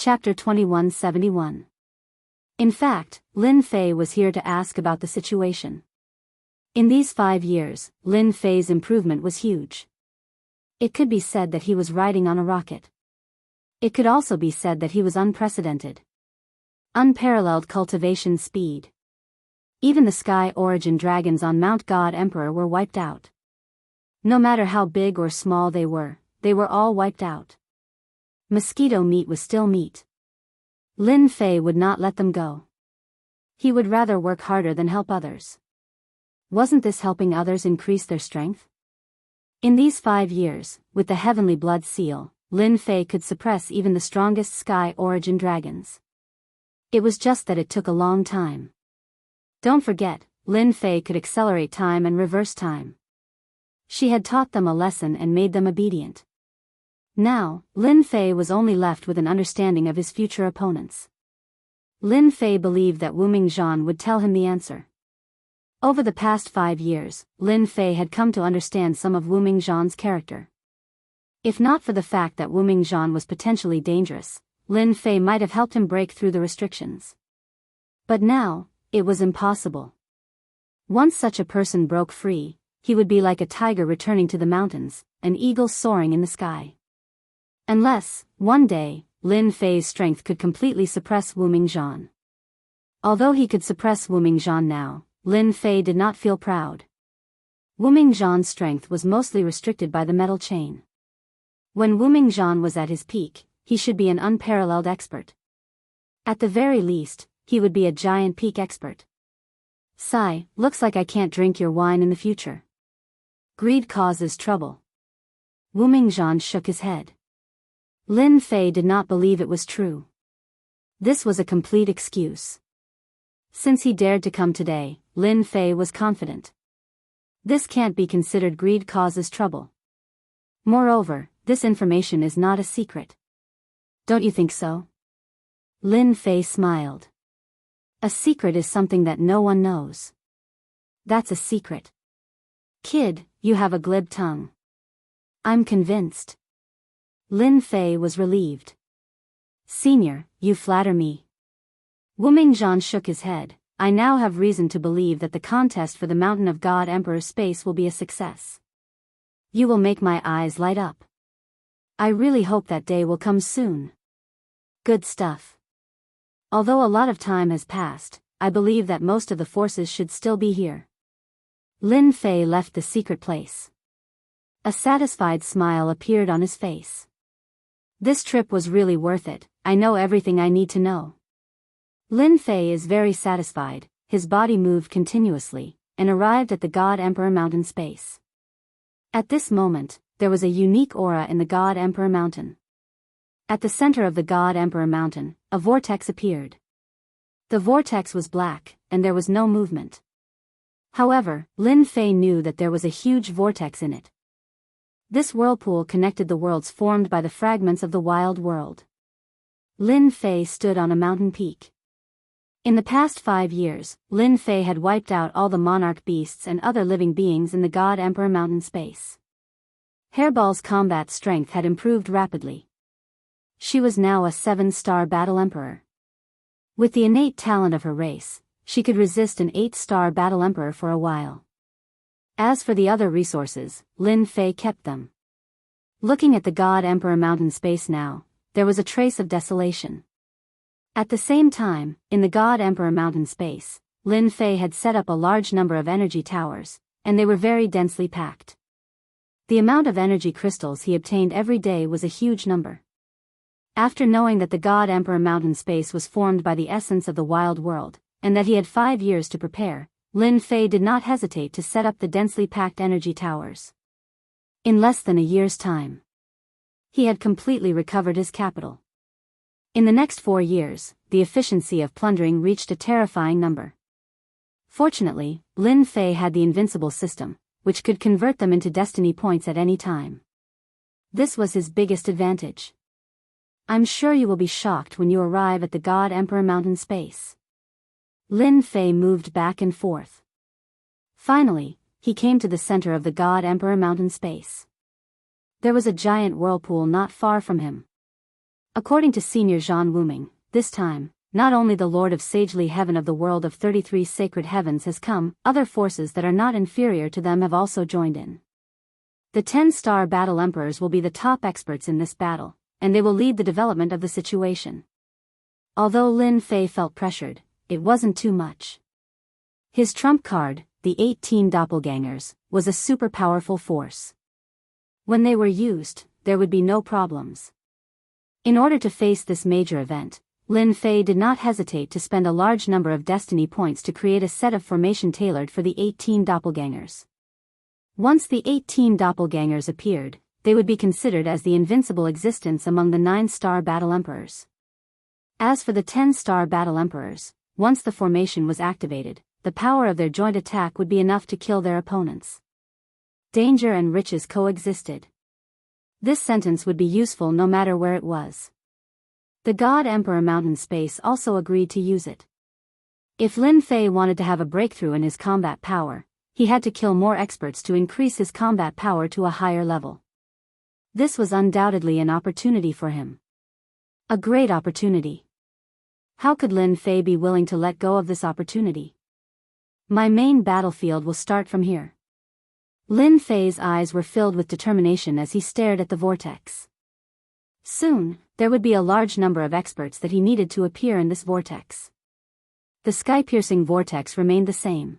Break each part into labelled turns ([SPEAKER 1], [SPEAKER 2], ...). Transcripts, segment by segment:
[SPEAKER 1] Chapter 2171. In fact, Lin Fei was here to ask about the situation. In these 5 years, Lin Fei's improvement was huge. It could be said that he was riding on a rocket. It could also be said that he was unprecedented. Unparalleled cultivation speed. Even the sky origin dragons on Mount God Emperor were wiped out. No matter how big or small they were all wiped out. Mosquito meat was still meat. Lin Fei would not let them go. He would rather work harder than help others. Wasn't this helping others increase their strength? In these 5 years, with the heavenly blood seal, Lin Fei could suppress even the strongest sky origin dragons. It was just that it took a long time. Don't forget, Lin Fei could accelerate time and reverse time. She had taught them a lesson and made them obedient. Now, Lin Fei was only left with an understanding of his future opponents. Lin Fei believed that Wu Mingzhan would tell him the answer. Over the past 5 years, Lin Fei had come to understand some of Wu Mingzhan's character. If not for the fact that Wu Mingzhan was potentially dangerous, Lin Fei might have helped him break through the restrictions. But now, it was impossible. Once such a person broke free, he would be like a tiger returning to the mountains, an eagle soaring in the sky. Unless, one day, Lin Fei's strength could completely suppress Wu Mingzhan. Although he could suppress Wu Mingzhan now, Lin Fei did not feel proud. Wu Mingzhan's strength was mostly restricted by the metal chain. When Wu Mingzhan was at his peak, he should be an unparalleled expert. At the very least, he would be a giant peak expert. Sigh, looks like I can't drink your wine in the future. Greed causes trouble. Wu Mingzhan shook his head. Lin Fei did not believe it was true. This was a complete excuse. Since he dared to come today, Lin Fei was confident. This can't be considered greed causes trouble. Moreover, this information is not a secret. Don't you think so? Lin Fei smiled. A secret is something that no one knows. That's a secret. Kid, you have a glib tongue. I'm convinced. Lin Fei was relieved. Senior, you flatter me. Wu Mingzhan shook his head. I now have reason to believe that the contest for the Mountain of God Emperor space will be a success. You will make my eyes light up. I really hope that day will come soon. Good stuff. Although a lot of time has passed, I believe that most of the forces should still be here. Lin Fei left the secret place. A satisfied smile appeared on his face. This trip was really worth it. I know everything I need to know. Lin Fei is very satisfied. His body moved continuously, and arrived at the God Emperor Mountain space. At this moment, there was a unique aura in the God Emperor Mountain. At the center of the God Emperor Mountain, a vortex appeared. The vortex was black, and there was no movement. However, Lin Fei knew that there was a huge vortex in it. This whirlpool connected the worlds formed by the fragments of the wild world. Lin Fei stood on a mountain peak. In the past 5 years, Lin Fei had wiped out all the monarch beasts and other living beings in the God Emperor Mountain space. Hairball's combat strength had improved rapidly. She was now a 7-star battle emperor. With the innate talent of her race, she could resist an 8-star battle emperor for a while. As for the other resources, Lin Fei kept them. Looking at the God Emperor Mountain space now, there was a trace of desolation. At the same time, in the God Emperor Mountain space, Lin Fei had set up a large number of energy towers, and they were very densely packed. The amount of energy crystals he obtained every day was a huge number. After knowing that the God Emperor Mountain space was formed by the essence of the wild world, and that he had 5 years to prepare, Lin Fei did not hesitate to set up the densely packed energy towers. In less than a year's time, he had completely recovered his capital. In the next 4 years, the efficiency of plundering reached a terrifying number. Fortunately, Lin Fei had the invincible system, which could convert them into destiny points at any time. This was his biggest advantage. I'm sure you will be shocked when you arrive at the God Emperor Mountain space. Lin Fei moved back and forth. Finally, he came to the center of the God Emperor Mountain space. There was a giant whirlpool not far from him. According to Senior Jean Wuming, this time, not only the Lord of Sagely Heaven of the world of 33 sacred heavens has come, other forces that are not inferior to them have also joined in. The 10-star battle emperors will be the top experts in this battle, and they will lead the development of the situation. Although Lin Fei felt pressured, it wasn't too much. His trump card, the 18 doppelgangers, was a super powerful force. When they were used, there would be no problems. In order to face this major event, Lin Fei did not hesitate to spend a large number of destiny points to create a set of formation tailored for the 18 doppelgangers. Once the 18 doppelgangers appeared, they would be considered as the invincible existence among the 9-star battle emperors. As for the 10-star battle emperors, once the formation was activated, the power of their joint attack would be enough to kill their opponents. Danger and riches coexisted. This sentence would be useful no matter where it was. The God Emperor Mountain Space also agreed to use it. If Lin Fei wanted to have a breakthrough in his combat power, he had to kill more experts to increase his combat power to a higher level. This was undoubtedly an opportunity for him. A great opportunity. How could Lin Fei be willing to let go of this opportunity? My main battlefield will start from here. Lin Fei's eyes were filled with determination as he stared at the vortex. Soon, there would be a large number of experts that he needed to appear in this vortex. The sky-piercing vortex remained the same.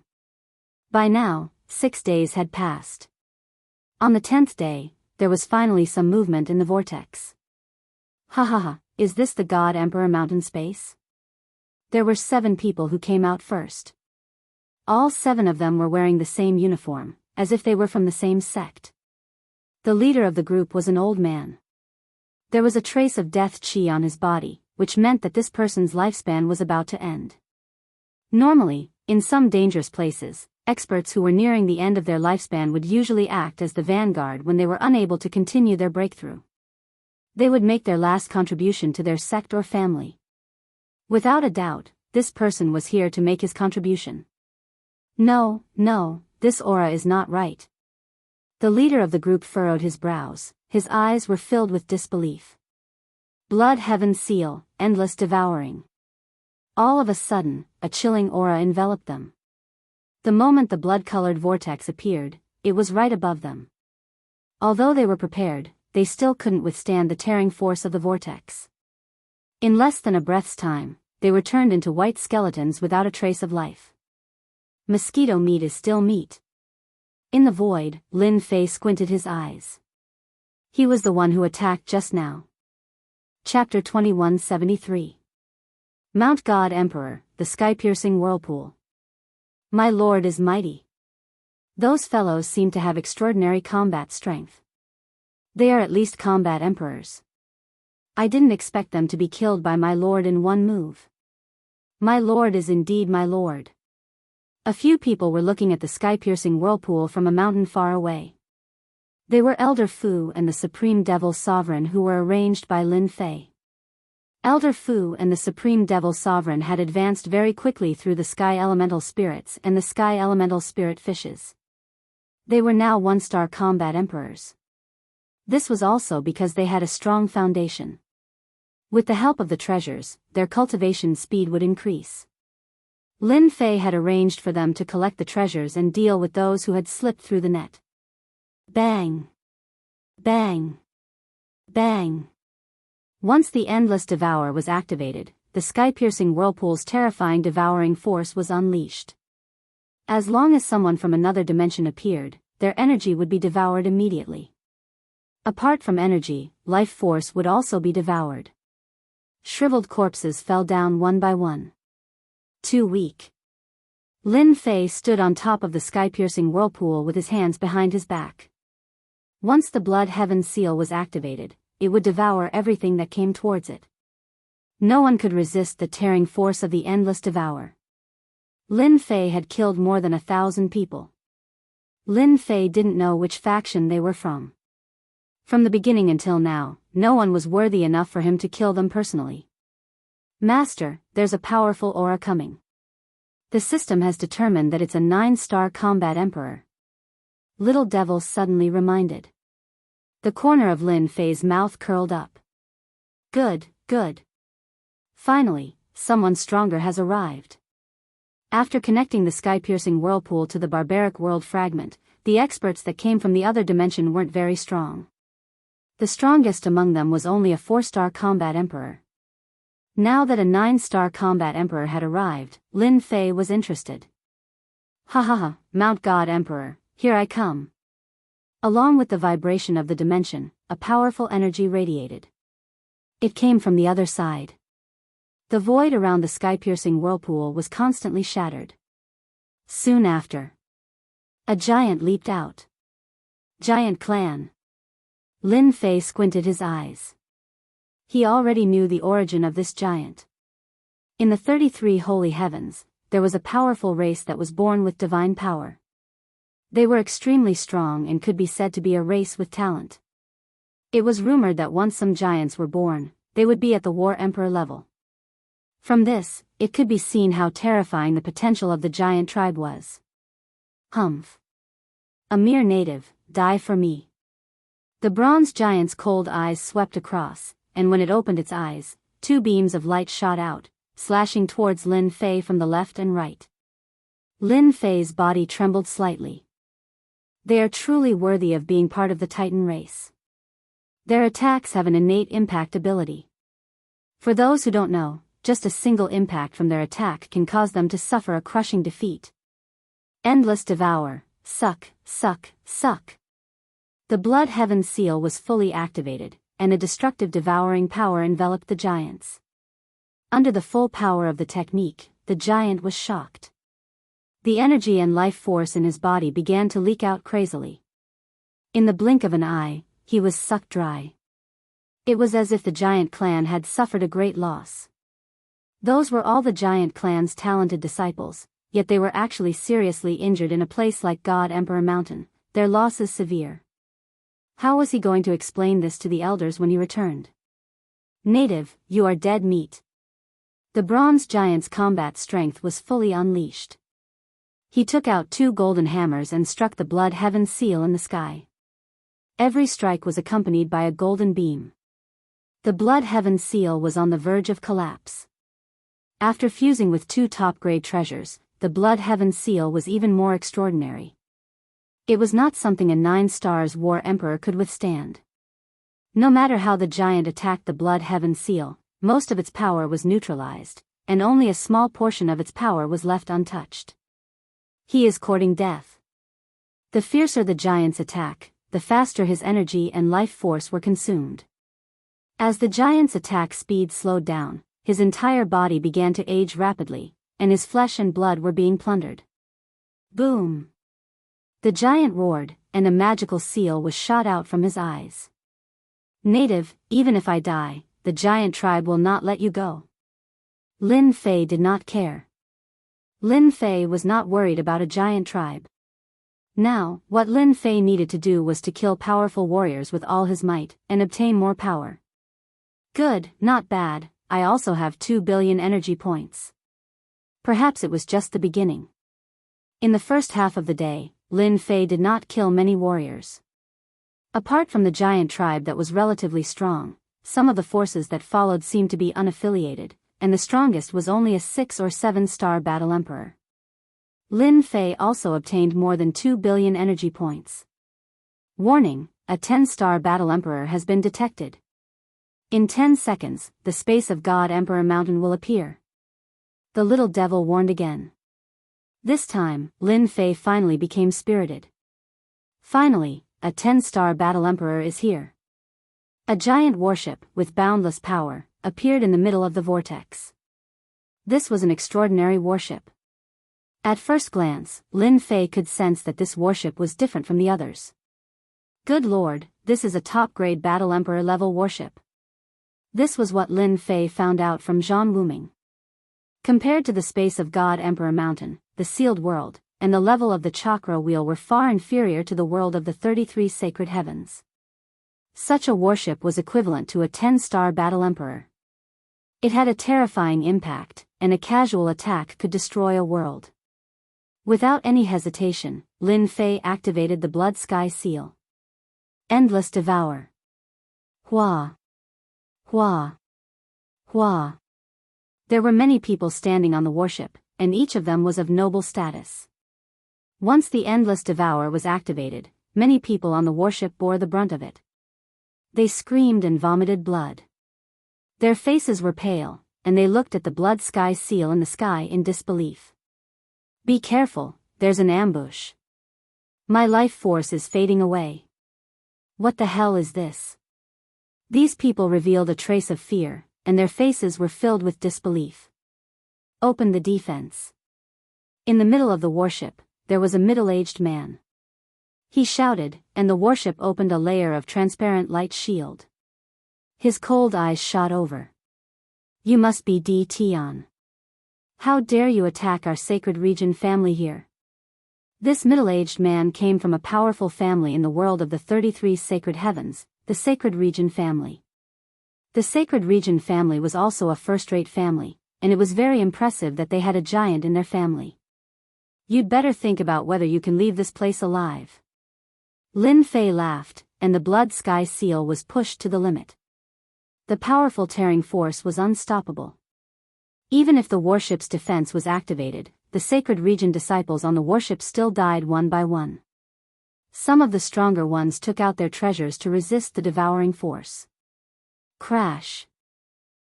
[SPEAKER 1] By now, 6 days had passed. On the 10th day, there was finally some movement in the vortex. Ha ha ha, is this the God Emperor Mountain Space? There were 7 people who came out first. All 7 of them were wearing the same uniform, as if they were from the same sect. The leader of the group was an old man. There was a trace of death chi on his body, which meant that this person's lifespan was about to end. Normally, in some dangerous places, experts who were nearing the end of their lifespan would usually act as the vanguard when they were unable to continue their breakthrough. They would make their last contribution to their sect or family. Without a doubt, this person was here to make his contribution. No, this aura is not right. The leader of the group furrowed his brows, his eyes were filled with disbelief. Blood Heaven Seal, endless devouring. All of a sudden, a chilling aura enveloped them. The moment the blood-colored vortex appeared, it was right above them. Although they were prepared, they still couldn't withstand the tearing force of the vortex. In less than a breath's time, they were turned into white skeletons without a trace of life. Mosquito meat is still meat. In the void, Lin Fei squinted his eyes. He was the one who attacked just now. Chapter 2173. Mount God Emperor, the sky-piercing whirlpool. My lord is mighty. Those fellows seem to have extraordinary combat strength. They are at least combat emperors. I didn't expect them to be killed by my lord in one move. My lord is indeed my lord. A few people were looking at the sky-piercing whirlpool from a mountain far away. They were Elder Fu and the Supreme Devil Sovereign who were arranged by Lin Fei. Elder Fu and the Supreme Devil Sovereign had advanced very quickly through the Sky Elemental Spirits and the Sky Elemental Spirit Fishes. They were now 1-star combat emperors. This was also because they had a strong foundation. With the help of the treasures, their cultivation speed would increase. Lin Fei had arranged for them to collect the treasures and deal with those who had slipped through the net. Bang! Bang! Bang! Once the Endless Devour was activated, the sky-piercing whirlpool's terrifying devouring force was unleashed. As long as someone from another dimension appeared, their energy would be devoured immediately. Apart from energy, life force would also be devoured. Shriveled corpses fell down one by one. Too weak. Lin Fei stood on top of the sky-piercing whirlpool with his hands behind his back. Once the Blood Heaven Seal was activated, it would devour everything that came towards it. No one could resist the tearing force of the Endless Devour. Lin Fei had killed more than 1,000 people. Lin Fei didn't know which faction they were from. From the beginning until now, no one was worthy enough for him to kill them personally. Master, there's a powerful aura coming. The system has determined that it's a 9-star combat emperor. Little Devil suddenly reminded. The corner of Lin Fei's mouth curled up. Good, good. Finally, someone stronger has arrived. After connecting the sky-piercing whirlpool to the barbaric world fragment, the experts that came from the other dimension weren't very strong. The strongest among them was only a 4-star combat emperor. Now that a 9-star combat emperor had arrived, Lin Fei was interested. Ha ha ha, Mount God Emperor, here I come. Along with the vibration of the dimension, a powerful energy radiated. It came from the other side. The void around the sky-piercing whirlpool was constantly shattered. Soon after, a giant leaped out. Giant clan. Lin Fei squinted his eyes. He already knew the origin of this giant. In the 33 holy heavens, there was a powerful race that was born with divine power. They were extremely strong and could be said to be a race with talent. It was rumored that once some giants were born, they would be at the War Emperor level. From this, it could be seen how terrifying the potential of the giant tribe was. Humph. A mere native, die for me. The bronze giant's cold eyes swept across, and when it opened its eyes, 2 beams of light shot out, slashing towards Lin Fei from the left and right. Lin Fei's body trembled slightly. They are truly worthy of being part of the Titan race. Their attacks have an innate impact ability. For those who don't know, just a single impact from their attack can cause them to suffer a crushing defeat. Endless devour, suck, suck, suck. The Blood Heaven seal was fully activated, and a destructive devouring power enveloped the giants. Under the full power of the technique, the giant was shocked. The energy and life force in his body began to leak out crazily. In the blink of an eye, he was sucked dry. It was as if the giant clan had suffered a great loss. Those were all the giant clan's talented disciples, yet they were actually seriously injured in a place like God Emperor Mountain. Their loss is severe. How was he going to explain this to the elders when he returned? Native, you are dead meat. The bronze giant's combat strength was fully unleashed. He took out 2 golden hammers and struck the Blood Heaven seal in the sky. Every strike was accompanied by a golden beam. The Blood Heaven seal was on the verge of collapse. After fusing with 2 top-grade treasures, the Blood Heaven seal was even more extraordinary. It was not something a 9-star War Emperor could withstand. No matter how the giant attacked the Blood Heaven seal, most of its power was neutralized, and only a small portion of its power was left untouched. He is courting death. The fiercer the giant's attack, the faster his energy and life force were consumed. As the giant's attack speed slowed down, his entire body began to age rapidly, and his flesh and blood were being plundered. Boom! The giant roared, and a magical seal was shot out from his eyes. Native, even if I die, the giant tribe will not let you go. Lin Fei did not care. Lin Fei was not worried about a giant tribe. Now, what Lin Fei needed to do was to kill powerful warriors with all his might, and obtain more power. Good, not bad, I also have 2 billion energy points. Perhaps it was just the beginning. In the first half of the day, Lin Fei did not kill many warriors. Apart from the giant tribe that was relatively strong, some of the forces that followed seemed to be unaffiliated, and the strongest was only a 6 or 7-star battle emperor. Lin Fei also obtained more than 2 billion energy points. Warning, a 10-star battle emperor has been detected. In 10 seconds, the space of God Emperor Mountain will appear. The little devil warned again. This time, Lin Fei finally became spirited. Finally, a 10-star battle emperor is here. A giant warship, with boundless power, appeared in the middle of the vortex. This was an extraordinary warship. At first glance, Lin Fei could sense that this warship was different from the others. Good lord, this is a top-grade battle emperor level warship. This was what Lin Fei found out from Zhang Wuming. Compared to the space of God Emperor Mountain, the sealed world, and the level of the chakra wheel were far inferior to the world of the 33 sacred heavens. Such a warship was equivalent to a 10-star battle emperor. It had a terrifying impact, and a casual attack could destroy a world. Without any hesitation, Lin Fei activated the Blood Sky Seal. Endless Devour. Hua. Hua. Hua. There were many people standing on the warship, and each of them was of noble status. Once the Endless Devour was activated, many people on the warship bore the brunt of it. They screamed and vomited blood. Their faces were pale, and they looked at the blood sky seal in the sky in disbelief. Be careful, there's an ambush. My life force is fading away. What the hell is this? These people revealed a trace of fear, and their faces were filled with disbelief. Open the defense. In the middle of the warship, there was a middle-aged man. He shouted, and the warship opened a layer of transparent light shield. His cold eyes shot over. You must be Tion. How dare you attack our sacred region family here? This middle-aged man came from a powerful family in the world of the 33 sacred heavens, the sacred region family. The sacred region family was also a first-rate family, and it was very impressive that they had a giant in their family. You'd better think about whether you can leave this place alive. Lin Fei laughed, and the blood sky seal was pushed to the limit. The powerful tearing force was unstoppable. Even if the warship's defense was activated, the sacred region disciples on the warship still died one by one. Some of the stronger ones took out their treasures to resist the devouring force. Crash.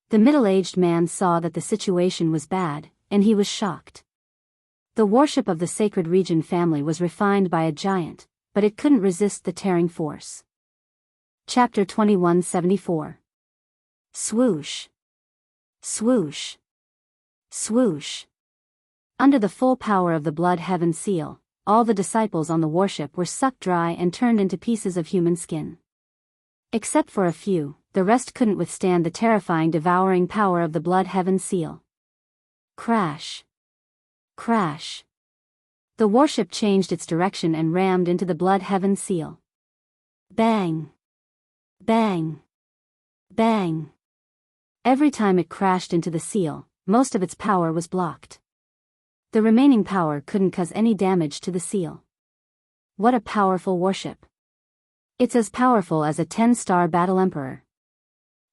[SPEAKER 1] The middle-aged man saw that the situation was bad, and he was shocked. The warship of the sacred region family was refined by a giant, but it couldn't resist the tearing force. Chapter 2174. Swoosh. Swoosh. Swoosh. Under the full power of the blood heaven seal, all the disciples on the warship were sucked dry and turned into pieces of human skin. Except for a few, the rest couldn't withstand the terrifying devouring power of the blood heaven seal. Crash. Crash. The warship changed its direction and rammed into the blood heaven seal. Bang. Bang. Bang. Every time it crashed into the seal, most of its power was blocked. The remaining power couldn't cause any damage to the seal. What a powerful warship. It's as powerful as a 10-star battle emperor.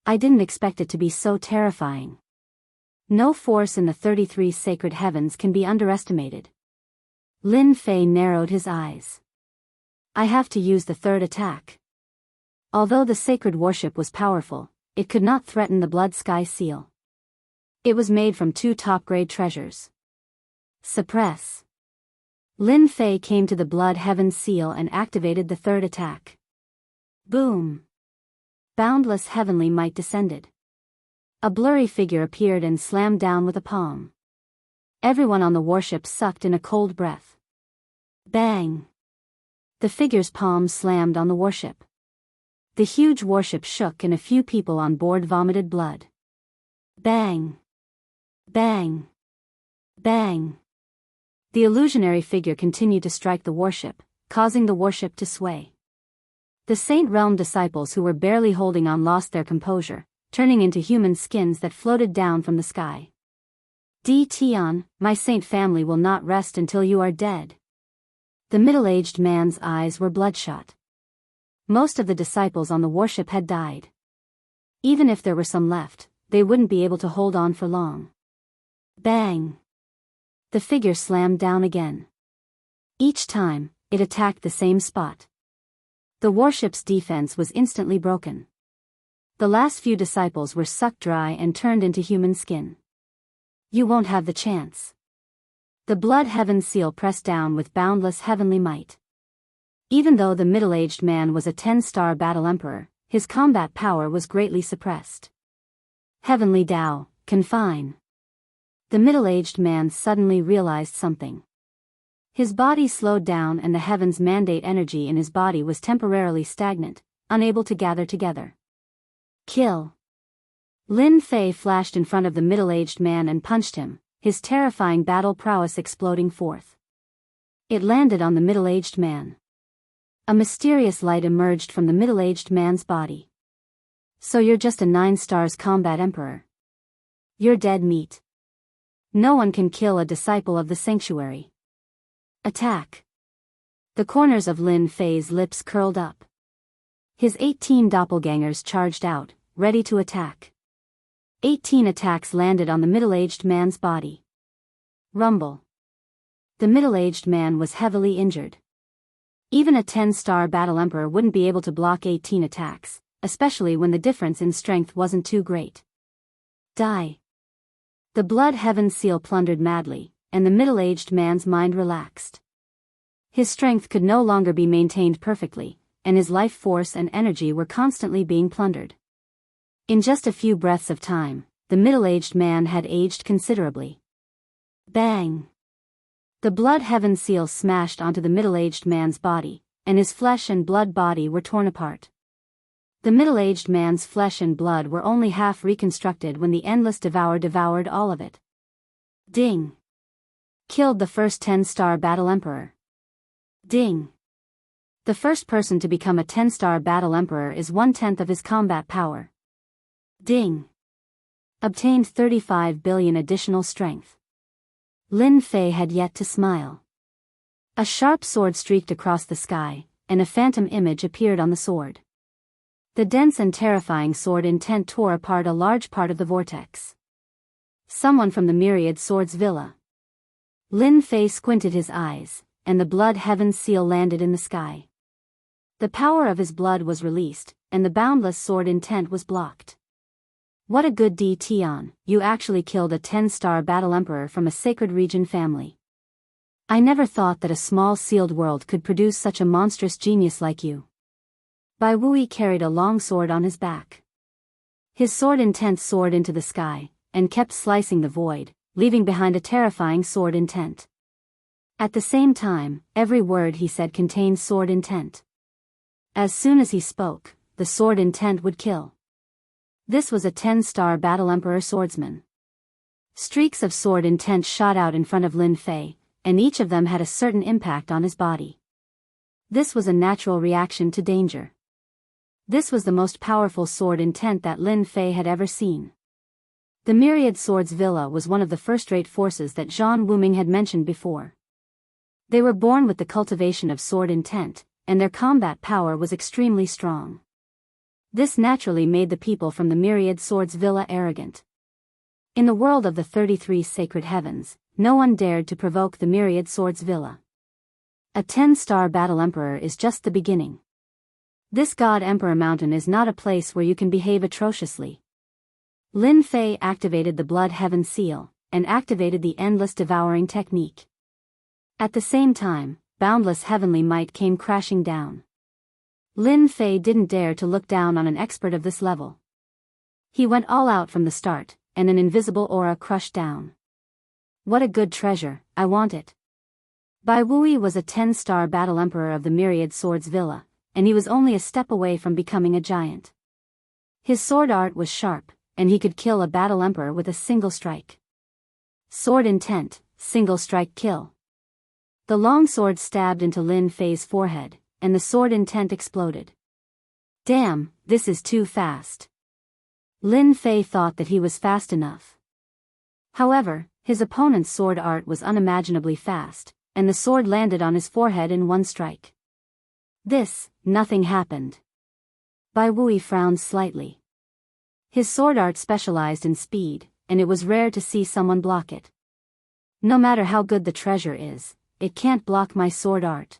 [SPEAKER 1] I didn't expect it to be so terrifying. No force in the 33 sacred heavens can be underestimated. Lin Fei narrowed his eyes. I have to use the third attack. Although the sacred warship was powerful, it could not threaten the blood sky seal. It was made from 2 top-grade treasures. Suppress. Lin Fei came to the blood heaven seal and activated the third attack. Boom. Boundless heavenly might descended. A blurry figure appeared and slammed down with a palm. Everyone on the warship sucked in a cold breath. Bang. The figure's palm slammed on the warship. The huge warship shook and a few people on board vomited blood. Bang. Bang. Bang. The illusionary figure continued to strike the warship, causing the warship to sway. The Saint Realm disciples who were barely holding on lost their composure, turning into human skins that floated down from the sky. Tion, my saint family will not rest until you are dead. The middle-aged man's eyes were bloodshot. Most of the disciples on the warship had died. Even if there were some left, they wouldn't be able to hold on for long. Bang! The figure slammed down again. Each time, it attacked the same spot. The warship's defense was instantly broken. The last few disciples were sucked dry and turned into human skin. You won't have the chance. The blood heaven seal pressed down with boundless heavenly might. Even though the middle-aged man was a 10-star battle emperor, his combat power was greatly suppressed. Heavenly Tao, confine. The middle-aged man suddenly realized something. His body slowed down and the heavens mandate energy in his body was temporarily stagnant, unable to gather together. Kill. Lin Fei flashed in front of the middle-aged man and punched him, his terrifying battle prowess exploding forth. It landed on the middle-aged man. A mysterious light emerged from the middle-aged man's body. So you're just a 9 stars combat emperor. You're dead meat. No one can kill a disciple of the sanctuary. Attack. The corners of Lin Fei's lips curled up. His 18 doppelgangers charged out, ready to attack. 18 attacks landed on the middle-aged man's body. Rumble. The middle-aged man was heavily injured. Even a 10-star battle emperor wouldn't be able to block 18 attacks, especially when the difference in strength wasn't too great. Die. The blood heaven seal plundered madly, and the middle-aged man's mind relaxed. His strength could no longer be maintained perfectly, and his life force and energy were constantly being plundered. In just a few breaths of time, the middle-aged man had aged considerably. Bang! The blood heaven seal smashed onto the middle-aged man's body, and his flesh and blood body were torn apart. The middle-aged man's flesh and blood were only half reconstructed when the endless devoured all of it. Ding! Killed the first 10-star battle emperor. Ding! The first person to become a 10-star battle emperor is 1/10 of his combat power. Ding! Obtained 35 billion additional strength. Lin Fei had yet to smile. A sharp sword streaked across the sky, and a phantom image appeared on the sword. The dense and terrifying sword intent tore apart a large part of the vortex. Someone from the Myriad Swords Villa. Lin Fei squinted his eyes, and the blood heaven seal landed in the sky. The power of his blood was released, and the boundless sword intent was blocked. What a good deed, Tian, you actually killed a 10-star battle emperor from a sacred region family. I never thought that a small sealed world could produce such a monstrous genius like you. Bai Wui carried a long sword on his back. His sword intent soared into the sky, and kept slicing the void, leaving behind a terrifying sword intent. At the same time, every word he said contained sword intent. As soon as he spoke, the sword intent would kill. This was a 10-star battle emperor swordsman. Streaks of sword intent shot out in front of Lin Fei, and each of them had a certain impact on his body. This was a natural reaction to danger. This was the most powerful sword intent that Lin Fei had ever seen. The Myriad Swords Villa was one of the first-rate forces that Zhang Wuming had mentioned before. They were born with the cultivation of sword intent, and their combat power was extremely strong. This naturally made the people from the Myriad Swords Villa arrogant. In the world of the 33 sacred heavens, no one dared to provoke the Myriad Swords Villa. A 10-star battle emperor is just the beginning. This God Emperor Mountain is not a place where you can behave atrociously. Lin Fei activated the blood heaven seal, and activated the endless devouring technique. At the same time, boundless heavenly might came crashing down. Lin Fei didn't dare to look down on an expert of this level. He went all out from the start, and an invisible aura crushed down. What a good treasure, I want it. Bai Wui was a 10-star battle emperor of the Myriad Swords Villa, and he was only a step away from becoming a giant. His sword art was sharp, and he could kill a battle emperor with a single strike. Sword intent, single strike kill. The long sword stabbed into Lin Fei's forehead, and the sword intent exploded. Damn, this is too fast. Lin Fei thought that he was fast enough. However, his opponent's sword art was unimaginably fast, and the sword landed on his forehead in one strike. Nothing happened. Bai Wui frowned slightly. His sword art specialized in speed, and it was rare to see someone block it. No matter how good the treasure is, it can't block my sword art.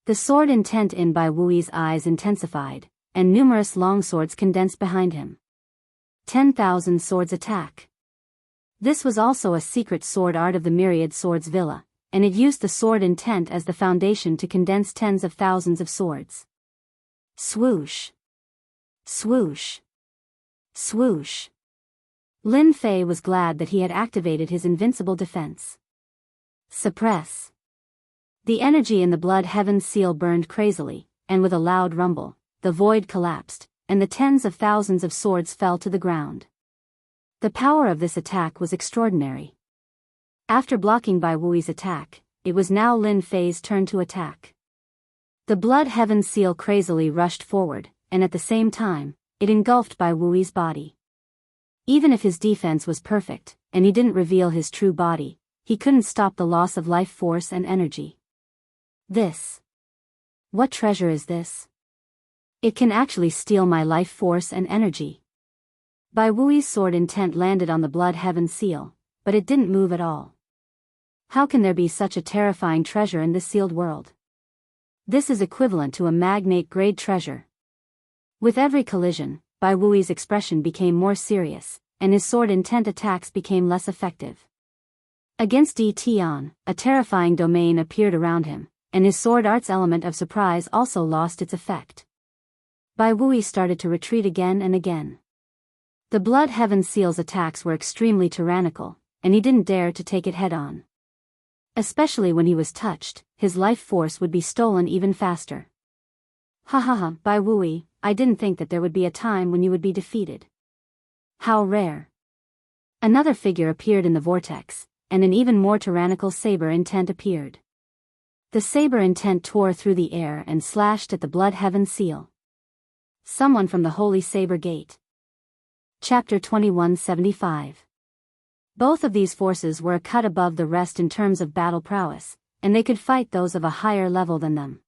[SPEAKER 1] The sword intent in Bai Wui's eyes intensified, and numerous long swords condensed behind him. 10,000 swords attack. This was also a secret sword art of the Myriad Swords Villa, and it used the sword intent as the foundation to condense tens of thousands of swords. Swoosh. Swoosh. Swoosh. Lin Fei was glad that he had activated his invincible defense. Suppress. The energy in the blood heaven seal burned crazily, and with a loud rumble, the void collapsed, and the tens of thousands of swords fell to the ground. The power of this attack was extraordinary. After blocking Bai Wui's attack, it was now Lin Fei's turn to attack. The blood heaven seal crazily rushed forward, and at the same time, it engulfed Bai Wui's body. Even if his defense was perfect, and he didn't reveal his true body, he couldn't stop the loss of life force and energy. What treasure is this? It can actually steal my life force and energy. Bai Wui's sword intent landed on the blood heaven seal, but it didn't move at all. How can there be such a terrifying treasure in this sealed world? This is equivalent to a magnate-grade treasure. With every collision, Bai Wui's expression became more serious, and his sword intent attacks became less effective. Against Di Tian, a terrifying domain appeared around him, and his sword art's element of surprise also lost its effect. Bai Wui started to retreat again and again. The blood heaven seal's attacks were extremely tyrannical, and he didn't dare to take it head-on. Especially when he was touched, his life force would be stolen even faster. Ha ha ha, Bai Wui, I didn't think that there would be a time when you would be defeated. How rare. Another figure appeared in the vortex, and an even more tyrannical saber intent appeared. The saber intent tore through the air and slashed at the blood heaven seal. Someone from the Holy Saber Gate. Chapter 2175. Both of these forces were a cut above the rest in terms of battle prowess, and they could fight those of a higher level than them.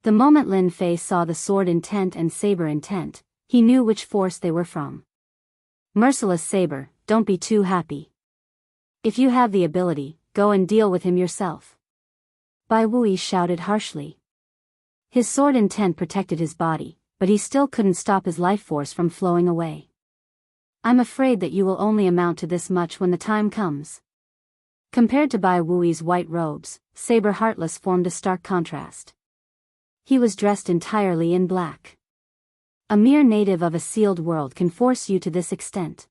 [SPEAKER 1] The moment Lin Fei saw the sword intent and saber intent, he knew which force they were from. Merciless saber, don't be too happy. If you have the ability, go and deal with him yourself. Bai Wui shouted harshly. His sword intent protected his body, but he still couldn't stop his life force from flowing away. I'm afraid that you will only amount to this much when the time comes. Compared to Bai Wui's white robes, Saber Heartless formed a stark contrast. He was dressed entirely in black. A mere native of a sealed world can force you to this extent.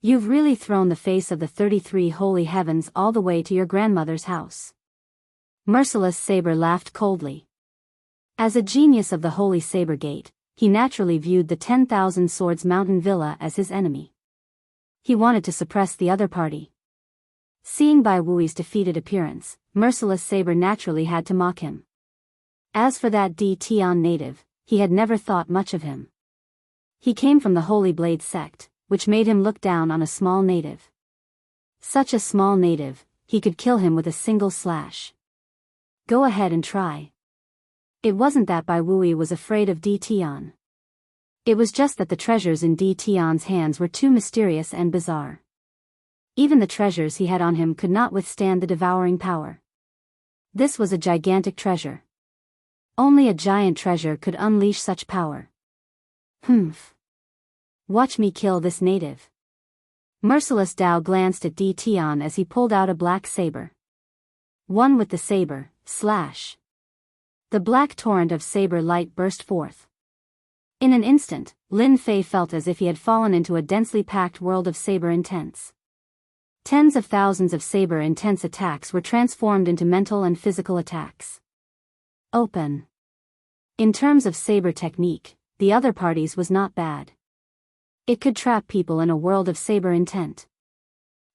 [SPEAKER 1] You've really thrown the face of the 33 holy heavens all the way to your grandmother's house. Merciless Saber laughed coldly. As a genius of the Holy Saber Gate, he naturally viewed the 10,000 Swords Mountain Villa as his enemy. He wanted to suppress the other party. Seeing Bai Wui's defeated appearance, Merciless Saber naturally had to mock him. As for that Di Tian native, he had never thought much of him. He came from the Holy Blade sect, which made him look down on a small native. Such a small native, he could kill him with a single slash. Go ahead and try. It wasn't that Bai Wui was afraid of Di Tian. It was just that the treasures in Di Tian's hands were too mysterious and bizarre. Even the treasures he had on him could not withstand the devouring power. This was a gigantic treasure. Only a giant treasure could unleash such power. Humph. Watch me kill this native. Merciless Dao glanced at Di Tian as he pulled out a black saber. One with the saber, slash. The black torrent of saber light burst forth. In an instant, Lin Fei felt as if he had fallen into a densely packed world of saber intents. Tens of thousands of saber intense attacks were transformed into mental and physical attacks. Open. In terms of saber technique, the other party's was not bad. It could trap people in a world of saber intent.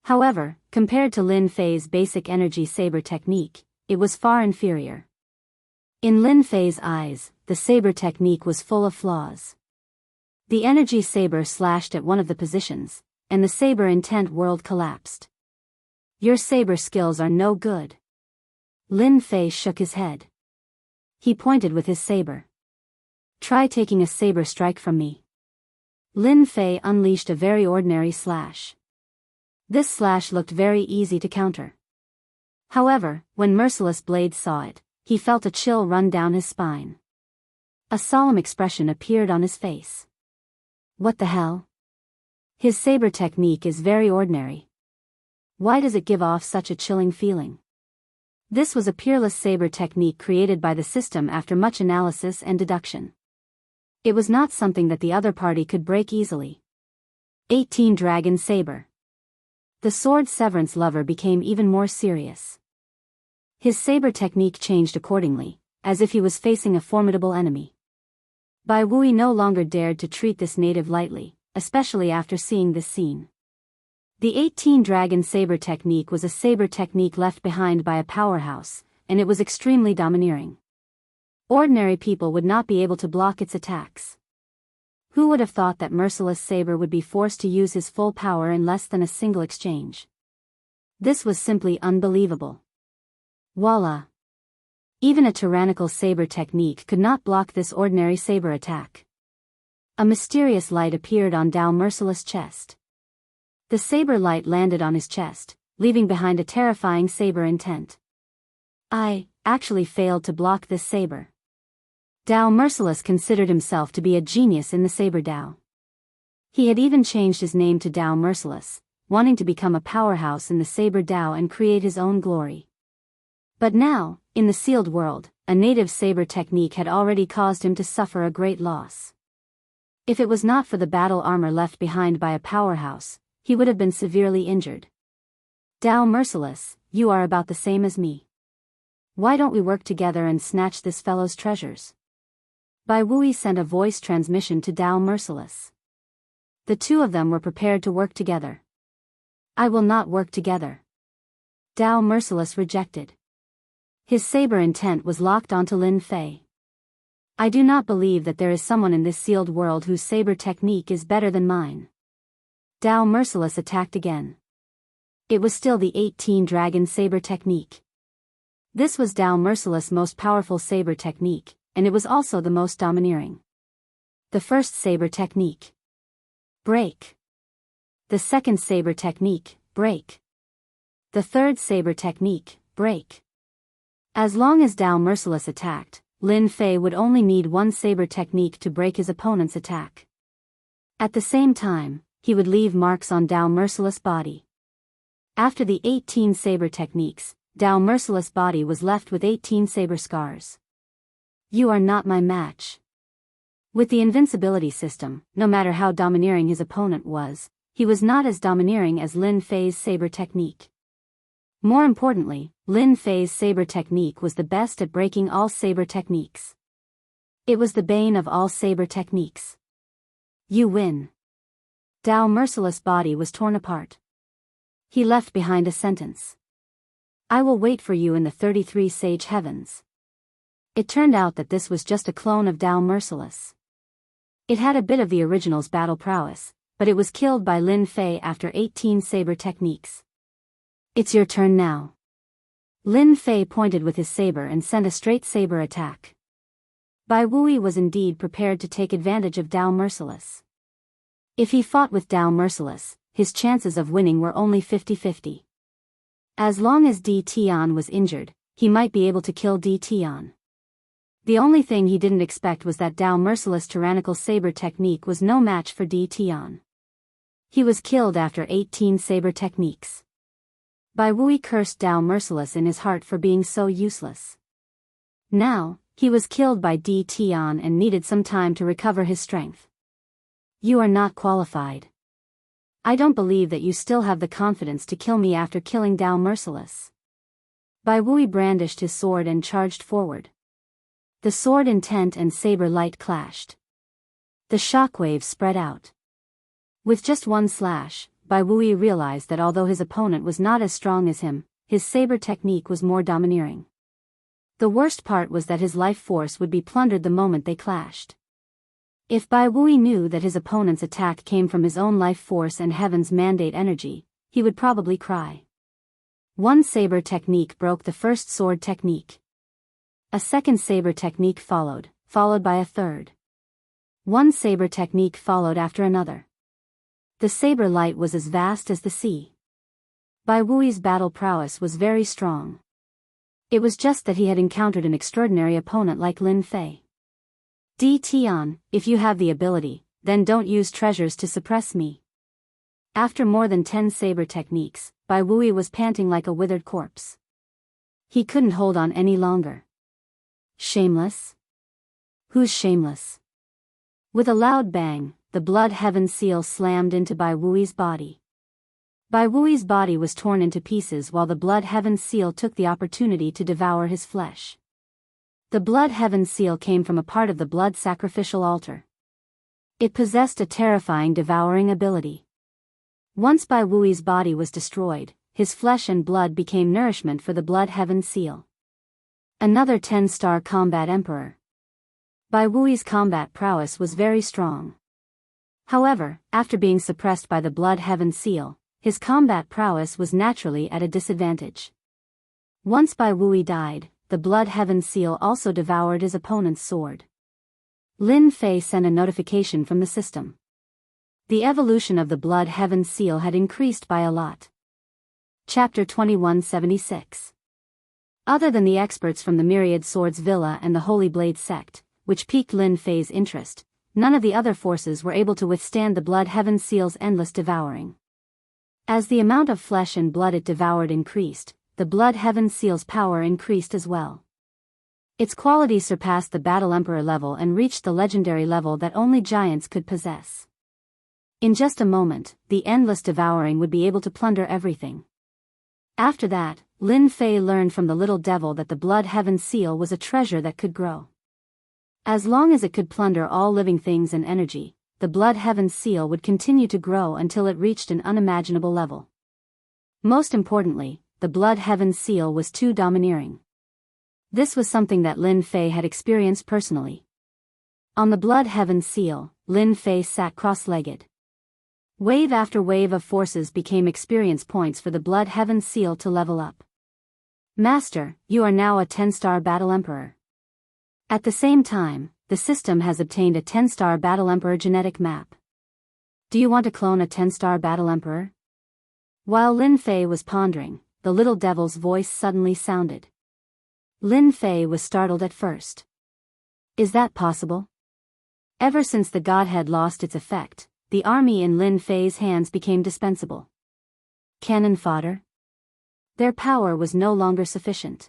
[SPEAKER 1] However, compared to Lin Fei's basic energy saber technique, it was far inferior. In Lin Fei's eyes, the saber technique was full of flaws. The energy saber slashed at one of the positions, and the saber intent world collapsed. Your saber skills are no good. Lin Fei shook his head. He pointed with his saber. Try taking a saber strike from me. Lin Fei unleashed a very ordinary slash. This slash looked very easy to counter. However, when Merciless Blade saw it, he felt a chill run down his spine. A solemn expression appeared on his face. What the hell? His saber technique is very ordinary. Why does it give off such a chilling feeling? This was a peerless saber technique created by the system after much analysis and deduction. It was not something that the other party could break easily. 18 Dragon Saber. The sword severance lover became even more serious. His saber technique changed accordingly, as if he was facing a formidable enemy. Bai Wui no longer dared to treat this native lightly, especially after seeing this scene. The 18 Dragon Saber technique was a saber technique left behind by a powerhouse, and it was extremely domineering. Ordinary people would not be able to block its attacks. Who would have thought that Merciless Saber would be forced to use his full power in less than a single exchange? This was simply unbelievable. Voila! Even a tyrannical saber technique could not block this ordinary saber attack. A mysterious light appeared on Dao Merciless' chest. The saber light landed on his chest, leaving behind a terrifying saber intent. I actually failed to block this saber. Dao Merciless considered himself to be a genius in the saber Dao. He had even changed his name to Dao Merciless, wanting to become a powerhouse in the saber Dao and create his own glory. But now, in the sealed world, a native saber technique had already caused him to suffer a great loss. If it was not for the battle armor left behind by a powerhouse, he would have been severely injured. Dao Merciless, you are about the same as me. Why don't we work together and snatch this fellow's treasures? Bai Wui sent a voice transmission to Dao Merciless. The two of them were prepared to work together. I will not work together. Dao Merciless rejected. His saber intent was locked onto Lin Fei. I do not believe that there is someone in this sealed world whose saber technique is better than mine. Dao Merciless attacked again. It was still the 18 Dragon Saber technique. This was Dao Merciless' most powerful saber technique, and it was also the most domineering. The first saber technique. Break. The second saber technique, break. The third saber technique, break. As long as Dao Merciless attacked, Lin Fei would only need one saber technique to break his opponent's attack. At the same time, he would leave marks on Dao Merciless' body. After the 18 saber techniques, Dao Merciless' body was left with 18 saber scars. You are not my match. With the invincibility system, no matter how domineering his opponent was, he was not as domineering as Lin Fei's saber technique. More importantly, Lin Fei's saber technique was the best at breaking all saber techniques. It was the bane of all saber techniques. You win. Dao Merciless' body was torn apart. He left behind a sentence. I will wait for you in the 33 Sage Heavens. It turned out that this was just a clone of Dao Merciless. It had a bit of the original's battle prowess, but it was killed by Lin Fei after 18 saber techniques. It's your turn now. Lin Fei pointed with his saber and sent a straight saber attack. Bai Wui was indeed prepared to take advantage of Dao Merciless. If he fought with Dao Merciless, his chances of winning were only 50-50. As long as Di Tian was injured, he might be able to kill Di Tian. The only thing he didn't expect was that Dao Merciless' tyrannical saber technique was no match for Di Tian. He was killed after 18 saber techniques. Bai Wui cursed Dao Merciless in his heart for being so useless. Now, he was killed by Di Tian and needed some time to recover his strength. You are not qualified. I don't believe that you still have the confidence to kill me after killing Dao Merciless. Bai Wui brandished his sword and charged forward. The sword intent and saber light clashed. The shockwave spread out. With just one slash, Bai Wui realized that although his opponent was not as strong as him, his saber technique was more domineering. The worst part was that his life force would be plundered the moment they clashed. If Bai Wui knew that his opponent's attack came from his own life force and heaven's mandate energy, he would probably cry. One saber technique broke the first sword technique. A second saber technique followed by a third. One saber technique followed after another. The saber light was as vast as the sea. Bai Wui's battle prowess was very strong. It was just that he had encountered an extraordinary opponent like Lin Fei. Di Tian, if you have the ability, then don't use treasures to suppress me. After more than 10 saber techniques, Bai Wui was panting like a withered corpse. He couldn't hold on any longer. Shameless? Who's shameless? With a loud bang, the blood heaven seal slammed into Bai Wui's body. Bai Wui's body was torn into pieces while the blood heaven seal took the opportunity to devour his flesh. The blood heaven seal came from a part of the blood sacrificial altar. It possessed a terrifying devouring ability. Once Bai Wui's body was destroyed, his flesh and blood became nourishment for the blood heaven seal. Another 10-star combat emperor. Bai Wui's combat prowess was very strong. However, after being suppressed by the blood heaven seal, his combat prowess was naturally at a disadvantage. Once Bai Wui died, the blood heaven seal also devoured his opponent's sword. Lin Fei sent a notification from the system. The evolution of the Blood Heaven seal had increased by a lot. Chapter 2176. Other than the experts from the Myriad Swords Villa and the Holy Blade sect, which piqued Lin Fei's interest, none of the other forces were able to withstand the Blood Heaven seal's endless devouring. As the amount of flesh and blood it devoured increased, the Blood Heaven seal's power increased as well. Its quality surpassed the Battle Emperor level and reached the legendary level that only giants could possess. In just a moment, the endless devouring would be able to plunder everything. After that, Lin Fei learned from the little devil that the Blood Heaven seal was a treasure that could grow. As long as it could plunder all living things and energy, the Blood Heaven seal would continue to grow until it reached an unimaginable level. Most importantly, the Blood Heaven seal was too domineering. This was something that Lin Fei had experienced personally. On the Blood Heaven seal, Lin Fei sat cross-legged. Wave after wave of forces became experience points for the Blood Heaven seal to level up. Master, you are now a 10-star Battle Emperor. At the same time, the system has obtained a 10-star Battle Emperor genetic map. Do you want to clone a 10-star Battle Emperor? While Lin Fei was pondering, the little devil's voice suddenly sounded. Lin Fei was startled at first. Is that possible? Ever since the Godhead lost its effect, the army in Lin Fei's hands became dispensable. Cannon fodder? Their power was no longer sufficient.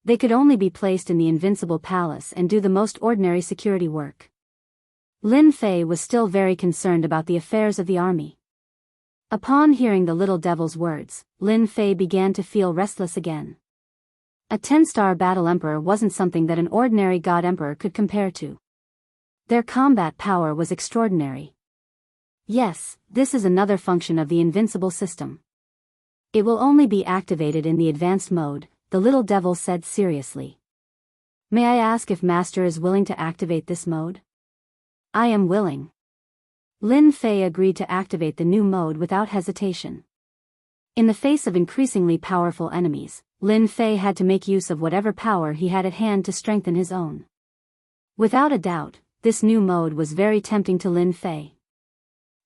[SPEAKER 1] They could only be placed in the invincible palace and do the most ordinary security work. Lin Fei was still very concerned about the affairs of the army. Upon hearing the little devil's words, Lin Fei began to feel restless again. A 10-star Battle Emperor wasn't something that an ordinary God Emperor could compare to. Their combat power was extraordinary. Yes, this is another function of the invincible system. It will only be activated in the advanced mode, the little devil said seriously. May I ask if Master is willing to activate this mode? I am willing. Lin Fei agreed to activate the new mode without hesitation. In the face of increasingly powerful enemies, Lin Fei had to make use of whatever power he had at hand to strengthen his own. Without a doubt, this new mode was very tempting to Lin Fei.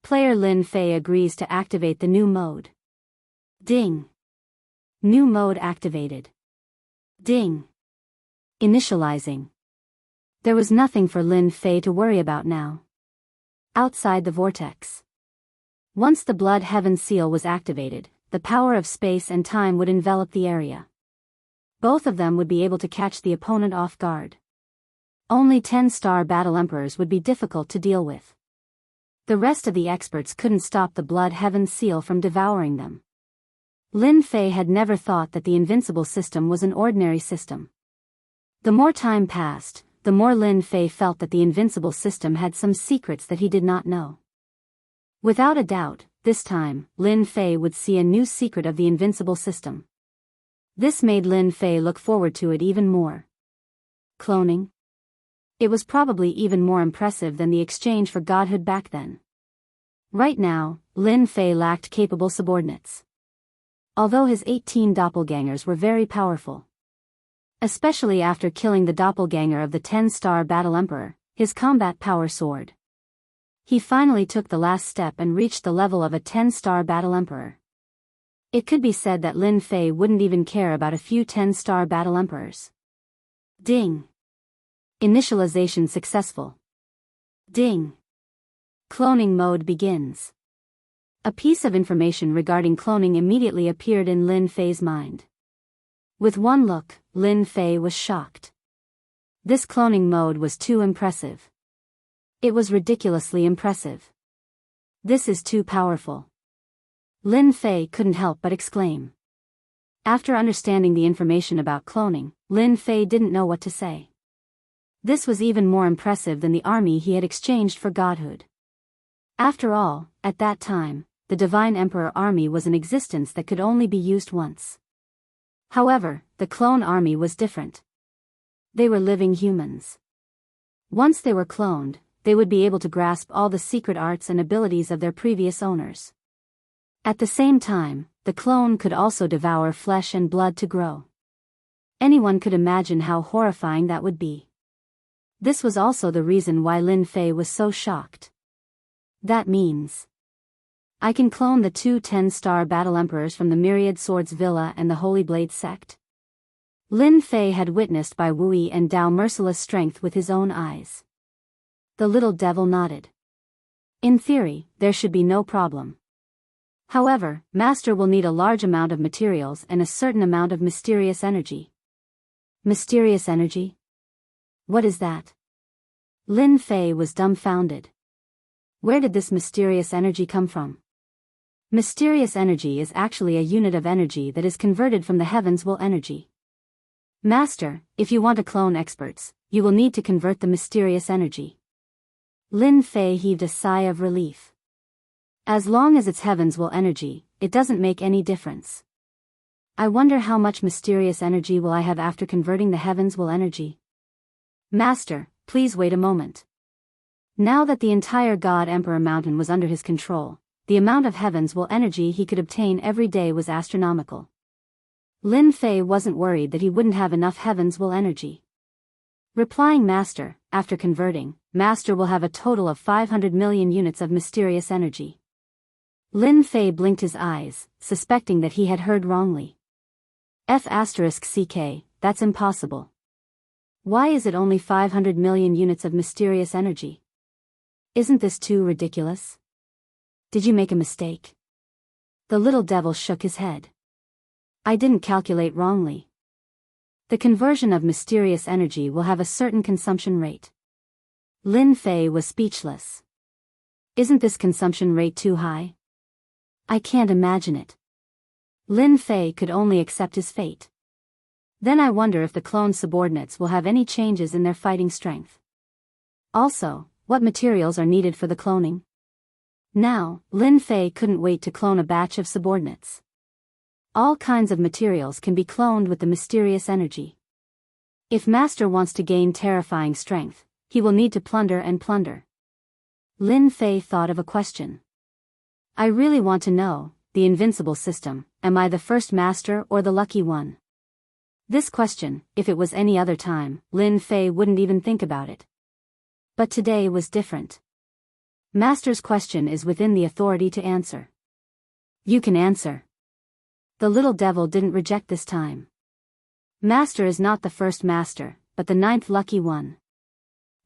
[SPEAKER 1] Player Lin Fei agrees to activate the new mode. Ding. New mode activated. Ding. Initializing. There was nothing for Lin Fei to worry about now. Outside the vortex. Once the Blood Heaven seal was activated, the power of space and time would envelop the area. Both of them would be able to catch the opponent off guard. Only 10-star Battle Emperors would be difficult to deal with. The rest of the experts couldn't stop the Blood Heaven seal from devouring them. Lin Fei had never thought that the invincible system was an ordinary system. The more time passed, the more Lin Fei felt that the invincible system had some secrets that he did not know. Without a doubt, this time, Lin Fei would see a new secret of the invincible system. This made Lin Fei look forward to it even more. Cloning? It was probably even more impressive than the exchange for godhood back then. Right now, Lin Fei lacked capable subordinates. Although his 18 doppelgangers were very powerful. Especially after killing the doppelganger of the 10-star Battle Emperor, his combat power soared. He finally took the last step and reached the level of a 10-star Battle Emperor. It could be said that Lin Fei wouldn't even care about a few 10-star Battle Emperors. Ding. Initialization successful. Ding. Cloning mode begins. A piece of information regarding cloning immediately appeared in Lin Fei's mind. With one look, Lin Fei was shocked. This cloning mode was too impressive. It was ridiculously impressive. This is too powerful. Lin Fei couldn't help but exclaim. After understanding the information about cloning, Lin Fei didn't know what to say. This was even more impressive than the army he had exchanged for godhood. After all, at that time, the Divine Emperor army was an existence that could only be used once. However, the clone army was different. They were living humans. Once they were cloned, they would be able to grasp all the secret arts and abilities of their previous owners. At the same time, the clone could also devour flesh and blood to grow. Anyone could imagine how horrifying that would be. This was also the reason why Lin Fei was so shocked. That means I can clone the two 10-star battle emperors from the Myriad Swords Villa and the Holy Blade sect? Lin Fei had witnessed Bai Wuyi and Dao merciless strength with his own eyes. The little devil nodded. In theory, there should be no problem. However, Master will need a large amount of materials and a certain amount of mysterious energy. Mysterious energy? What is that? Lin Fei was dumbfounded. Where did this mysterious energy come from? Mysterious energy is actually a unit of energy that is converted from the heavens will energy. Master, if you want to clone experts, you will need to convert the mysterious energy. Lin Fei heaved a sigh of relief. As long as it's heavens will energy, it doesn't make any difference. I wonder how much mysterious energy will I have after converting the heavens will energy. Master, please wait a moment. Now that the entire God Emperor Mountain was under his control, the amount of heavens will energy he could obtain every day was astronomical. Lin Fei wasn't worried that he wouldn't have enough heavens will energy. Replying Master, after converting, Master will have a total of 500 million units of mysterious energy. Lin Fei blinked his eyes, suspecting that he had heard wrongly. F***ck, that's impossible. Why is it only 500 million units of mysterious energy? Isn't this too ridiculous? Did you make a mistake? The little devil shook his head. I didn't calculate wrongly. The conversion of mysterious energy will have a certain consumption rate. Lin Fei was speechless. Isn't this consumption rate too high? I can't imagine it. Lin Fei could only accept his fate. Then I wonder if the clone subordinates will have any changes in their fighting strength. Also, what materials are needed for the cloning? Now, Lin Fei couldn't wait to clone a batch of subordinates. All kinds of materials can be cloned with the mysterious energy. If Master wants to gain terrifying strength, he will need to plunder and plunder. Lin Fei thought of a question. I really want to know, the invincible system, am I the first master or the lucky one? This question, if it was any other time, Lin Fei wouldn't even think about it. But today was different. Master's question is within the authority to answer. You can answer. The little devil didn't reject this time. Master is not the first master, but the 9th lucky one.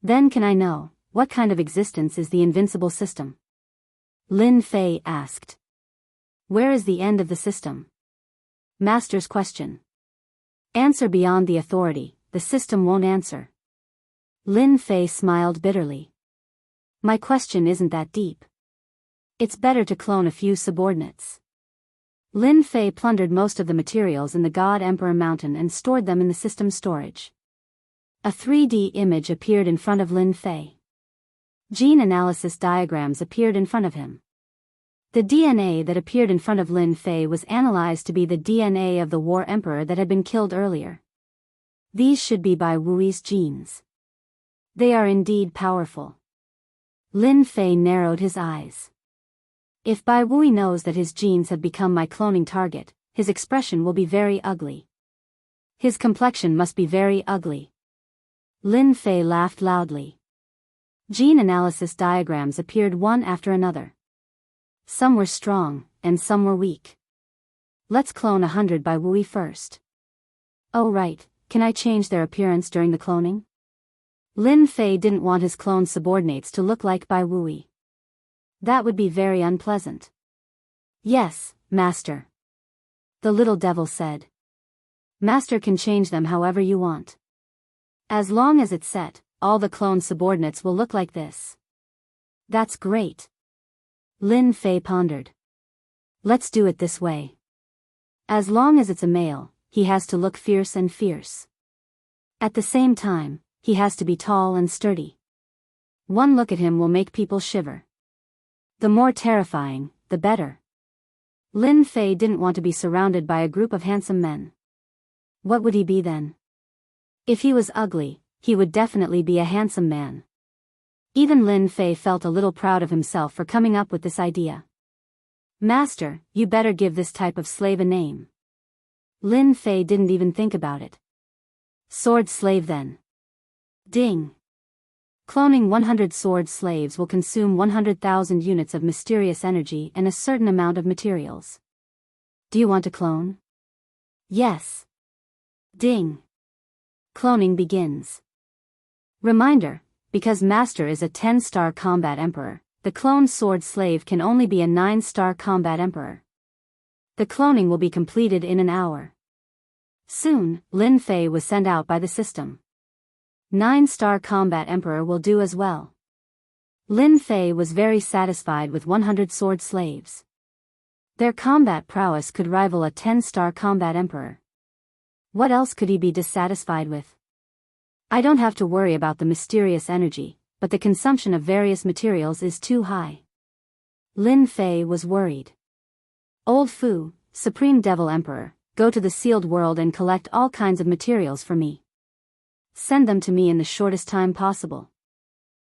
[SPEAKER 1] Then can I know, what kind of existence is the invincible system? Lin Fei asked. Where is the end of the system? Master's question. Answer beyond the authority, the system won't answer. Lin Fei smiled bitterly. My question isn't that deep. It's better to clone a few subordinates. Lin Fei plundered most of the materials in the God Emperor Mountain and stored them in the system storage. A 3D image appeared in front of Lin Fei. Gene analysis diagrams appeared in front of him. The DNA that appeared in front of Lin Fei was analyzed to be the DNA of the War Emperor that had been killed earlier. These should be Bai Wuyi's genes. They are indeed powerful. Lin Fei narrowed his eyes. If Bai Wuyi knows that his genes have become my cloning target, his expression will be very ugly. His complexion must be very ugly. Lin Fei laughed loudly. Gene analysis diagrams appeared one after another. Some were strong, and some were weak. Let's clone 100 Bai Wuyi first. Oh right, can I change their appearance during the cloning? Lin Fei didn't want his clone subordinates to look like Bai Wuyi. That would be very unpleasant. Yes, Master. The little devil said. Master can change them however you want. As long as it's set, all the clone subordinates will look like this. That's great. Lin Fei pondered. Let's do it this way. As long as it's a male, he has to look fierce and fierce. At the same time, he has to be tall and sturdy. One look at him will make people shiver. The more terrifying, the better. Lin Fei didn't want to be surrounded by a group of handsome men. What would he be then? If he was ugly, he would definitely be a handsome man. Even Lin Fei felt a little proud of himself for coming up with this idea. Master, you better give this type of slave a name. Lin Fei didn't even think about it. Sword slave then. Ding. Cloning 100 sword slaves will consume 100,000 units of mysterious energy and a certain amount of materials. Do you want to clone? Yes. Ding. Cloning begins. Reminder, because Master is a 10-star combat emperor, the cloned sword slave can only be a 9-star combat emperor. The cloning will be completed in an hour. Soon, Lin Fei was sent out by the system. 9-star combat emperor will do as well. Lin Fei was very satisfied with 100 sword slaves. Their combat prowess could rival a 10-star combat emperor. What else could he be dissatisfied with? I don't have to worry about the mysterious energy, but the consumption of various materials is too high. Lin Fei was worried. Old Fu, Supreme Devil Emperor, go to the sealed world and collect all kinds of materials for me. Send them to me in the shortest time possible.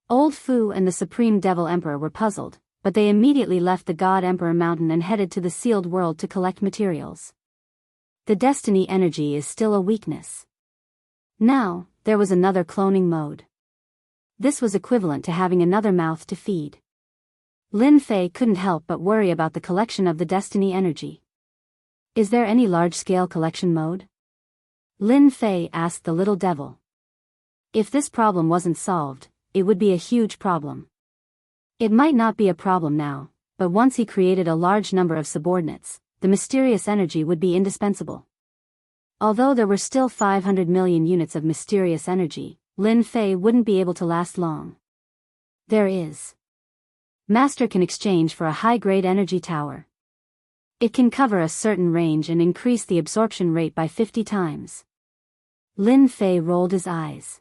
[SPEAKER 1] Old Fu and the Supreme Devil Emperor were puzzled, but they immediately left the God Emperor Mountain and headed to the sealed world to collect materials. The destiny energy is still a weakness. Now, there was another cloning mode. This was equivalent to having another mouth to feed. Lin Fei couldn't help but worry about the collection of the destiny energy. Is there any large-scale collection mode? Lin Fei asked the little devil. If this problem wasn't solved, it would be a huge problem. It might not be a problem now, but once he created a large number of subordinates, the mysterious energy would be indispensable. Although there were still 500 million units of mysterious energy, Lin Fei wouldn't be able to last long. There is. Master can exchange for a high-grade energy tower. It can cover a certain range and increase the absorption rate by 50 times. Lin Fei rolled his eyes.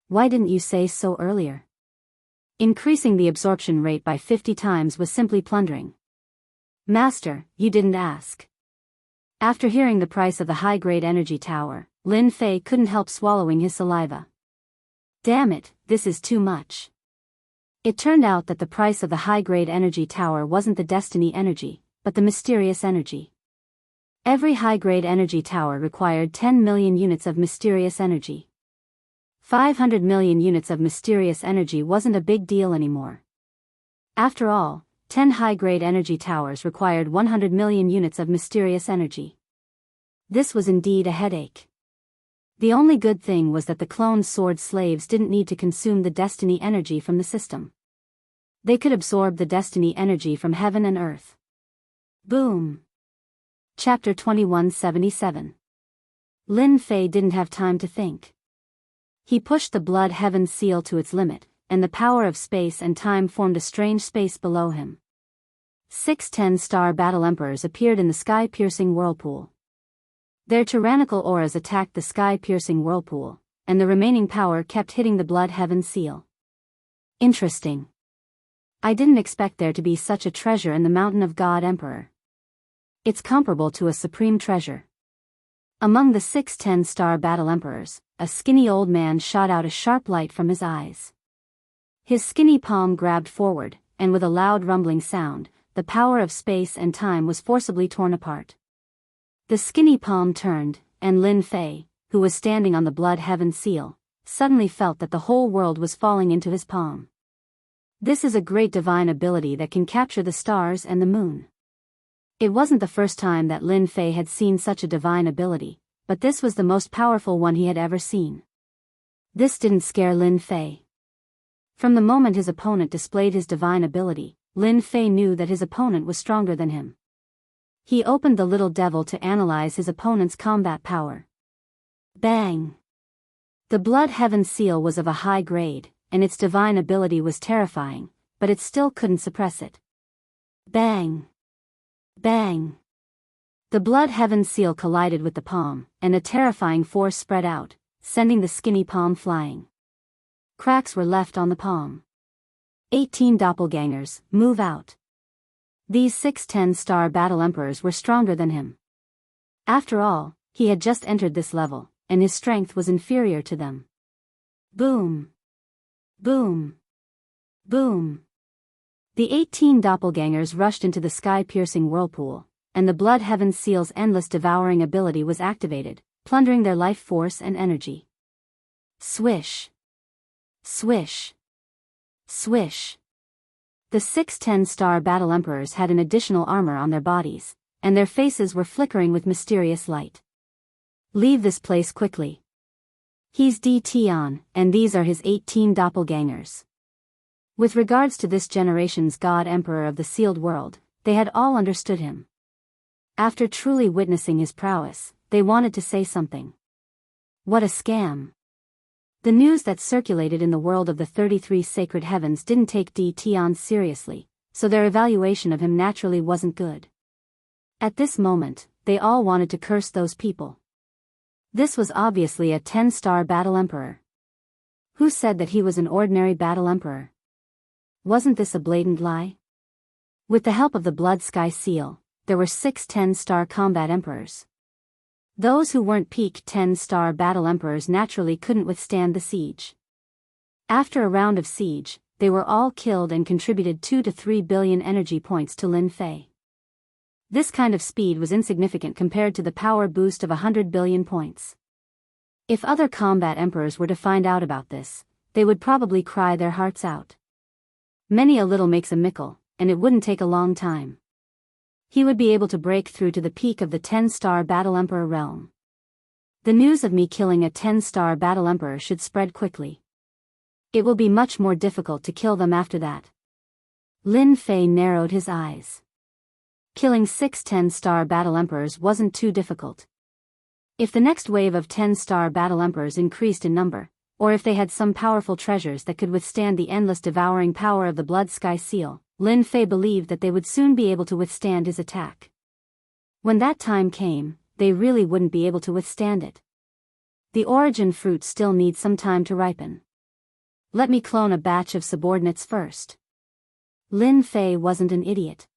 [SPEAKER 1] Why didn't you say so earlier? Increasing the absorption rate by 50 times was simply plundering. Master, you didn't ask. After hearing the price of the high-grade energy tower, Lin Fei couldn't help swallowing his saliva. Damn it, this is too much. It turned out that the price of the high-grade energy tower wasn't the destiny energy, but the mysterious energy. Every high-grade energy tower required 10 million units of mysterious energy. 500 million units of mysterious energy wasn't a big deal anymore. After all, 10 high-grade energy towers required 100 million units of mysterious energy. This was indeed a headache. The only good thing was that the cloned sword slaves didn't need to consume the destiny energy from the system. They could absorb the destiny energy from heaven and earth. Boom. Chapter 2177. Lin Fei didn't have time to think. He pushed the blood heaven seal to its limit, and the power of space and time formed a strange space below him. 6 10-star battle emperors appeared in the sky-piercing whirlpool. Their tyrannical auras attacked the sky-piercing whirlpool, and the remaining power kept hitting the blood heaven seal. Interesting. I didn't expect there to be such a treasure in the Mountain of God Emperor. It's comparable to a supreme treasure. Among the 6 10-star battle emperors, a skinny old man shot out a sharp light from his eyes. His skinny palm grabbed forward, and with a loud rumbling sound, the power of space and time was forcibly torn apart. The skinny palm turned, and Lin Fei, who was standing on the blood heaven seal, suddenly felt that the whole world was falling into his palm. This is a great divine ability that can capture the stars and the moon. It wasn't the first time that Lin Fei had seen such a divine ability, but this was the most powerful one he had ever seen. This didn't scare Lin Fei. From the moment his opponent displayed his divine ability, Lin Fei knew that his opponent was stronger than him. He opened the little devil to analyze his opponent's combat power. Bang! The blood heaven seal was of a high grade, and its divine ability was terrifying, but it still couldn't suppress it. Bang! Bang! The blood heaven seal collided with the palm, and a terrifying force spread out, sending the skinny palm flying. Cracks were left on the palm. 18 doppelgangers, move out. These 6 10-star battle emperors were stronger than him. After all, he had just entered this level, and his strength was inferior to them. Boom! Boom! Boom! The 18 doppelgangers rushed into the sky-piercing whirlpool, and the blood heaven seal's endless devouring ability was activated, plundering their life force and energy. Swish! Swish. Swish. The 6 10-star battle emperors had an additional armor on their bodies, and their faces were flickering with mysterious light. Leave this place quickly. He's Tion, and these are his 18 doppelgangers. With regards to this generation's God Emperor of the sealed world, they had all understood him. After truly witnessing his prowess, they wanted to say something. What a scam. The news that circulated in the world of the 33 sacred heavens didn't take Tion seriously, so their evaluation of him naturally wasn't good. At this moment, they all wanted to curse those people. This was obviously a 10-star battle emperor. Who said that he was an ordinary battle emperor? Wasn't this a blatant lie? With the help of the Blood Sky Seal, there were 6 10-star combat emperors. Those who weren't peak 10-star battle emperors naturally couldn't withstand the siege. After a round of siege, they were all killed and contributed 2 to 3 billion energy points to Lin Fei. This kind of speed was insignificant compared to the power boost of 100 billion points. If other combat emperors were to find out about this, they would probably cry their hearts out. Many a little makes a mickle, and it wouldn't take a long time. He would be able to break through to the peak of the 10-star battle emperor realm. The news of me killing a 10-star battle emperor should spread quickly. It will be much more difficult to kill them after that. Lin Fei narrowed his eyes. Killing 6 10-star battle emperors wasn't too difficult. If the next wave of 10-star battle emperors increased in number, or if they had some powerful treasures that could withstand the endless devouring power of the Blood Sky Seal, Lin Fei believed that they would soon be able to withstand his attack. When that time came, they really wouldn't be able to withstand it. The origin fruit still needs some time to ripen. Let me clone a batch of subordinates first. Lin Fei wasn't an idiot.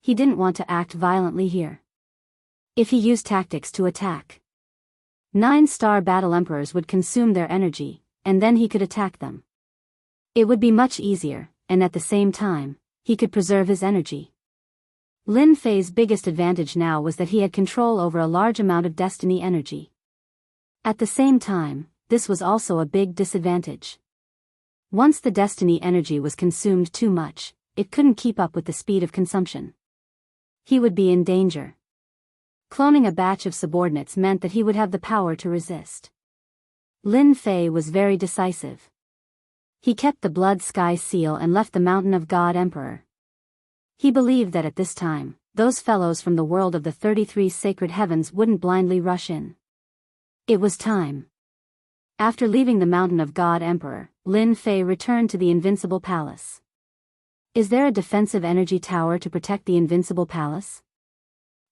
[SPEAKER 1] He didn't want to act violently here. If he used tactics to attack, 9-star battle emperors would consume their energy, and then he could attack them. It would be much easier, and at the same time, he could preserve his energy. Lin Fei's biggest advantage now was that he had control over a large amount of destiny energy. At the same time, this was also a big disadvantage. Once the destiny energy was consumed too much, it couldn't keep up with the speed of consumption. He would be in danger. Cloning a batch of subordinates meant that he would have the power to resist. Lin Fei was very decisive. He kept the Blood Sky Seal and left the Mountain of God Emperor. He believed that at this time, those fellows from the world of the 33 sacred heavens wouldn't blindly rush in. It was time. After leaving the Mountain of God Emperor, Lin Fei returned to the Invincible Palace. Is there a defensive energy tower to protect the Invincible Palace?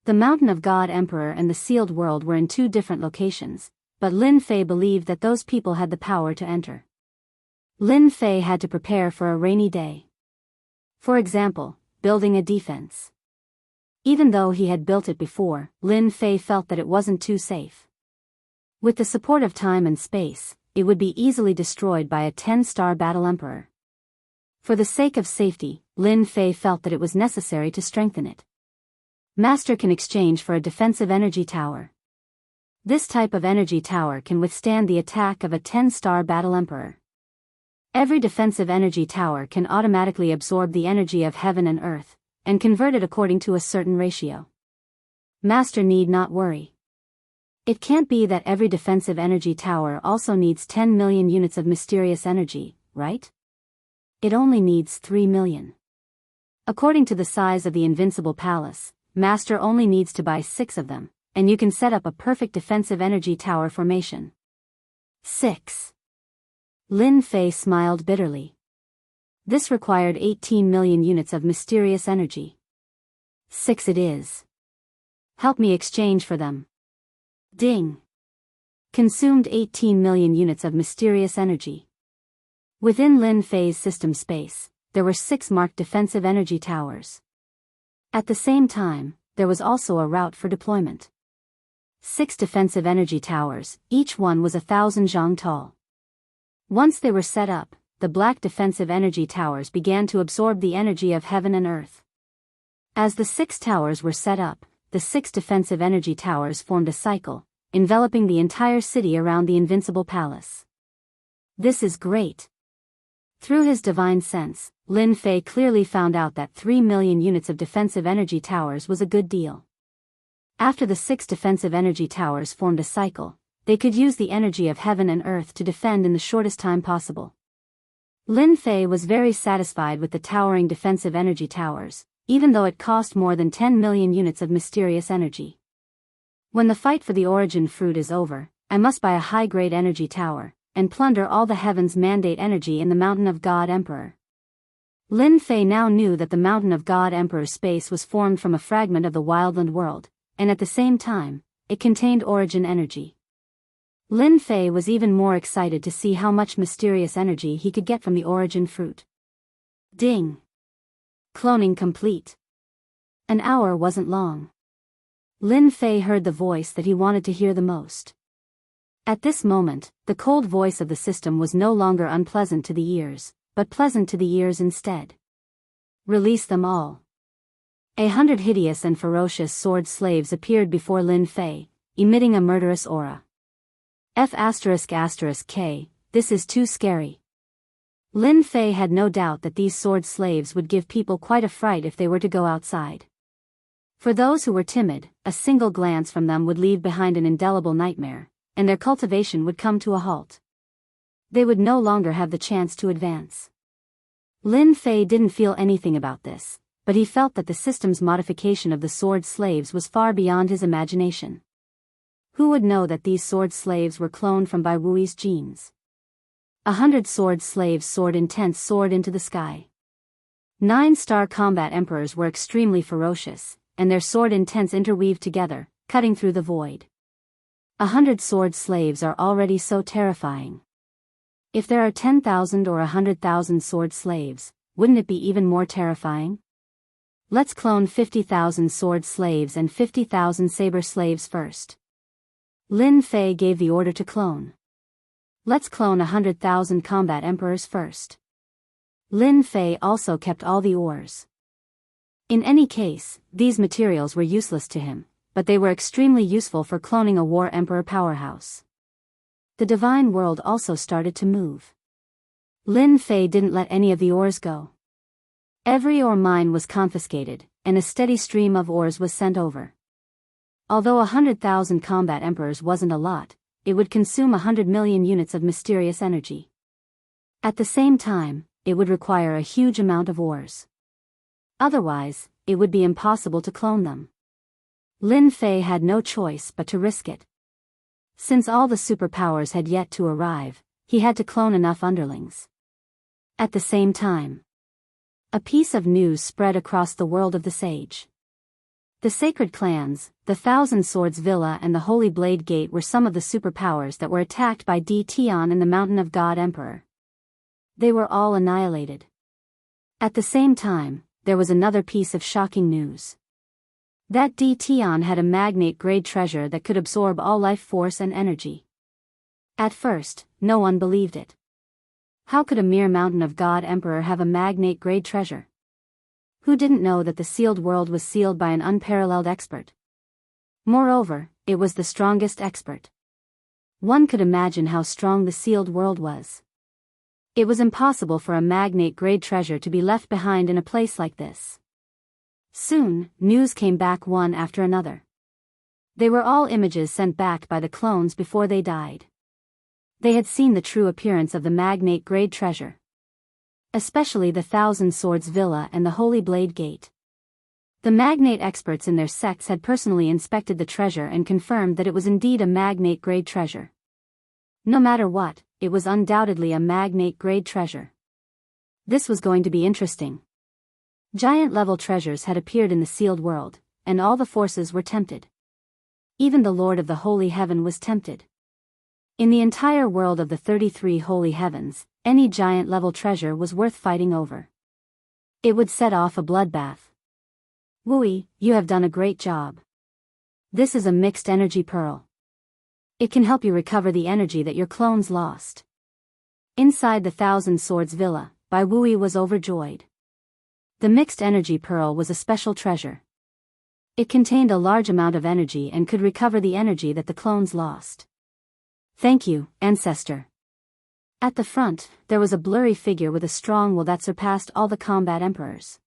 [SPEAKER 1] The Mountain of God Emperor and the Sealed World were in 2 different locations, but Lin Fei believed that those people had the power to enter. Lin Fei had to prepare for a rainy day. For example, building a defense. Even though he had built it before, Lin Fei felt that it wasn't too safe. With the support of time and space, it would be easily destroyed by a 10-star battle emperor. For the sake of safety, Lin Fei felt that it was necessary to strengthen it. Master can exchange for a defensive energy tower. This type of energy tower can withstand the attack of a 10-star battle emperor. Every defensive energy tower can automatically absorb the energy of heaven and earth, and convert it according to a certain ratio. Master need not worry. It can't be that every defensive energy tower also needs 10 million units of mysterious energy, right? It only needs 3 million. According to the size of the Invincible Palace, Master only needs to buy 6 of them, and you can set up a perfect defensive energy tower formation. 6. Lin Fei smiled bitterly. This required 18 million units of mysterious energy. 6 it is. Help me exchange for them. Ding. Consumed 18 million units of mysterious energy. Within Lin Fei's system space, there were 6 marked defensive energy towers. At the same time, there was also a route for deployment. 6 defensive energy towers, each one was 1,000 zhang tall. Once they were set up, the black defensive energy towers began to absorb the energy of heaven and earth. As the 6 towers were set up, the 6 defensive energy towers formed a cycle, enveloping the entire city around the Invincible Palace. This is great. Through his divine sense, Lin Fei clearly found out that 3 million units of defensive energy towers was a good deal. After the 6 defensive energy towers formed a cycle, they could use the energy of heaven and earth to defend in the shortest time possible. Lin Fei was very satisfied with the towering defensive energy towers, even though it cost more than 10 million units of mysterious energy. When the fight for the origin fruit is over, I must buy a high-grade energy tower, and plunder all the heavens mandate energy in the Mountain of God Emperor. Lin Fei now knew that the Mountain of God Emperor space was formed from a fragment of the wildland world, and at the same time, it contained origin energy. Lin Fei was even more excited to see how much mysterious energy he could get from the origin fruit. Ding! Cloning complete. An hour wasn't long. Lin Fei heard the voice that he wanted to hear the most. At this moment, the cold voice of the system was no longer unpleasant to the ears, but pleasant to the ears instead. Release them all. 100 hideous and ferocious sword slaves appeared before Lin Fei, emitting a murderous aura. F***K, this is too scary. Lin Fei had no doubt that these sword slaves would give people quite a fright if they were to go outside. For those who were timid, a single glance from them would leave behind an indelible nightmare, and their cultivation would come to a halt. They would no longer have the chance to advance. Lin Fei didn't feel anything about this, but he felt that the system's modification of the sword slaves was far beyond his imagination. Who would know that these sword slaves were cloned from Bai Wui's genes? 100 sword slaves soared into the sky. 9-star combat emperors were extremely ferocious, and their sword intents interweaved together, cutting through the void. 100 sword slaves are already so terrifying. If there are 10,000 or 100,000 sword slaves, wouldn't it be even more terrifying? Let's clone 50,000 sword slaves and 50,000 saber slaves first. Lin Fei gave the order to clone. Let's clone 100,000 combat emperors first. Lin Fei also kept all the ores. In any case, these materials were useless to him, but they were extremely useful for cloning a war emperor powerhouse. The divine world also started to move. Lin Fei didn't let any of the ores go. Every ore mine was confiscated, and a steady stream of ores was sent over. Although 100,000 combat emperors wasn't a lot, it would consume 100 million units of mysterious energy. At the same time, it would require a huge amount of ores. Otherwise, it would be impossible to clone them. Lin Fei had no choice but to risk it. Since all the superpowers had yet to arrive, he had to clone enough underlings. At the same time, a piece of news spread across the world of the sage. The sacred clans, the Thousand Swords Villa and the Holy Blade Gate were some of the superpowers that were attacked by Di Tian in the Mountain of God Emperor. They were all annihilated. At the same time, there was another piece of shocking news. That Di Tian had a magnate-grade treasure that could absorb all life force and energy. At first, no one believed it. How could a mere Mountain of God Emperor have a magnate-grade treasure? Who didn't know that the sealed world was sealed by an unparalleled expert? Moreover, it was the strongest expert. One could imagine how strong the sealed world was. It was impossible for a magnate-grade treasure to be left behind in a place like this. Soon, news came back one after another. They were all images sent back by the clones before they died. They had seen the true appearance of the magnate-grade treasure. Especially the Thousand Swords Villa and the Holy Blade Gate. The magnate experts in their sects had personally inspected the treasure and confirmed that it was indeed a magnate-grade treasure. No matter what, it was undoubtedly a magnate-grade treasure. This was going to be interesting. Giant-level treasures had appeared in the sealed world, and all the forces were tempted. Even the Lord of the Holy Heaven was tempted. In the entire world of the 33 Holy Heavens, any giant-level treasure was worth fighting over. It would set off a bloodbath. Wui, you have done a great job. This is a mixed energy pearl. It can help you recover the energy that your clones lost. Inside the Thousand Swords Villa, Bai Wui was overjoyed. The mixed energy pearl was a special treasure. It contained a large amount of energy and could recover the energy that the clones lost. Thank you, Ancestor. At the front, there was a blurry figure with a strong will that surpassed all the combat emperors.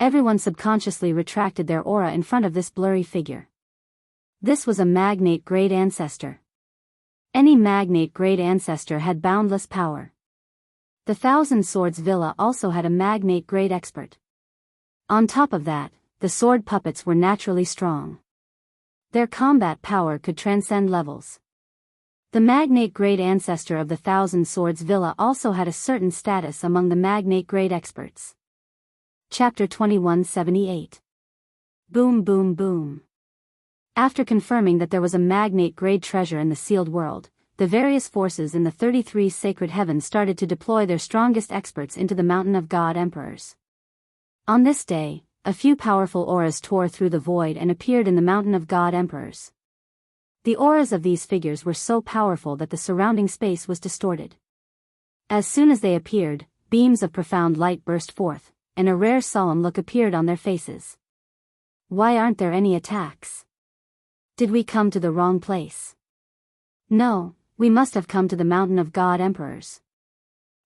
[SPEAKER 1] Everyone subconsciously retracted their aura in front of this blurry figure. This was a magnate great ancestor. Any magnate great ancestor had boundless power. The Thousand Swords Villa also had a magnate great expert. On top of that, the sword puppets were naturally strong. Their combat power could transcend levels. The magnate great ancestor of the Thousand Swords Villa also had a certain status among the magnate great experts. Chapter 2178. Boom boom boom. After confirming that there was a magnate grade treasure in the sealed world, the various forces in the 33 sacred heavens started to deploy their strongest experts into the mountain of God Emperors. On this day, a few powerful auras tore through the void and appeared in the mountain of God Emperors. The auras of these figures were so powerful that the surrounding space was distorted. As soon as they appeared, beams of profound light burst forth, and a rare solemn look appeared on their faces. Why aren't there any attacks? Did we come to the wrong place? No, we must have come to the mountain of God Emperors.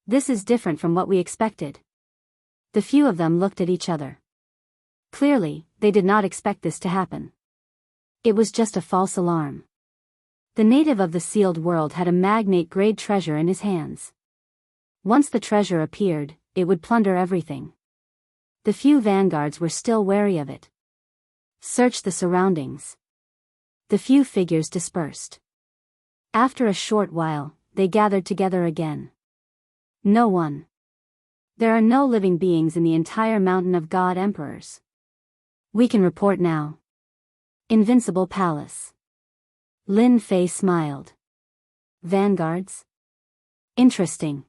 [SPEAKER 1] This is different from what we expected. The few of them looked at each other. Clearly, they did not expect this to happen. It was just a false alarm. The native of the sealed world had a magnate grade treasure in his hands. Once the treasure appeared, it would plunder everything. The few vanguards were still wary of it. Search the surroundings. The few figures dispersed. After a short while, they gathered together again. No one. There are no living beings in the entire mountain of God Emperors. We can report now. Invincible Palace. Lin Fei smiled. Vanguards? Interesting.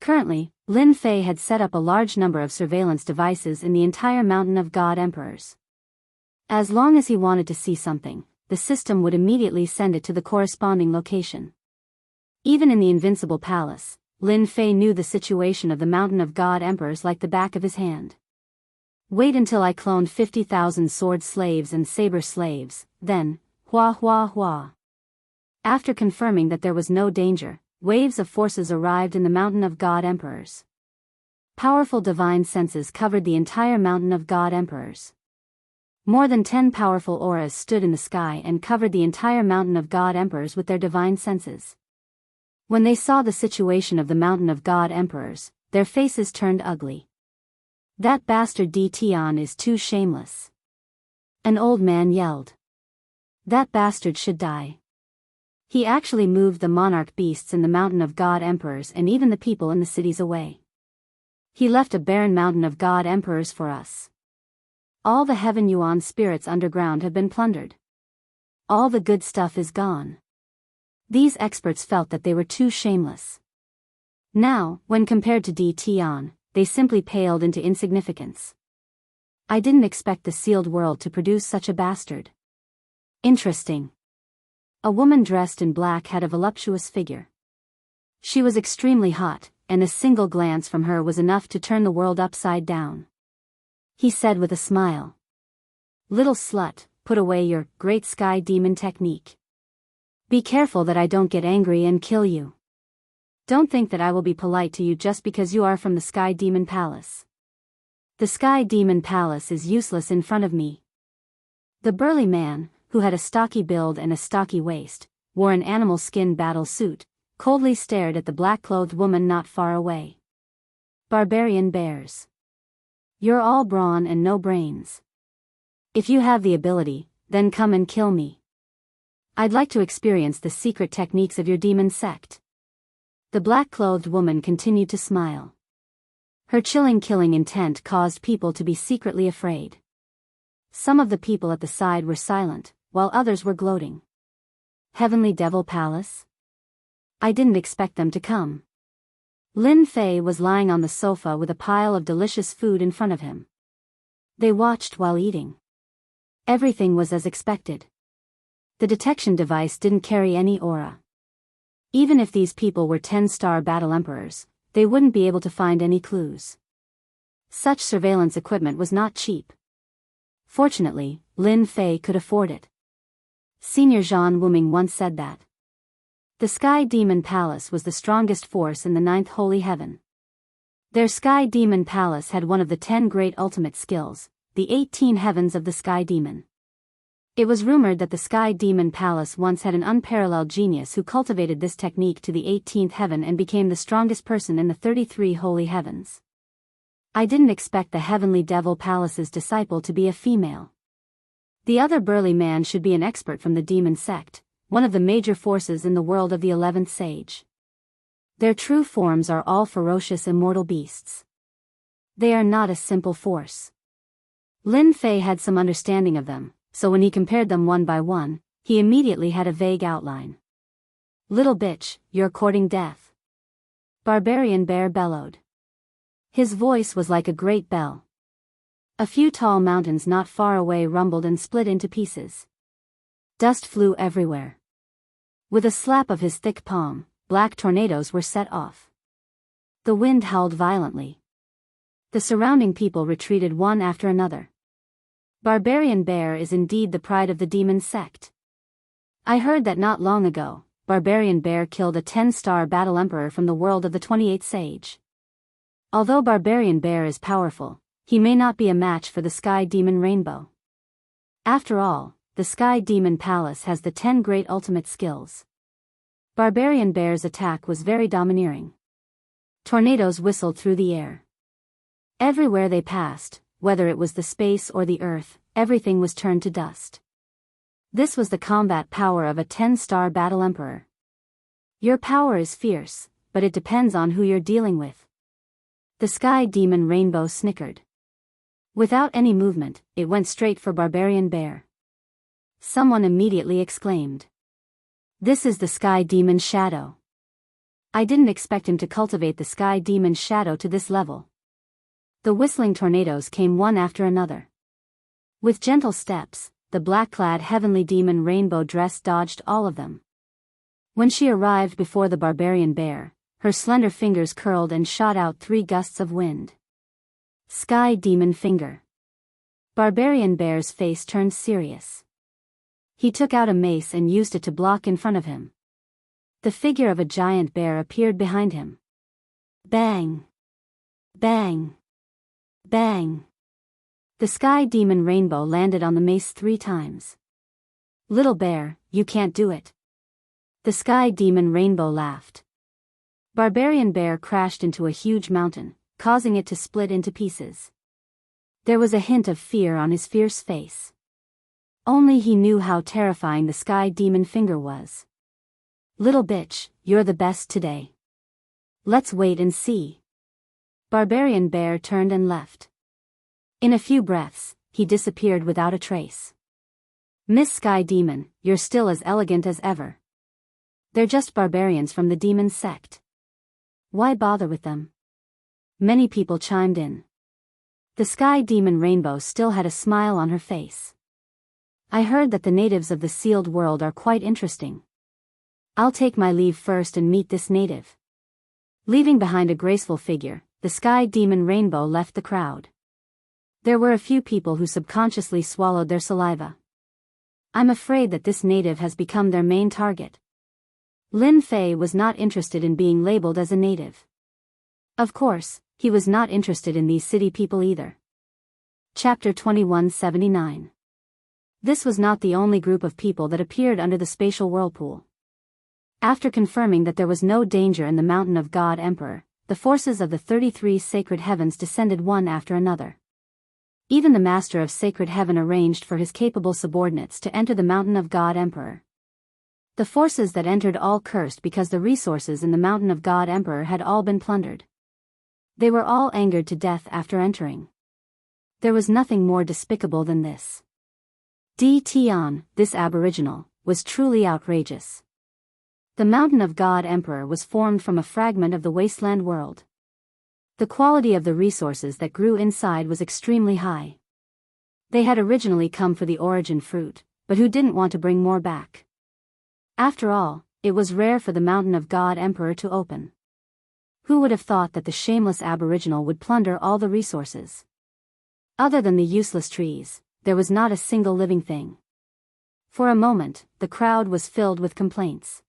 [SPEAKER 1] Currently, Lin Fei had set up a large number of surveillance devices in the entire mountain of God Emperors. As long as he wanted to see something, the system would immediately send it to the corresponding location. Even in the Invincible Palace, Lin Fei knew the situation of the mountain of God Emperors like the back of his hand. Wait until I cloned 50,000 sword slaves and saber slaves, then, hua hua hua. After confirming that there was no danger, waves of forces arrived in the mountain of God Emperors. Powerful divine senses covered the entire mountain of God Emperors. More than 10 powerful auras stood in the sky and covered the entire mountain of God Emperors with their divine senses. When they saw the situation of the mountain of God Emperors, their faces turned ugly. That bastard Tian is too shameless. An old man yelled. That bastard should die. He actually moved the monarch beasts in the mountain of God Emperors and even the people in the cities away. He left a barren mountain of God Emperors for us. All the Heaven Yuan spirits underground have been plundered. All the good stuff is gone. These experts felt that they were too shameless. Now, when compared to Tian, they simply paled into insignificance. I didn't expect the sealed world to produce such a bastard. Interesting. A woman dressed in black had a voluptuous figure. She was extremely hot, and a single glance from her was enough to turn the world upside down. He said with a smile. Little slut, put away your great sky demon technique. Be careful that I don't get angry and kill you. Don't think that I will be polite to you just because you are from the Sky Demon Palace. The Sky Demon Palace is useless in front of me. The burly man, who had a stocky build and a stocky waist, wore an animal skin battle suit, coldly stared at the black-clothed woman not far away. Barbarian bears. You're all brawn and no brains. If you have the ability, then come and kill me. I'd like to experience the secret techniques of your demon sect. The black-clothed woman continued to smile. Her chilling killing intent caused people to be secretly afraid. Some of the people at the side were silent, while others were gloating. Heavenly Devil Palace? I didn't expect them to come. Lin Fei was lying on the sofa with a pile of delicious food in front of him. They watched while eating. Everything was as expected. The detection device didn't carry any aura. Even if these people were 10-star battle emperors, they wouldn't be able to find any clues. Such surveillance equipment was not cheap. Fortunately, Lin Fei could afford it. Senior Zhan Wuming once said that. The Sky Demon Palace was the strongest force in the ninth holy heaven. Their Sky Demon Palace had one of the 10 great ultimate skills, the 18 heavens of the Sky Demon. It was rumored that the Sky Demon Palace once had an unparalleled genius who cultivated this technique to the 18th heaven and became the strongest person in the 33 holy heavens. I didn't expect the Heavenly Devil Palace's disciple to be a female. The other burly man should be an expert from the demon sect, one of the major forces in the world of the 11th sage. Their true forms are all ferocious immortal beasts. They are not a simple force. Lin Fei had some understanding of them, so when he compared them one by one, he immediately had a vague outline. "Little bitch, you're courting death," Barbarian Bear bellowed. His voice was like a great bell. A few tall mountains not far away rumbled and split into pieces. Dust flew everywhere. With a slap of his thick palm, black tornadoes were set off. The wind howled violently. The surrounding people retreated one after another. Barbarian Bear is indeed the pride of the demon sect. I heard that not long ago, Barbarian Bear killed a 10-star battle emperor from the world of the 28th sage. Although Barbarian Bear is powerful, he may not be a match for the Sky Demon Rainbow. After all, the Sky Demon Palace has the 10 great ultimate skills. Barbarian Bear's attack was very domineering. Tornadoes whistled through the air. Everywhere they passed, whether it was the space or the earth, everything was turned to dust. This was the combat power of a 10-star battle emperor. Your power is fierce, but it depends on who you're dealing with. The Sky Demon Rainbow snickered. Without any movement, it went straight for Barbarian Bear. Someone immediately exclaimed, "This is the Sky Demon Shadow." I didn't expect him to cultivate the Sky Demon Shadow to this level. The whistling tornadoes came one after another. With gentle steps, the black-clad heavenly demon Rainbow Dress dodged all of them. When she arrived before the Barbarian Bear, her slender fingers curled and shot out 3 gusts of wind. Sky Demon Finger. Barbarian Bear's face turned serious. He took out a mace and used it to block in front of him. The figure of a giant bear appeared behind him. Bang! Bang! Bang! The Sky Demon Rainbow landed on the mace 3 times. "Little bear, you can't do it." The Sky Demon Rainbow laughed. Barbarian Bear crashed into a huge mountain, causing it to split into pieces. There was a hint of fear on his fierce face. Only he knew how terrifying the Sky Demon Finger was. "Little bitch, you're the best today. Let's wait and see." Barbarian Bear turned and left. In a few breaths, he disappeared without a trace. "Miss Sky Demon, you're still as elegant as ever." "They're just barbarians from the demon sect. Why bother with them?" Many people chimed in. The Sky Demon Rainbow still had a smile on her face. "I heard that the natives of the sealed world are quite interesting. I'll take my leave first and meet this native." Leaving behind a graceful figure, the Sky Demon Rainbow left the crowd. There were a few people who subconsciously swallowed their saliva. I'm afraid that this native has become their main target. Lin Fei was not interested in being labeled as a native. Of course, he was not interested in these city people either. Chapter 2179. This was not the only group of people that appeared under the spatial whirlpool. After confirming that there was no danger in the mountain of God Emperor, the forces of the 33 sacred heavens descended one after another. Even the master of sacred heaven arranged for his capable subordinates to enter the mountain of God Emperor. The forces that entered all cursed because the resources in the mountain of God Emperor had all been plundered. They were all angered to death after entering. There was nothing more despicable than this. D. Tian, this aboriginal, was truly outrageous. The mountain of God Emperor was formed from a fragment of the wasteland world. The quality of the resources that grew inside was extremely high. They had originally come for the origin fruit, but who didn't want to bring more back? After all, it was rare for the mountain of God Emperor to open. Who would have thought that the shameless aboriginal would plunder all the resources? Other than the useless trees, there was not a single living thing. For a moment, the crowd was filled with complaints.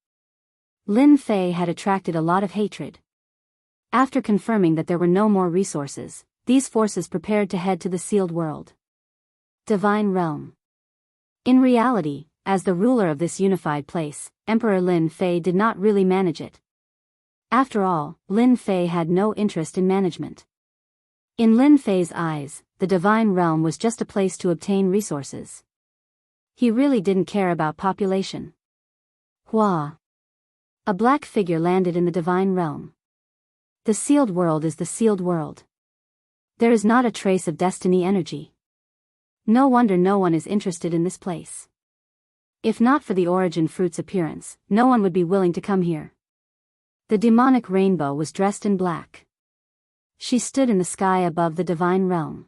[SPEAKER 1] Lin Fei had attracted a lot of hatred. After confirming that there were no more resources, these forces prepared to head to the sealed world. Divine Realm. In reality, as the ruler of this unified place, Emperor Lin Fei did not really manage it. After all, Lin Fei had no interest in management. In Lin Fei's eyes, the Divine Realm was just a place to obtain resources. He really didn't care about population. Hua. A black figure landed in the Divine Realm. The sealed world is the sealed world. There is not a trace of destiny energy. No wonder no one is interested in this place. If not for the origin fruit's appearance, no one would be willing to come here. The demonic rainbow was dressed in black. She stood in the sky above the Divine Realm.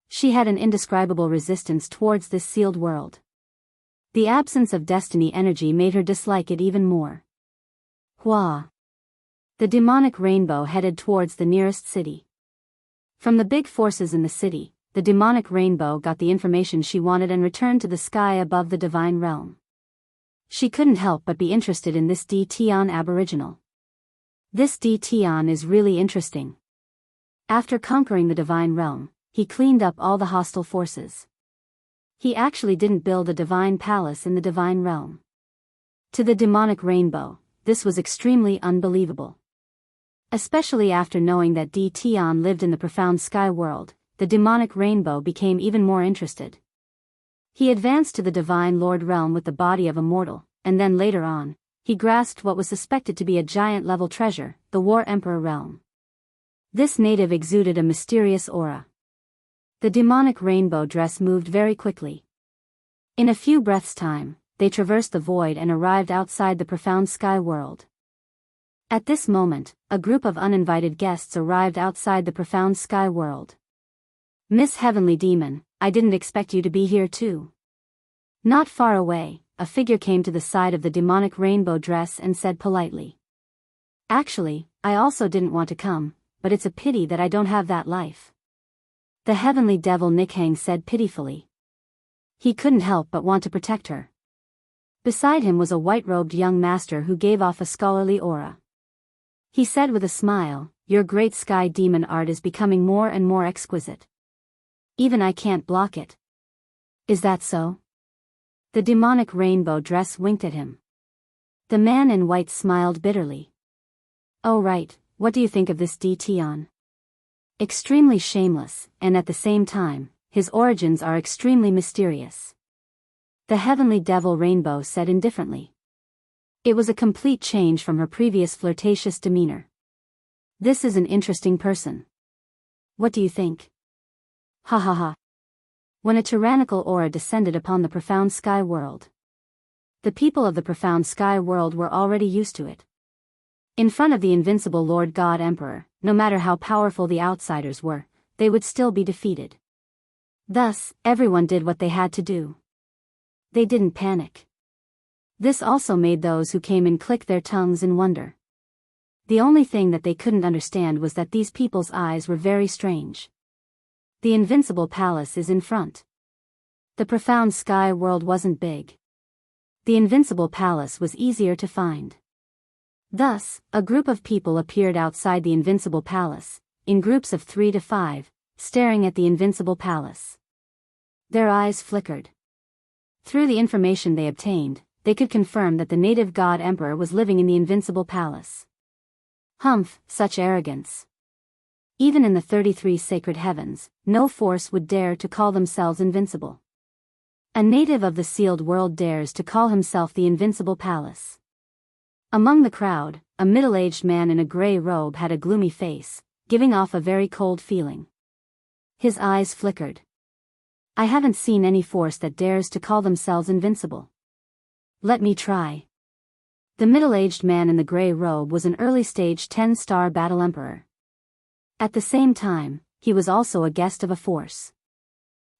[SPEAKER 1] She had an indescribable resistance towards this sealed world. The absence of destiny energy made her dislike it even more. Hua. The demonic rainbow headed towards the nearest city. From the big forces in the city, the demonic rainbow got the information she wanted and returned to the sky above the Divine Realm. She couldn't help but be interested in this Tian aboriginal. This Tian is really interesting. After conquering the Divine Realm, he cleaned up all the hostile forces. He actually didn't build a divine palace in the Divine Realm. To the demonic rainbow, this was extremely unbelievable. Especially after knowing that Tian lived in the profound sky world, the demonic rainbow became even more interested. He advanced to the Divine Lord Realm with the body of a mortal, and then later on, he grasped what was suspected to be a giant-level treasure, the War Emperor Realm. This native exuded a mysterious aura. The demonic rainbow dress moved very quickly. In a few breaths' time, they traversed the void and arrived outside the profound sky world. At this moment, a group of uninvited guests arrived outside the profound sky world. Miss Heavenly Demon, I didn't expect you to be here too. Not far away, a figure came to the side of the demonic rainbow dress and said politely. Actually, I also didn't want to come, but it's a pity that I don't have that life. The heavenly devil Nikhang said pitifully. He couldn't help but want to protect her. Beside him was a white-robed young master who gave off a scholarly aura. He said with a smile, "Your great sky demon art is becoming more and more exquisite. Even I can't block it." Is that so? The demonic rainbow dress winked at him. The man in white smiled bitterly. Oh right, what do you think of this Tian? Extremely shameless, and at the same time, his origins are extremely mysterious. The heavenly devil rainbow said indifferently. It was a complete change from her previous flirtatious demeanor. This is an interesting person. What do you think? Ha ha ha. When a tyrannical aura descended upon the profound sky world. The people of the profound sky world were already used to it. In front of the invincible Lord God Emperor, no matter how powerful the outsiders were, they would still be defeated. Thus, everyone did what they had to do. They didn't panic. This also made those who came in click their tongues in wonder. The only thing that they couldn't understand was that these people's eyes were very strange. The invincible palace is in front. The profound sky world wasn't big. The invincible palace was easier to find. Thus, a group of people appeared outside the invincible palace, in groups of 3 to 5, staring at the invincible palace. Their eyes flickered. Through the information they obtained, they could confirm that the native god emperor was living in the invincible palace. Humph, such arrogance. Even in the 33 sacred heavens, no force would dare to call themselves invincible. A native of the sealed world dares to call himself the invincible palace. Among the crowd, a middle-aged man in a gray robe had a gloomy face, giving off a very cold feeling. His eyes flickered. I haven't seen any force that dares to call themselves invincible. Let me try. The middle-aged man in the gray robe was an early-stage 10-star battle emperor. At the same time, he was also a guest of a force.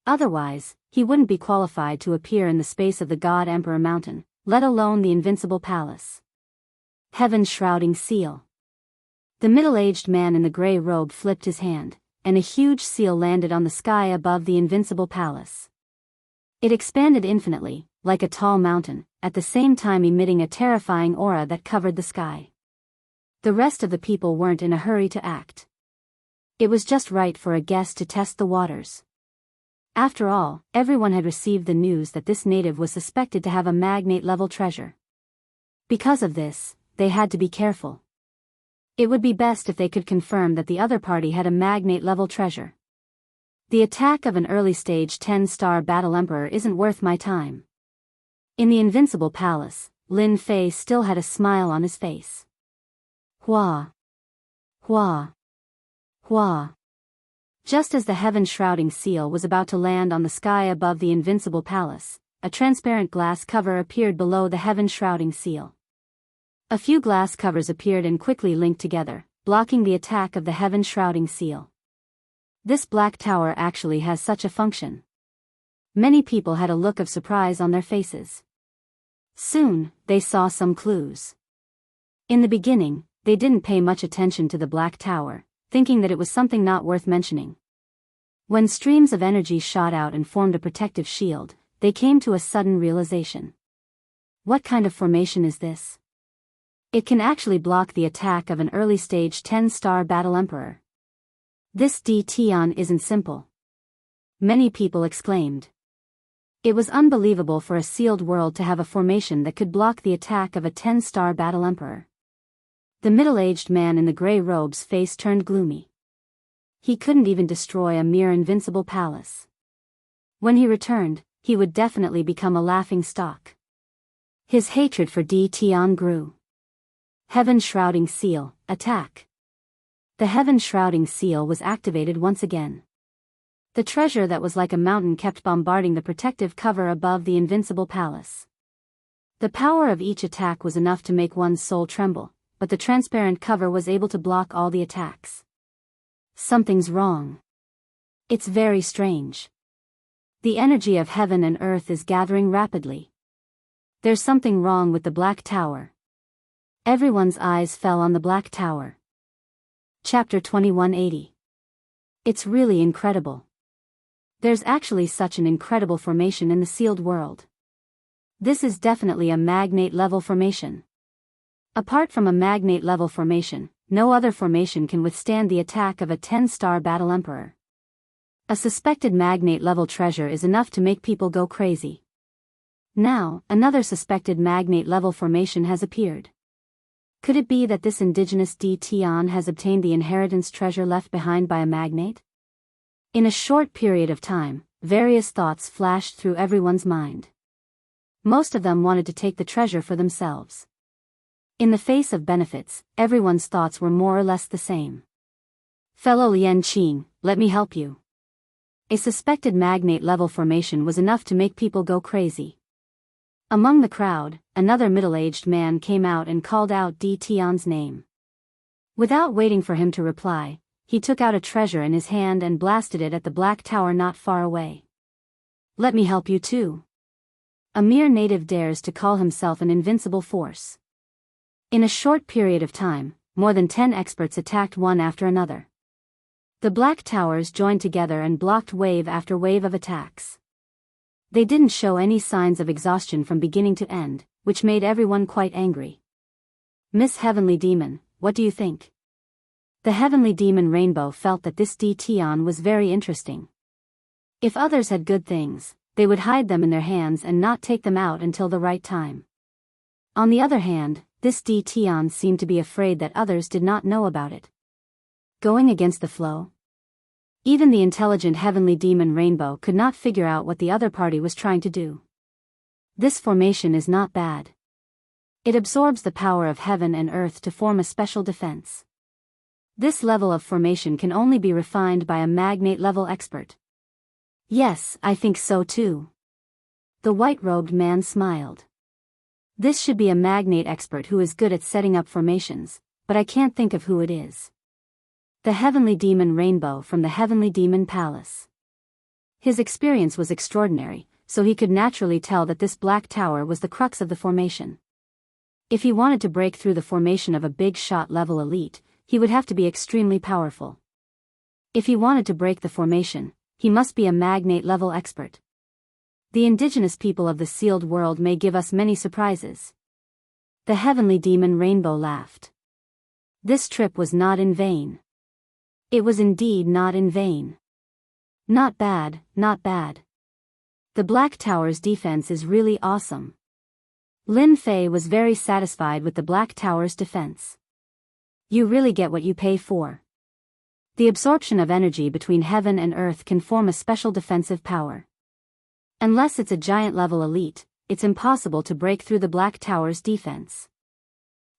[SPEAKER 1] Otherwise, he wouldn't be qualified to appear in the space of the God Emperor Mountain, let alone the invincible palace. Heaven's shrouding seal. The middle-aged man in the gray robe flipped his hand, and a huge seal landed on the sky above the invincible palace. It expanded infinitely, like a tall mountain, at the same time emitting a terrifying aura that covered the sky. The rest of the people weren't in a hurry to act. It was just right for a guest to test the waters. After all, everyone had received the news that this native was suspected to have a magnate-level treasure. Because of this, they had to be careful. It would be best if they could confirm that the other party had a magnate-level treasure. The attack of an early-stage 10-star battle emperor isn't worth my time. In the Invincible Palace, Lin Fei still had a smile on his face. Hua! Hua! Hua! Just as the heaven-shrouding seal was about to land on the sky above the Invincible Palace, a transparent glass cover appeared below the heaven-shrouding seal. A few glass covers appeared and quickly linked together, blocking the attack of the heaven-shrouding seal. This black tower actually has such a function. Many people had a look of surprise on their faces. Soon, they saw some clues. In the beginning, they didn't pay much attention to the black tower, thinking that it was something not worth mentioning. When streams of energy shot out and formed a protective shield, they came to a sudden realization. What kind of formation is this? It can actually block the attack of an early-stage 10-star battle emperor. This Tian isn't simple. Many people exclaimed. It was unbelievable for a sealed world to have a formation that could block the attack of a 10-star battle emperor. The middle-aged man in the gray robe's face turned gloomy. He couldn't even destroy a mere invincible palace. When he returned, he would definitely become a laughing stock. His hatred for Tian grew. Heaven-shrouding seal, attack. The heaven-shrouding seal was activated once again. The treasure that was like a mountain kept bombarding the protective cover above the invincible palace. The power of each attack was enough to make one's soul tremble, but the transparent cover was able to block all the attacks. Something's wrong. It's very strange. The energy of heaven and earth is gathering rapidly. There's something wrong with the Black Tower. Everyone's eyes fell on the Black Tower. Chapter 2180. It's really incredible. There's actually such an incredible formation in the sealed world. This is definitely a magnate-level formation. Apart from a magnate-level formation, no other formation can withstand the attack of a 10-star battle emperor. A suspected magnate-level treasure is enough to make people go crazy. Now, another suspected magnate-level formation has appeared. Could it be that this indigenous Tian has obtained the inheritance treasure left behind by a magnate? In a short period of time, various thoughts flashed through everyone's mind. Most of them wanted to take the treasure for themselves. In the face of benefits, everyone's thoughts were more or less the same. Fellow Lien Qing, let me help you. A suspected magnate-level formation was enough to make people go crazy. Among the crowd, another middle-aged man came out and called out Tian's name. Without waiting for him to reply, he took out a treasure in his hand and blasted it at the Black Tower not far away. Let me help you too. A mere native dares to call himself an invincible force. In a short period of time, more than 10 experts attacked one after another. The Black Towers joined together and blocked wave after wave of attacks. They didn't show any signs of exhaustion from beginning to end, which made everyone quite angry. Miss Heavenly Demon, what do you think? The Heavenly Demon Rainbow felt that this Tian was very interesting. If others had good things, they would hide them in their hands and not take them out until the right time. On the other hand, this Tian seemed to be afraid that others did not know about it. Going against the flow? Even the intelligent Heavenly Demon Rainbow could not figure out what the other party was trying to do. This formation is not bad. It absorbs the power of heaven and earth to form a special defense. This level of formation can only be refined by a magnate-level expert. Yes, I think so too. The white-robed man smiled. This should be a magnate expert who is good at setting up formations, but I can't think of who it is. The Heavenly Demon Rainbow from the Heavenly Demon Palace. His experience was extraordinary, so he could naturally tell that this Black Tower was the crux of the formation. If he wanted to break through the formation of a big shot level elite, he would have to be extremely powerful. If he wanted to break the formation, he must be a magnate level expert. The indigenous people of the sealed world may give us many surprises. The heavenly demon Rainbow laughed. This trip was not in vain. It was indeed not in vain. Not bad, not bad. The Black Tower's defense is really awesome. Lin Fei was very satisfied with the Black Tower's defense. You really get what you pay for. The absorption of energy between heaven and earth can form a special defensive power. Unless it's a giant level elite, it's impossible to break through the Black Tower's defense.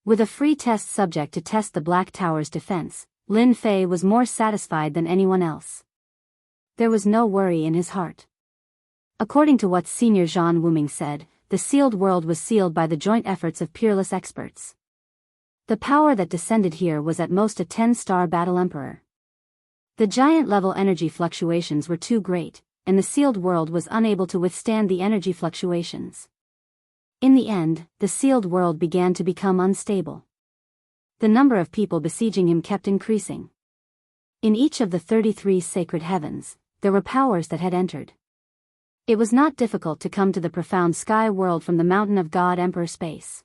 [SPEAKER 1] With a free test subject to test the Black Tower's defense, Lin Fei was more satisfied than anyone else. There was no worry in his heart. According to what Senior Zhan Wuming said, the sealed world was sealed by the joint efforts of peerless experts. The power that descended here was at most a 10-star battle emperor. The giant-level energy fluctuations were too great, and the sealed world was unable to withstand the energy fluctuations. In the end, the sealed world began to become unstable. The number of people besieging him kept increasing. In each of the 33 sacred heavens, there were powers that had entered. It was not difficult to come to the profound sky world from the mountain of God Emperor space.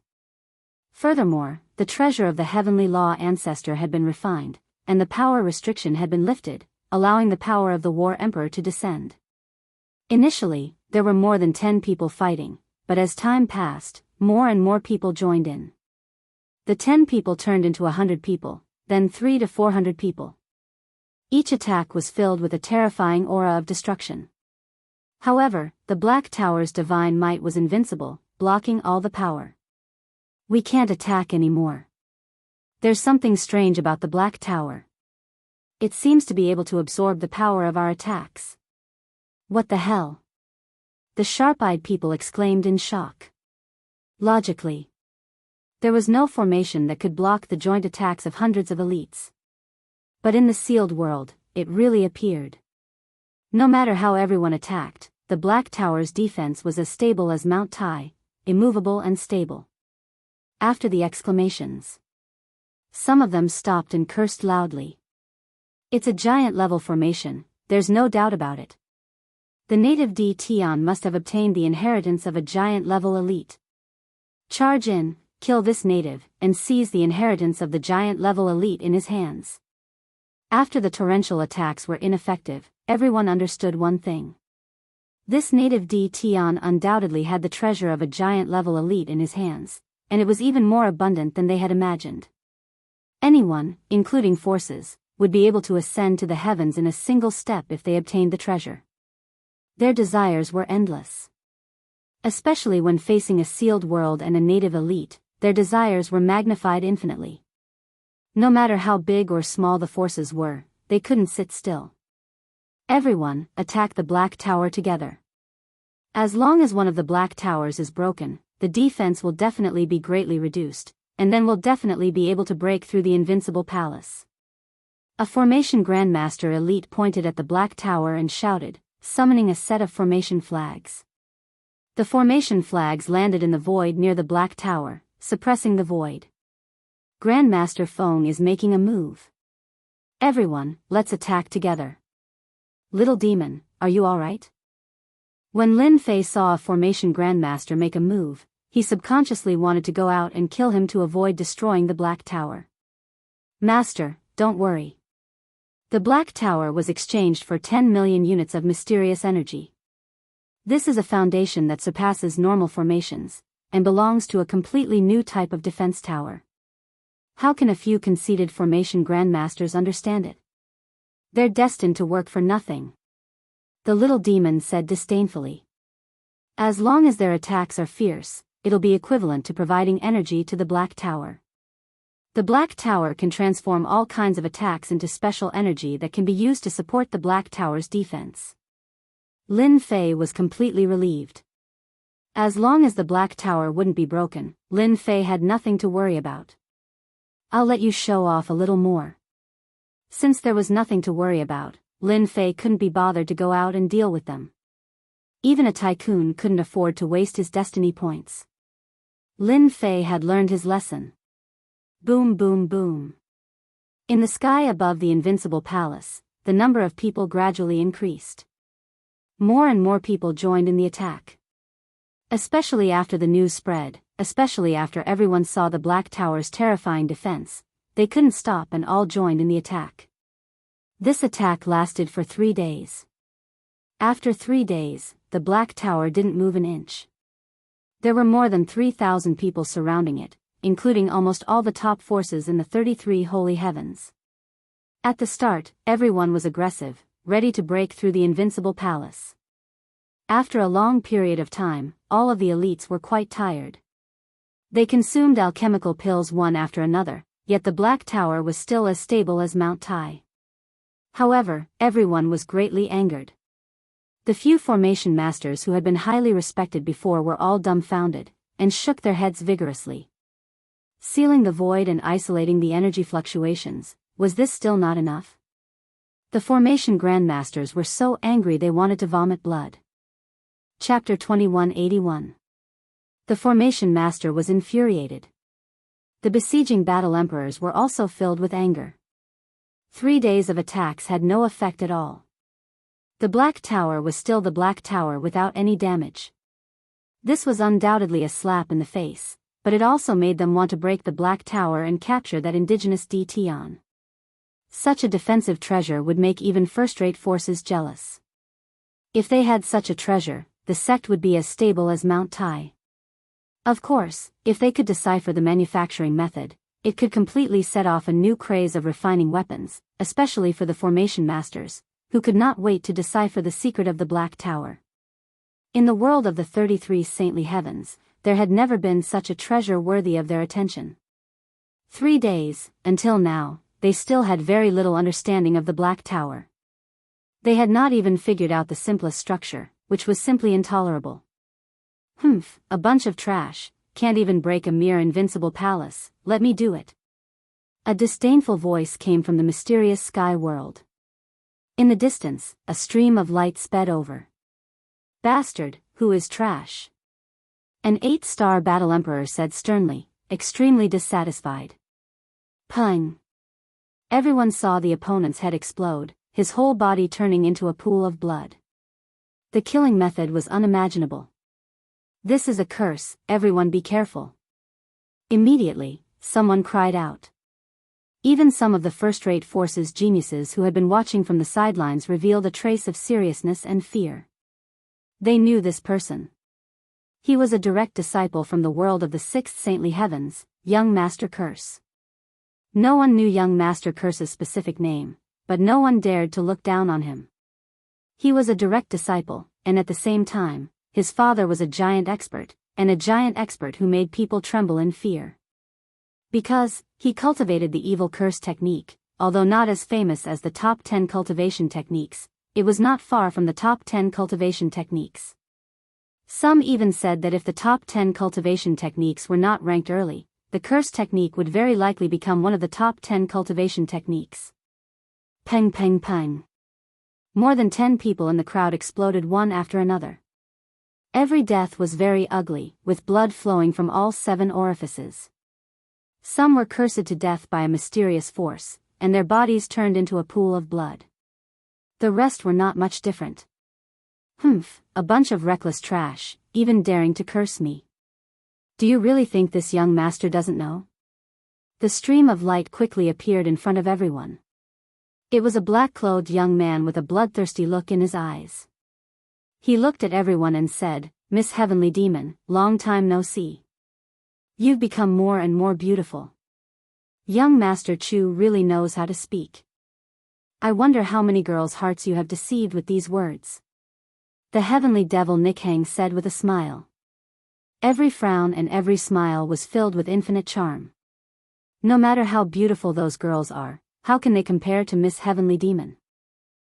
[SPEAKER 1] Furthermore, the treasure of the heavenly law ancestor had been refined, and the power restriction had been lifted, allowing the power of the war emperor to descend. Initially, there were more than 10 people fighting, but as time passed, more and more people joined in. The 10 people turned into 100 people, then 300 to 400 people. Each attack was filled with a terrifying aura of destruction. However, the Black Tower's divine might was invincible, blocking all the power. We can't attack anymore. There's something strange about the Black Tower. It seems to be able to absorb the power of our attacks. What the hell? The sharp-eyed people exclaimed in shock. Logically, there was no formation that could block the joint attacks of hundreds of elites. But in the sealed world, it really appeared. No matter how everyone attacked, the Black Tower's defense was as stable as Mount Tai, immovable and stable. After the exclamations, some of them stopped and cursed loudly. It's a giant-level formation, there's no doubt about it. The native D. Tian must have obtained the inheritance of a giant-level elite. Charge in, kill this native, and seize the inheritance of the giant-level elite in his hands. After the torrential attacks were ineffective, everyone understood one thing. This native D. Tian undoubtedly had the treasure of a giant-level elite in his hands, and it was even more abundant than they had imagined. Anyone, including forces, would be able to ascend to the heavens in a single step if they obtained the treasure. Their desires were endless. Especially when facing a sealed world and a native elite, their desires were magnified infinitely. No matter how big or small the forces were, they couldn't sit still. Everyone, attack the Black Tower together. As long as one of the Black Towers is broken, the defense will definitely be greatly reduced, and then we'll definitely be able to break through the invincible palace. A Formation Grandmaster elite pointed at the Black Tower and shouted, summoning a set of formation flags. The formation flags landed in the void near the Black Tower, suppressing the void. Grandmaster Feng is making a move. Everyone, let's attack together. Little demon, are you alright? When Lin Fei saw a Formation Grandmaster make a move, he subconsciously wanted to go out and kill him to avoid destroying the Black Tower. Master, don't worry. The Black Tower was exchanged for 10 million units of mysterious energy. This is a foundation that surpasses normal formations, and belongs to a completely new type of defense tower. How can a few conceited Formation Grandmasters understand it? They're destined to work for nothing. The little demon said disdainfully. As long as their attacks are fierce, it'll be equivalent to providing energy to the Black Tower. The Black Tower can transform all kinds of attacks into special energy that can be used to support the Black Tower's defense. Lin Fei was completely relieved. As long as the Black Tower wouldn't be broken, Lin Fei had nothing to worry about. I'll let you show off a little more. Since there was nothing to worry about, Lin Fei couldn't be bothered to go out and deal with them. Even a tycoon couldn't afford to waste his destiny points. Lin Fei had learned his lesson. Boom boom boom. In the sky above the invincible palace, the number of people gradually increased. More and more people joined in the attack. Especially after the news spread, especially after everyone saw the Black Tower's terrifying defense, they couldn't stop and all joined in the attack. This attack lasted for 3 days. After 3 days, the Black Tower didn't move an inch. There were more than 3,000 people surrounding it, including almost all the top forces in the 33 holy heavens. At the start, everyone was aggressive, ready to break through the invincible palace. After a long period of time, all of the elites were quite tired. They consumed alchemical pills one after another, yet the Black Tower was still as stable as Mount Tai. However, everyone was greatly angered. The few formation masters who had been highly respected before were all dumbfounded, and shook their heads vigorously. Sealing the void and isolating the energy fluctuations, was this still not enough? The formation grandmasters were so angry they wanted to vomit blood. Chapter 2181. The formation master was infuriated. The besieging battle emperors were also filled with anger. 3 days of attacks had no effect at all. The Black Tower was still the Black Tower without any damage. This was undoubtedly a slap in the face, but it also made them want to break the Black Tower and capture that indigenous DT. Such a defensive treasure would make even first-rate forces jealous. If they had such a treasure, the sect would be as stable as Mount Tai. Of course, if they could decipher the manufacturing method, it could completely set off a new craze of refining weapons, especially for the formation masters, who could not wait to decipher the secret of the Black Tower. In the world of the 33 saintly heavens, there had never been such a treasure worthy of their attention. 3 days, until now, they still had very little understanding of the Black Tower. They had not even figured out the simplest structure, which was simply intolerable. A bunch of trash, can't even break a mere invincible palace, let me do it. A disdainful voice came from the mysterious sky world. In the distance, a stream of light sped over. Bastard, who is trash? An 8-star battle emperor said sternly, extremely dissatisfied. Pung. Everyone saw the opponent's head explode, his whole body turning into a pool of blood. The killing method was unimaginable. This is a curse, everyone be careful. Immediately, someone cried out. Even some of the first-rate forces geniuses who had been watching from the sidelines revealed a trace of seriousness and fear. They knew this person. He was a direct disciple from the world of the 6th saintly heavens, young Master Curse. No one knew young Master Curse's specific name, but no one dared to look down on him. He was a direct disciple, and at the same time, his father was a giant expert, and a giant expert who made people tremble in fear. Because he cultivated the evil curse technique, although not as famous as the top 10 cultivation techniques, it was not far from the top 10 cultivation techniques. Some even said that if the top 10 cultivation techniques were not ranked early, the curse technique would very likely become one of the top 10 cultivation techniques. Peng peng peng. More than 10 people in the crowd exploded one after another. Every death was very ugly, with blood flowing from all 7 orifices. Some were cursed to death by a mysterious force, and their bodies turned into a pool of blood. The rest were not much different. A bunch of reckless trash, even daring to curse me. Do you really think this young master doesn't know? The stream of light quickly appeared in front of everyone. It was a black-clothed young man with a bloodthirsty look in his eyes. He looked at everyone and said, "Miss Heavenly Demon, long time no see. You've become more and more beautiful. Young Master Chu really knows how to speak. I wonder how many girls' hearts you have deceived with these words." The heavenly devil Nikhang said with a smile. Every frown and every smile was filled with infinite charm. No matter how beautiful those girls are, how can they compare to Miss Heavenly Demon?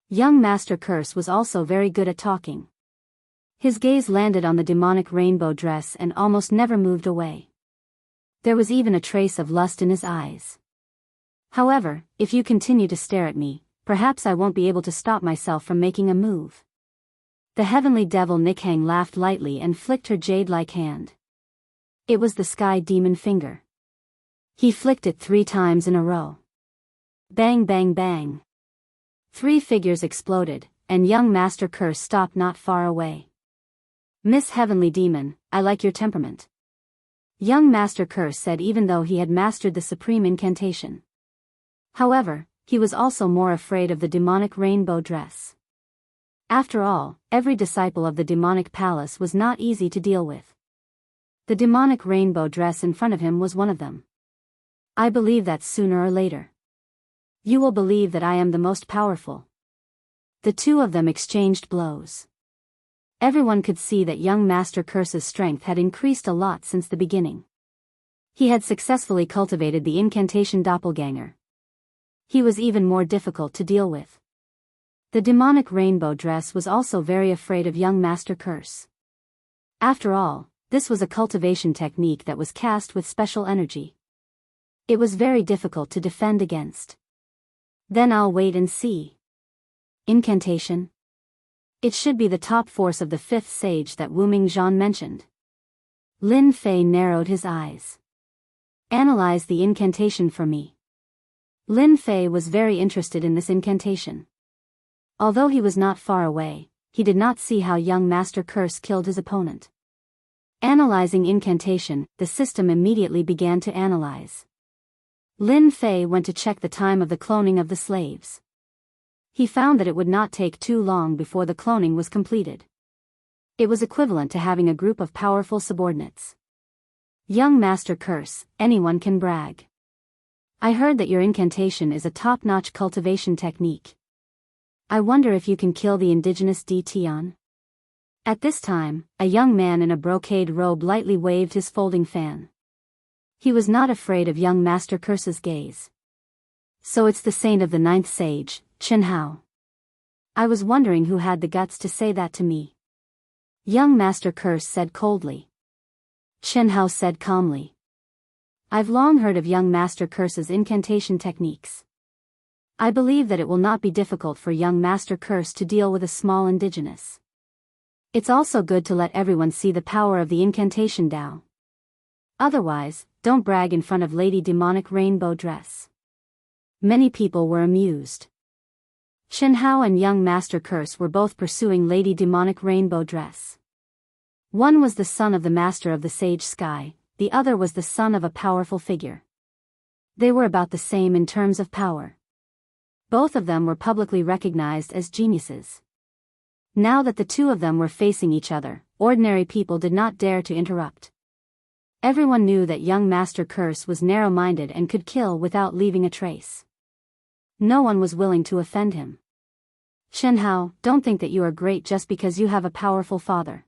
[SPEAKER 1] Young Master Curse was also very good at talking. His gaze landed on the demonic rainbow dress and almost never moved away. There was even a trace of lust in his eyes. However, if you continue to stare at me, perhaps I won't be able to stop myself from making a move. The heavenly devil Nikhang laughed lightly and flicked her jade-like hand. It was the sky demon finger. He flicked it 3 times in a row. Bang bang bang. 3 figures exploded, and young Master Curse stopped not far away. "Miss Heavenly Demon, I like your temperament," young Master Curse said, even though he had mastered the supreme incantation. However, he was also more afraid of the demonic rainbow dress. After all, every disciple of the demonic palace was not easy to deal with. The demonic rainbow dress in front of him was one of them. "I believe that sooner or later you will believe that I am the most powerful." The two of them exchanged blows. Everyone could see that young Master Curse's strength had increased a lot since the beginning. He had successfully cultivated the incantation doppelganger. He was even more difficult to deal with. The demonic rainbow dress was also very afraid of young Master Curse. After all, this was a cultivation technique that was cast with special energy. It was very difficult to defend against. "Then I'll wait and see." Incantation? It should be the top force of the fifth sage that Wu Mingzhan mentioned. Lin Fei narrowed his eyes. "Analyze the incantation for me." Lin Fei was very interested in this incantation. Although he was not far away, he did not see how young Master Curse killed his opponent. Analyzing incantation, the system immediately began to analyze. Lin Fei went to check the time of the cloning of the slaves. He found that it would not take too long before the cloning was completed. It was equivalent to having a group of powerful subordinates. "Young Master Curse, anyone can brag. I heard that your incantation is a top-notch cultivation technique. I wonder if you can kill the indigenous Tian?" At this time, a young man in a brocade robe lightly waved his folding fan. He was not afraid of young Master Curse's gaze. "So it's the saint of the ninth sage, Chen Hao. I was wondering who had the guts to say that to me." Young Master Curse said coldly. Chen Hao said calmly, "I've long heard of young Master Curse's incantation techniques. I believe that it will not be difficult for young Master Curse to deal with a small indigenous. It's also good to let everyone see the power of the incantation Dao. Otherwise, don't brag in front of Lady Demonic Rainbow Dress." Many people were amused. Chen Hao and young Master Curse were both pursuing Lady Demonic Rainbow Dress. One was the son of the Master of the Sage Sky, the other was the son of a powerful figure. They were about the same in terms of power. Both of them were publicly recognized as geniuses. Now that the two of them were facing each other, ordinary people did not dare to interrupt. Everyone knew that young Master Curse was narrow-minded and could kill without leaving a trace. No one was willing to offend him. "Chen Hao, don't think that you are great just because you have a powerful father.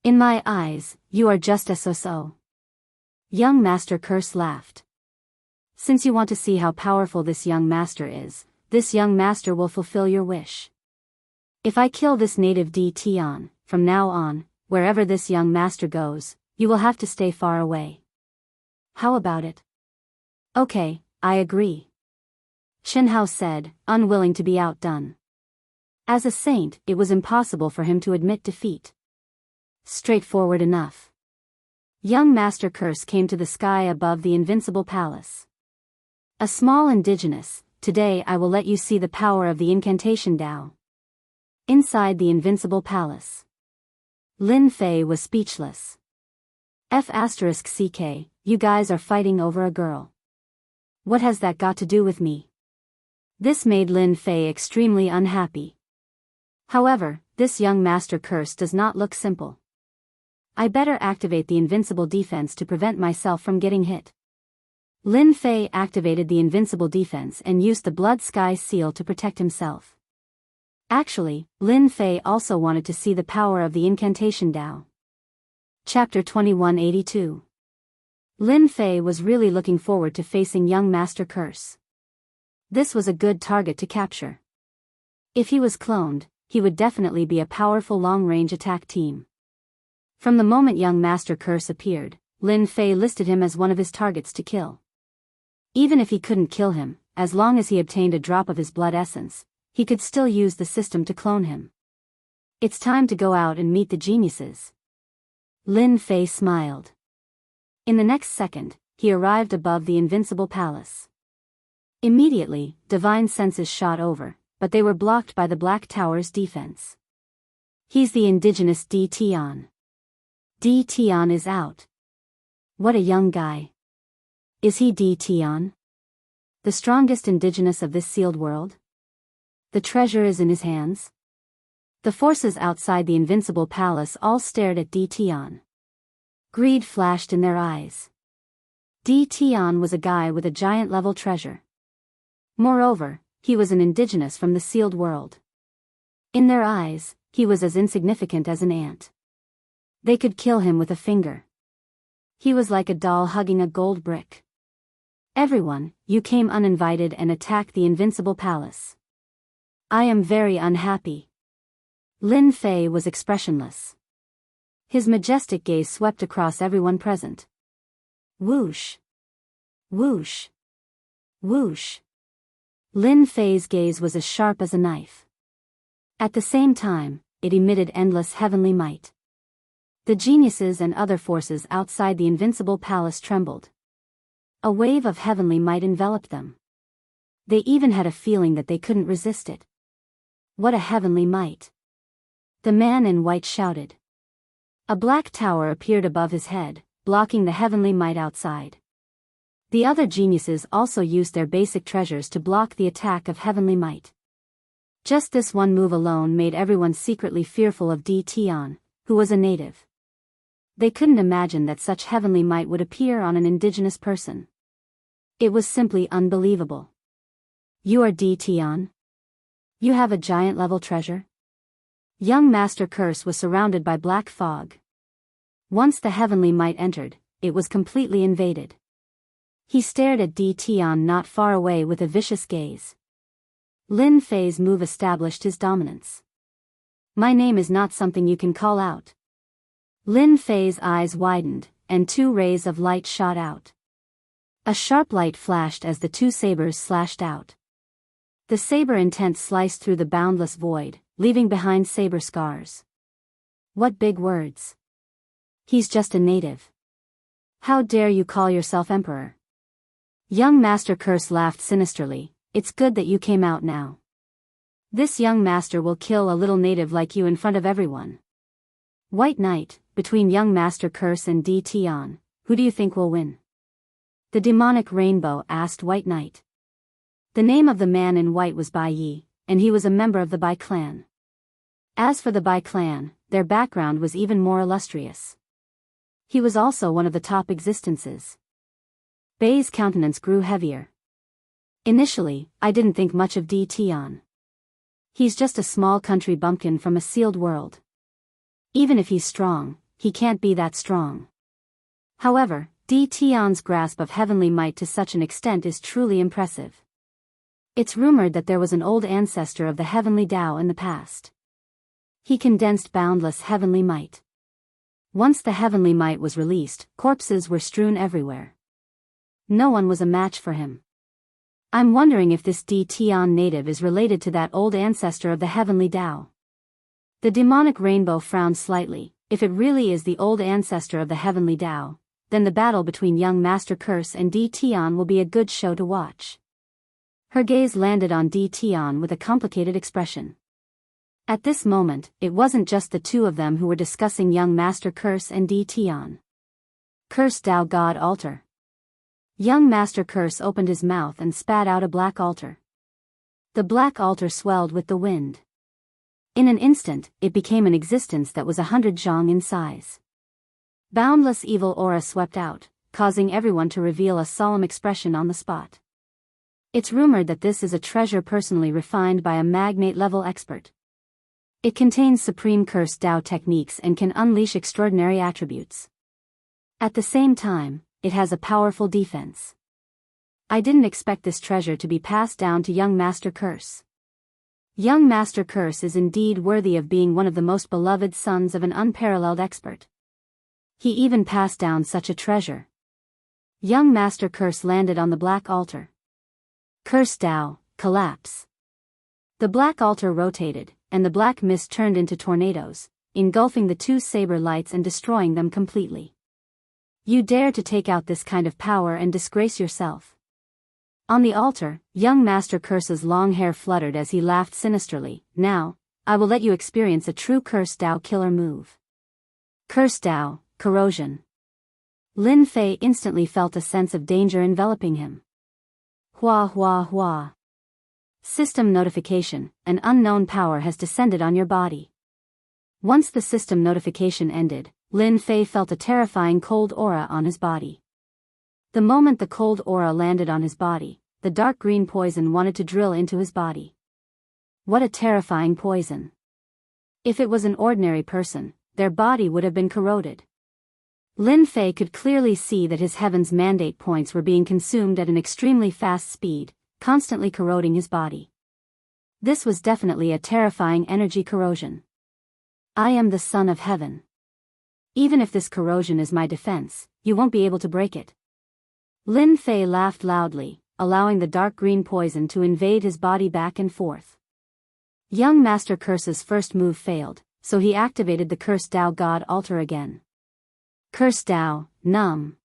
[SPEAKER 1] In my eyes, you are just a so-so." Young Master Curse laughed. "Since you want to see how powerful this young master is, this young master will fulfill your wish. If I kill this native Tian, from now on, wherever this young master goes, you will have to stay far away. How about it?" "Okay, I agree," Chen Hao said, unwilling to be outdone. As a saint, it was impossible for him to admit defeat. Straightforward enough. Young Master Curse came to the sky above the invincible palace. "A small indigenous, today I will let you see the power of the incantation Dao." Inside the invincible palace, Lin Fei was speechless. F***CK, you guys are fighting over a girl. What has that got to do with me? This made Lin Fei extremely unhappy. However, this young Master Curse does not look simple. I better activate the invincible defense to prevent myself from getting hit. Lin Fei activated the invincible defense and used the Blood Sky Seal to protect himself. Actually, Lin Fei also wanted to see the power of the incantation Dao. Chapter 2182. Lin Fei was really looking forward to facing young Master Curse. This was a good target to capture. If he was cloned, he would definitely be a powerful long-range attack team. From the moment young Master Curse appeared, Lin Fei listed him as one of his targets to kill. Even if he couldn't kill him, as long as he obtained a drop of his blood essence, he could still use the system to clone him. It's time to go out and meet the geniuses. Lin Fei smiled. In the next second, he arrived above the invincible palace. Immediately, divine senses shot over, but they were blocked by the Black Tower's defense. He's the indigenous D. Tion. D. Tion is out. What a young guy. Is he D. Tion? The strongest indigenous of this sealed world? The treasure is in his hands? The forces outside the invincible palace all stared at D. Tion. Greed flashed in their eyes. D. Tion was a guy with a giant-level treasure. Moreover, he was an indigenous from the sealed world. In their eyes, he was as insignificant as an ant. They could kill him with a finger. He was like a doll hugging a gold brick. Everyone, you came uninvited and attacked the invincible palace. I am very unhappy. Lin Fei was expressionless. His majestic gaze swept across everyone present. Whoosh. Whoosh. Whoosh. Lin Fei's gaze was as sharp as a knife. At the same time, it emitted endless heavenly might. The geniuses and other forces outside the invincible palace trembled. A wave of heavenly might enveloped them. They even had a feeling that they couldn't resist it. What a heavenly might! The man in white shouted. A black tower appeared above his head, blocking the heavenly might outside. The other geniuses also used their basic treasures to block the attack of heavenly might. Just this one move alone made everyone secretly fearful of D. Tion, who was a native. They couldn't imagine that such heavenly might would appear on an indigenous person. It was simply unbelievable. You are D. Tion? You have a giant-level treasure? Young Master Curse was surrounded by black fog. Once the heavenly might entered, it was completely invaded. He stared at D. Tion not far away with a vicious gaze. Lin Fei's move established his dominance. My name is not something you can call out. Lin Fei's eyes widened, and two rays of light shot out. A sharp light flashed as the two sabers slashed out. The saber intent sliced through the boundless void, leaving behind saber scars. What big words. He's just a native. How dare you call yourself emperor? Young Master Curse laughed sinisterly. It's good that you came out now. This young master will kill a little native like you in front of everyone. White Knight, between young Master Curse and D. Tion, who do you think will win? The demonic rainbow asked White Knight. The name of the man in white was Bai Yi, and he was a member of the Bai clan. As for the Bai clan, their background was even more illustrious. He was also one of the top existences. Bai's countenance grew heavier. Initially, I didn't think much of D. Tion. He's just a small country bumpkin from a sealed world. Even if he's strong, he can't be that strong. However, D. Tion's grasp of heavenly might to such an extent is truly impressive. It's rumored that there was an old ancestor of the heavenly Tao in the past. He condensed boundless heavenly might. Once the heavenly might was released, corpses were strewn everywhere. No one was a match for him. I'm wondering if this D. Tion native is related to that old ancestor of the heavenly Tao. The demonic rainbow frowned slightly. If it really is the old ancestor of the heavenly Tao, then the battle between young Master Curse and D. Tion will be a good show to watch. Her gaze landed on D. Tion with a complicated expression. At this moment, it wasn't just the two of them who were discussing young Master Curse and D. Tion. Curse Tao God Altar. Young Master Curse opened his mouth and spat out a black altar. The black altar swelled with the wind. In an instant, it became an existence that was 100 zhang in size. Boundless evil aura swept out, causing everyone to reveal a solemn expression on the spot. It's rumored that this is a treasure personally refined by a magnate-level expert. It contains supreme curse Tao techniques and can unleash extraordinary attributes. At the same time, it has a powerful defense. I didn't expect this treasure to be passed down to young Master Curse. Young Master Curse is indeed worthy of being one of the most beloved sons of an unparalleled expert. He even passed down such a treasure. Young Master Curse landed on the black altar. Curse Tao, collapse. The black altar rotated, and the black mist turned into tornadoes, engulfing the two saber lights and destroying them completely. You dare to take out this kind of power and disgrace yourself. On the altar, young Master Curse's long hair fluttered as he laughed sinisterly. Now, I will let you experience a true Curse Dao killer move. Curse Dao, corrosion. Lin Fei instantly felt a sense of danger enveloping him. Hua hua hua. System notification, an unknown power has descended on your body. Once the system notification ended, Lin Fei felt a terrifying cold aura on his body. The moment the cold aura landed on his body, the dark green poison wanted to drill into his body. What a terrifying poison. If it was an ordinary person, their body would have been corroded. Lin Fei could clearly see that his heaven's mandate points were being consumed at an extremely fast speed, constantly corroding his body. This was definitely a terrifying energy corrosion. I am the son of heaven. Even if this corrosion is my defense, you won't be able to break it. Lin Fei laughed loudly, allowing the dark green poison to invade his body back and forth. Young Master Curse's first move failed, so he activated the Curse Dao God Altar again. Curse Dao, Num.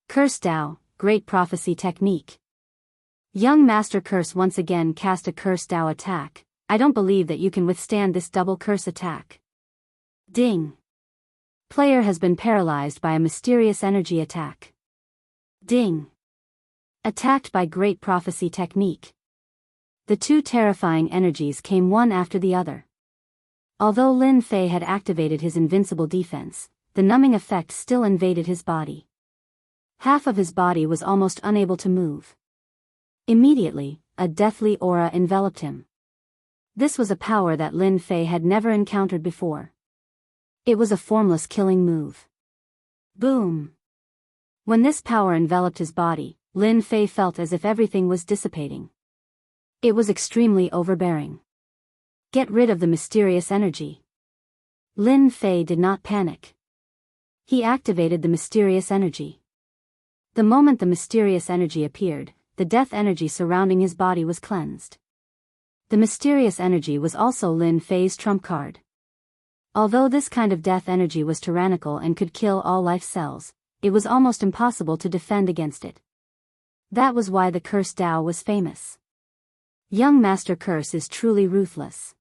[SPEAKER 1] Curse Dao, Great Prophecy Technique. Young Master Curse once again cast a Curse Dao attack. I don't believe that you can withstand this double curse attack. Ding. Player has been paralyzed by a mysterious energy attack. Ding. Attacked by Great Prophecy Technique. The two terrifying energies came one after the other. Although Lin Fei had activated his invincible defense, the numbing effect still invaded his body. Half of his body was almost unable to move. Immediately, a deathly aura enveloped him. This was a power that Lin Fei had never encountered before. It was a formless killing move. Boom! When this power enveloped his body, Lin Fei felt as if everything was dissipating. It was extremely overbearing. Get rid of the mysterious energy. Lin Fei did not panic. He activated the mysterious energy. The moment the mysterious energy appeared, the death energy surrounding his body was cleansed. The mysterious energy was also Lin Fei's trump card. Although this kind of death energy was tyrannical and could kill all life cells, it was almost impossible to defend against it. That was why the Curse Dao was famous. Young Master Curse is truly ruthless.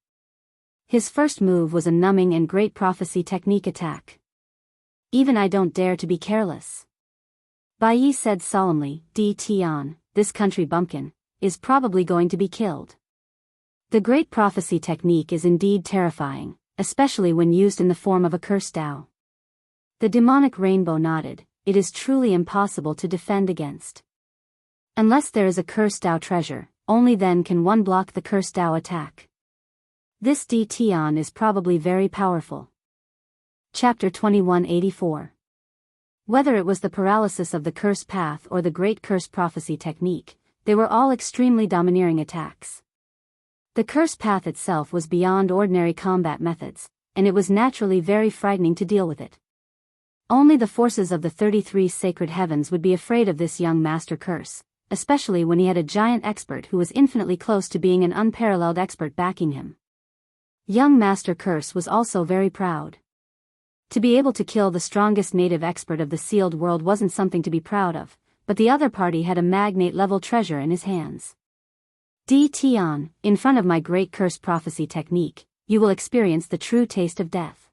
[SPEAKER 1] His first move was a numbing and Great Prophecy Technique attack. Even I don't dare to be careless. Bai Yi said solemnly, Di Tian, this country bumpkin, is probably going to be killed. The Great Prophecy Technique is indeed terrifying, especially when used in the form of a Curse Dao. The demonic rainbow nodded, it is truly impossible to defend against. Unless there is a Curse Dao treasure, only then can one block the Curse Dao attack. This Di Tian is probably very powerful. Chapter 2184. Whether it was the paralysis of the curse path or the Great Curse Prophecy Technique, they were all extremely domineering attacks. The curse path itself was beyond ordinary combat methods, and it was naturally very frightening to deal with it. Only the forces of the 33 sacred heavens would be afraid of this young Master Curse, especially when he had a giant expert who was infinitely close to being an unparalleled expert backing him. Young Master Curse was also very proud. To be able to kill the strongest native expert of the sealed world wasn't something to be proud of, but the other party had a magnate-level treasure in his hands. Di Tian, in front of my Great Curse Prophecy Technique, you will experience the true taste of death.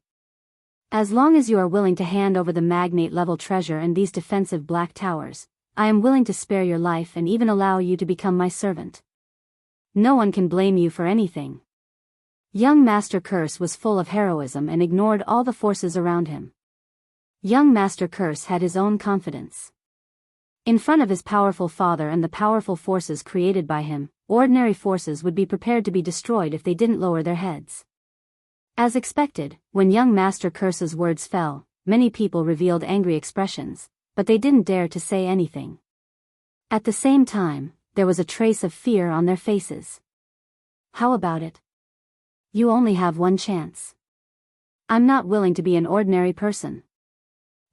[SPEAKER 1] As long as you are willing to hand over the magnate-level treasure and these defensive black towers, I am willing to spare your life and even allow you to become my servant. No one can blame you for anything. Young Master Curse was full of heroism and ignored all the forces around him. Young Master Curse had his own confidence. In front of his powerful father and the powerful forces created by him, ordinary forces would be prepared to be destroyed if they didn't lower their heads. As expected, when young Master Curse's words fell, many people revealed angry expressions, but they didn't dare to say anything. At the same time, there was a trace of fear on their faces. How about it? You only have one chance. I'm not willing to be an ordinary person.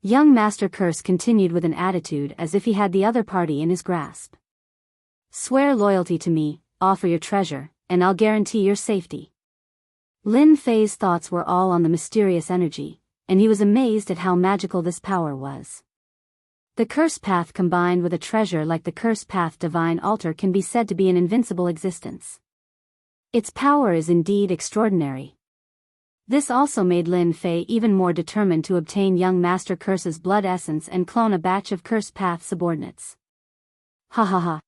[SPEAKER 1] Young Master Curse continued with an attitude as if he had the other party in his grasp. Swear loyalty to me, offer your treasure, and I'll guarantee your safety. Lin Fei's thoughts were all on the mysterious energy, and he was amazed at how magical this power was. The curse path combined with a treasure like the curse path divine altar can be said to be an invincible existence. Its power is indeed extraordinary. This also made Lin Fei even more determined to obtain young Master Curse's blood essence and clone a batch of curse path subordinates. Ha ha ha.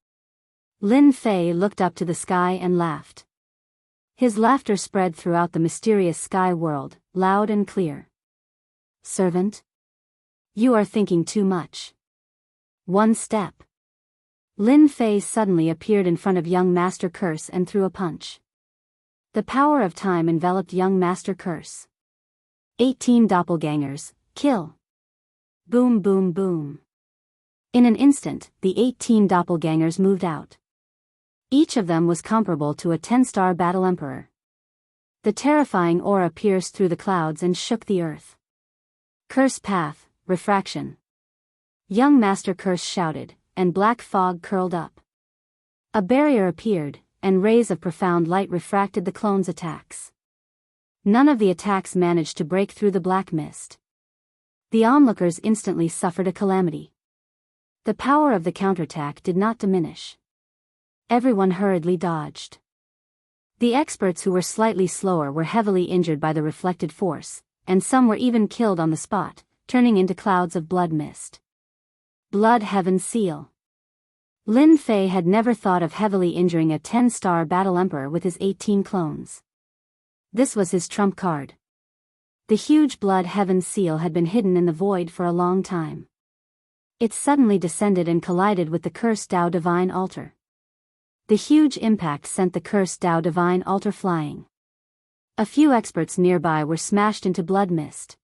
[SPEAKER 1] Lin Fei looked up to the sky and laughed. His laughter spread throughout the mysterious sky world, loud and clear. Servant? You are thinking too much. One step. Lin Fei suddenly appeared in front of young Master Curse and threw a punch. The power of time enveloped young Master Curse. 18 doppelgangers, kill. Boom boom boom. In an instant, the 18 doppelgangers moved out. Each of them was comparable to a 10-star battle emperor. The terrifying aura pierced through the clouds and shook the earth. Curse path, refraction. Young Master Curse shouted, and black fog curled up. A barrier appeared, and rays of profound light refracted the clones' attacks. None of the attacks managed to break through the black mist. The onlookers instantly suffered a calamity. The power of the counterattack did not diminish. Everyone hurriedly dodged. The experts who were slightly slower were heavily injured by the reflected force, and some were even killed on the spot, turning into clouds of blood mist. Blood Heaven Seal. Lin Fei had never thought of heavily injuring a 10-star battle emperor with his 18 clones. This was his trump card. The huge Blood Heaven Seal had been hidden in the void for a long time. It suddenly descended and collided with the cursed Tao Divine Altar. The huge impact sent the cursed Tao Divine Altar flying. A few experts nearby were smashed into blood mist.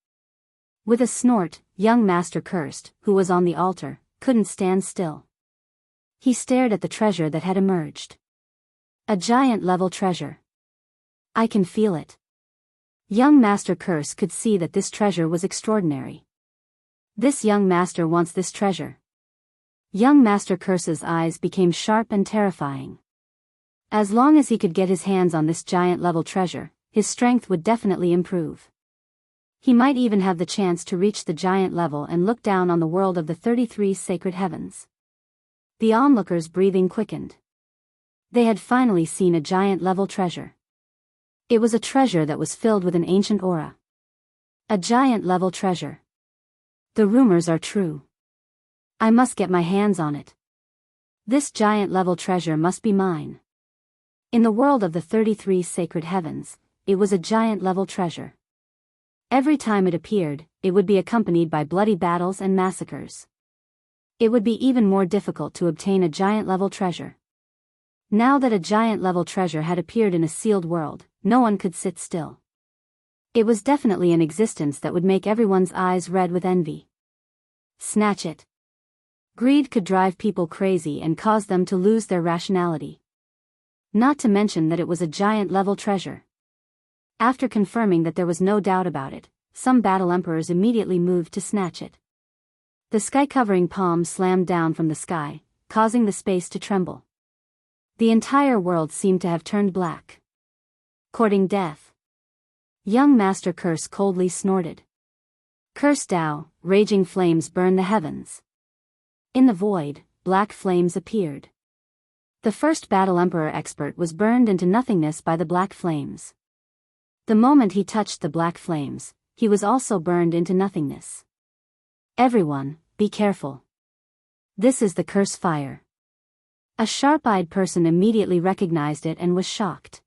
[SPEAKER 1] With a snort, young Master Cursed, who was on the altar, couldn't stand still. He stared at the treasure that had emerged. A giant-level treasure. I can feel it. Young Master Curse could see that this treasure was extraordinary. This young master wants this treasure. Young Master Curse's eyes became sharp and terrifying. As long as he could get his hands on this giant-level treasure, his strength would definitely improve. He might even have the chance to reach the giant level and look down on the world of the 33 sacred heavens. The onlookers' breathing quickened. They had finally seen a giant-level treasure. It was a treasure that was filled with an ancient aura. A giant-level treasure. The rumors are true. I must get my hands on it. This giant-level treasure must be mine. In the world of the 33 sacred heavens, it was a giant-level treasure. Every time it appeared, it would be accompanied by bloody battles and massacres. It would be even more difficult to obtain a giant-level treasure. Now that a giant-level treasure had appeared in a sealed world, no one could sit still. It was definitely an existence that would make everyone's eyes red with envy. Snatch it. Greed could drive people crazy and cause them to lose their rationality. Not to mention that it was a giant-level treasure. After confirming that there was no doubt about it, some battle emperors immediately moved to snatch it. The sky-covering palm slammed down from the sky, causing the space to tremble. The entire world seemed to have turned black. Courting death. Young Master Curse coldly snorted. Curse Tao, raging flames burn the heavens. In the void, black flames appeared. The first battle emperor expert was burned into nothingness by the black flames. The moment he touched the black flames, he was also burned into nothingness. Everyone, be careful. This is the curse fire. A sharp-eyed person immediately recognized it and was shocked.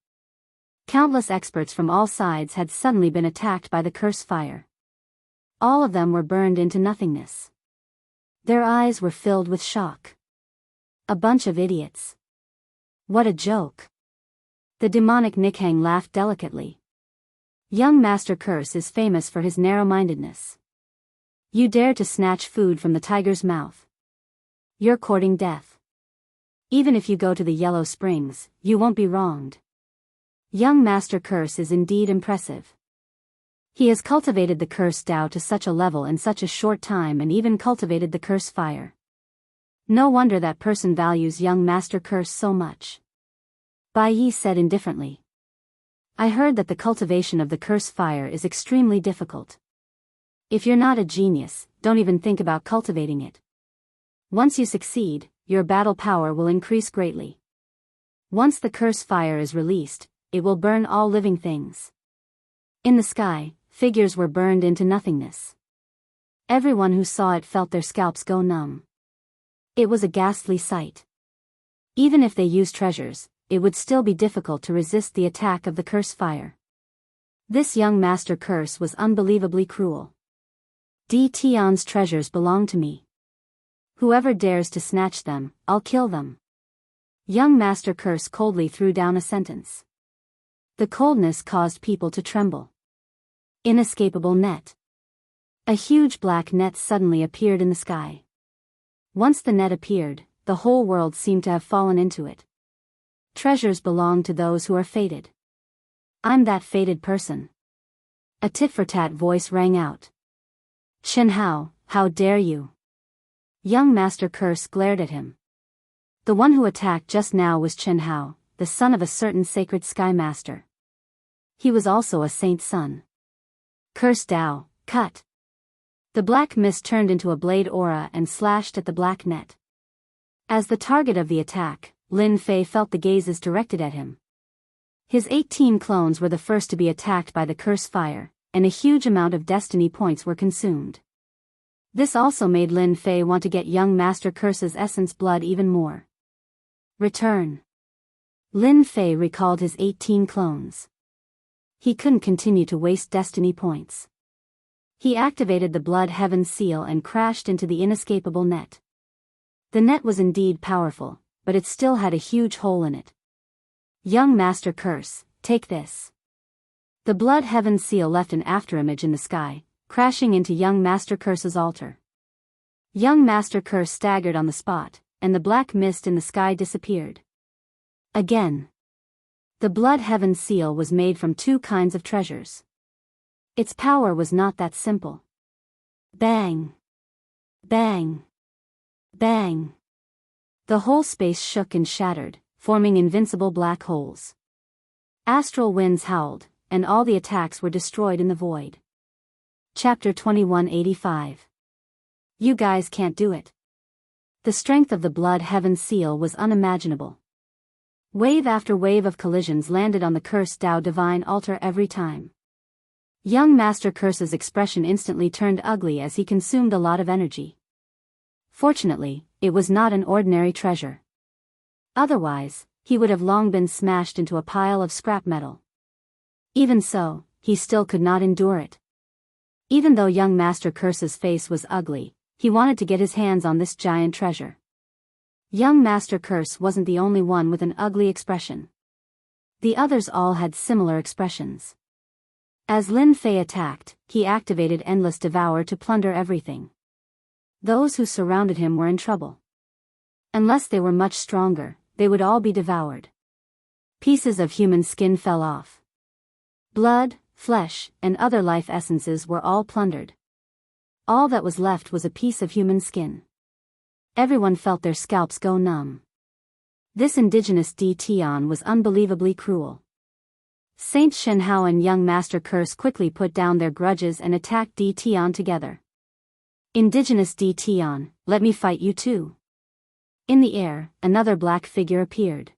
[SPEAKER 1] Countless experts from all sides had suddenly been attacked by the curse fire. All of them were burned into nothingness. Their eyes were filled with shock. A bunch of idiots. What a joke. The demonic Nikhang laughed delicately. Young Master Curse is famous for his narrow-mindedness. You dare to snatch food from the tiger's mouth. You're courting death. Even if you go to the Yellow Springs, you won't be wronged. Young Master Curse is indeed impressive. He has cultivated the curse Tao to such a level in such a short time and even cultivated the curse fire. No wonder that person values young Master Curse so much. Bai Yi said indifferently. I heard that the cultivation of the curse fire is extremely difficult. If you're not a genius, don't even think about cultivating it. Once you succeed, your battle power will increase greatly. Once the curse fire is released, it will burn all living things. In the sky, figures were burned into nothingness. Everyone who saw it felt their scalps go numb. It was a ghastly sight. Even if they used treasures, it would still be difficult to resist the attack of the curse fire. This young master curse was unbelievably cruel. Tion's treasures belong to me. Whoever dares to snatch them, I'll kill them. Young master curse coldly threw down a sentence. The coldness caused people to tremble. Inescapable net. A huge black net suddenly appeared in the sky. Once the net appeared, the whole world seemed to have fallen into it. Treasures belong to those who are fated. I'm that fated person. A tit-for-tat voice rang out. Chen Hao, how dare you? Young Master Curse glared at him. The one who attacked just now was Chen Hao, the son of a certain sacred sky master. He was also a saint's son. Curse Dao, cut. The black mist turned into a blade aura and slashed at the black net. As the target of the attack, Lin Fei felt the gazes directed at him. His 18 clones were the first to be attacked by the curse fire, and a huge amount of destiny points were consumed. This also made Lin Fei want to get young Master Curse's essence blood even more. Return. Lin Fei recalled his 18 clones. He couldn't continue to waste destiny points. He activated the Blood Heaven seal and crashed into the inescapable net. The net was indeed powerful, but it still had a huge hole in it. Young Master Curse, take this. The Blood Heaven seal left an afterimage in the sky, crashing into young Master Curse's altar. Young Master Curse staggered on the spot, and the black mist in the sky disappeared. Again. The Blood Heaven seal was made from 2 kinds of treasures. Its power was not that simple. Bang! Bang! Bang! The whole space shook and shattered, forming invincible black holes. Astral winds howled, and all the attacks were destroyed in the void. Chapter 2185. You guys can't do it. The strength of the Blood Heaven seal was unimaginable. Wave after wave of collisions landed on the cursed Tao Divine altar every time. Young Master Curse's expression instantly turned ugly as he consumed a lot of energy. Fortunately, it was not an ordinary treasure. Otherwise, he would have long been smashed into a pile of scrap metal. Even so, he still could not endure it. Even though young Master Curse's face was ugly, he wanted to get his hands on this giant treasure. Young Master Curse wasn't the only one with an ugly expression. The others all had similar expressions. As Lin Fei attacked, he activated Endless Devour to plunder everything. Those who surrounded him were in trouble. Unless they were much stronger, they would all be devoured. Pieces of human skin fell off. Blood, flesh, and other life essences were all plundered. All that was left was a piece of human skin. Everyone felt their scalps go numb. This indigenous Tion was unbelievably cruel. Saint Shen Hao and young Master Curse quickly put down their grudges and attacked Tion together. Indigenous Tion, let me fight you too. In the air, another black figure appeared.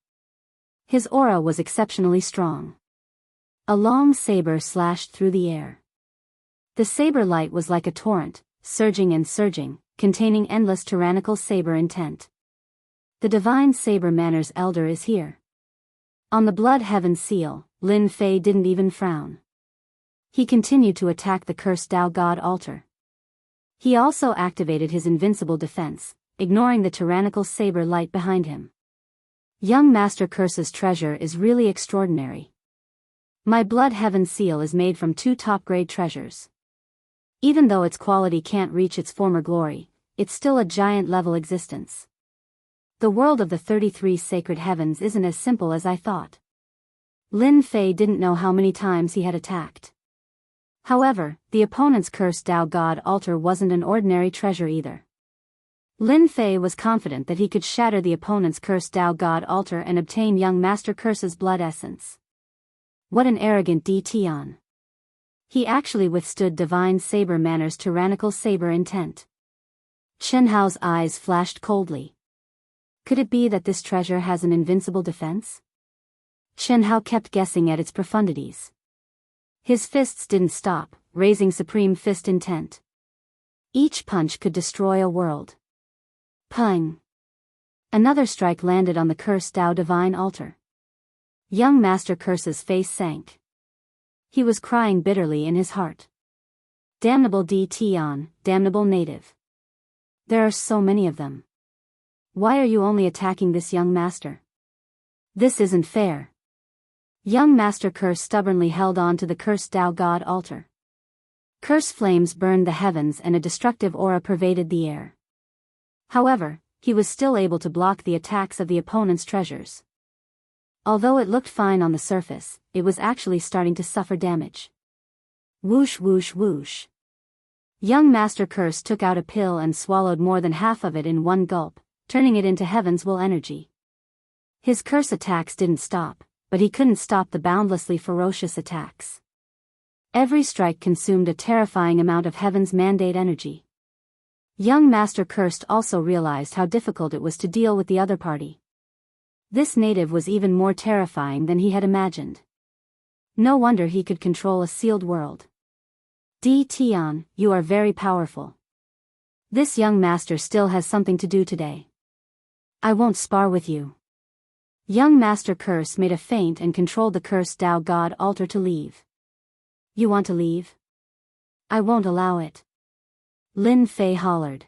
[SPEAKER 1] His aura was exceptionally strong. A long saber slashed through the air. The saber light was like a torrent, surging and surging, containing endless tyrannical saber intent. The divine saber manners elder is here. On the Blood Heaven seal, Lin Fei didn't even frown. He continued to attack the cursed Tao God altar. He also activated his invincible defense, ignoring the tyrannical saber light behind him. Young Master Curse's treasure is really extraordinary. My Blood Heaven seal is made from 2 top-grade treasures. Even though its quality can't reach its former glory, it's still a giant-level existence. The world of the 33 sacred heavens isn't as simple as I thought. Lin Fei didn't know how many times he had attacked. However, the opponent's cursed Tao God altar wasn't an ordinary treasure either. Lin Fei was confident that he could shatter the opponent's cursed Tao God altar and obtain young Master Curse's blood essence. What an arrogant Tion. He actually withstood divine saber manners' tyrannical saber intent. Chen Hao's eyes flashed coldly. Could it be that this treasure has an invincible defense? Chen Hao kept guessing at its profundities. His fists didn't stop, raising supreme fist intent. Each punch could destroy a world. Pang! Another strike landed on the cursed Tao divine altar. Young Master Curse's face sank. He was crying bitterly in his heart. Damnable Tian, damnable native. There are so many of them. Why are you only attacking this young master? This isn't fair. Young Master Curse stubbornly held on to the cursed Tao God altar. Curse flames burned the heavens and a destructive aura pervaded the air. However, he was still able to block the attacks of the opponent's treasures. Although it looked fine on the surface, it was actually starting to suffer damage. Whoosh whoosh whoosh. Young Master Curse took out a pill and swallowed more than half of it in one gulp, turning it into heaven's will energy. His curse attacks didn't stop, but he couldn't stop the boundlessly ferocious attacks. Every strike consumed a terrifying amount of heaven's mandate energy. Young Master Cursed also realized how difficult it was to deal with the other party. This native was even more terrifying than he had imagined. No wonder he could control a sealed world. Tian, you are very powerful. This young master still has something to do today. I won't spar with you. Young Master Curse made a feint and controlled the cursed Tao God altar to leave. You want to leave? I won't allow it. Lin Fei hollered.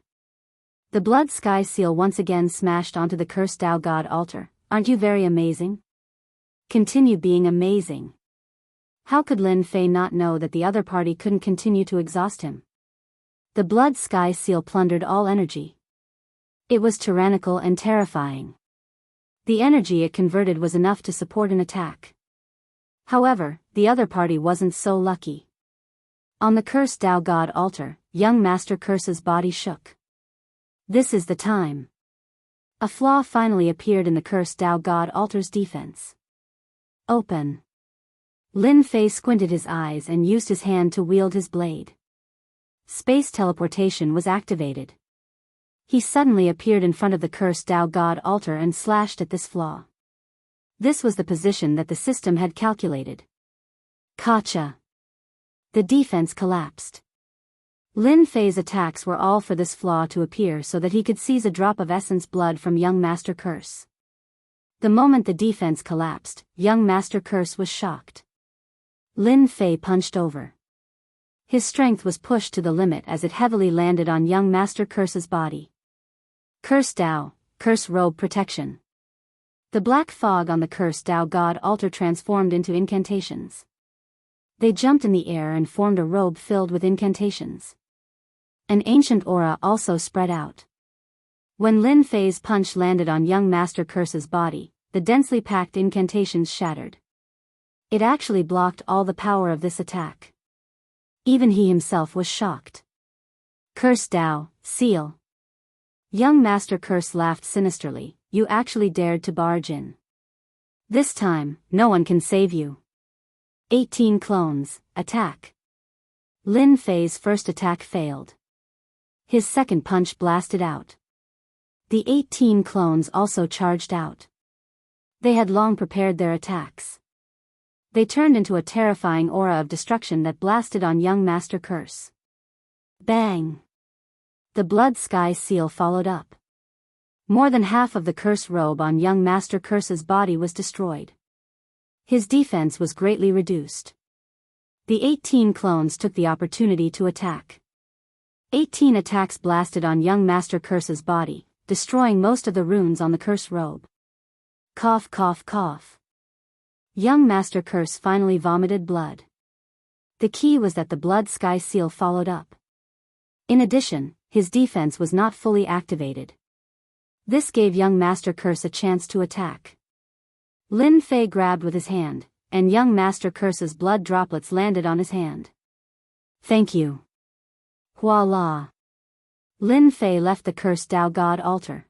[SPEAKER 1] The blood sky seal once again smashed onto the cursed Tao God altar. Aren't you very amazing? Continue being amazing. How could Lin Fei not know that the other party couldn't continue to exhaust him? The blood sky seal plundered all energy. It was tyrannical and terrifying. The energy it converted was enough to support an attack. However, the other party wasn't so lucky. On the cursed Tao God altar, young Master Curse's body shook. This is the time. A flaw finally appeared in the cursed Tao God altar's defense. Open. Lin Fei squinted his eyes and used his hand to wield his blade. Space teleportation was activated. He suddenly appeared in front of the cursed Tao God altar and slashed at this flaw. This was the position that the system had calculated. Gotcha. The defense collapsed. Lin Fei's attacks were all for this flaw to appear so that he could seize a drop of essence blood from young Master Curse. The moment the defense collapsed, young Master Curse was shocked. Lin Fei punched over. His strength was pushed to the limit as it heavily landed on young Master Curse's body. Curse Tao, Curse Robe Protection. The black fog on the cursed Tao God altar transformed into incantations. They jumped in the air and formed a robe filled with incantations. An ancient aura also spread out. When Lin Fei's punch landed on young Master Curse's body, the densely packed incantations shattered. It actually blocked all the power of this attack. Even he himself was shocked. Curse Tao, seal. Young Master Curse laughed sinisterly. You actually dared to barge in. This time, no one can save you. 18 clones, attack. Lin Fei's first attack failed. His second punch blasted out. The 18 clones also charged out. They had long prepared their attacks. They turned into a terrifying aura of destruction that blasted on young Master Curse. Bang! The blood sky seal followed up. More than half of the curse robe on young Master Curse's body was destroyed. His defense was greatly reduced. The 18 clones took the opportunity to attack. 18 attacks blasted on young Master Curse's body, destroying most of the runes on the curse robe. Cough cough cough. Young Master Curse finally vomited blood. The key was that the blood sky seal followed up. In addition, his defense was not fully activated. This gave young Master Curse a chance to attack. Lin Fei grabbed with his hand, and young Master Curse's blood droplets landed on his hand. Thank you. Voila. Lin Fei left the cursed Tao God altar.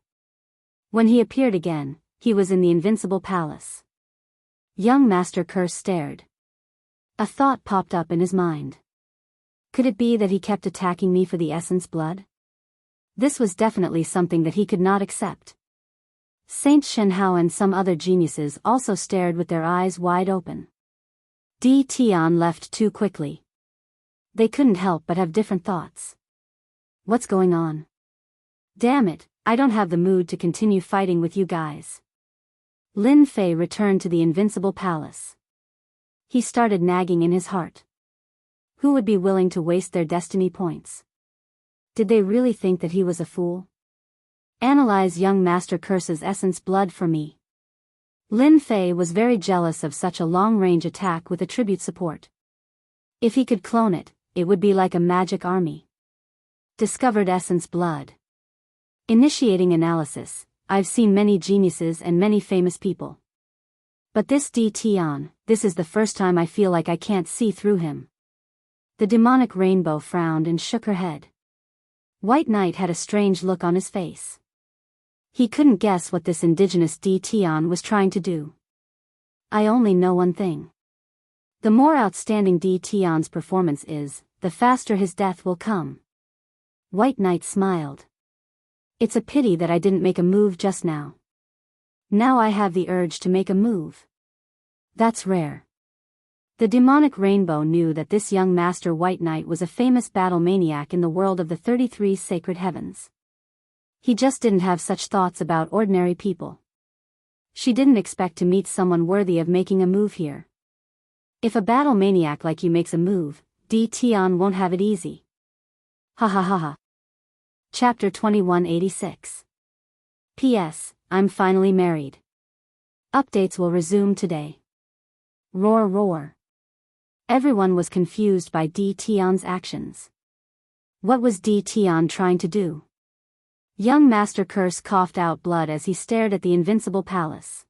[SPEAKER 1] When he appeared again, he was in the invincible palace. Young Master Curse stared. A thought popped up in his mind. Could it be that he kept attacking me for the essence blood? This was definitely something that he could not accept. Saint Shenhao and some other geniuses also stared with their eyes wide open. Di Tian left too quickly. They couldn't help but have different thoughts. What's going on? Damn it, I don't have the mood to continue fighting with you guys. Lin Fei returned to the Invincible Palace. He started nagging in his heart. Who would be willing to waste their destiny points? Did they really think that he was a fool? Analyze young Master Curse's essence blood for me. Lin Fei was very jealous of such a long-range attack with attribute support. If he could clone it, it would be like a magic army. Discovered essence blood. Initiating analysis. I've seen many geniuses and many famous people. But this Di Tian, this is the first time I feel like I can't see through him. The demonic rainbow frowned and shook her head. White Knight had a strange look on his face. He couldn't guess what this indigenous Di Tian was trying to do. I only know one thing. The more outstanding Di Tian's performance is, the faster his death will come. White Knight smiled. It's a pity that I didn't make a move just now. Now I have the urge to make a move. That's rare. The demonic rainbow knew that this young Master White Knight was a famous battle maniac in the world of the 33 sacred heavens. He just didn't have such thoughts about ordinary people. She didn't expect to meet someone worthy of making a move here. If a battle maniac like you makes a move, Di Tian won't have it easy. Ha ha ha ha. Chapter 2186. P.S. I'm finally married. Updates will resume today. Roar roar. Everyone was confused by Di Tian's actions. What was Di Tian trying to do? Young Master Curse coughed out blood as he stared at the Invincible Palace.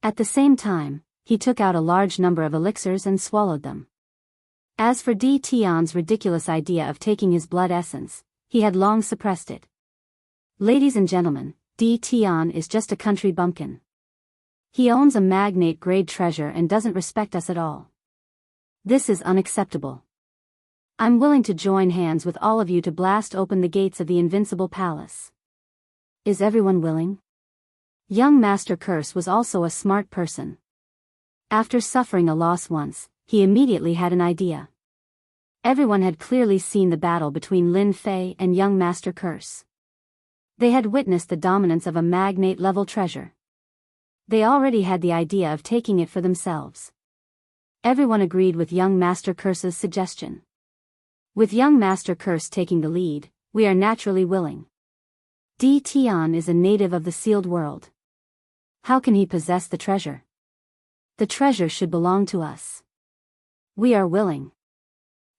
[SPEAKER 1] At the same time, he took out a large number of elixirs and swallowed them. As for Di Tian's ridiculous idea of taking his blood essence, he had long suppressed it. Ladies and gentlemen, Di Tian is just a country bumpkin. He owns a magnate-grade treasure and doesn't respect us at all. This is unacceptable. I'm willing to join hands with all of you to blast open the gates of the Invincible Palace. Is everyone willing? Young Master Curse was also a smart person. After suffering a loss once, he immediately had an idea. Everyone had clearly seen the battle between Lin Fei and young Master Curse. They had witnessed the dominance of a magnate-level treasure. They already had the idea of taking it for themselves. Everyone agreed with young Master Curse's suggestion. With young Master Curse taking the lead, we are naturally willing. Di Tian is a native of the sealed world. How can he possess the treasure? The treasure should belong to us. We are willing.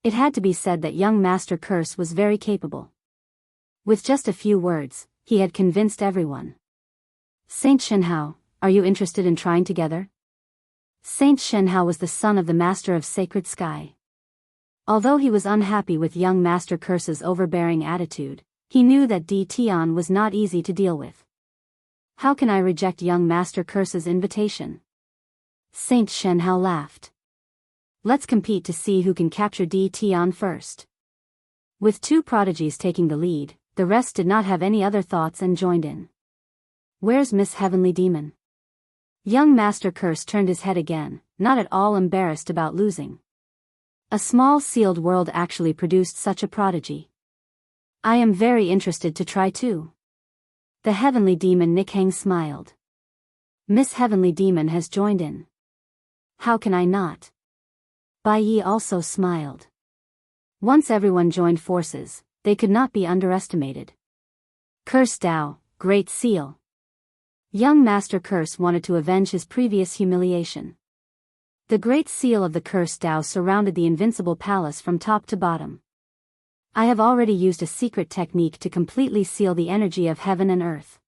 [SPEAKER 1] It had to be said that young Master Curse was very capable. With just a few words, he had convinced everyone. Saint Shenhao, are you interested in trying together? Saint Shenhao was the son of the Master of Sacred Sky. Although he was unhappy with young Master Curse's overbearing attitude, he knew that Di Tian was not easy to deal with. How can I reject young Master Curse's invitation? Saint Shenhao laughed. Let's compete to see who can capture Di Tian first. With two prodigies taking the lead, the rest did not have any other thoughts and joined in. Where's Miss Heavenly Demon? Young Master Curse turned his head again, not at all embarrassed about losing. A small sealed world actually produced such a prodigy. I am very interested to try too. The Heavenly Demon Nikhang smiled. Miss Heavenly Demon has joined in. How can I not? Bai Yi also smiled. Once everyone joined forces, they could not be underestimated. Curse Tao, Great Seal. Young Master Curse wanted to avenge his previous humiliation. The Great Seal of the Curse Tao surrounded the Invincible Palace from top to bottom. I have already used a secret technique to completely seal the energy of heaven and earth.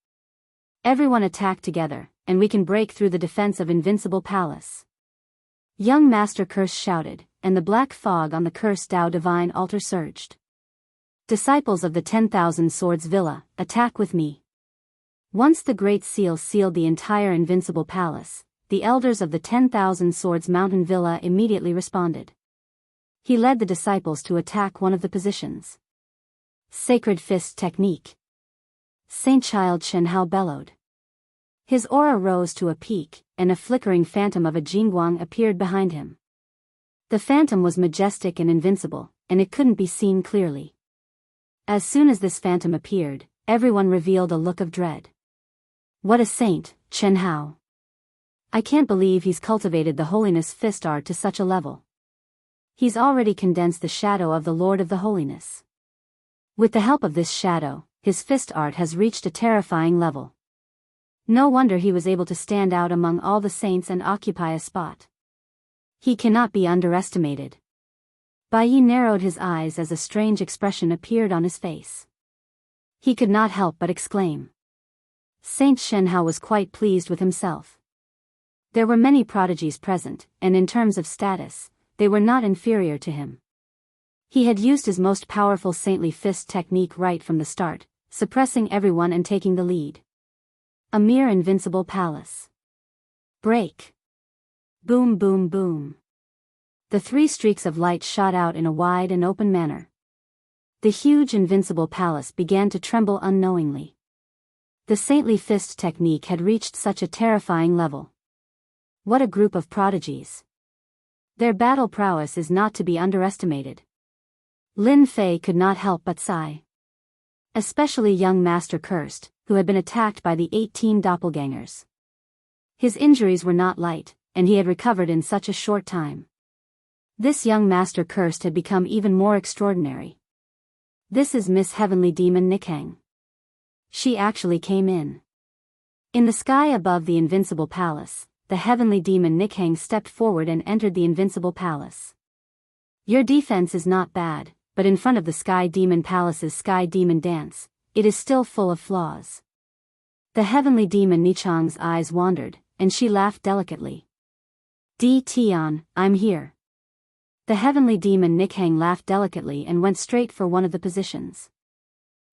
[SPEAKER 1] Everyone attack together, and we can break through the defense of Invincible Palace. Young Master Curse shouted, and the black fog on the Curse Tao Divine Altar surged. Disciples of the 10,000 Swords Villa, attack with me. Once the Great Seal sealed the entire Invincible Palace, the elders of the 10,000 Swords Mountain Villa immediately responded. He led the disciples to attack one of the positions. Sacred Fist Technique. Saint Child Chen Hao bellowed. His aura rose to a peak, and a flickering phantom of a Jingguang appeared behind him. The phantom was majestic and invincible, and it couldn't be seen clearly. As soon as this phantom appeared, everyone revealed a look of dread. What a saint, Chen Hao. I can't believe he's cultivated the holiness fist art to such a level. He's already condensed the shadow of the Lord of the Holiness. With the help of this shadow, his fist art has reached a terrifying level. No wonder he was able to stand out among all the saints and occupy a spot. He cannot be underestimated. Bai Yi narrowed his eyes as a strange expression appeared on his face. He could not help but exclaim. Saint Chen Hao was quite pleased with himself. There were many prodigies present, and in terms of status, they were not inferior to him. He had used his most powerful saintly fist technique right from the start, suppressing everyone and taking the lead. A mere invincible palace. Break. Boom boom boom. The three streaks of light shot out in a wide and open manner. The huge invincible palace began to tremble unknowingly. The saintly fist technique had reached such a terrifying level. What a group of prodigies. Their battle prowess is not to be underestimated. Lin Fei could not help but sigh. Especially young Master Cursed, who had been attacked by the 18 doppelgangers. His injuries were not light, and he had recovered in such a short time. This young Master Cursed had become even more extraordinary. This is Miss Heavenly Demon Nikhang. She actually came in. In the sky above the invincible palace, the Heavenly Demon Nikhang stepped forward and entered the invincible palace. Your defense is not bad, but in front of the Sky Demon Palace's Sky Demon Dance, it is still full of flaws. The Heavenly Demon Nichang's eyes wandered, and she laughed delicately. Di Tian, I'm here. The Heavenly Demon Nikhang laughed delicately and went straight for one of the positions.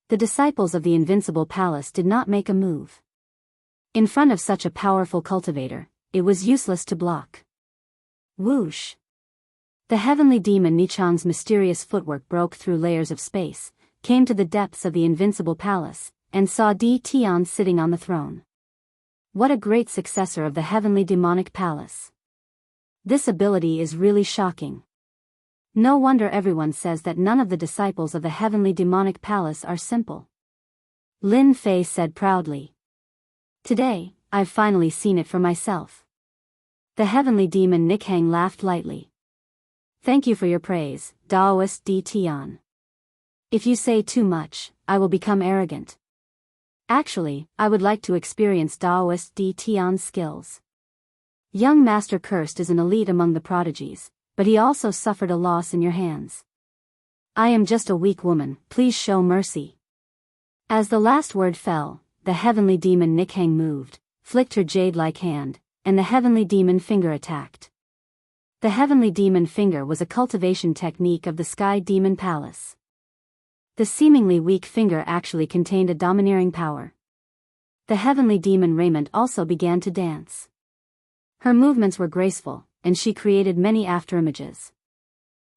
[SPEAKER 1] The disciples of the Invincible Palace did not make a move. In front of such a powerful cultivator, it was useless to block. Whoosh! The Heavenly Demon Nichang's mysterious footwork broke through layers of space, came to the depths of the Invincible Palace, and saw Di Tian sitting on the throne. What a great successor of the Heavenly Demonic Palace. This ability is really shocking. No wonder everyone says that none of the disciples of the Heavenly Demonic Palace are simple. Lin Fei said proudly. Today, I've finally seen it for myself. The Heavenly Demon Nikhang laughed lightly. Thank you for your praise, Daoist Di Tian. If you say too much, I will become arrogant. Actually, I would like to experience Daoist Di Tian's skills. Young Master Cursed is an elite among the prodigies, but he also suffered a loss in your hands. I am just a weak woman, please show mercy. As the last word fell, the Heavenly Demon Nikhang moved, flicked her jade-like hand, and the Heavenly Demon Finger attacked. The Heavenly Demon Finger was a cultivation technique of the Sky Demon Palace. The seemingly weak finger actually contained a domineering power. The Heavenly Demon Raiment also began to dance. Her movements were graceful, and she created many afterimages.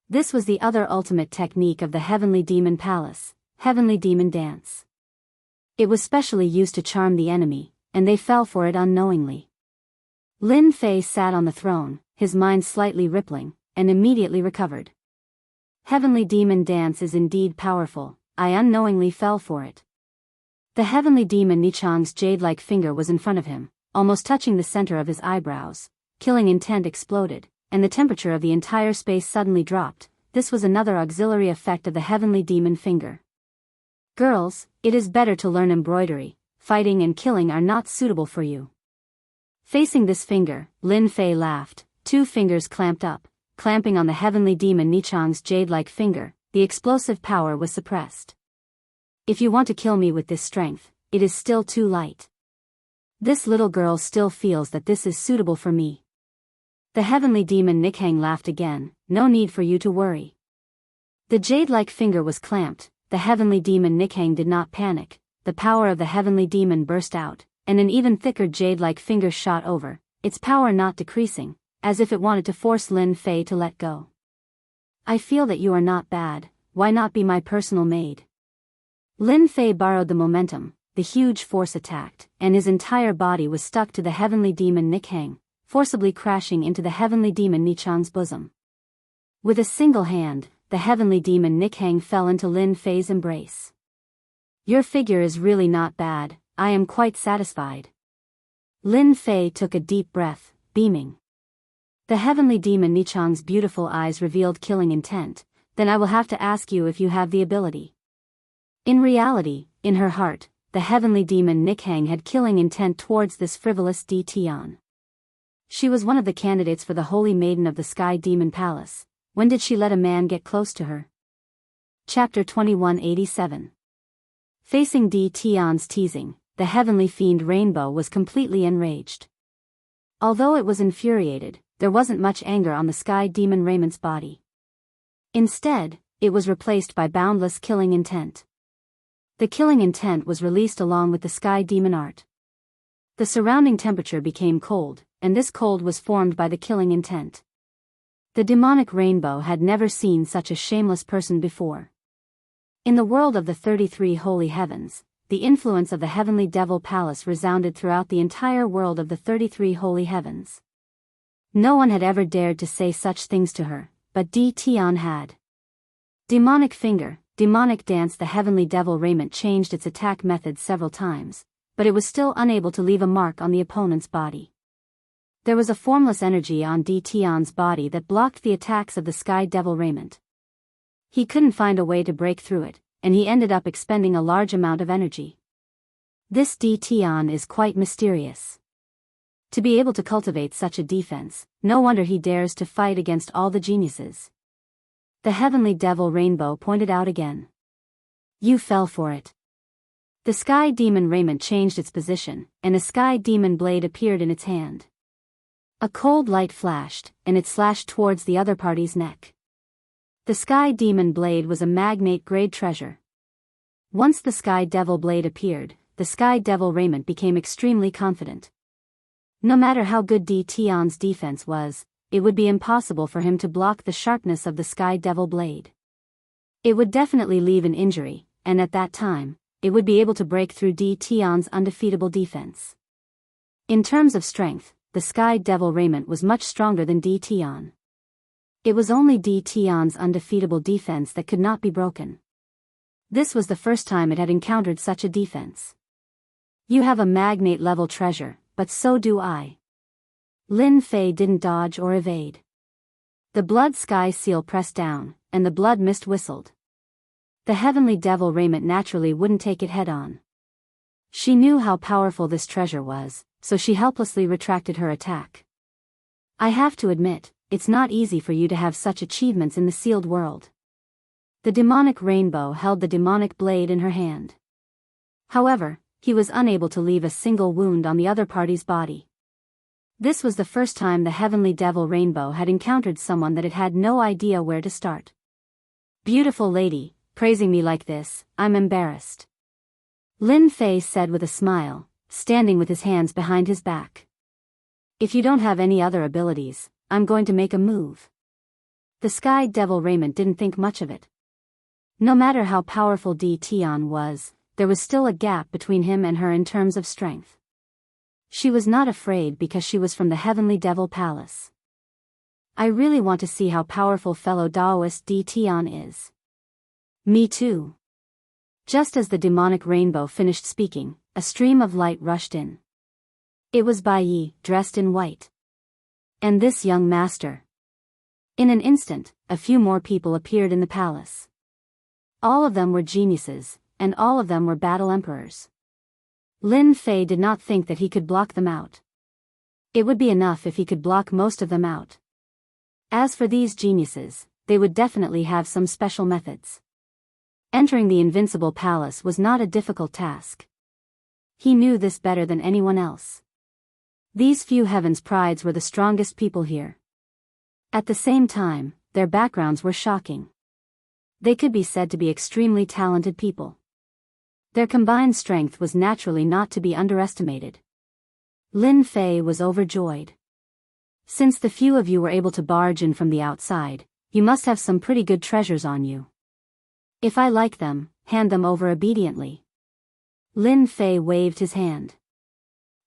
[SPEAKER 1] This was the other ultimate technique of the Heavenly Demon Palace, Heavenly Demon Dance. It was specially used to charm the enemy, and they fell for it unknowingly. Lin Fei sat on the throne, his mind slightly rippling, and immediately recovered. Heavenly Demon Dance is indeed powerful, I unknowingly fell for it. The Heavenly Demon Nichang's jade-like finger was in front of him, almost touching the center of his eyebrows. Killing intent exploded, and the temperature of the entire space suddenly dropped. This was another auxiliary effect of the Heavenly Demon Finger. Girls, it is better to learn embroidery. Fighting and killing are not suitable for you. Facing this finger, Lin Fei laughed, two fingers clamped up, clamping on the Heavenly Demon Nichang's jade-like finger. The explosive power was suppressed. If you want to kill me with this strength, it is still too light. This little girl still feels that this is suitable for me. The Heavenly Demon Nikhang laughed again, no need for you to worry. The jade-like finger was clamped, the Heavenly Demon Nikhang did not panic, the power of the Heavenly Demon burst out, and an even thicker jade-like finger shot over, its power not decreasing, as if it wanted to force Lin Fei to let go. I feel that you are not bad, why not be my personal maid? Lin Fei borrowed the momentum, the huge force attacked, and his entire body was stuck to the heavenly demon Nikhang, forcibly crashing into the heavenly demon Nichang's bosom. With a single hand, the heavenly demon Nikhang fell into Lin Fei's embrace. "Your figure is really not bad, I am quite satisfied." Lin Fei took a deep breath, beaming. The heavenly demon Nichang's beautiful eyes revealed killing intent. "Then I will have to ask you if you have the ability." In reality, in her heart, the heavenly demon Nikhang had killing intent towards this frivolous Di Tian. She was one of the candidates for the Holy Maiden of the Sky Demon Palace. When did she let a man get close to her? Chapter 2187. Facing Di Tian's teasing, the heavenly fiend Rainbow was completely enraged. Although it was infuriated, there wasn't much anger on the Sky Demon Raymond's body. Instead, it was replaced by boundless killing intent. The killing intent was released along with the Sky Demon art. The surrounding temperature became cold, and this cold was formed by the killing intent. The demonic Rainbow had never seen such a shameless person before. In the world of the 33 holy heavens, the influence of the heavenly devil palace resounded throughout the entire world of the 33 holy heavens. No one had ever dared to say such things to her, but Di Tian had. Demonic finger, demonic dance. The heavenly devil raiment changed its attack methods several times, but it was still unable to leave a mark on the opponent's body. There was a formless energy on Di Tian's body that blocked the attacks of the Sky Devil Raiment. He couldn't find a way to break through it, and he ended up expending a large amount of energy. This Di Tian is quite mysterious. To be able to cultivate such a defense, no wonder he dares to fight against all the geniuses. The heavenly devil Rainbow pointed out again. "You fell for it." The Sky Demon Raiment changed its position, and a Sky Demon blade appeared in its hand. A cold light flashed, and it slashed towards the other party's neck. The Sky Demon blade was a magnate-grade treasure. Once the Sky Devil blade appeared, the Sky Devil Raiment became extremely confident. No matter how good Di Tian's defense was, it would be impossible for him to block the sharpness of the Sky Devil blade. It would definitely leave an injury, and at that time, it would be able to break through Di Tian's undefeatable defense. In terms of strength, the Sky Devil Raiment was much stronger than Di Tian. It was only Di Tian's undefeatable defense that could not be broken. This was the first time it had encountered such a defense. "You have a magnate-level treasure, but so do I." Lin Fei didn't dodge or evade. The blood sky seal pressed down, and the blood mist whistled. The heavenly devil raiment naturally wouldn't take it head-on. She knew how powerful this treasure was, so she helplessly retracted her attack. "I have to admit, it's not easy for you to have such achievements in the sealed world." The demonic Rainbow held the demonic blade in her hand. However, he was unable to leave a single wound on the other party's body. This was the first time the heavenly devil Rainbow had encountered someone that it had no idea where to start. "Beautiful lady, praising me like this, I'm embarrassed," Lin Fei said with a smile, standing with his hands behind his back. "If you don't have any other abilities, I'm going to make a move." The Sky Devil Raiment didn't think much of it. No matter how powerful Di Tian was, there was still a gap between him and her in terms of strength. She was not afraid because she was from the Heavenly Devil Palace. "I really want to see how powerful fellow Taoist Di Tian is." "Me too." Just as the demonic Rainbow finished speaking, a stream of light rushed in. It was Bai Yi, dressed in white. And this young master. In an instant, a few more people appeared in the palace. All of them were geniuses, and all of them were battle emperors. Lin Fei did not think that he could block them out. It would be enough if he could block most of them out. As for these geniuses, they would definitely have some special methods. Entering the invincible palace was not a difficult task. He knew this better than anyone else. These few heavens' prides were the strongest people here. At the same time, their backgrounds were shocking. They could be said to be extremely talented people. Their combined strength was naturally not to be underestimated. Lin Fei was overjoyed. "Since the few of you were able to barge in from the outside, you must have some pretty good treasures on you. If I like them, hand them over obediently. Lin Fei waved his hand.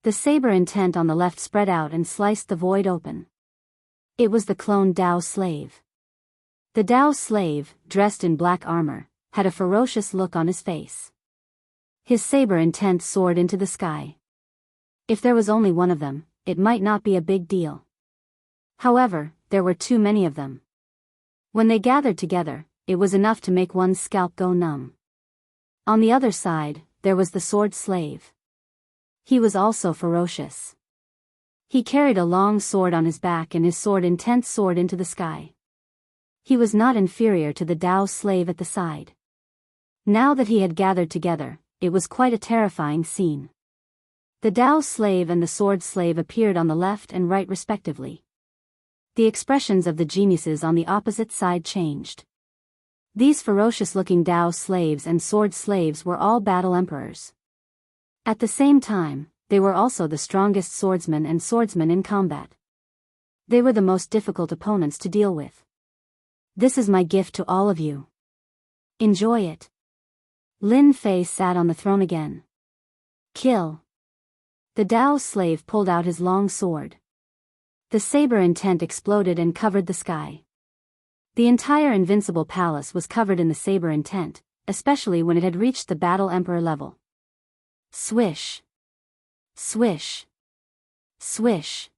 [SPEAKER 1] The saber intent on the left spread out and sliced the void open. It was the clone Dao slave. The Dao slave, dressed in black armor, had a ferocious look on his face. His saber intent soared into the sky. If there was only one of them, it might not be a big deal. However, there were too many of them. When they gathered together, it was enough to make one's scalp go numb. On the other side, there was the sword slave. He was also ferocious. He carried a long sword on his back and his sword intent soared into the sky. He was not inferior to the Dao slave at the side. Now that he had gathered together, it was quite a terrifying scene. The Dao slave and the sword slave appeared on the left and right respectively. The expressions of the geniuses on the opposite side changed. These ferocious-looking Dao slaves and sword slaves were all battle emperors. At the same time, they were also the strongest swordsmen and swordsmen in combat. They were the most difficult opponents to deal with. This is my gift to all of you. Enjoy it. Lin Fei sat on the throne again. Kill. The Dao slave pulled out his long sword. The saber intent exploded and covered the sky. The entire invincible palace was covered in the saber intent, especially when it had reached the battle emperor level. Swish. Swish. Swish.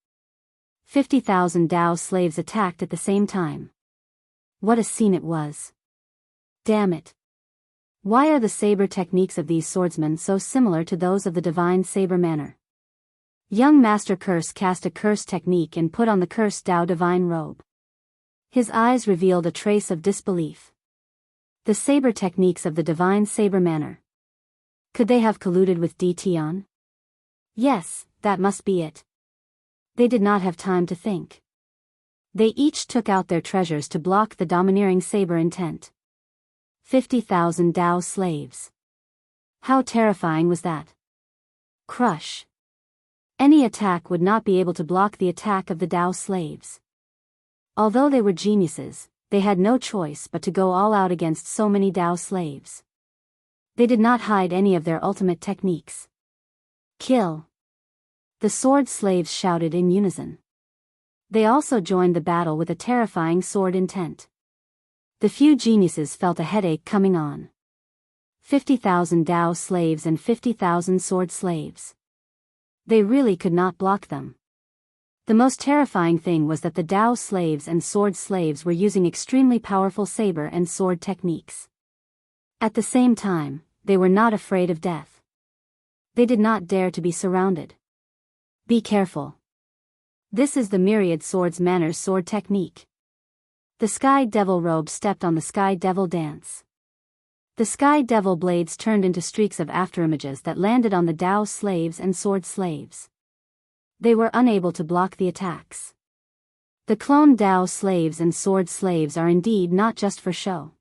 [SPEAKER 1] 50,000 Dao slaves attacked at the same time. What a scene it was. Damn it. Why are the saber techniques of these swordsmen so similar to those of the divine saber manner? Young Master Curse cast a curse technique and put on the cursed Dao divine robe. His eyes revealed a trace of disbelief. The saber techniques of the divine saber manner. Could they have colluded with Tian? Yes, that must be it. They did not have time to think. They each took out their treasures to block the domineering saber intent. 50,000 Dao slaves. How terrifying was that? Crush. Any attack would not be able to block the attack of the Dao slaves. Although they were geniuses, they had no choice but to go all out against so many Dao slaves. They did not hide any of their ultimate techniques. Kill. The sword slaves shouted in unison. They also joined the battle with a terrifying sword intent. The few geniuses felt a headache coming on. 50,000 Dao slaves and 50,000 sword slaves. They really could not block them. The most terrifying thing was that the Dao slaves and sword slaves were using extremely powerful saber and sword techniques. At the same time, they were not afraid of death. They did not dare to be surrounded. Be careful. This is the Myriad Swords Manner's sword technique. The Sky Devil robe stepped on the Sky Devil dance. The Sky Devil blades turned into streaks of afterimages that landed on the Dao slaves and sword slaves. They were unable to block the attacks. The clone Dao slaves and sword slaves are indeed not just for show.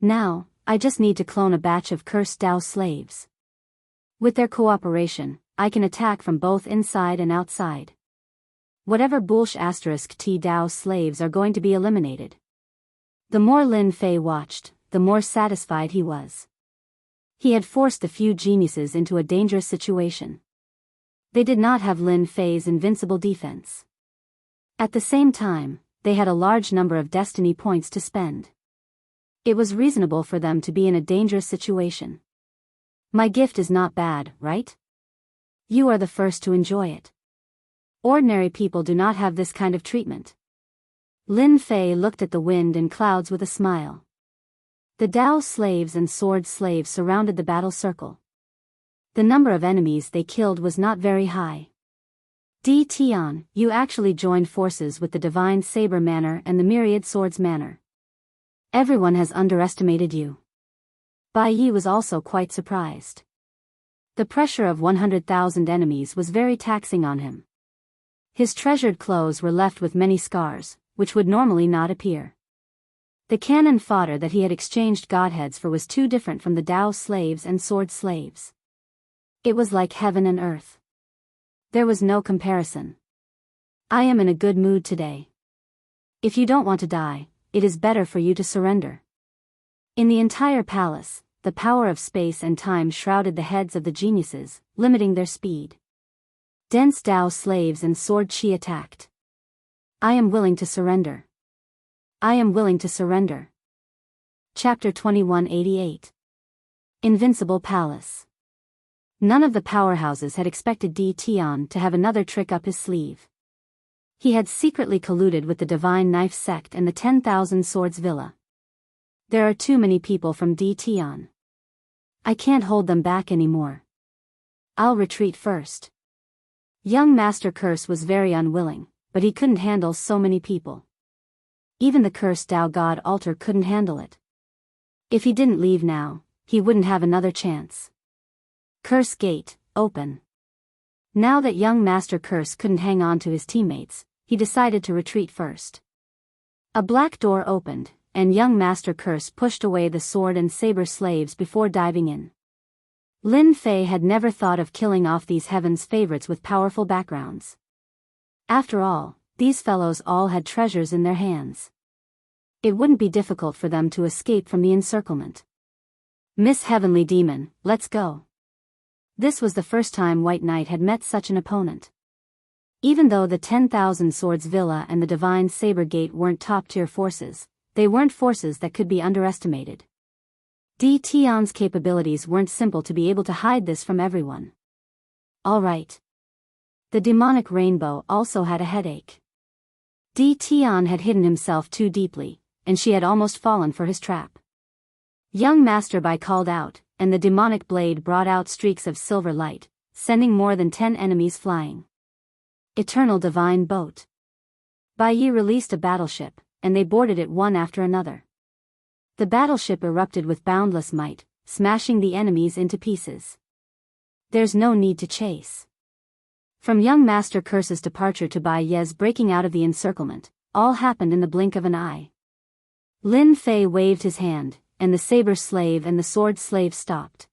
[SPEAKER 1] Now, I just need to clone a batch of cursed Dao slaves. With their cooperation, I can attack from both inside and outside. Whatever bullsh** T Dao slaves are going to be eliminated. The more Lin Fei watched, the more satisfied he was. He had forced the few geniuses into a dangerous situation. They did not have Lin Fei's invincible defense. At the same time, they had a large number of destiny points to spend. It was reasonable for them to be in a dangerous situation. My gift is not bad, right? You are the first to enjoy it. Ordinary people do not have this kind of treatment. Lin Fei looked at the wind and clouds with a smile. The Dao slaves and sword slaves surrounded the battle circle. The number of enemies they killed was not very high. Tian, you actually joined forces with the Divine Saber Manor and the Myriad Swords Manor. Everyone has underestimated you. Bai Yi was also quite surprised. The pressure of 100,000 enemies was very taxing on him. His treasured clothes were left with many scars, which would normally not appear. The cannon fodder that he had exchanged godheads for was too different from the Dao slaves and sword slaves. It was like heaven and earth. There was no comparison. I am in a good mood today. If you don't want to die, it is better for you to surrender. In the entire palace, the power of space and time shrouded the heads of the geniuses, limiting their speed. Dense Dao slaves and sword chi attacked. I am willing to surrender. I am willing to surrender. Chapter 2188. Invincible Palace. None of the powerhouses had expected Di Tian to have another trick up his sleeve. He had secretly colluded with the Divine Knife Sect and the 10,000 Swords Villa. There are too many people from Di Tian. I can't hold them back anymore. I'll retreat first. Young Master Curse was very unwilling, but he couldn't handle so many people. Even the cursed Tao God altar couldn't handle it. If he didn't leave now, he wouldn't have another chance. Curse Gate, open. Now that young Master Curse couldn't hang on to his teammates, he decided to retreat first. A black door opened, and young Master Curse pushed away the sword and saber slaves before diving in. Lin Fei had never thought of killing off these heaven's favorites with powerful backgrounds. After all, these fellows all had treasures in their hands. It wouldn't be difficult for them to escape from the encirclement. Miss Heavenly Demon, let's go. This was the first time White Knight had met such an opponent. Even though the 10,000 Swords Villa and the Divine Saber Gate weren't top-tier forces, they weren't forces that could be underestimated. Di Tian's capabilities weren't simple to be able to hide this from everyone. All right. The demonic rainbow also had a headache. Di Tian had hidden himself too deeply, and she had almost fallen for his trap. Young Master Bai called out, and the demonic blade brought out streaks of silver light, sending more than 10 enemies flying. Eternal Divine Boat. Bai Yi released a battleship, and they boarded it one after another. The battleship erupted with boundless might, smashing the enemies into pieces. There's no need to chase. From young Master Curse's departure to Bai Ye's breaking out of the encirclement, all happened in the blink of an eye. Lin Fei waved his hand, and the saber slave and the sword slave stopped.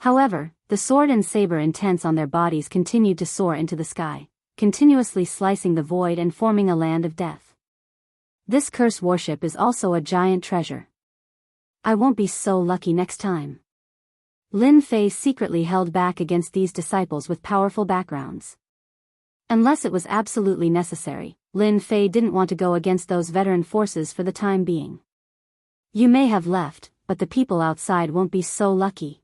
[SPEAKER 1] However, the sword and saber intents on their bodies continued to soar into the sky, continuously slicing the void and forming a land of death. This curse warship is also a giant treasure. I won't be so lucky next time. Lin Fei secretly held back against these disciples with powerful backgrounds. Unless it was absolutely necessary, Lin Fei didn't want to go against those veteran forces for the time being. You may have left, but the people outside won't be so lucky.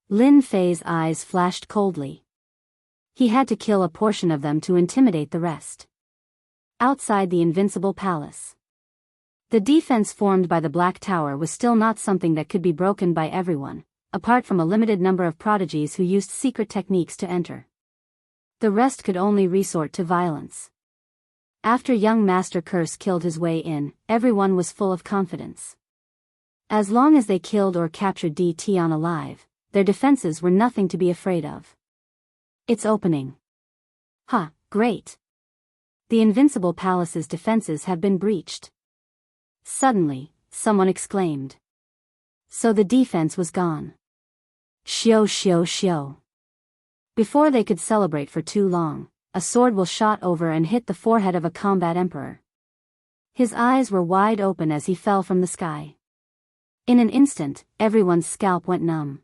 [SPEAKER 1] Lin Fei's eyes flashed coldly. He had to kill a portion of them to intimidate the rest. Outside the Invincible Palace. The defense formed by the Black Tower was still not something that could be broken by everyone, apart from a limited number of prodigies who used secret techniques to enter. The rest could only resort to violence. After young Master Curse killed his way in, everyone was full of confidence. As long as they killed or captured Di Tian alive, their defenses were nothing to be afraid of. It's opening. Ha, great. The Invincible Palace's defenses have been breached. Suddenly, someone exclaimed. So the defense was gone. Shio shio shio. Before they could celebrate for too long, a sword will shot over and hit the forehead of a combat emperor. His eyes were wide open as he fell from the sky. In an instant, everyone's scalp went numb.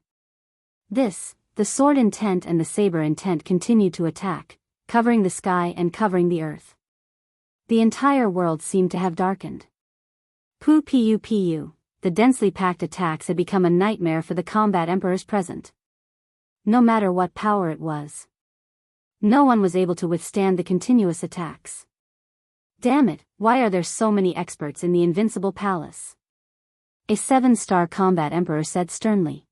[SPEAKER 1] The sword intent and the saber intent continued to attack, covering the sky and covering the earth. The entire world seemed to have darkened. Pu, the densely packed attacks had become a nightmare for the combat emperors present. No matter what power it was. No one was able to withstand the continuous attacks. Damn it, why are there so many experts in the Invincible Palace? A 7-star combat emperor said sternly.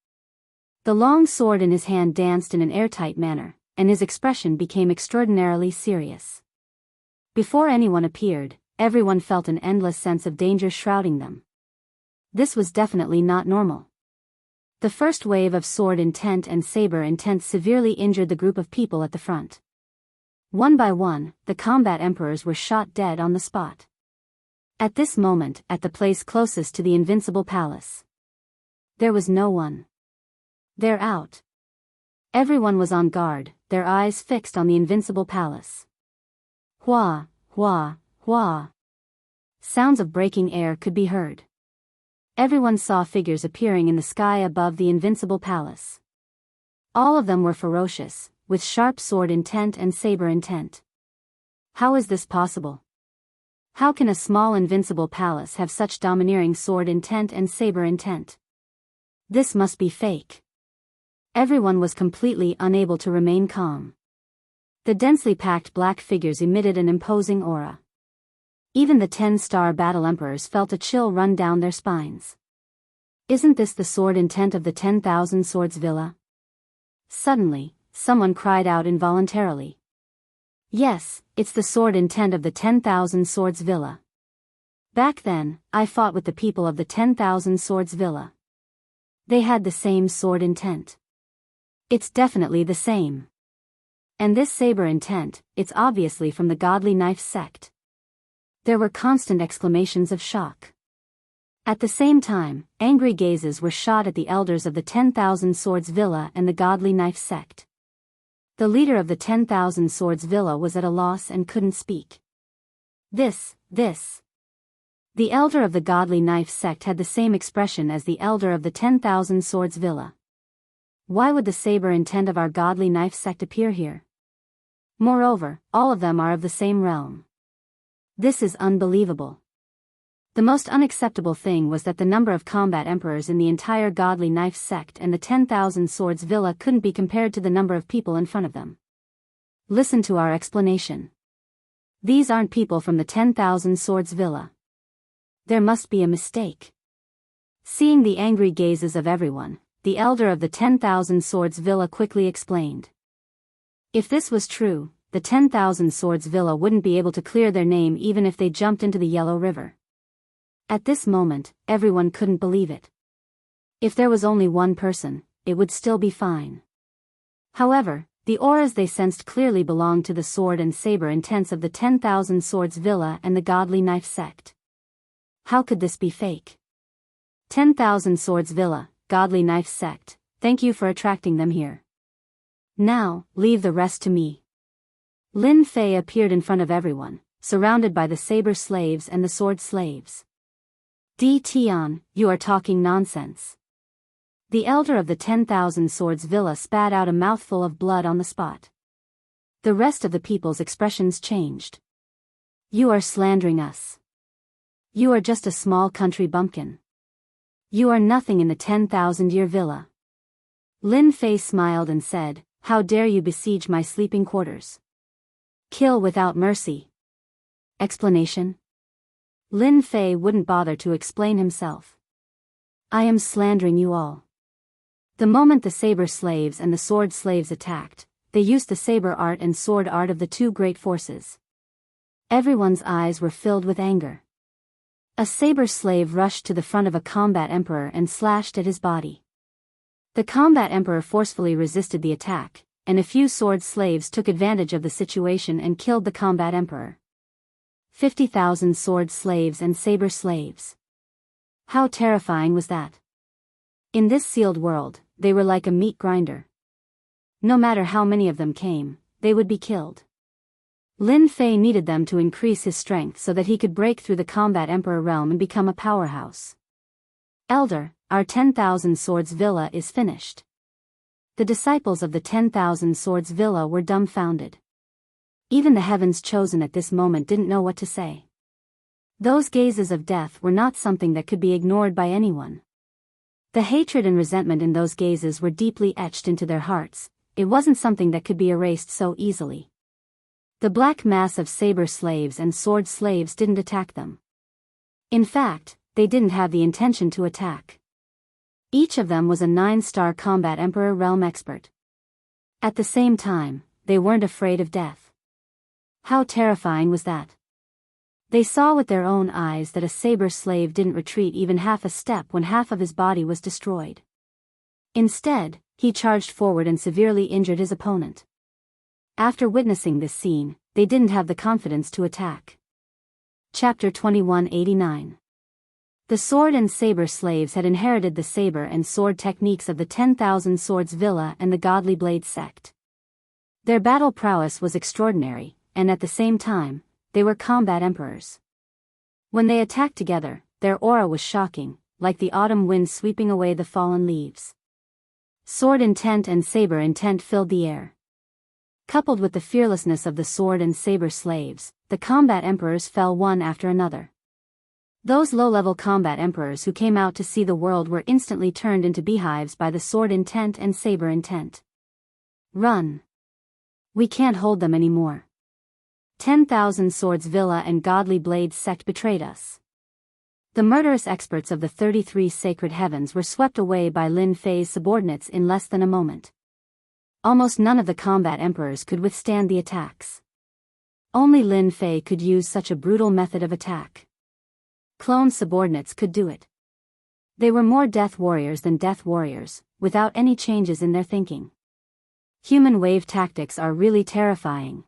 [SPEAKER 1] The long sword in his hand danced in an airtight manner, and his expression became extraordinarily serious. Before anyone appeared, everyone felt an endless sense of danger shrouding them. This was definitely not normal. The first wave of sword intent and saber intent severely injured the group of people at the front. One by one, the combat emperors were shot dead on the spot. At this moment, at the place closest to the Invincible Palace, there was no one. They're out. Everyone was on guard, their eyes fixed on the Invincible Palace. Hua, hua, hua. Sounds of breaking air could be heard. Everyone saw figures appearing in the sky above the invincible palace. All of them were ferocious, with sharp sword intent and saber intent. How is this possible? How can a small invincible palace have such domineering sword intent and saber intent? This must be fake. Everyone was completely unable to remain calm. The densely packed black figures emitted an imposing aura. Even the 10-star battle emperors felt a chill run down their spines. Isn't this the sword intent of the 10,000 Swords Villa? Suddenly, someone cried out involuntarily. Yes, it's the sword intent of the 10,000 Swords Villa. Back then, I fought with the people of the 10,000 Swords Villa. They had the same sword intent. It's definitely the same. And this saber intent, it's obviously from the Godly Knife sect. There were constant exclamations of shock. At the same time, angry gazes were shot at the elders of the 10,000 Swords Villa and the Godly Knife sect. The leader of the 10,000 Swords Villa was at a loss and couldn't speak. This. The elder of the Godly Knife sect had the same expression as the elder of the 10,000 Swords Villa. Why would the saber intent of our Godly Knife sect appear here? Moreover, all of them are of the same realm. This is unbelievable. The most unacceptable thing was that the number of combat emperors in the entire Godly Knife sect and the 10,000 Swords Villa couldn't be compared to the number of people in front of them. Listen to our explanation. These aren't people from the 10,000 Swords Villa. There must be a mistake. Seeing the angry gazes of everyone, the elder of the 10,000 Swords Villa quickly explained. If this was true, the 10,000 Swords Villa wouldn't be able to clear their name even if they jumped into the Yellow River. At this moment, everyone couldn't believe it. If there was only one person, it would still be fine. However, the auras they sensed clearly belonged to the sword and saber intents of the 10,000 Swords Villa and the Godly Knife sect. How could this be fake? 10,000 Swords Villa, Godly Knife sect, thank you for attracting them here. Now, leave the rest to me. Lin Fei appeared in front of everyone, surrounded by the saber slaves and the sword slaves. Di Tian, you are talking nonsense. The elder of the 10,000 Swords Villa spat out a mouthful of blood on the spot. The rest of the people's expressions changed. You are slandering us. You are just a small country bumpkin. You are nothing in the 10,000-year villa. Lin Fei smiled and said, how dare you besiege my sleeping quarters? Kill without mercy. Explanation? Lin Fei wouldn't bother to explain himself. I am slandering you all. The moment the saber slaves and the sword slaves attacked, they used the saber art and sword art of the two great forces. Everyone's eyes were filled with anger. A saber slave rushed to the front of a combat emperor and slashed at his body. The combat emperor forcefully resisted the attack, and a few sword slaves took advantage of the situation and killed the combat emperor. 50,000 sword slaves and saber slaves. How terrifying was that? In this sealed world, they were like a meat grinder. No matter how many of them came, they would be killed. Lin Fei needed them to increase his strength so that he could break through the combat emperor realm and become a powerhouse. Elder, our 10,000 Swords Villa is finished. The disciples of the 10,000 Swords Villa were dumbfounded. Even the heavens chosen at this moment didn't know what to say. Those gazes of death were not something that could be ignored by anyone. The hatred and resentment in those gazes were deeply etched into their hearts. It wasn't something that could be erased so easily. The black mass of saber slaves and sword slaves didn't attack them. In fact, they didn't have the intention to attack. Each of them was a 9-star combat emperor realm expert. At the same time, they weren't afraid of death. How terrifying was that? They saw with their own eyes that a saber slave didn't retreat even half a step when half of his body was destroyed. Instead, he charged forward and severely injured his opponent. After witnessing this scene, they didn't have the confidence to attack. Chapter 2189. The sword and saber slaves had inherited the saber and sword techniques of the 10,000 Swords Villa and the Godly Blade sect. Their battle prowess was extraordinary, and at the same time, they were combat emperors. When they attacked together, their aura was shocking, like the autumn wind sweeping away the fallen leaves. Sword intent and saber intent filled the air. Coupled with the fearlessness of the sword and saber slaves, the combat emperors fell one after another. Those low-level combat emperors who came out to see the world were instantly turned into beehives by the sword intent and saber intent. Run! We can't hold them anymore. 10,000 Swords Villa and Godly Blades sect betrayed us. The murderous experts of the 33 sacred heavens were swept away by Lin Fei's subordinates in less than a moment. Almost none of the combat emperors could withstand the attacks. Only Lin Fei could use such a brutal method of attack. Clone subordinates could do it. They were more death warriors than death warriors, without any changes in their thinking. Human wave tactics are really terrifying.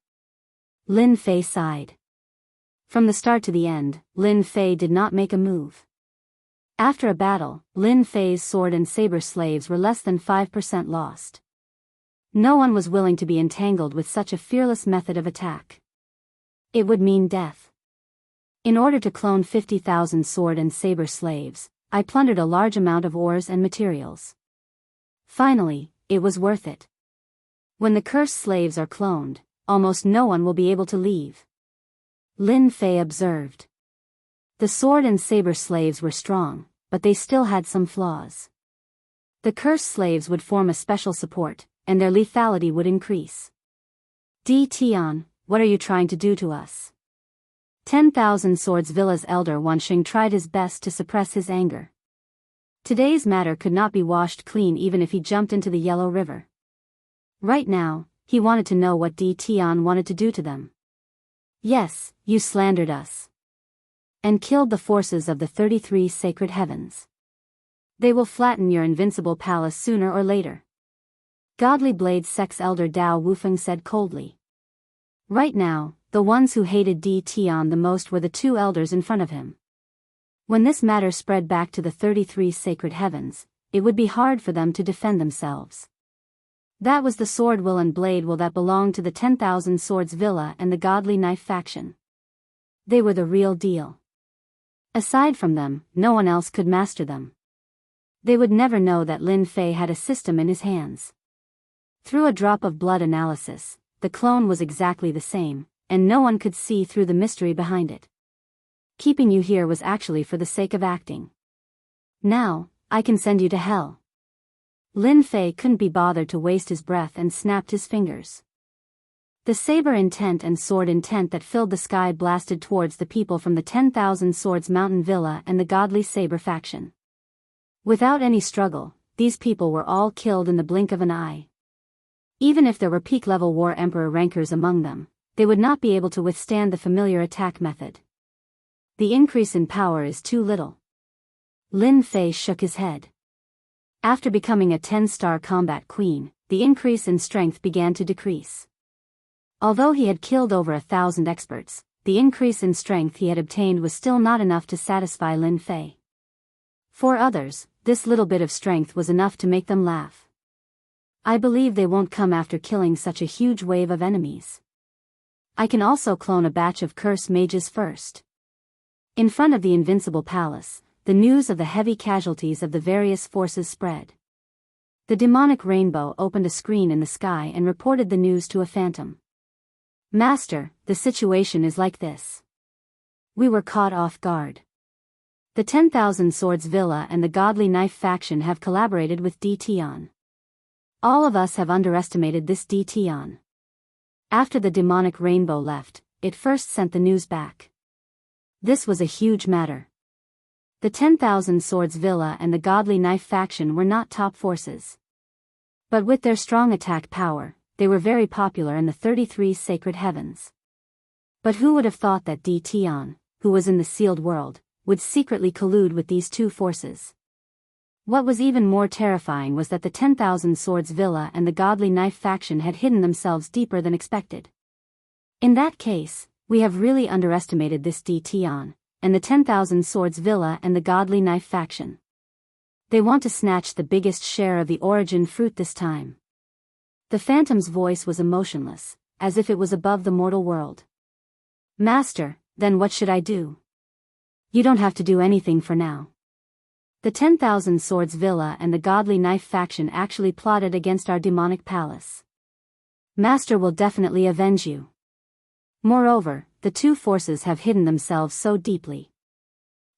[SPEAKER 1] Lin Fei sighed. From the start to the end, Lin Fei did not make a move. After a battle, Lin Fei's sword and saber slaves were less than 5% lost. No one was willing to be entangled with such a fearless method of attack. It would mean death. In order to clone 50,000 sword and saber slaves, I plundered a large amount of ores and materials. Finally, it was worth it. When the cursed slaves are cloned, almost no one will be able to leave. Lin Fei observed. The sword and saber slaves were strong, but they still had some flaws. The cursed slaves would form a special support, and their lethality would increase. Di Tian, what are you trying to do to us? 10,000 Swords Villa's elder Wanxing tried his best to suppress his anger. Today's matter could not be washed clean even if he jumped into the Yellow River. Right now, he wanted to know what Di Tian wanted to do to them. Yes, you slandered us. And killed the forces of the 33 sacred heavens. They will flatten your invincible palace sooner or later. Godly Blades Sect's elder Dao Wufeng said coldly. Right now, the ones who hated Di Tian the most were the two elders in front of him. When this matter spread back to the 33 sacred heavens, it would be hard for them to defend themselves. That was the sword will and blade will that belonged to the 10,000 Swords Villa and the Godly Knife faction. They were the real deal. Aside from them, no one else could master them. They would never know that Lin Fei had a system in his hands. Through a drop of blood analysis, the clone was exactly the same, and no one could see through the mystery behind it. Keeping you here was actually for the sake of acting. Now, I can send you to hell. Lin Fei couldn't be bothered to waste his breath and snapped his fingers. The saber intent and sword intent that filled the sky blasted towards the people from the 10,000 Swords Mountain Villa and the Godly Saber faction. Without any struggle, these people were all killed in the blink of an eye. Even if there were peak-level war emperor rankers among them, they would not be able to withstand the familiar attack method. The increase in power is too little. Lin Fei shook his head. After becoming a 10-star combat queen, the increase in strength began to decrease. Although he had killed over 1,000 experts, the increase in strength he had obtained was still not enough to satisfy Lin Fei. For others, this little bit of strength was enough to make them laugh. I believe they won't come after killing such a huge wave of enemies. I can also clone a batch of curse mages first. In front of the Invincible Palace, the news of the heavy casualties of the various forces spread. The demonic rainbow opened a screen in the sky and reported the news to a phantom. Master, the situation is like this. We were caught off guard. The 10,000 Swords Villa and the Godly Knife faction have collaborated with Di Tian. All of us have underestimated this Di Tian. After the demonic rainbow left, it first sent the news back. This was a huge matter. The 10,000 Swords Villa and the Godly Knife faction were not top forces. But with their strong attack power, they were very popular in the 33 sacred heavens. But who would have thought that Di Tian, who was in the sealed world, would secretly collude with these two forces? What was even more terrifying was that the 10,000 Swords Villa and the Godly Knife faction had hidden themselves deeper than expected. In that case, we have really underestimated this Di Tian, and the 10,000 Swords Villa and the Godly Knife faction. They want to snatch the biggest share of the origin fruit this time. The phantom's voice was emotionless, as if it was above the mortal world. Master, then what should I do? You don't have to do anything for now. The 10,000 Swords Villa and the Godly Knife faction actually plotted against our demonic palace. Master will definitely avenge you. Moreover, the two forces have hidden themselves so deeply.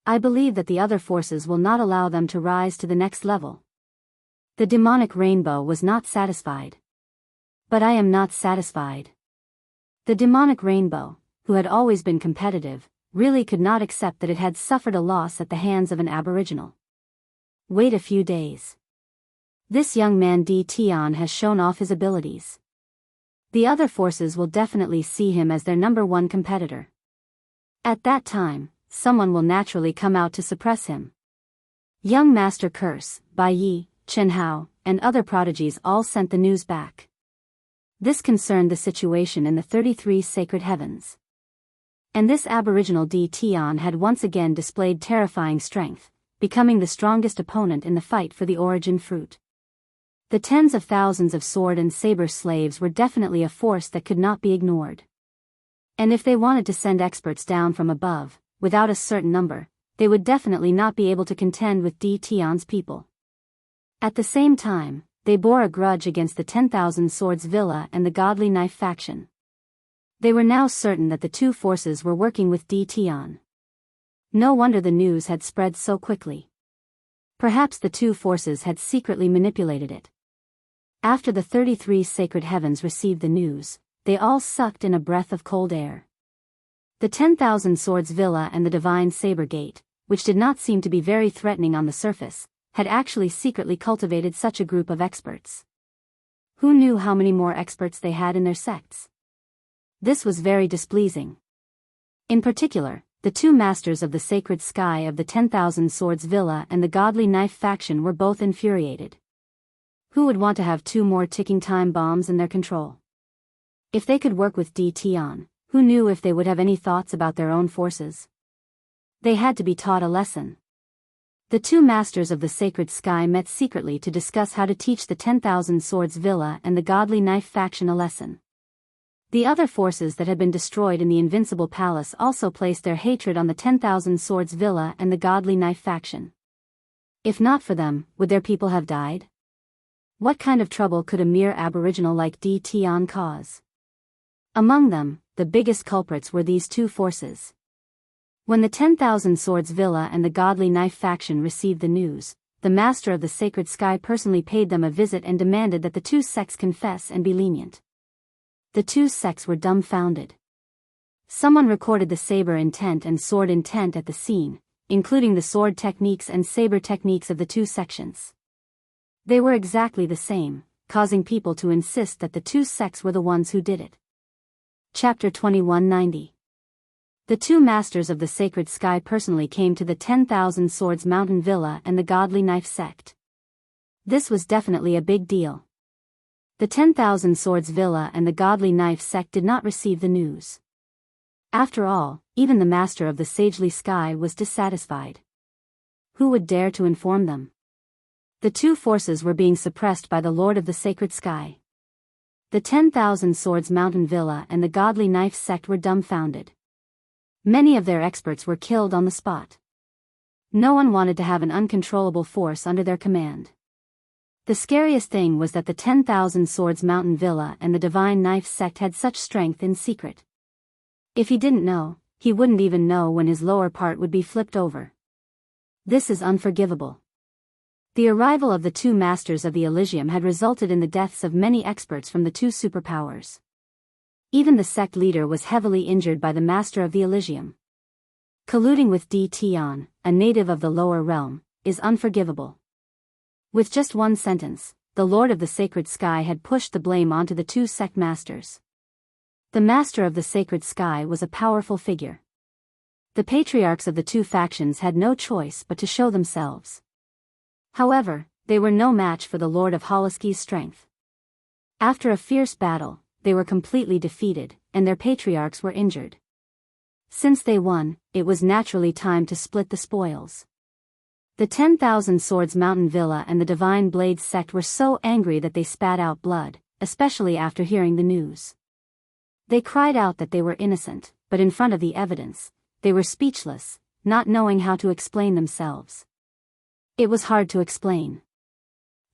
[SPEAKER 1] I believe that the other forces will not allow them to rise to the next level. The demonic rainbow was not satisfied. But I am not satisfied. The demonic rainbow, who had always been competitive, really could not accept that it had suffered a loss at the hands of an aboriginal. Wait a few days. This young man D. Tion has shown off his abilities. The other forces will definitely see him as their #1 competitor. At that time, someone will naturally come out to suppress him. Young Master Curse, Bai Yi, Chen Hao, and other prodigies all sent the news back. This concerned the situation in the 33 sacred heavens. And this aboriginal D. Tion had once again displayed terrifying strength, becoming the strongest opponent in the fight for the origin fruit. The tens of thousands of sword and saber slaves were definitely a force that could not be ignored. And if they wanted to send experts down from above, without a certain number, they would definitely not be able to contend with D. Tion's people. At the same time, they bore a grudge against the 10,000 Swords Villa and the Godly Knife faction. They were now certain that the two forces were working with D. Tion. No wonder the news had spread so quickly. Perhaps the two forces had secretly manipulated it. After the 33 sacred heavens received the news, they all sucked in a breath of cold air. The 10,000 Swords Villa and the Divine Saber Gate, which did not seem to be very threatening on the surface, had actually secretly cultivated such a group of experts. Who knew how many more experts they had in their sects? This was very displeasing. In particular, the two masters of the sacred sky of the 10,000 Swords Villa and the Godly Knife faction were both infuriated. Who would want to have two more ticking time bombs in their control? If they could work with D. Tion, who knew if they would have any thoughts about their own forces? They had to be taught a lesson. The two masters of the sacred sky met secretly to discuss how to teach the 10,000 Swords Villa and the Godly Knife faction a lesson. The other forces that had been destroyed in the Invincible Palace also placed their hatred on the 10,000 Swords Villa and the Godly Knife faction. If not for them, would their people have died? What kind of trouble could a mere aboriginal like D. Tion cause? Among them, the biggest culprits were these two forces. When the 10,000 Swords Villa and the Godly Knife faction received the news, the Master of the Sacred Sky personally paid them a visit and demanded that the two sects confess and be lenient. The two sects were dumbfounded. Someone recorded the saber intent and sword intent at the scene, including the sword techniques and saber techniques of the two sections. They were exactly the same, causing people to insist that the two sects were the ones who did it. Chapter 2190. The two masters of the sacred sky personally came to the 10,000 Swords Mountain Villa and the Godly Knife sect. This was definitely a big deal. The 10,000 Swords Villa and the Godly Knife sect did not receive the news. After all, even the master of the Sagely Sky was dissatisfied. Who would dare to inform them? The two forces were being suppressed by the Lord of the Sacred Sky. The 10,000 Swords Mountain Villa and the Godly Knife sect were dumbfounded. Many of their experts were killed on the spot. No one wanted to have an uncontrollable force under their command. The scariest thing was that the 10,000 Swords Mountain Villa and the Divine Knife sect had such strength in secret. If he didn't know, he wouldn't even know when his lower part would be flipped over. This is unforgivable. The arrival of the two masters of the Elysium had resulted in the deaths of many experts from the two superpowers. Even the sect leader was heavily injured by the master of the Elysium. Colluding with D. Tion, a native of the lower realm, is unforgivable. With just one sentence, the Lord of the Sacred Sky had pushed the blame onto the two sect masters. The master of the Sacred Sky was a powerful figure. The patriarchs of the two factions had no choice but to show themselves. However, they were no match for the Lord of Holoski's strength. After a fierce battle, they were completely defeated, and their patriarchs were injured. Since they won, it was naturally time to split the spoils. The 10,000 Swords Mountain Villa and the Divine Blade sect were so angry that they spat out blood, especially after hearing the news. They cried out that they were innocent, but in front of the evidence, they were speechless, not knowing how to explain themselves. It was hard to explain.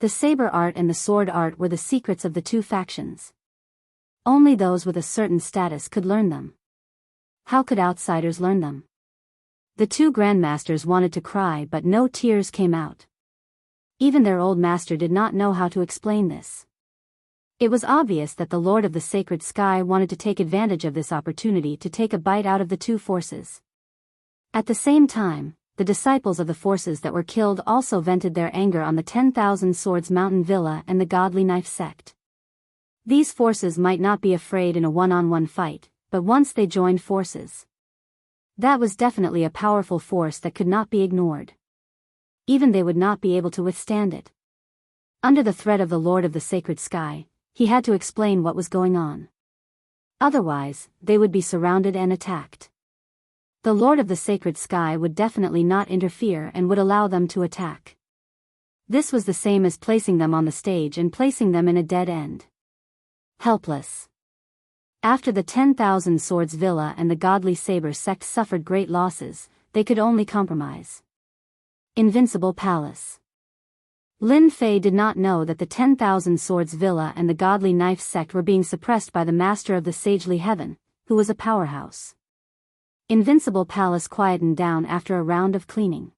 [SPEAKER 1] The saber art and the sword art were the secrets of the two factions. Only those with a certain status could learn them. How could outsiders learn them? The two grandmasters wanted to cry, but no tears came out. Even their old master did not know how to explain this. It was obvious that the Lord of the Sacred Sky wanted to take advantage of this opportunity to take a bite out of the two forces. At the same time, the disciples of the forces that were killed also vented their anger on the 10,000 Swords Mountain Villa and the Godly Knife sect. These forces might not be afraid in a one-on-one fight, but once they joined forces, that was definitely a powerful force that could not be ignored. Even they would not be able to withstand it. Under the threat of the Lord of the Sacred Sky, he had to explain what was going on. Otherwise, they would be surrounded and attacked. The Lord of the Sacred Sky would definitely not interfere and would allow them to attack. This was the same as placing them on the stage and placing them in a dead end. Helpless. After the 10,000 Swords Villa and the Godly Saber sect suffered great losses, they could only compromise. Invincible Palace. Lin Fei did not know that the 10,000 Swords Villa and the Godly Knife sect were being suppressed by the Master of the Sagely Heaven, who was a powerhouse. Invincible Palace quietened down after a round of cleaning.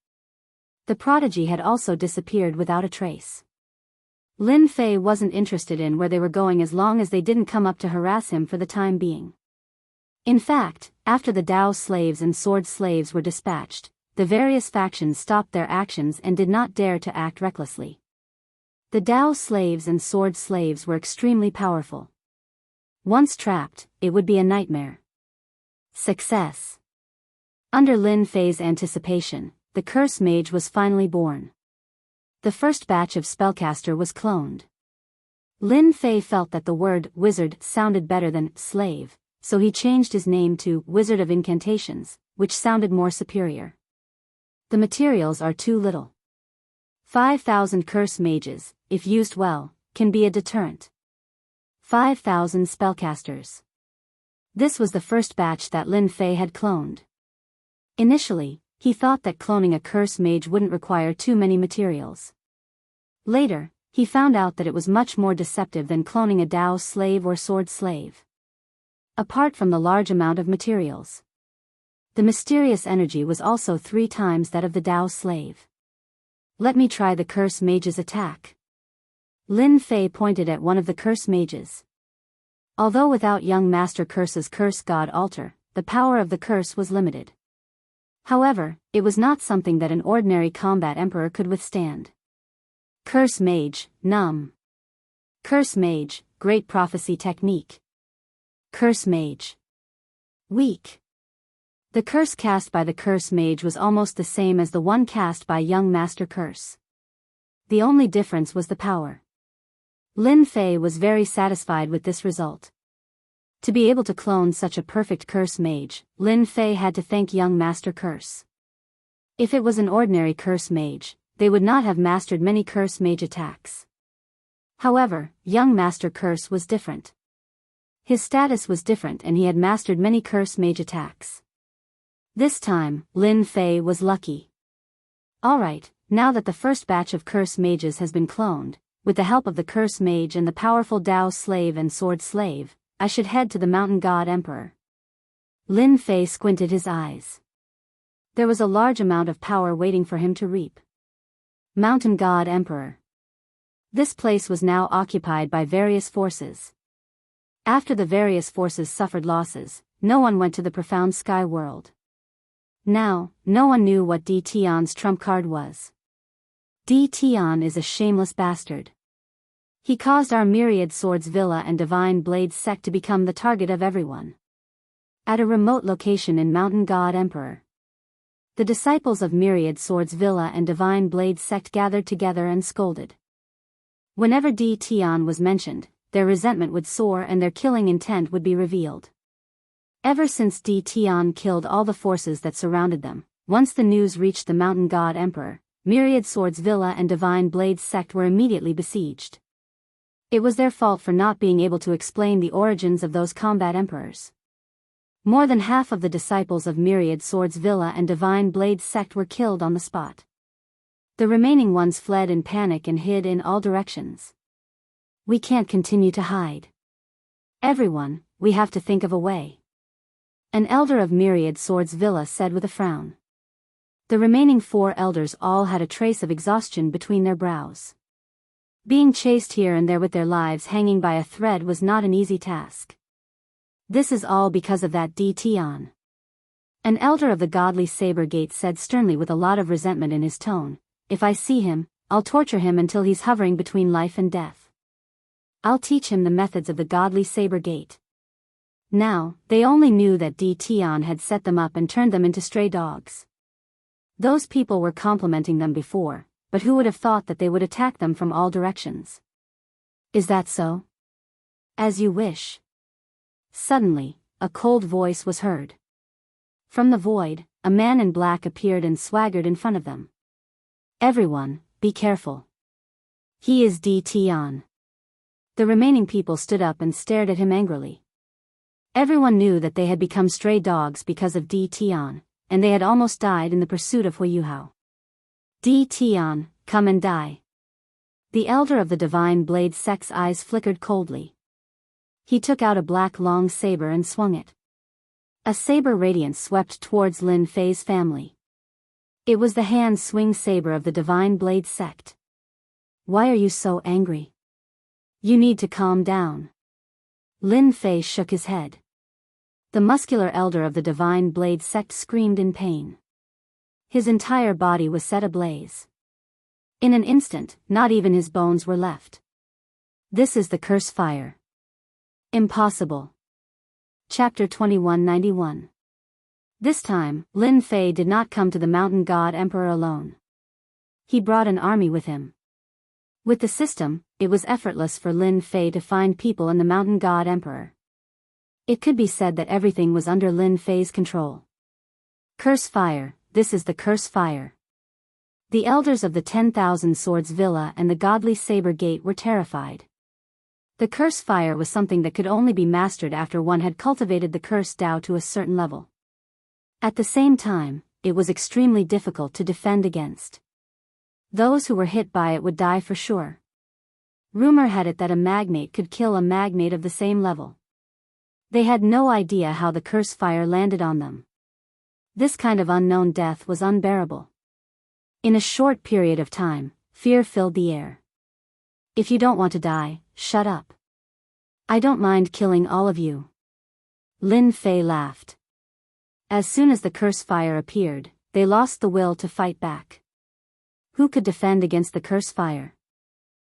[SPEAKER 1] The prodigy had also disappeared without a trace. Lin Fei wasn't interested in where they were going as long as they didn't come up to harass him for the time being. In fact, after the Dao slaves and sword slaves were dispatched, the various factions stopped their actions and did not dare to act recklessly. The Dao slaves and sword slaves were extremely powerful. Once trapped, it would be a nightmare. Success. Under Lin Fei's anticipation, the Curse Mage was finally born. The first batch of spellcaster was cloned. Lin Fei felt that the word wizard sounded better than slave, so he changed his name to Wizard of Incantations, which sounded more superior. The materials are too little. 5,000 curse mages, if used well, can be a deterrent. 5,000 spellcasters. This was the first batch that Lin Fei had cloned. Initially, he thought that cloning a curse mage wouldn't require too many materials. Later, he found out that it was much more deceptive than cloning a Dao slave or sword slave. Apart from the large amount of materials, the mysterious energy was also 3 times that of the Dao slave. Let me try the curse mage's attack. Lin Fei pointed at one of the curse mages. Although without young Master Curse's curse god altar, the power of the curse was limited. However, it was not something that an ordinary combat emperor could withstand. Curse Mage, Numb. Curse Mage, Great Prophecy Technique. Curse Mage. Weak. The curse cast by the Curse Mage was almost the same as the one cast by young Master Curse. The only difference was the power. Lin Fei was very satisfied with this result. To be able to clone such a perfect curse mage, Lin Fei had to thank young Master Curse. If it was an ordinary curse mage, they would not have mastered many curse mage attacks. However, young Master Curse was different. His status was different and he had mastered many curse mage attacks. This time, Lin Fei was lucky. Alright, now that the first batch of curse mages has been cloned, with the help of the curse mage and the powerful Dao slave and sword slave, I should head to the Mountain God Emperor. Lin Fei squinted his eyes. There was a large amount of power waiting for him to reap. Mountain God Emperor. This place was now occupied by various forces. After the various forces suffered losses, no one went to the profound sky world. Now, no one knew what Di Tian's trump card was. Di Tian is a shameless bastard. He caused our Myriad Swords Villa and Divine Blade sect to become the target of everyone. At a remote location in Mountain God Emperor, the disciples of Myriad Swords Villa and Divine Blade sect gathered together and scolded. Whenever Di Tian was mentioned, their resentment would soar and their killing intent would be revealed. Ever since Di Tian killed all the forces that surrounded them, once the news reached the Mountain God Emperor, Myriad Swords Villa and Divine Blade sect were immediately besieged. It was their fault for not being able to explain the origins of those combat emperors. More than half of the disciples of Myriad Swords Villa and Divine Blade sect were killed on the spot. The remaining ones fled in panic and hid in all directions. We can't continue to hide. Everyone, we have to think of a way. An elder of Myriad Swords Villa said with a frown. The remaining 4 elders all had a trace of exhaustion between their brows. Being chased here and there with their lives hanging by a thread was not an easy task. This is all because of that Tion. An elder of the godly Saber Gate said sternly with a lot of resentment in his tone, "If I see him, I'll torture him until he's hovering between life and death. I'll teach him the methods of the godly Saber Gate." Now, they only knew that Tion had set them up and turned them into stray dogs. Those people were complimenting them before, but who would have thought that they would attack them from all directions? Is that so? As you wish. Suddenly, a cold voice was heard. From the void, a man in black appeared and swaggered in front of them. "Everyone, be careful. He is Tion." The remaining people stood up and stared at him angrily. Everyone knew that they had become stray dogs because of Tion, and they had almost died in the pursuit of Huiyuhao. Tion, come and die. The elder of the Divine Blade Sect's eyes flickered coldly. He took out a black long saber and swung it. A saber radiance swept towards Lin Fei's family. It was the hand-swing saber of the Divine Blade Sect. "Why are you so angry? You need to calm down." Lin Fei shook his head. The muscular elder of the Divine Blade Sect screamed in pain. His entire body was set ablaze. In an instant, not even his bones were left. "This is the curse fire." Impossible. Chapter 2191. This time, Lin Fei did not come to the Mountain God Emperor alone. He brought an army with him. With the system, it was effortless for Lin Fei to find people in the Mountain God Emperor. It could be said that everything was under Lin Fei's control. Curse fire, this is the curse fire. The elders of the 10,000 Swords Villa and the godly Saber Gate were terrified. The curse fire was something that could only be mastered after one had cultivated the curse Tao to a certain level. At the same time, it was extremely difficult to defend against. Those who were hit by it would die for sure. Rumor had it that a magnate could kill a magnate of the same level. They had no idea how the curse fire landed on them. This kind of unknown death was unbearable. In a short period of time, fear filled the air. "If you don't want to die, shut up. I don't mind killing all of you." Lin Fei laughed. As soon as the curse fire appeared, they lost the will to fight back. Who could defend against the curse fire?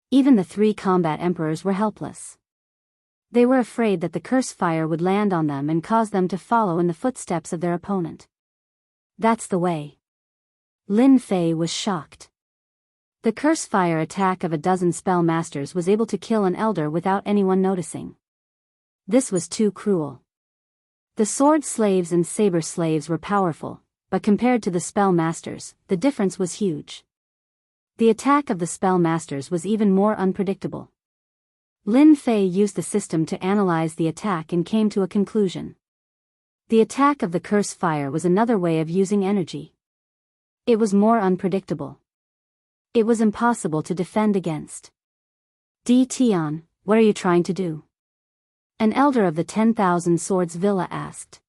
[SPEAKER 1] Even the 3 combat emperors were helpless. They were afraid that the curse fire would land on them and cause them to follow in the footsteps of their opponent. That's the way. Lin Fei was shocked. The curse fire attack of a dozen spell masters was able to kill an elder without anyone noticing. This was too cruel. The sword slaves and saber slaves were powerful, but compared to the spell masters, the difference was huge. The attack of the spell masters was even more unpredictable. Lin Fei used the system to analyze the attack and came to a conclusion. The attack of the curse fire was another way of using energy. It was more unpredictable. It was impossible to defend against. Tion, what are you trying to do? An elder of the 10,000 Swords Villa asked.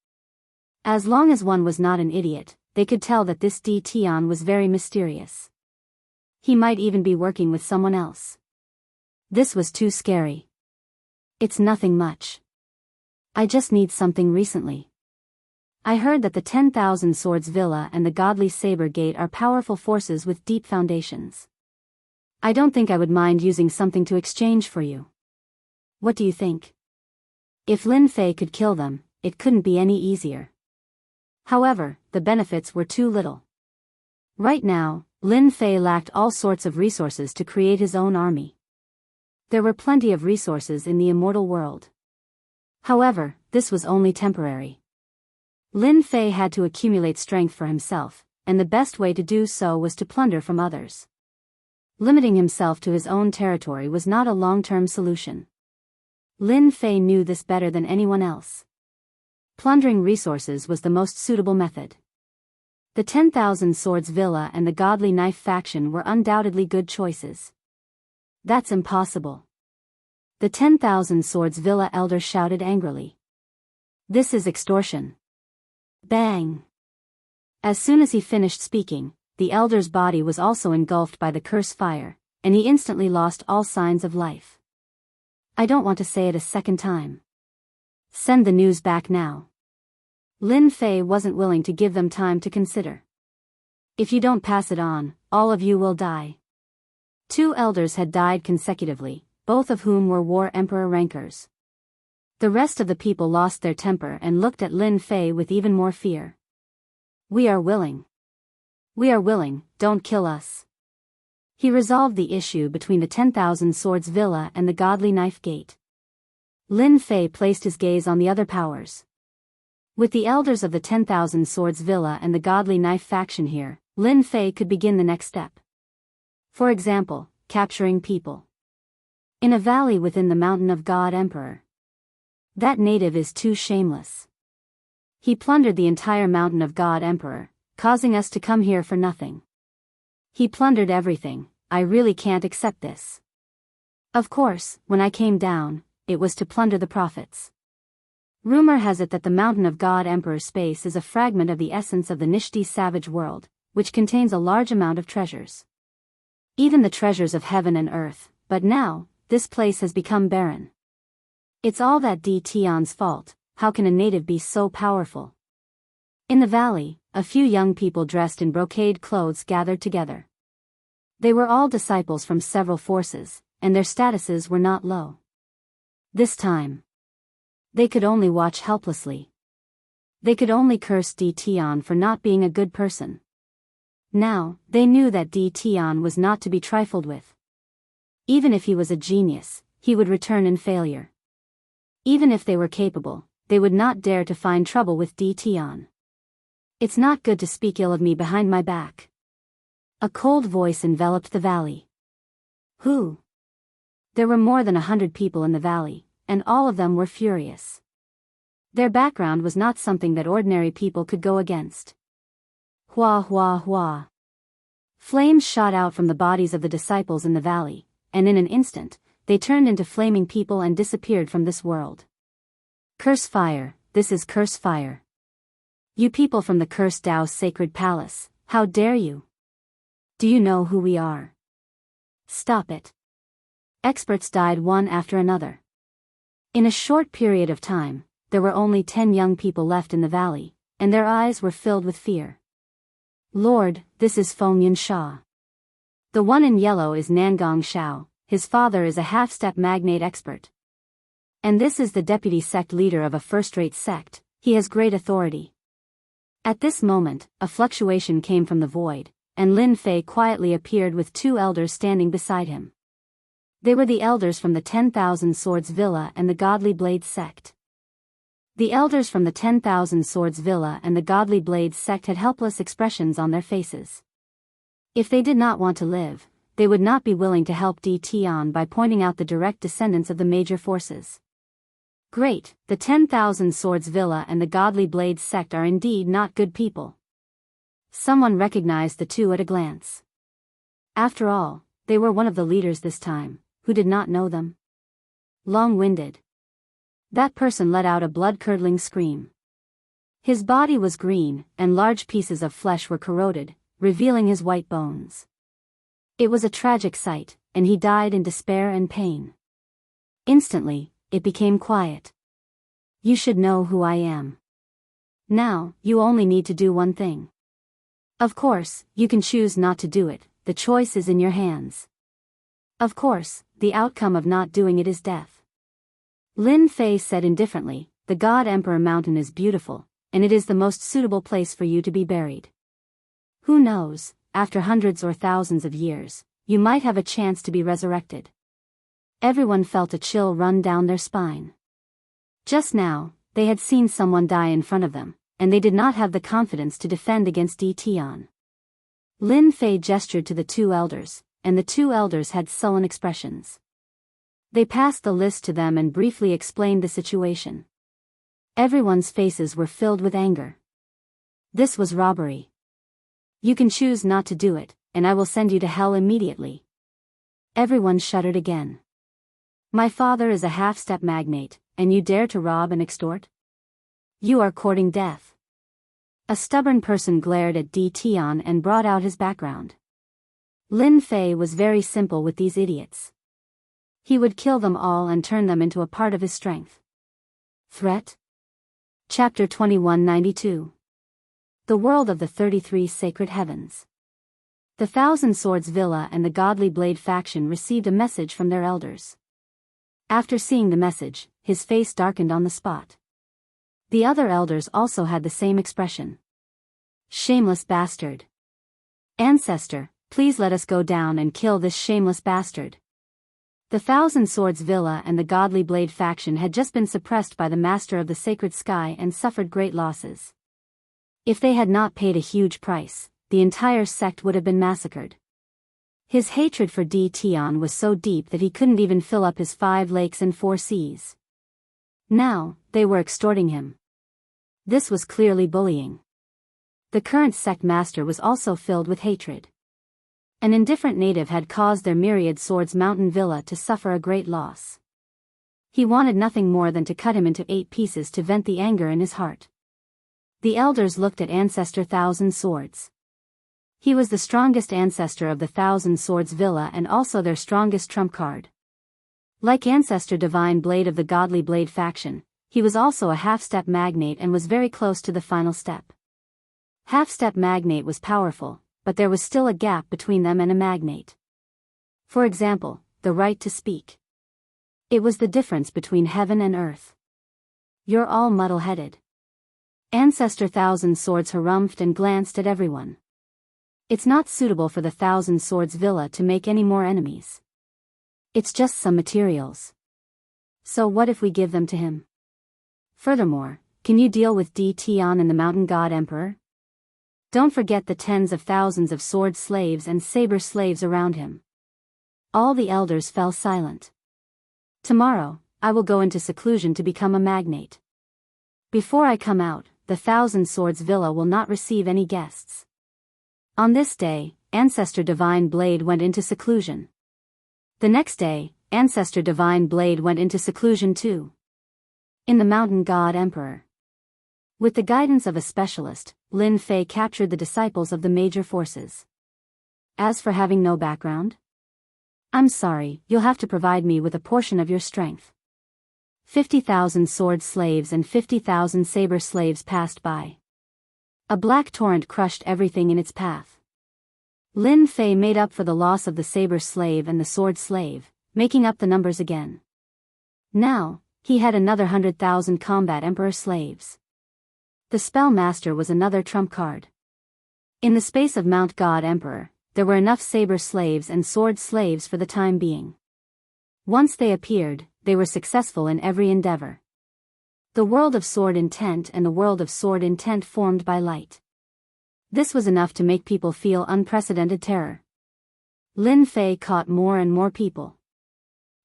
[SPEAKER 1] As long as one was not an idiot, they could tell that this Tion was very mysterious. He might even be working with someone else. This was too scary. "It's nothing much. I just need something recently. I heard that the 10,000 Swords Villa and the godly Saber Gate are powerful forces with deep foundations. I don't think I would mind using something to exchange for you. What do you think?" If Lin Fei could kill them, it couldn't be any easier. However, the benefits were too little. Right now, Lin Fei lacked all sorts of resources to create his own army. There were plenty of resources in the immortal world. However, this was only temporary. Lin Fei had to accumulate strength for himself, and the best way to do so was to plunder from others. Limiting himself to his own territory was not a long-term solution. Lin Fei knew this better than anyone else. Plundering resources was the most suitable method. The 10,000 Swords Villa and the Godly Knife faction were undoubtedly good choices. That's impossible. The 10,000 Swords Villa elder shouted angrily. This is extortion. Bang! As soon as he finished speaking, the elder's body was also engulfed by the curse fire, and he instantly lost all signs of life. I don't want to say it a second time. Send the news back now. Lin Fei wasn't willing to give them time to consider. If you don't pass it on, all of you will die. 2 elders had died consecutively, both of whom were War Emperor rankers. The rest of the people lost their temper and looked at Lin Fei with even more fear. We are willing. We are willing, don't kill us. He resolved the issue between the 10,000 Swords Villa and the Godly Knife Gate. Lin Fei placed his gaze on the other powers. With the elders of the 10,000 Swords Villa and the Godly Knife faction here, Lin Fei could begin the next step. For example, capturing people. In a valley within the Mountain of God Emperor. That native is too shameless. He plundered the entire Mountain of God Emperor, causing us to come here for nothing. He plundered everything. I really can't accept this. Of course, when I came down, it was to plunder the prophets. Rumor has it that the Mountain of God Emperor space is a fragment of the essence of the Nishti savage world, which contains a large amount of treasures. Even the treasures of heaven and earth, but now, this place has become barren. It's all that D. Tion's fault. How can a native be so powerful? In the valley, a few young people dressed in brocade clothes gathered together. They were all disciples from several forces, and their statuses were not low. This time, they could only watch helplessly. They could only curse D. Tion for not being a good person. Now, they knew that D. Tion was not to be trifled with. Even if he was a genius, he would return in failure. Even if they were capable, they would not dare to find trouble with D. Tion. It's not good to speak ill of me behind my back. A cold voice enveloped the valley. Who? There were more than 100 people in the valley, and all of them were furious. Their background was not something that ordinary people could go against. Hua hua hua. Flames shot out from the bodies of the disciples in the valley, and in an instant, they turned into flaming people and disappeared from this world. Curse fire, this is curse fire. You people from the cursed Tao's sacred palace, how dare you? Do you know who we are? Stop it. Experts died one after another. In a short period of time, there were only 10 young people left in the valley, and their eyes were filled with fear. Lord, this is Feng Yun Sha. The one in yellow is Nangong Shao, his father is a half-step magnate expert. And this is the deputy sect leader of a first-rate sect, he has great authority. At this moment, a fluctuation came from the void, and Lin Fei quietly appeared with 2 elders standing beside him. They were the elders from the 10,000 Swords Villa and the Godly Blade sect. The elders from the 10,000 Swords Villa and the Godly Blade sect had helpless expressions on their faces. If they did not want to live, they would not be willing to help D. Tion by pointing out the direct descendants of the major forces. Great, the 10,000 Swords Villa and the Godly Blade sect are indeed not good people. Someone recognized the 2 at a glance. After all, they were one of the leaders this time, who did not know them. Long-winded. That person let out a blood-curdling scream. His body was green, and large pieces of flesh were corroded, revealing his white bones. It was a tragic sight, and he died in despair and pain. Instantly, it became quiet. You should know who I am. Now, you only need to do one thing. Of course, you can choose not to do it, the choice is in your hands. Of course, the outcome of not doing it is death. Lin Fei said indifferently, the God Emperor Mountain is beautiful, and it is the most suitable place for you to be buried. Who knows, after hundreds or thousands of years, you might have a chance to be resurrected. Everyone felt a chill run down their spine. Just now, they had seen someone die in front of them, and they did not have the confidence to defend against D. Tion. Lin Fei gestured to the 2 elders, and the 2 elders had sullen expressions. They passed the list to them and briefly explained the situation. Everyone's faces were filled with anger. This was robbery. You can choose not to do it, and I will send you to hell immediately." Everyone shuddered again. "My father is a half-step magnate, and you dare to rob and extort? You are courting death." A stubborn person glared at Tion and brought out his background. Lin Fei was very simple with these idiots. He would kill them all and turn them into a part of his strength. Threat? Chapter 2192. The World of the 33 Sacred Heavens. The Thousand Swords Villa and the Godly Blade faction received a message from their elders. After seeing the message, his face darkened on the spot. The other elders also had the same expression. "Shameless bastard. Ancestor, please let us go down and kill this shameless bastard." The Thousand Swords Villa and the Godly Blade faction had just been suppressed by the Master of the Sacred Sky and suffered great losses. If they had not paid a huge price, the entire sect would have been massacred. His hatred for Tion was so deep that he couldn't even fill up his 5 lakes and 4 seas. Now, they were extorting him. This was clearly bullying. The current sect master was also filled with hatred. An indifferent native had caused their Myriad Swords Mountain Villa to suffer a great loss. He wanted nothing more than to cut him into 8 pieces to vent the anger in his heart. The elders looked at Ancestor Thousand Swords. He was the strongest ancestor of the Thousand Swords Villa and also their strongest trump card. Like Ancestor Divine Blade of the Godly Blade faction, he was also a half-step magnate and was very close to the final step. Half-step magnate was powerful, but there was still a gap between them and a magnate. For example, the right to speak. It was the difference between heaven and earth. "You're all muddle-headed." Ancestor Thousand Swords harumphed and glanced at everyone. "It's not suitable for the Thousand Swords Villa to make any more enemies. It's just some materials. So what if we give them to him? Furthermore, can you deal with Tion and the Mountain God Emperor? Don't forget the tens of thousands of sword slaves and saber slaves around him." All the elders fell silent. "Tomorrow, I will go into seclusion to become a magnate. Before I come out, the Thousand Swords Villa will not receive any guests." On this day, Ancestor Divine Blade went into seclusion. The next day, Ancestor Divine Blade went into seclusion too. In the Mountain God Emperor. With the guidance of a specialist, Lin Fei captured the disciples of the major forces. As for having no background? I'm sorry, you'll have to provide me with a portion of your strength. 50,000 sword slaves and 50,000 saber slaves passed by. A black torrent crushed everything in its path. Lin Fei made up for the loss of the saber slave and the sword slave, making up the numbers again. Now, he had another 100,000 combat emperor slaves. The spell master was another trump card. In the space of Mount God Emperor, there were enough saber slaves and sword slaves for the time being. Once they appeared, they were successful in every endeavor. The world of sword intent and the world of sword intent formed by light. This was enough to make people feel unprecedented terror. Lin Fei caught more and more people.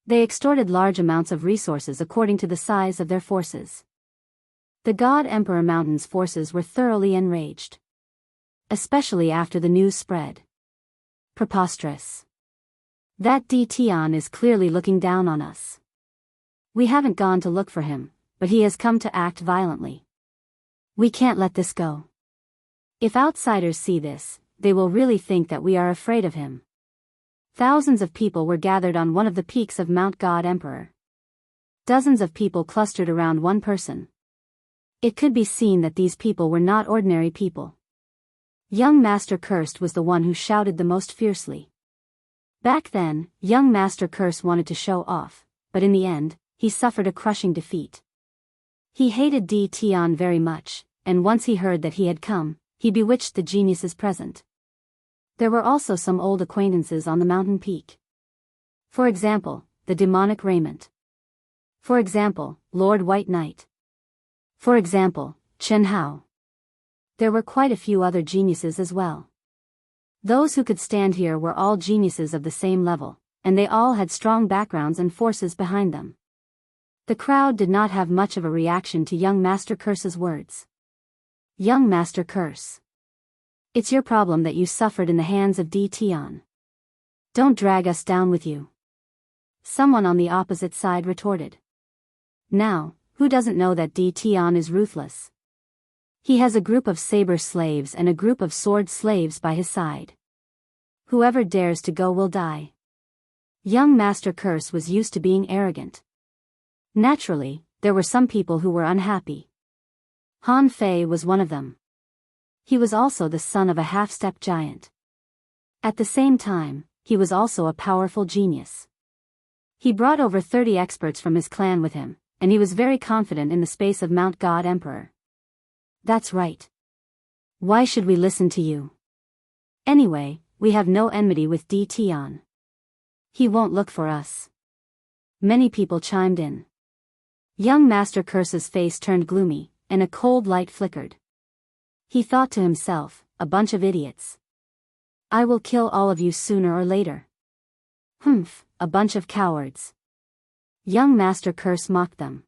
[SPEAKER 1] They extorted large amounts of resources according to the size of their forces. The God Emperor Mountain's forces were thoroughly enraged. Especially after the news spread. Preposterous. That Tion is clearly looking down on us. We haven't gone to look for him, but he has come to act violently. We can't let this go. If outsiders see this, they will really think that we are afraid of him. Thousands of people were gathered on one of the peaks of Mount God Emperor. Dozens of people clustered around one person. It could be seen that these people were not ordinary people. Young Master Cursed was the one who shouted the most fiercely. Back then, young Master Curse wanted to show off, but in the end, he suffered a crushing defeat. He hated Tion very much, and once he heard that he had come, he bewitched the geniuses present. There were also some old acquaintances on the mountain peak. For example, the demonic Raiment. For example, Lord White Knight. For example, Chen Hao. There were quite a few other geniuses as well. Those who could stand here were all geniuses of the same level, and they all had strong backgrounds and forces behind them. The crowd did not have much of a reaction to young Master Curse's words. Young Master Curse. It's your problem that you suffered in the hands of Tion. Don't drag us down with you. Someone on the opposite side retorted. Now, who doesn't know that Tion is ruthless? He has a group of saber slaves and a group of sword slaves by his side. Whoever dares to go will die. Young Master Curse was used to being arrogant. Naturally, there were some people who were unhappy. Han Fei was one of them. He was also the son of a half-step giant. At the same time, he was also a powerful genius. He brought over 30 experts from his clan with him, and he was very confident in the space of Mount God Emperor. That's right. Why should we listen to you? Anyway, we have no enmity with Tion. He won't look for us. Many people chimed in. Young Master Curse's face turned gloomy, and a cold light flickered. He thought to himself, a bunch of idiots. I will kill all of you sooner or later. Humph, a bunch of cowards. Young Master Curse mocked them.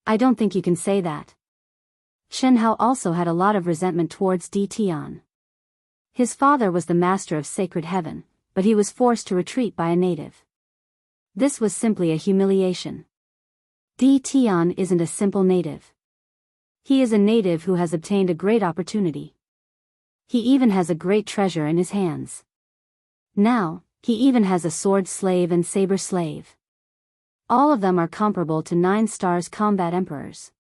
[SPEAKER 1] I don't think you can say that. Shen Hao also had a lot of resentment towards Tion. His father was the master of sacred heaven, but he was forced to retreat by a native. This was simply a humiliation. Tion isn't a simple native. He is a native who has obtained a great opportunity. He even has a great treasure in his hands. Now, he even has a sword slave and saber slave. All of them are comparable to 9 stars combat emperors.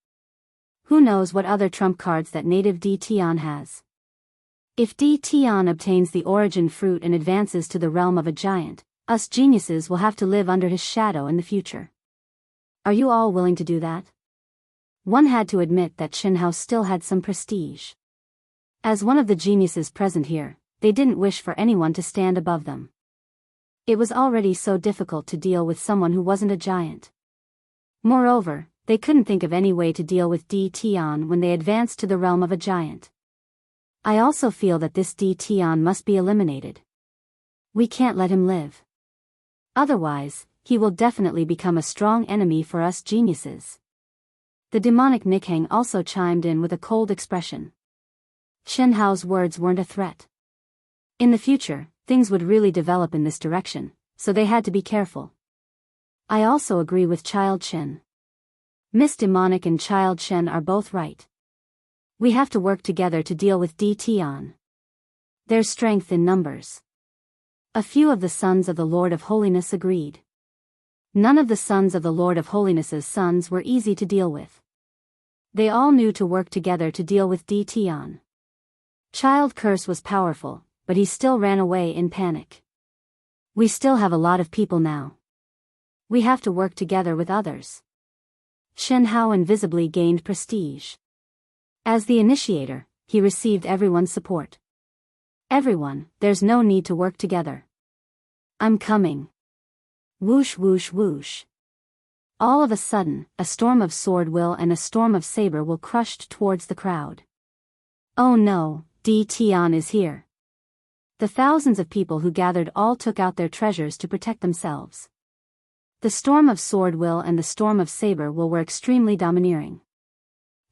[SPEAKER 1] Who knows what other trump cards that native Tion has? If Tion obtains the origin fruit and advances to the realm of a giant, us geniuses will have to live under his shadow in the future. Are you all willing to do that? One had to admit that Shen Hao still had some prestige. As one of the geniuses present here, they didn't wish for anyone to stand above them. It was already so difficult to deal with someone who wasn't a giant. Moreover, they couldn't think of any way to deal with Tion when they advanced to the realm of a giant. I also feel that this Tion must be eliminated. We can't let him live. Otherwise, he will definitely become a strong enemy for us geniuses. The demonic Nikhang also chimed in with a cold expression. Shen Hao's words weren't a threat. In the future, things would really develop in this direction, so they had to be careful. I also agree with Child Shen. Miss Demonic and Child Shen are both right. We have to work together to deal with Tion. There's strength in numbers. A few of the sons of the Lord of Holiness agreed. None of the sons of the Lord of Holiness's sons were easy to deal with. They all knew to work together to deal with Tion. Child Curse was powerful, but he still ran away in panic. We still have a lot of people now. We have to work together with others. Shen Hao invisibly gained prestige. As the initiator, he received everyone's support. Everyone, there's no need to work together. I'm coming. Whoosh whoosh whoosh. All of a sudden, a storm of sword will and a storm of saber will crushed towards the crowd. Oh no, Tion is here. The thousands of people who gathered all took out their treasures to protect themselves. The storm of sword will and the storm of saber will were extremely domineering.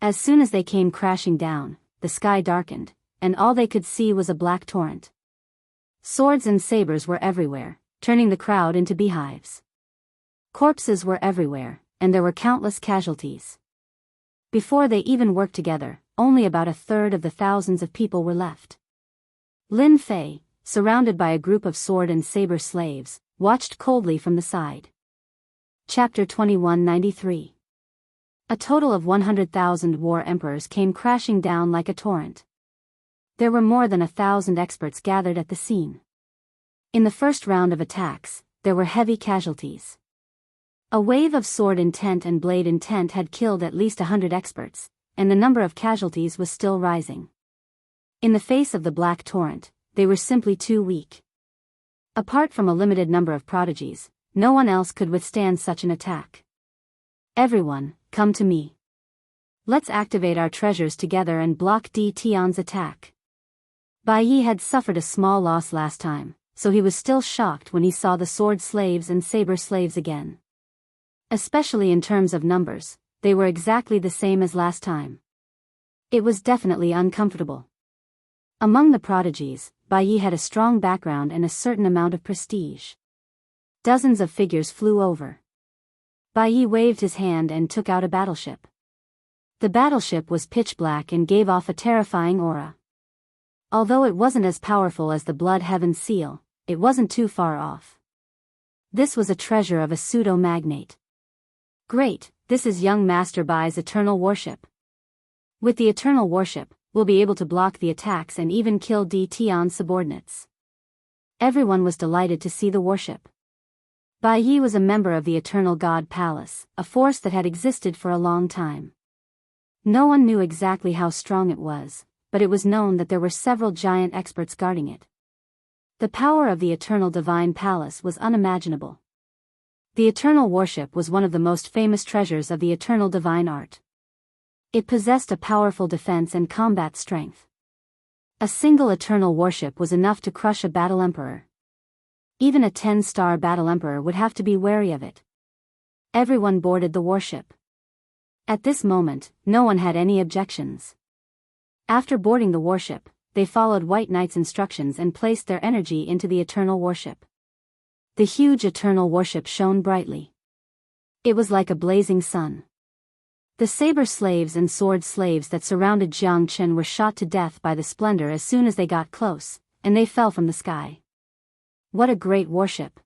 [SPEAKER 1] As soon as they came crashing down, the sky darkened, and all they could see was a black torrent. Swords and sabers were everywhere, turning the crowd into beehives. Corpses were everywhere, and there were countless casualties. Before they even worked together, only about 1/3 of the thousands of people were left. Lin Fei, surrounded by a group of sword and saber slaves, watched coldly from the side. Chapter 2193. A total of 100,000 war emperors came crashing down like a torrent. There were more than 1,000 experts gathered at the scene. In the first round of attacks, there were heavy casualties. A wave of sword intent and blade intent had killed at least 100 experts, and the number of casualties was still rising. In the face of the black torrent, they were simply too weak. Apart from a limited number of prodigies, no one else could withstand such an attack. Everyone, come to me. Let's activate our treasures together and block Tion's attack. Bai Yi had suffered a small loss last time, so he was still shocked when he saw the sword slaves and saber slaves again. Especially in terms of numbers, they were exactly the same as last time. It was definitely uncomfortable. Among the prodigies, Bai Yi had a strong background and a certain amount of prestige. Dozens of figures flew over. Bai Yi waved his hand and took out a battleship. The battleship was pitch black and gave off a terrifying aura. Although it wasn't as powerful as the Blood Heaven Seal, it wasn't too far off. This was a treasure of a pseudo-magnate. Great, this is young Master Bai's eternal warship. With the eternal warship, we'll be able to block the attacks and even kill D. Tion's subordinates. Everyone was delighted to see the warship. Bai Yi was a member of the Eternal God Palace, a force that had existed for a long time. No one knew exactly how strong it was, but it was known that there were several giant experts guarding it. The power of the Eternal Divine Palace was unimaginable. The Eternal Warship was one of the most famous treasures of the Eternal Divine Art. It possessed a powerful defense and combat strength. A single Eternal Warship was enough to crush a Battle Emperor. Even a 10-star Battle Emperor would have to be wary of it. Everyone boarded the warship. At this moment, no one had any objections. After boarding the warship, they followed White Knight's instructions and placed their energy into the Eternal Warship. The huge Eternal Warship shone brightly. It was like a blazing sun. The saber slaves and sword slaves that surrounded Jiang Chen were shot to death by the splendor as soon as they got close, and they fell from the sky. What a great warship!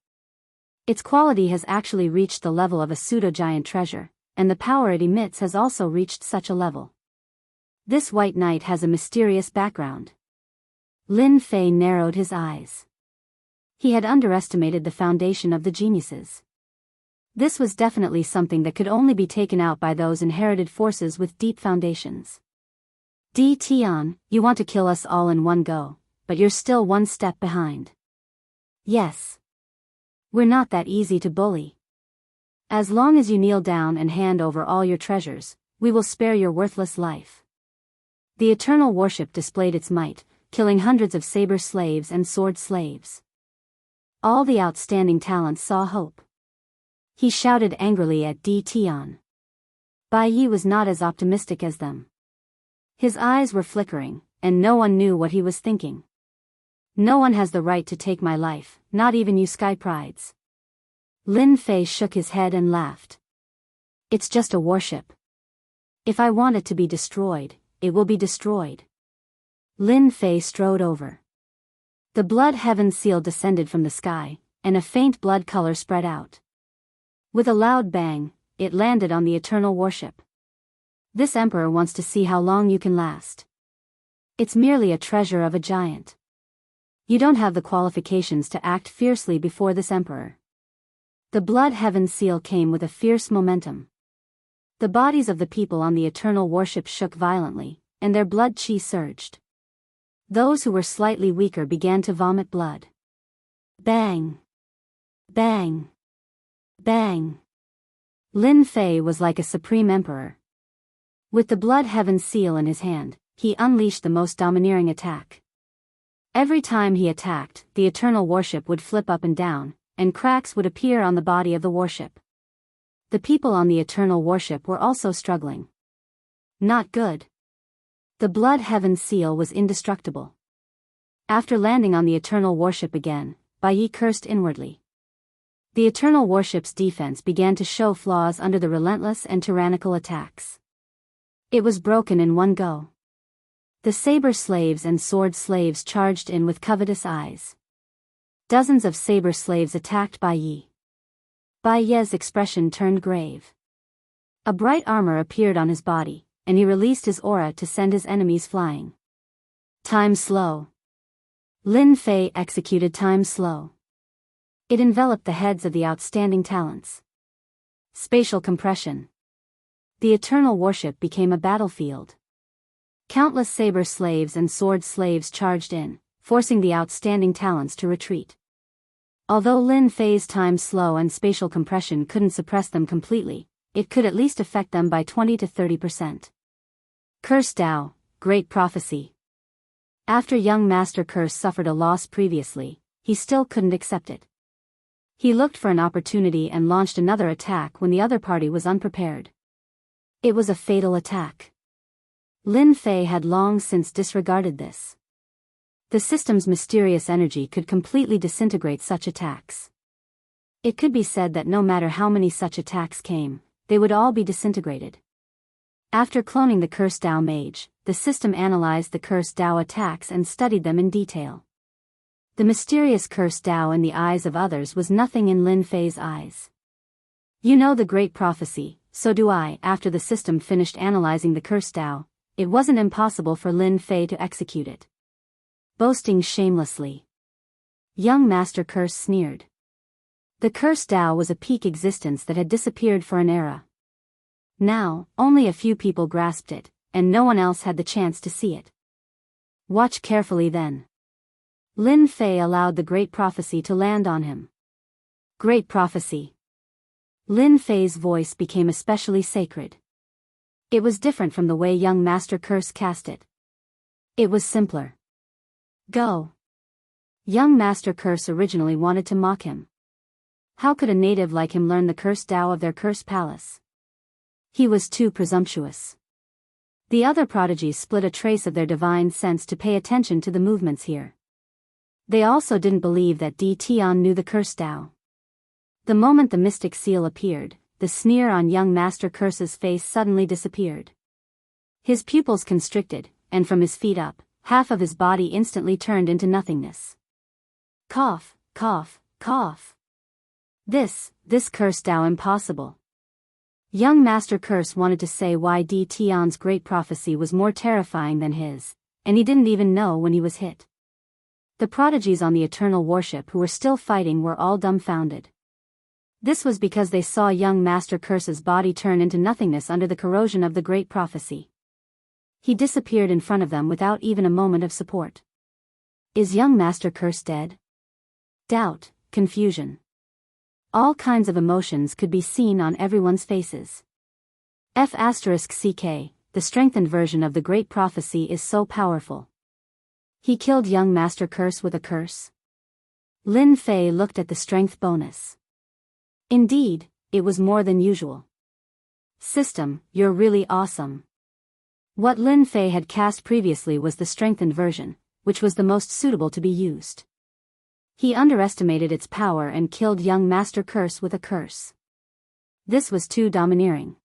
[SPEAKER 1] Its quality has actually reached the level of a pseudo-giant treasure, and the power it emits has also reached such a level. This White Knight has a mysterious background. Lin Fei narrowed his eyes. He had underestimated the foundation of the geniuses. This was definitely something that could only be taken out by those inherited forces with deep foundations. D. Tian, you want to kill us all in one go, but you're still one step behind. Yes. We're not that easy to bully. As long as you kneel down and hand over all your treasures, we will spare your worthless life. The Eternal Warship displayed its might, killing hundreds of saber slaves and sword slaves. All the outstanding talents saw hope. He shouted angrily at D. Tian. Bai Yi was not as optimistic as them. His eyes were flickering, and no one knew what he was thinking. No one has the right to take my life, not even you Sky Prides. Lin Fei shook his head and laughed. It's just a warship. If I want it to be destroyed, it will be destroyed. Lin Fei strode over. The Blood Heaven Seal descended from the sky, and a faint blood color spread out. With a loud bang, it landed on the Eternal Warship. This Emperor wants to see how long you can last. It's merely a treasure of a giant. You don't have the qualifications to act fiercely before this Emperor. The Blood Heaven Seal came with a fierce momentum. The bodies of the people on the Eternal Warship shook violently, and their blood chi surged. Those who were slightly weaker began to vomit blood. Bang! Bang! Bang! Lin Fei was like a supreme emperor. With the Blood Heaven Seal in his hand, he unleashed the most domineering attack. Every time he attacked, the Eternal Warship would flip up and down, and cracks would appear on the body of the warship. The people on the Eternal Warship were also struggling. Not good. The Blood Heaven Seal was indestructible. After landing on the Eternal Warship again, Bai Yi cursed inwardly. The Eternal Warship's defense began to show flaws under the relentless and tyrannical attacks. It was broken in one go. The saber slaves and sword slaves charged in with covetous eyes. Dozens of saber slaves attacked Bai Yi. Bai Yi's expression turned grave. A bright armor appeared on his body, and he released his aura to send his enemies flying. Time slow. Lin Fei executed time slow. It enveloped the heads of the outstanding talents. Spatial compression. The Eternal Warship became a battlefield. Countless saber slaves and sword slaves charged in, forcing the outstanding talents to retreat. Although Lin Fei's time slow and spatial compression couldn't suppress them completely, it could at least affect them by 20 to 30%. Curse Tao, Great Prophecy. After young Master Curse suffered a loss previously, he still couldn't accept it. He looked for an opportunity and launched another attack when the other party was unprepared. It was a fatal attack. Lin Fei had long since disregarded this. The system's mysterious energy could completely disintegrate such attacks. It could be said that no matter how many such attacks came, they would all be disintegrated. After cloning the cursed Dao mage, the system analyzed the cursed Dao attacks and studied them in detail. The mysterious cursed Dao in the eyes of others was nothing in Lin Fei's eyes. You know the great prophecy, so do I. After the system finished analyzing the cursed Dao, it wasn't impossible for Lin Fei to execute it. Boasting shamelessly. Young Master Curse sneered. The cursed Dao was a peak existence that had disappeared for an era. Now, only a few people grasped it, and no one else had the chance to see it. Watch carefully then. Lin Fei allowed the great prophecy to land on him. Great prophecy. Lin Fei's voice became especially sacred. It was different from the way young Master Curse cast it. It was simpler. Go. Young Master Curse originally wanted to mock him. How could a native like him learn the cursed Dao of their cursed palace? He was too presumptuous. The other prodigies split a trace of their divine sense to pay attention to the movements here. They also didn't believe that Di Tian knew the cursed Dao. The moment the mystic seal appeared, the sneer on young Master Curse's face suddenly disappeared. His pupils constricted, and from his feet up, half of his body instantly turned into nothingness. Cough, cough, cough. This cursed Dao impossible. Young Master Curse wanted to say why Di Tian's great prophecy was more terrifying than his, and he didn't even know when he was hit. The prodigies on the eternal warship who were still fighting were all dumbfounded. This was because they saw young Master Curse's body turn into nothingness under the corrosion of the great prophecy. He disappeared in front of them without even a moment of support. Is young Master Curse dead? Doubt, confusion. All kinds of emotions could be seen on everyone's faces. *CK, the strengthened version of the great prophecy is so powerful. He killed young Master Curse with a curse? Lin Fei looked at the strength bonus. Indeed, it was more than usual. System, you're really awesome. What Lin Fei had cast previously was the strengthened version, which was the most suitable to be used. He underestimated its power and killed young Master Curse with a curse. This was too domineering.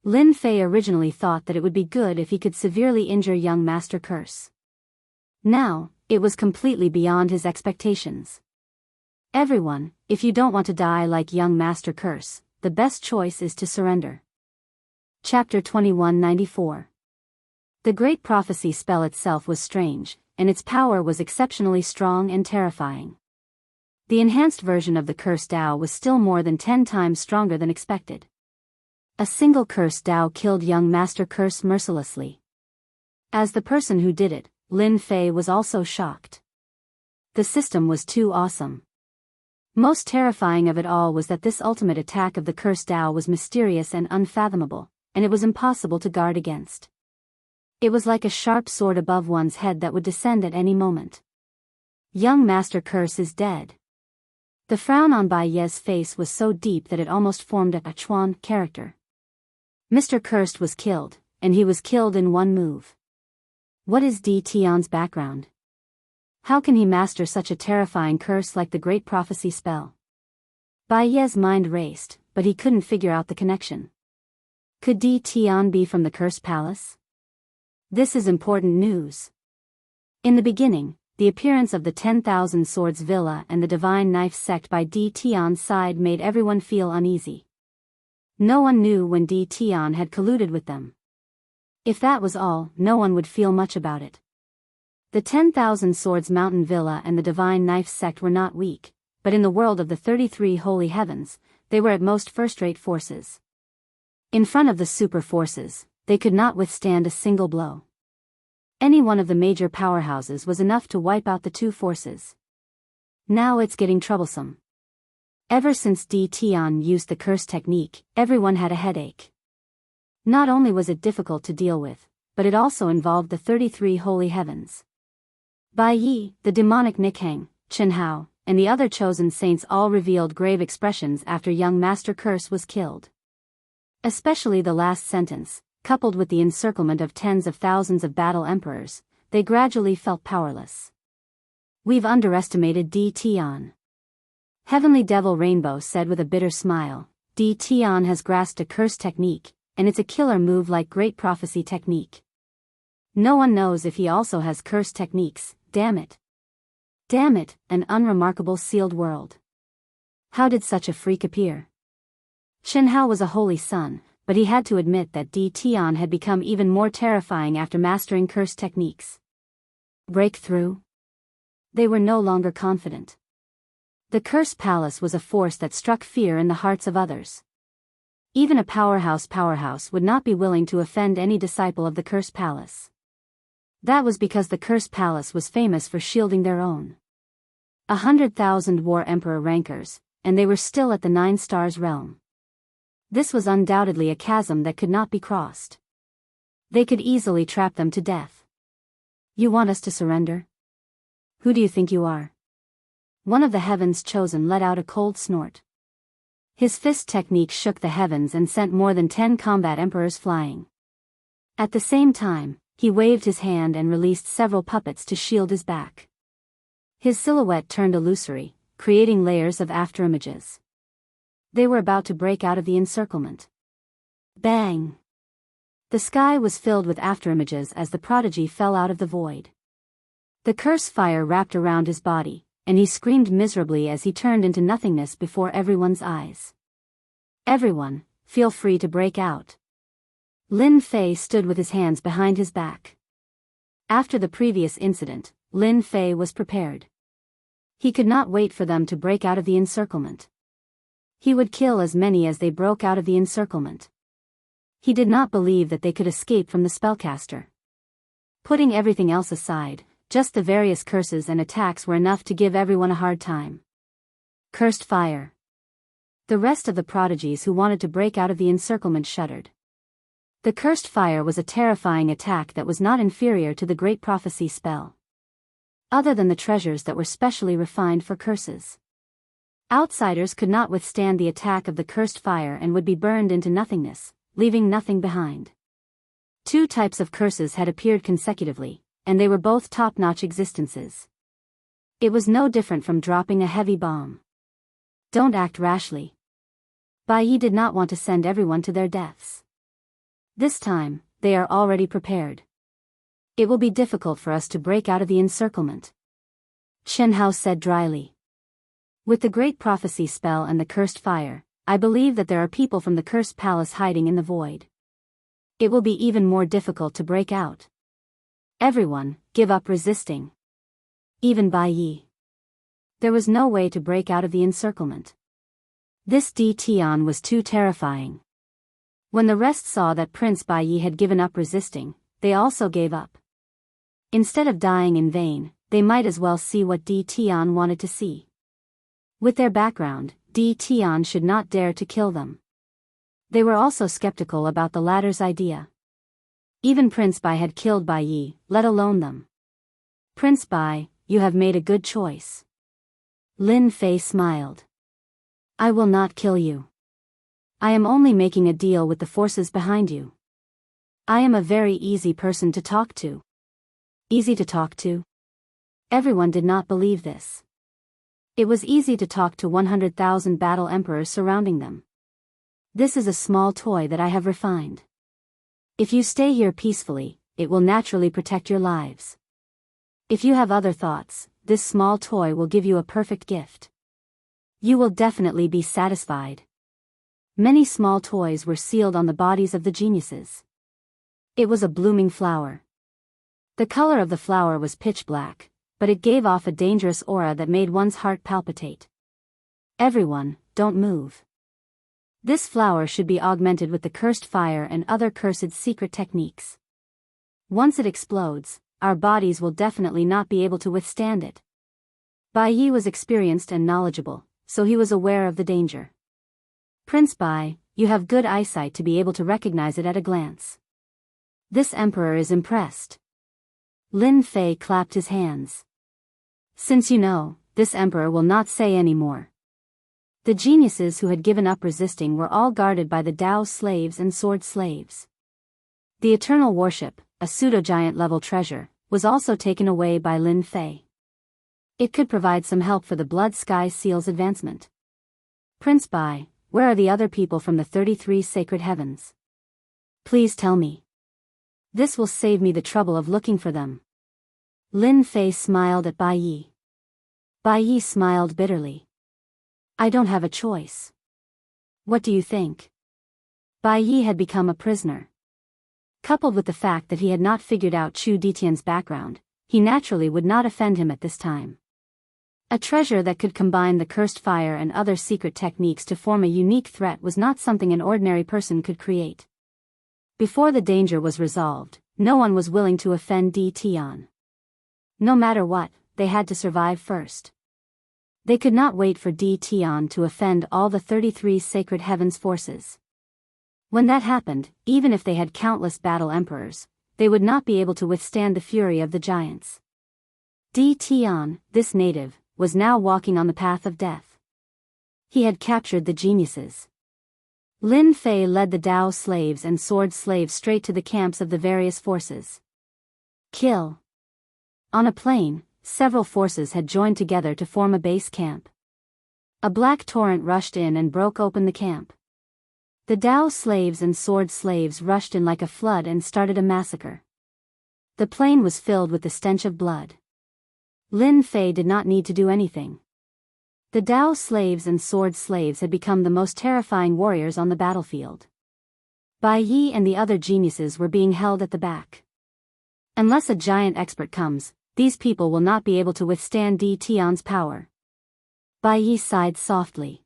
[SPEAKER 1] Lin Fei originally thought that it would be good if he could severely injure young Master Curse. Now, it was completely beyond his expectations. Everyone, if you don't want to die like young Master Curse, the best choice is to surrender. Chapter 2194. The Great Prophecy spell itself was strange, and its power was exceptionally strong and terrifying. The enhanced version of the cursed Dao was still more than 10 times stronger than expected. A single cursed Dao killed young Master Curse mercilessly. As the person who did it, Lin Fei was also shocked. The system was too awesome. Most terrifying of it all was that this ultimate attack of the cursed Dao was mysterious and unfathomable, and it was impossible to guard against. It was like a sharp sword above one's head that would descend at any moment. Young Master Curse is dead. The frown on Bai Ye's face was so deep that it almost formed a Chuan character. Mr. Cursed was killed, and he was killed in one move. What is Di Tian's background? How can he master such a terrifying curse like the Great Prophecy spell? Bai Ye's mind raced, but he couldn't figure out the connection. Could Di Tian be from the Cursed Palace? This is important news. In the beginning, the appearance of the 10,000 Swords Villa and the Divine Knife sect by Di Tian's side made everyone feel uneasy. No one knew when Di Tian had colluded with them. If that was all, no one would feel much about it. The 10,000 Swords Mountain Villa and the Divine Knife sect were not weak, but in the world of the 33 Holy Heavens, they were at most first-rate forces. In front of the super forces, they could not withstand a single blow. Any one of the major powerhouses was enough to wipe out the two forces. Now it's getting troublesome. Ever since Di Tian used the curse technique, everyone had a headache. Not only was it difficult to deal with, but it also involved the 33 Holy Heavens. Bai Yi, the demonic Nikhang, Chen Hao, and the other chosen saints all revealed grave expressions after young Master Curse was killed. Especially the last sentence, coupled with the encirclement of tens of thousands of battle emperors, they gradually felt powerless. We've underestimated Tion. Heavenly Devil Rainbow said with a bitter smile, Tion has grasped a curse technique, and it's a killer move like Great Prophecy technique. No one knows if he also has curse techniques, damn it. Damn it, an unremarkable sealed world. How did such a freak appear? Shenhao was a holy son, but he had to admit that Tion had become even more terrifying after mastering curse techniques. Breakthrough? They were no longer confident. The Cursed Palace was a force that struck fear in the hearts of others. Even a powerhouse would not be willing to offend any disciple of the Cursed Palace. That was because the Cursed Palace was famous for shielding their own. 100,000 War Emperor rankers, and they were still at the 9 stars realm. This was undoubtedly a chasm that could not be crossed. They could easily trap them to death. You want us to surrender? Who do you think you are? One of the Heaven's Chosen let out a cold snort. His fist technique shook the heavens and sent more than 10 combat emperors flying. At the same time, he waved his hand and released several puppets to shield his back. His silhouette turned illusory, creating layers of afterimages. They were about to break out of the encirclement. Bang! The sky was filled with afterimages as the prodigy fell out of the void. The curse fire wrapped around his body, and he screamed miserably as he turned into nothingness before everyone's eyes. Everyone, feel free to break out. Lin Fei stood with his hands behind his back. After the previous incident, Lin Fei was prepared. He could not wait for them to break out of the encirclement. He would kill as many as they broke out of the encirclement. He did not believe that they could escape from the spellcaster. Putting everything else aside, just the various curses and attacks were enough to give everyone a hard time. Cursed fire. The rest of the prodigies who wanted to break out of the encirclement shuddered. The cursed fire was a terrifying attack that was not inferior to the Great Prophecy spell. Other than the treasures that were specially refined for curses. Outsiders could not withstand the attack of the cursed fire and would be burned into nothingness, leaving nothing behind. 2 types of curses had appeared consecutively, and they were both top-notch existences. It was no different from dropping a heavy bomb. Don't act rashly. Bai Yi did not want to send everyone to their deaths. This time, they are already prepared. It will be difficult for us to break out of the encirclement. Shenhao said dryly. With the Great Prophecy spell and the cursed fire, I believe that there are people from the Cursed Palace hiding in the void. It will be even more difficult to break out. Everyone, give up resisting. Even Bai Yi. There was no way to break out of the encirclement. This Tion was too terrifying. When the rest saw that Prince Bai Yi had given up resisting, they also gave up. Instead of dying in vain, they might as well see what Tion wanted to see. With their background, Tion should not dare to kill them. They were also skeptical about the latter's idea. Even Prince Bai had killed Bai Yi, let alone them. Prince Bai, you have made a good choice. Lin Fei smiled. I will not kill you. I am only making a deal with the forces behind you. I am a very easy person to talk to. Easy to talk to? Everyone did not believe this. It was easy to talk to 100,000 battle emperors surrounding them. This is a small toy that I have refined. If you stay here peacefully, it will naturally protect your lives. If you have other thoughts, this small toy will give you a perfect gift. You will definitely be satisfied. Many small toys were sealed on the bodies of the geniuses. It was a blooming flower. The color of the flower was pitch black, but it gave off a dangerous aura that made one's heart palpitate. Everyone, don't move. This flower should be augmented with the cursed fire and other cursed secret techniques. Once it explodes, our bodies will definitely not be able to withstand it. Bai Yi was experienced and knowledgeable, so he was aware of the danger. Prince Bai, you have good eyesight to be able to recognize it at a glance. This emperor is impressed. Lin Fei clapped his hands. Since you know, this emperor will not say any more. The geniuses who had given up resisting were all guarded by the Dao slaves and sword slaves. The eternal warship, a pseudo-giant level treasure, was also taken away by Lin Fei. It could provide some help for the Blood Sky Seal's advancement. Prince Bai, where are the other people from the 33 sacred heavens? Please tell me. This will save me the trouble of looking for them. Lin Fei smiled at Bai Yi. Bai Yi smiled bitterly. I don't have a choice. What do you think? Bai Yi had become a prisoner. Coupled with the fact that he had not figured out Chu Ditian's background, he naturally would not offend him at this time. A treasure that could combine the cursed fire and other secret techniques to form a unique threat was not something an ordinary person could create. Before the danger was resolved, no one was willing to offend Di Tian. No matter what, they had to survive first. They could not wait for Di Tian to offend all the 33 sacred heavens forces. When that happened, even if they had countless battle emperors, they would not be able to withstand the fury of the giants. Di Tian, this native, was now walking on the path of death. He had captured the geniuses. Lin Fei led the Dao slaves and sword slaves straight to the camps of the various forces. Kill. On a plain, several forces had joined together to form a base camp. A black torrent rushed in and broke open the camp. The Dao slaves and sword slaves rushed in like a flood and started a massacre. The plain was filled with the stench of blood. Lin Fei did not need to do anything. The Dao slaves and sword slaves had become the most terrifying warriors on the battlefield. Bai Yi and the other geniuses were being held at the back. Unless a giant expert comes, these people will not be able to withstand Di Tian's power. Bai Yi sighed softly.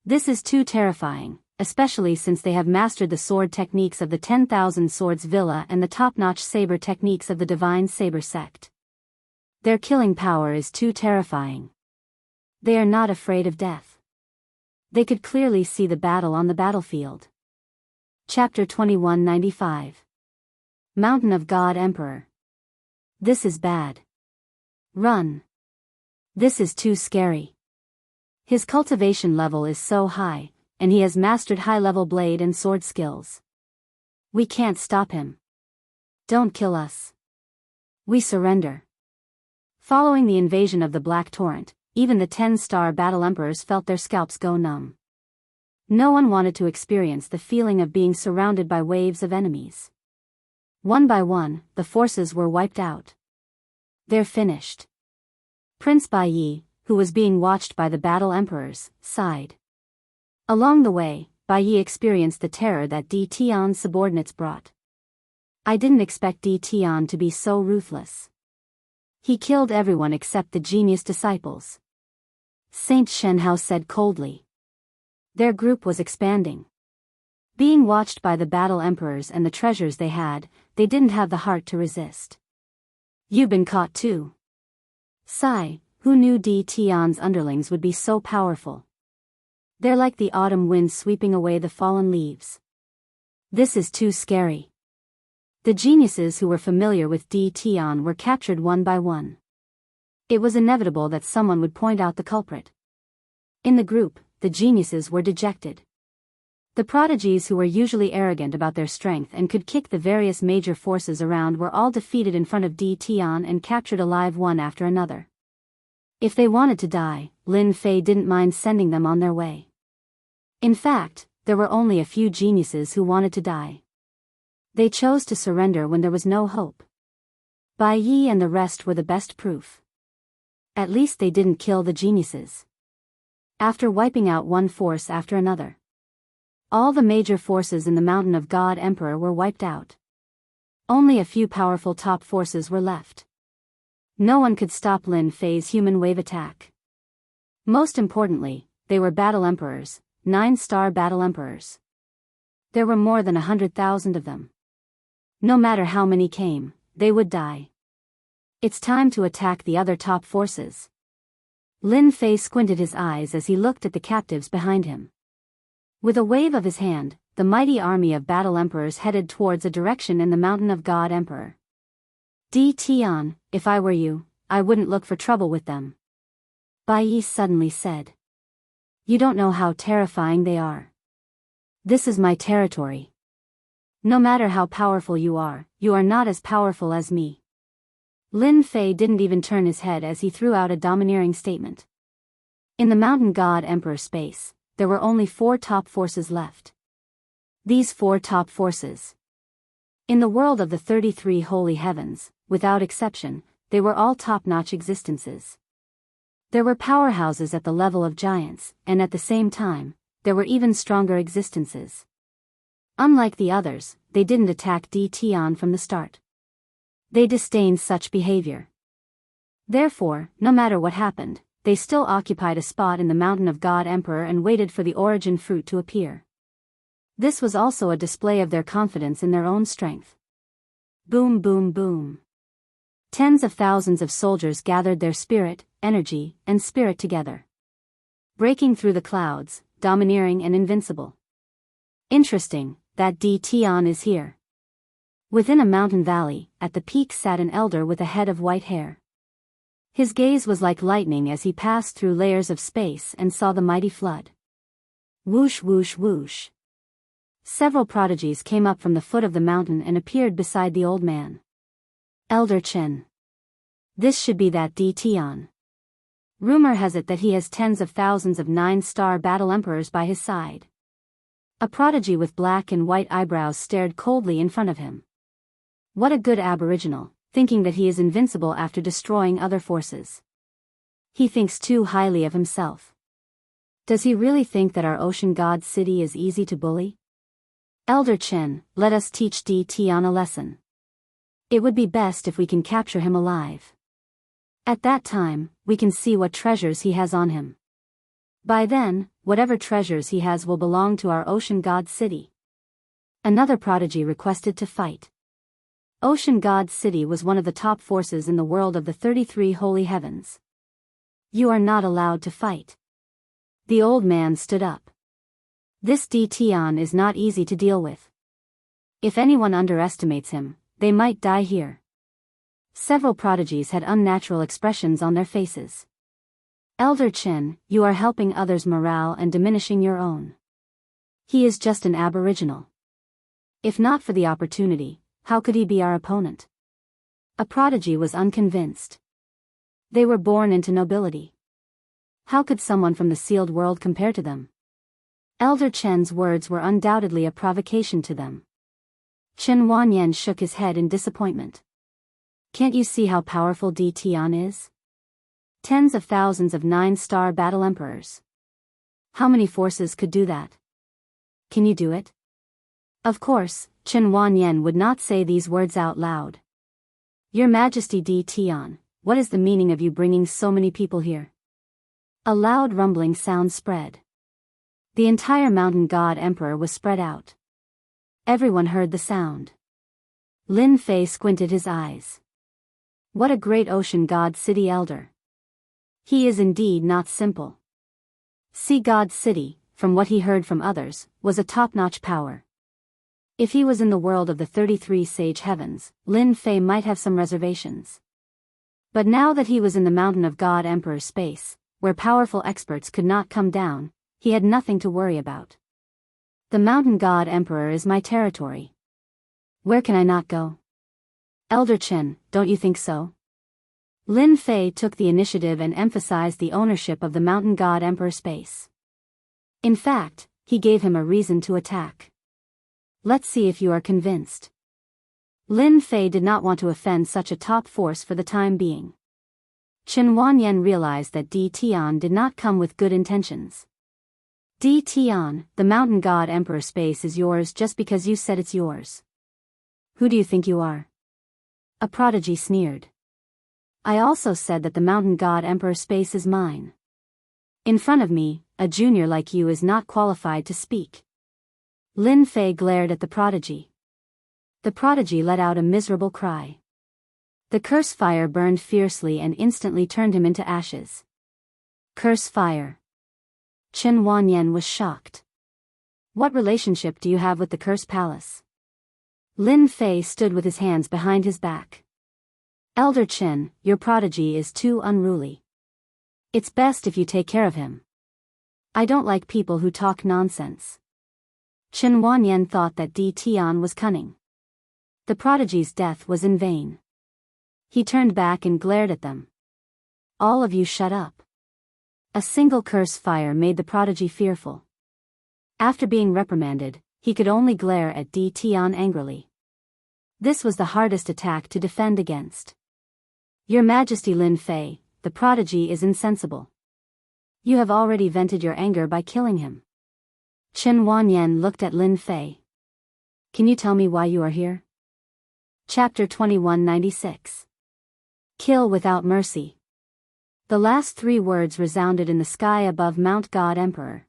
[SPEAKER 1] This is too terrifying, especially since they have mastered the sword techniques of the 10,000 Swords Villa and the top-notch saber techniques of the Divine Saber Sect. Their killing power is too terrifying. They are not afraid of death. They could clearly see the battle on the battlefield. Chapter 2195. Mountain of God Emperor. This is bad. Run. This is too scary. His cultivation level is so high, and he has mastered high-level blade and sword skills. We can't stop him. Don't kill us. We surrender. Following the invasion of the Black Torrent, even the 10-star battle emperors felt their scalps go numb. No one wanted to experience the feeling of being surrounded by waves of enemies. One by one, the forces were wiped out. They're finished. Prince Bai Yi, who was being watched by the battle emperors, sighed. Along the way, Bai Yi experienced the terror that Di Tian's subordinates brought. I didn't expect Di Tian to be so ruthless. He killed everyone except the genius disciples. Saint Shenhao said coldly. Their group was expanding. Being watched by the battle emperors and the treasures they had, they didn't have the heart to resist. You've been caught too. Sai, who knew Di Tian's underlings would be so powerful. They're like the autumn wind sweeping away the fallen leaves. This is too scary. The geniuses who were familiar with Di Tian were captured one by one. It was inevitable that someone would point out the culprit. In the group, the geniuses were dejected. The prodigies who were usually arrogant about their strength and could kick the various major forces around were all defeated in front of Di Tian and captured alive one after another. If they wanted to die, Lin Fei didn't mind sending them on their way. In fact, there were only a few geniuses who wanted to die. They chose to surrender when there was no hope. Bai Yi and the rest were the best proof. At least they didn't kill the geniuses. After wiping out one force after another, all the major forces in the Mountain of God Emperor were wiped out. Only a few powerful top forces were left. No one could stop Lin Fei's human wave attack. Most importantly, they were battle emperors, 9-star battle emperors. There were more than 100,000 of them. No matter how many came, they would die. It's time to attack the other top forces. Lin Fei squinted his eyes as he looked at the captives behind him. With a wave of his hand, the mighty army of battle emperors headed towards a direction in the Mountain of God Emperor. Di Tian, if I were you, I wouldn't look for trouble with them. Bai Yi suddenly said. You don't know how terrifying they are. This is my territory. No matter how powerful you are not as powerful as me. Lin Fei didn't even turn his head as he threw out a domineering statement. In the Mountain God Emperor space, there were only 4 top forces left. These 4 top forces. In the world of the 33 holy heavens, without exception, they were all top-notch existences. There were powerhouses at the level of giants, and at the same time, there were even stronger existences. Unlike the others, they didn't attack D. Tian from the start. They disdained such behavior. Therefore, no matter what happened, they still occupied a spot in the Mountain of God Emperor and waited for the origin fruit to appear. This was also a display of their confidence in their own strength. Boom, boom, boom. Tens of thousands of soldiers gathered their spirit, energy, and spirit together. Breaking through the clouds, domineering and invincible. Interesting, that D. Tian is here. Within a mountain valley, at the peak sat an elder with a head of white hair. His gaze was like lightning as he passed through layers of space and saw the mighty flood. Whoosh, whoosh, whoosh. Several prodigies came up from the foot of the mountain and appeared beside the old man. Elder Chen. This should be that D. Tian. Rumor has it that he has tens of thousands of 9-star battle emperors by his side. A prodigy with black and white eyebrows stared coldly in front of him. What a good aboriginal, thinking that he is invincible after destroying other forces. He thinks too highly of himself. Does he really think that our ocean god city is easy to bully? Elder Chen, let us teach D. Tian a lesson. It would be best if we can capture him alive. At that time, we can see what treasures he has on him. By then, whatever treasures he has will belong to our ocean god city. Another prodigy requested to fight. Ocean god city was one of the top forces in the world of the 33 holy heavens. You are not allowed to fight. The old man stood up. This D. Tian is not easy to deal with. If anyone underestimates him, they might die here. Several prodigies had unnatural expressions on their faces. Elder Chen, you are helping others' morale and diminishing your own. He is just an aboriginal. If not for the opportunity, how could he be our opponent? A prodigy was unconvinced. They were born into nobility. How could someone from the sealed world compare to them? Elder Chen's words were undoubtedly a provocation to them. Chen Wanyan shook his head in disappointment. Can't you see how powerful D. Tian is? Tens of thousands of 9-star battle emperors. How many forces could do that? Can you do it? Of course, Chen Wanyan would not say these words out loud. Your Majesty D. Tian, what is the meaning of you bringing so many people here? A loud rumbling sound spread. The entire mountain god emperor was spread out. Everyone heard the sound. Lin Fei squinted his eyes. What a great ocean god city elder. He is indeed not simple. Sea god city, from what he heard from others, was a top-notch power. If he was in the world of the 33 sage heavens, Lin Fei might have some reservations. But now that he was in the Mountain of God Emperor space, where powerful experts could not come down, he had nothing to worry about. The Mountain God Emperor is my territory. Where can I not go? Elder Chen, don't you think so? Lin Fei took the initiative and emphasized the ownership of the Mountain God Emperor space. In fact, he gave him a reason to attack. Let's see if you are convinced. Lin Fei did not want to offend such a top force for the time being. Chen Wanyan realized that D. Tian did not come with good intentions. D. Tian, the Mountain God Emperor space is yours just because you said it's yours. Who do you think you are? A prodigy sneered. I also said that the Mountain God Emperor space is mine. In front of me, a junior like you is not qualified to speak. Lin Fei glared at the prodigy. The prodigy let out a miserable cry. The curse fire burned fiercely and instantly turned him into ashes. Curse fire. Chen Wanyan was shocked. What relationship do you have with the curse palace? Lin Fei stood with his hands behind his back. Elder Chen, your prodigy is too unruly. It's best if you take care of him. I don't like people who talk nonsense. Chen Wanyan thought that D. Tian was cunning. The prodigy's death was in vain. He turned back and glared at them. All of you shut up. A single curse fire made the prodigy fearful. After being reprimanded, he could only glare at Tian angrily. This was the hardest attack to defend against. Your Majesty Lin Fei, the prodigy is insensible. You have already vented your anger by killing him. Chen Wanyan looked at Lin Fei. Can you tell me why you are here? Chapter 2196. Kill without mercy. The last 3 words resounded in the sky above Mount God Emperor.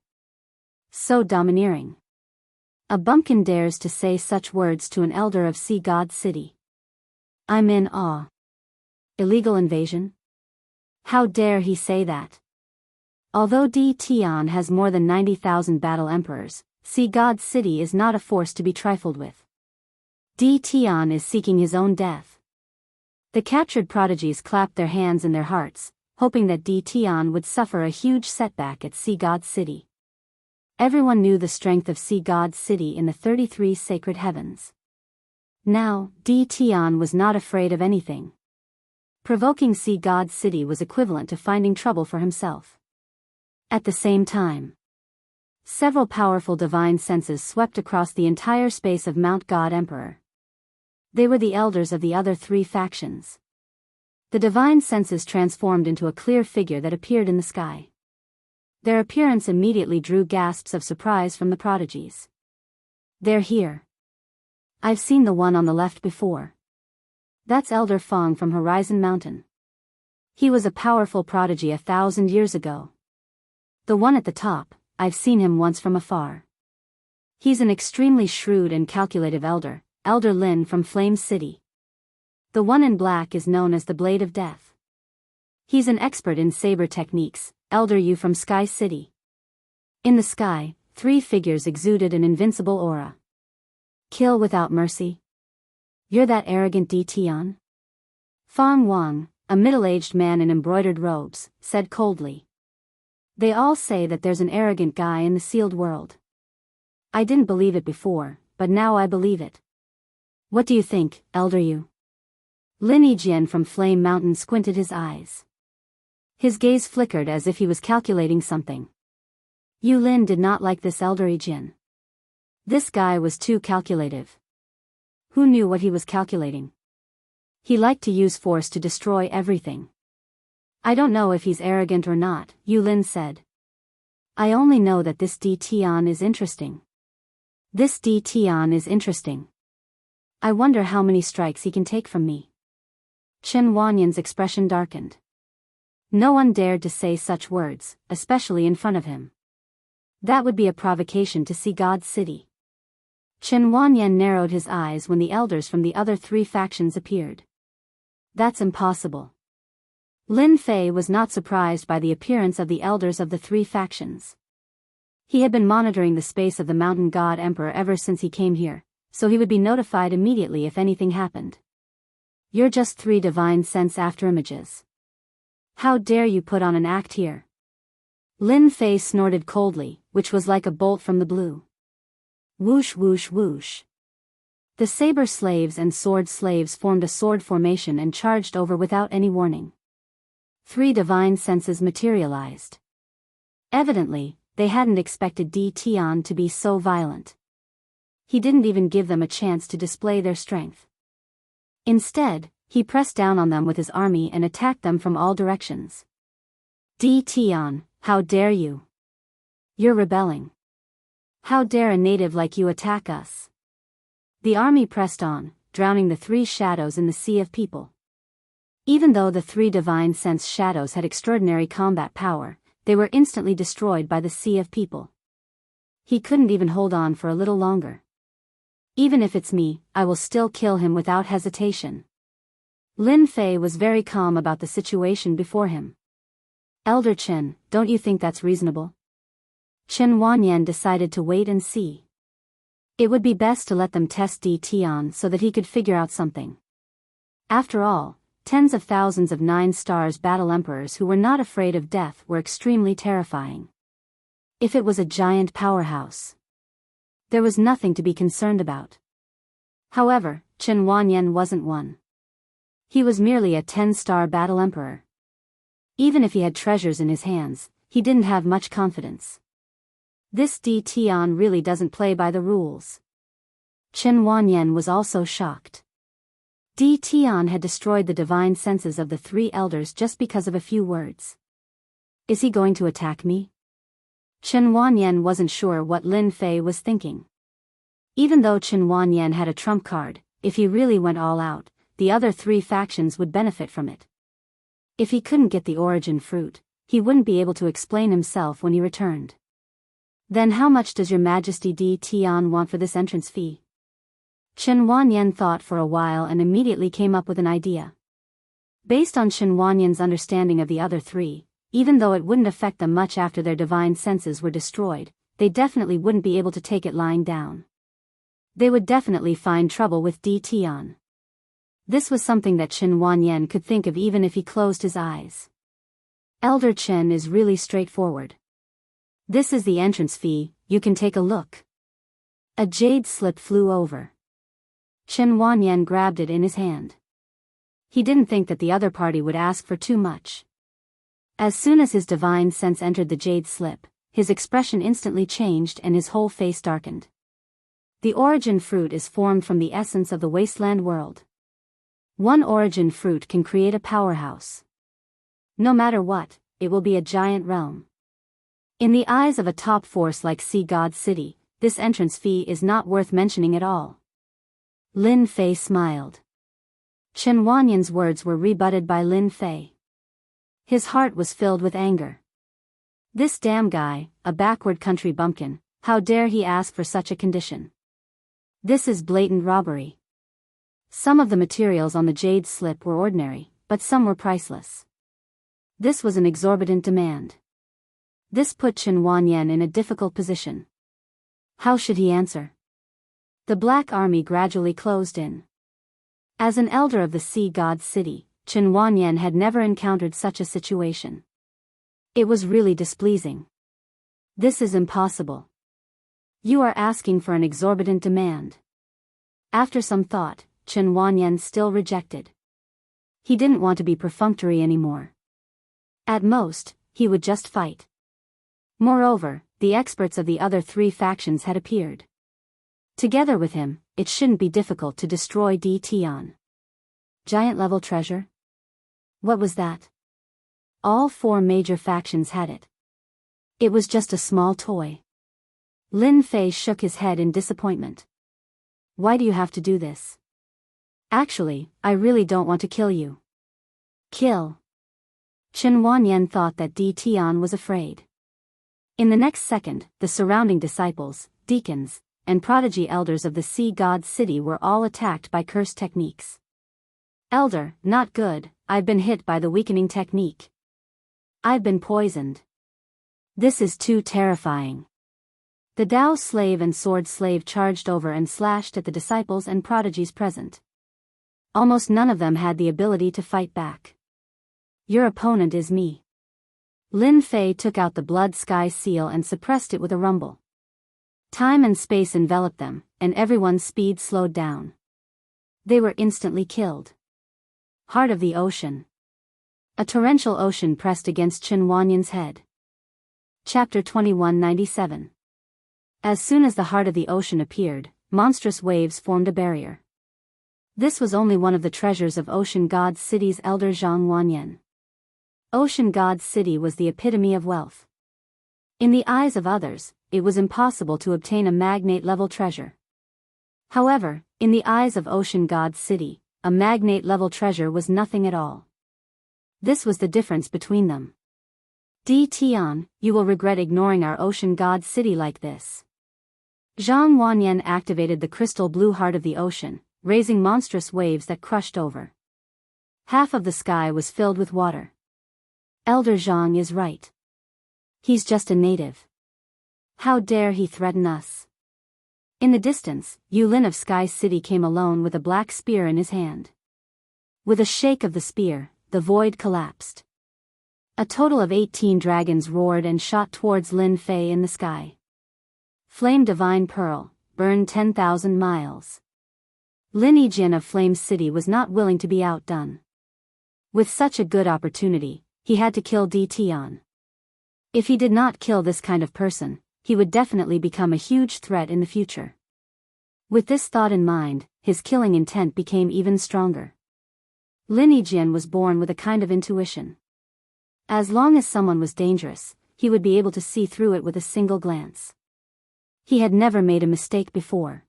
[SPEAKER 1] So domineering. A bumpkin dares to say such words to an elder of Sea God City. I'm in awe. Illegal invasion? How dare he say that? Although Tian has more than 90,000 battle emperors, Sea God City is not a force to be trifled with. Tian is seeking his own death. The captured prodigies clapped their hands in their hearts, hoping that Tian would suffer a huge setback at Sea God City. Everyone knew the strength of Sea God City in the 33 sacred heavens. Now, Tian was not afraid of anything. Provoking Sea God City was equivalent to finding trouble for himself. At the same time, several powerful divine senses swept across the entire space of Mount God Emperor. They were the elders of the other 3 factions. The divine senses transformed into a clear figure that appeared in the sky. Their appearance immediately drew gasps of surprise from the prodigies. They're here. I've seen the one on the left before. That's Elder Fong from Horizon Mountain. He was a powerful prodigy 1,000 years ago. The one at the top, I've seen him once from afar. He's an extremely shrewd and calculative elder, Elder Lin from Flame City. The one in black is known as the Blade of Death. He's an expert in saber techniques, Elder Yu from Sky City. In the sky, 3 figures exuded an invincible aura. Kill without mercy? You're that arrogant Tian? Fang Wang, a middle-aged man in embroidered robes, said coldly. They all say that there's an arrogant guy in the sealed world. I didn't believe it before, but now I believe it. What do you think, Elder Yu? Lin Yijian from Flame Mountain squinted his eyes. His gaze flickered as if he was calculating something. Yu Lin did not like this Elder Yijian. This guy was too calculative. Who knew what he was calculating? He liked to use force to destroy everything. I don't know if he's arrogant or not, Yu Lin said. I only know that this Tian is interesting. This Tian is interesting. I wonder how many strikes he can take from me. Chen Wanyan's expression darkened. No one dared to say such words, especially in front of him. That would be a provocation to see God's city. Chen Wanyan narrowed his eyes when the elders from the other 3 factions appeared. That's impossible. Lin Fei was not surprised by the appearance of the elders of the 3 factions. He had been monitoring the space of the Mountain God Emperor ever since he came here, so he would be notified immediately if anything happened. You're just 3 divine sense afterimages. How dare you put on an act here? Lin Fei snorted coldly, which was like a bolt from the blue. Whoosh whoosh whoosh. The saber slaves and sword slaves formed a sword formation and charged over without any warning. 3 divine senses materialized. Evidently, they hadn't expected Tian to be so violent. He didn't even give them a chance to display their strength. Instead, he pressed down on them with his army and attacked them from all directions. Tian, how dare you? You're rebelling. How dare a native like you attack us? The army pressed on, drowning the 3 shadows in the sea of people. Even though the 3 divine sense shadows had extraordinary combat power, they were instantly destroyed by the sea of people. He couldn't even hold on for a little longer. Even if it's me, I will still kill him without hesitation. Lin Fei was very calm about the situation before him. Elder Chen, don't you think that's reasonable? Chen Wanyan decided to wait and see. It would be best to let them test Tian so that he could figure out something. After all, tens of thousands of 9 stars battle emperors who were not afraid of death were extremely terrifying. If it was a giant powerhouse, there was nothing to be concerned about. However, Chen Wanyan wasn't one. He was merely a 10-star battle emperor. Even if he had treasures in his hands, he didn't have much confidence. This Di Tian really doesn't play by the rules. Chen Wanyan was also shocked. Di Tian had destroyed the divine senses of the three elders just because of a few words. Is he going to attack me? Chen Wanyan wasn't sure what Lin Fei was thinking. Even though Chen Wanyan had a trump card, if he really went all out, the other three factions would benefit from it. If he couldn't get the origin fruit, he wouldn't be able to explain himself when he returned. Then how much does your Majesty Di Tian want for this entrance fee? Chen Wanyan thought for a while and immediately came up with an idea. Based on Chen Wanyan's understanding of the other three, even though it wouldn't affect them much after their divine senses were destroyed, they definitely wouldn't be able to take it lying down. They would definitely find trouble with Di Tian. This was something that Chen Wanyan could think of even if he closed his eyes. Elder Chen is really straightforward. This is the entrance fee, you can take a look. A jade slip flew over. Chen Wanyan grabbed it in his hand. He didn't think that the other party would ask for too much. As soon as his divine sense entered the jade slip, his expression instantly changed and his whole face darkened. The origin fruit is formed from the essence of the wasteland world. One origin fruit can create a powerhouse. No matter what, it will be a giant realm. In the eyes of a top force like Sea God City, this entrance fee is not worth mentioning at all. Lin Fei smiled. Chen Wanyan's words were rebutted by Lin Fei. His heart was filled with anger. This damn guy, a backward country bumpkin, how dare he ask for such a condition? This is blatant robbery. Some of the materials on the jade slip were ordinary, but some were priceless. This was an exorbitant demand. This put Chen Wanyan in a difficult position. How should he answer? The Black Army gradually closed in. As an elder of the Sea God City, Chen Wanyan had never encountered such a situation. It was really displeasing. This is impossible. You are asking for an exorbitant demand. After some thought, Chen Wanyan still rejected. He didn't want to be perfunctory anymore. At most, he would just fight. Moreover, the experts of the other three factions had appeared. Together with him, it shouldn't be difficult to destroy Di Tian. Giant-level treasure? What was that? All four major factions had it. It was just a small toy. Lin Fei shook his head in disappointment. Why do you have to do this? Actually, I really don't want to kill you. Kill. Chen Wanyan thought that Di Tian was afraid. In the next second, the surrounding disciples, deacons, and prodigy elders of the Sea God City were all attacked by curse techniques. Elder, not good, I've been hit by the weakening technique. I've been poisoned. This is too terrifying. The Dao slave and sword slave charged over and slashed at the disciples and prodigies present. Almost none of them had the ability to fight back. Your opponent is me. Lin Fei took out the blood sky seal and suppressed it with a rumble. Time and space enveloped them, and everyone's speed slowed down. They were instantly killed. Heart of the ocean. A torrential ocean pressed against Chen Wanyan's head. Chapter 2197. As soon as the heart of the ocean appeared, monstrous waves formed a barrier. This was only one of the treasures of Ocean God City's elder Zhang Wanyan. Ocean God City was the epitome of wealth. In the eyes of others, it was impossible to obtain a magnate-level treasure. However, in the eyes of Ocean God City, a magnate-level treasure was nothing at all. This was the difference between them. Di Tian, you will regret ignoring our Ocean God City like this. Zhang Wanyan activated the crystal blue heart of the ocean, raising monstrous waves that crushed over. Half of the sky was filled with water. Elder Zhang is right. He's just a native. How dare he threaten us? In the distance, Yulin of Sky City came alone with a black spear in his hand. With a shake of the spear, the void collapsed. A total of 18 dragons roared and shot towards Lin Fei in the sky. Flame Divine Pearl, burn 10,000 miles. Lin Yijian of Flame City was not willing to be outdone. With such a good opportunity, he had to kill Di Tian. If he did not kill this kind of person, he would definitely become a huge threat in the future. With this thought in mind, his killing intent became even stronger. Lin Yijian was born with a kind of intuition. As long as someone was dangerous, he would be able to see through it with a single glance. He had never made a mistake before.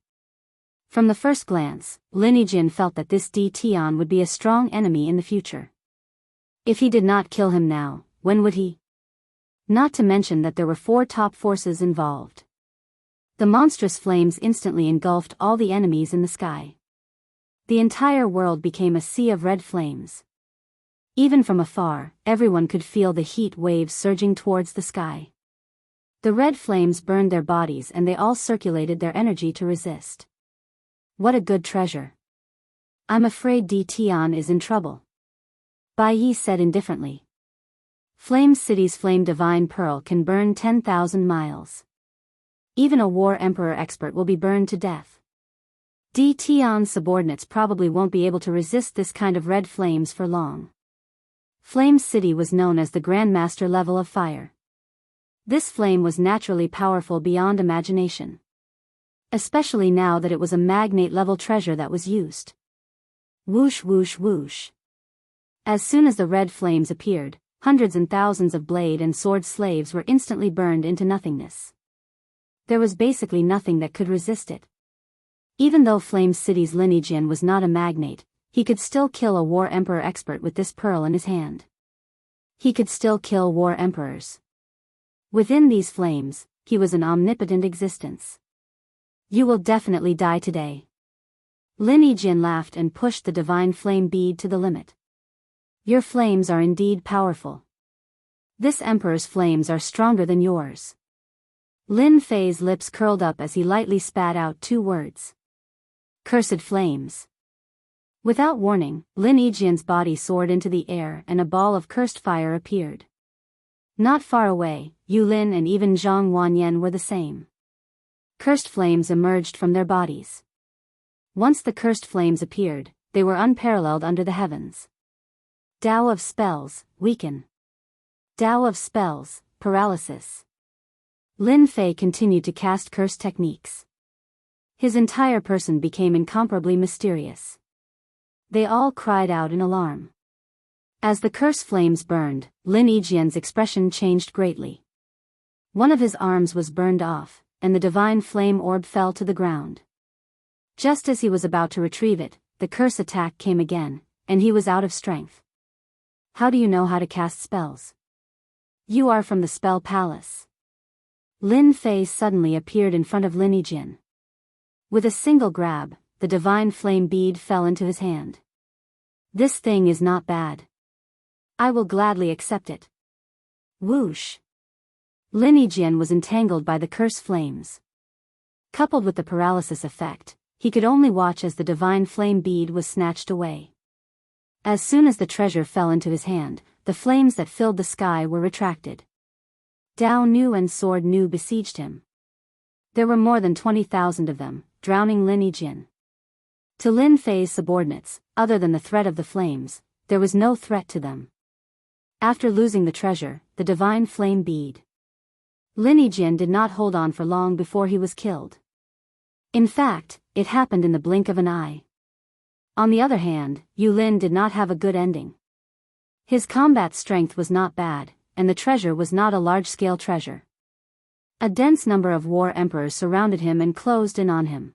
[SPEAKER 1] From the first glance, Lin Yijian felt that this Di Tian would be a strong enemy in the future. If he did not kill him now, when would he? Not to mention that there were 4 top forces involved. The monstrous flames instantly engulfed all the enemies in the sky. The entire world became a sea of red flames. Even from afar, everyone could feel the heat waves surging towards the sky. The red flames burned their bodies and they all circulated their energy to resist. What a good treasure. I'm afraid Di Tian is in trouble. Bai Yi said indifferently. Flame City's flame divine pearl can burn 10,000 miles. Even a war emperor expert will be burned to death. Di Tian's subordinates probably won't be able to resist this kind of red flames for long. Flame City was known as the Grandmaster level of fire. This flame was naturally powerful beyond imagination. Especially now that it was a magnate-level treasure that was used. Whoosh whoosh whoosh. As soon as the red flames appeared, hundreds and thousands of blade and sword slaves were instantly burned into nothingness. There was basically nothing that could resist it. Even though Flame City's Lin Yijian was not a magnate, he could still kill a war emperor expert with this pearl in his hand. He could still kill war emperors. Within these flames, he was an omnipotent existence. You will definitely die today. Lin Yijian laughed and pushed the divine flame bead to the limit. Your flames are indeed powerful. This emperor's flames are stronger than yours. Lin Fei's lips curled up as he lightly spat out 2 words. Cursed flames. Without warning, Lin Yijian's body soared into the air and a ball of cursed fire appeared. Not far away, Yu Lin and even Zhang Wanyan were the same. Cursed flames emerged from their bodies. Once the cursed flames appeared, they were unparalleled under the heavens. Tao of spells, weaken. Tao of spells, paralysis. Lin Fei continued to cast curse techniques. His entire person became incomparably mysterious. They all cried out in alarm. As the curse flames burned, Lin Yijian's expression changed greatly. One of his arms was burned off, and the divine flame orb fell to the ground. Just as he was about to retrieve it, the curse attack came again, and he was out of strength. How do you know how to cast spells? You are from the Spell Palace. Lin Fei suddenly appeared in front of Lin Yijian. With a single grab, the divine flame bead fell into his hand. This thing is not bad. I will gladly accept it. Whoosh. Lin Yijian was entangled by the curse flames. Coupled with the paralysis effect, he could only watch as the divine flame bead was snatched away. As soon as the treasure fell into his hand, the flames that filled the sky were retracted. Dao Nu and Sword Nu besieged him. There were more than 20,000 of them, drowning Lin Yijian. To Lin Fei's subordinates, other than the threat of the flames, there was no threat to them. After losing the treasure, the divine flame bead, Lin Yijian did not hold on for long before he was killed. In fact, it happened in the blink of an eye. On the other hand, Yu Lin did not have a good ending. His combat strength was not bad, and the treasure was not a large-scale treasure. A dense number of war emperors surrounded him and closed in on him.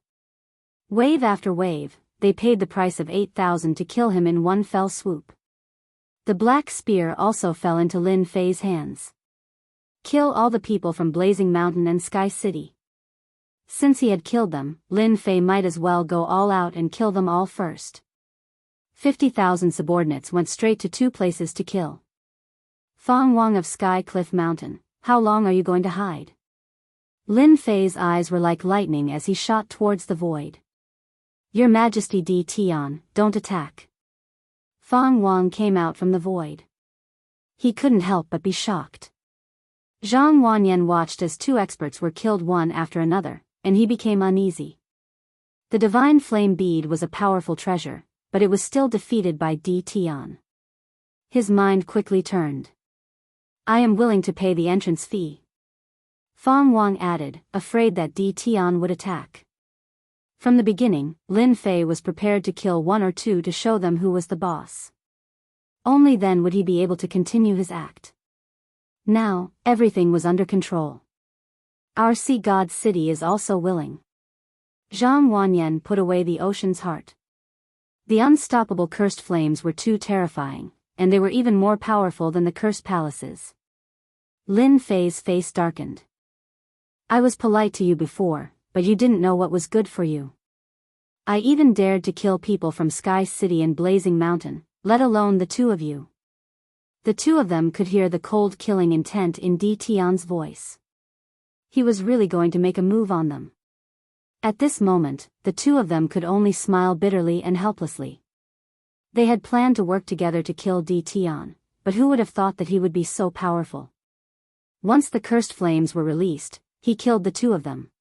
[SPEAKER 1] Wave after wave, they paid the price of 8,000 to kill him in one fell swoop. The black spear also fell into Lin Fei's hands. Kill all the people from Blazing Mountain and Sky City. Since he had killed them, Lin Fei might as well go all out and kill them all first. 50,000 subordinates went straight to 2 places to kill. Fang Wang of Sky Cliff Mountain, how long are you going to hide? Lin Fei's eyes were like lightning as he shot towards the void. Your Majesty Di Tian, don't attack. Fang Wang came out from the void. He couldn't help but be shocked. Zhang Wanyan watched as 2 experts were killed one after another, and he became uneasy. The divine flame bead was a powerful treasure, but it was still defeated by Di Tian. His mind quickly turned. I am willing to pay the entrance fee. Fang Wang added, afraid that Di Tian would attack. From the beginning, Lin Fei was prepared to kill one or two to show them who was the boss. Only then would he be able to continue his act. Now, everything was under control. Our sea god city is also willing. Zhang Wanyan put away the ocean's heart. The unstoppable cursed flames were too terrifying, and they were even more powerful than the cursed palaces. Lin Fei's face darkened. I was polite to you before, but you didn't know what was good for you. I even dared to kill people from Sky City and Blazing Mountain, let alone the two of you. The two of them could hear the cold killing intent in Di Tian's voice. He was really going to make a move on them. At this moment, the two of them could only smile bitterly and helplessly. They had planned to work together to kill Di Tian, but who would have thought that he would be so powerful? Once the cursed flames were released, he killed the two of them.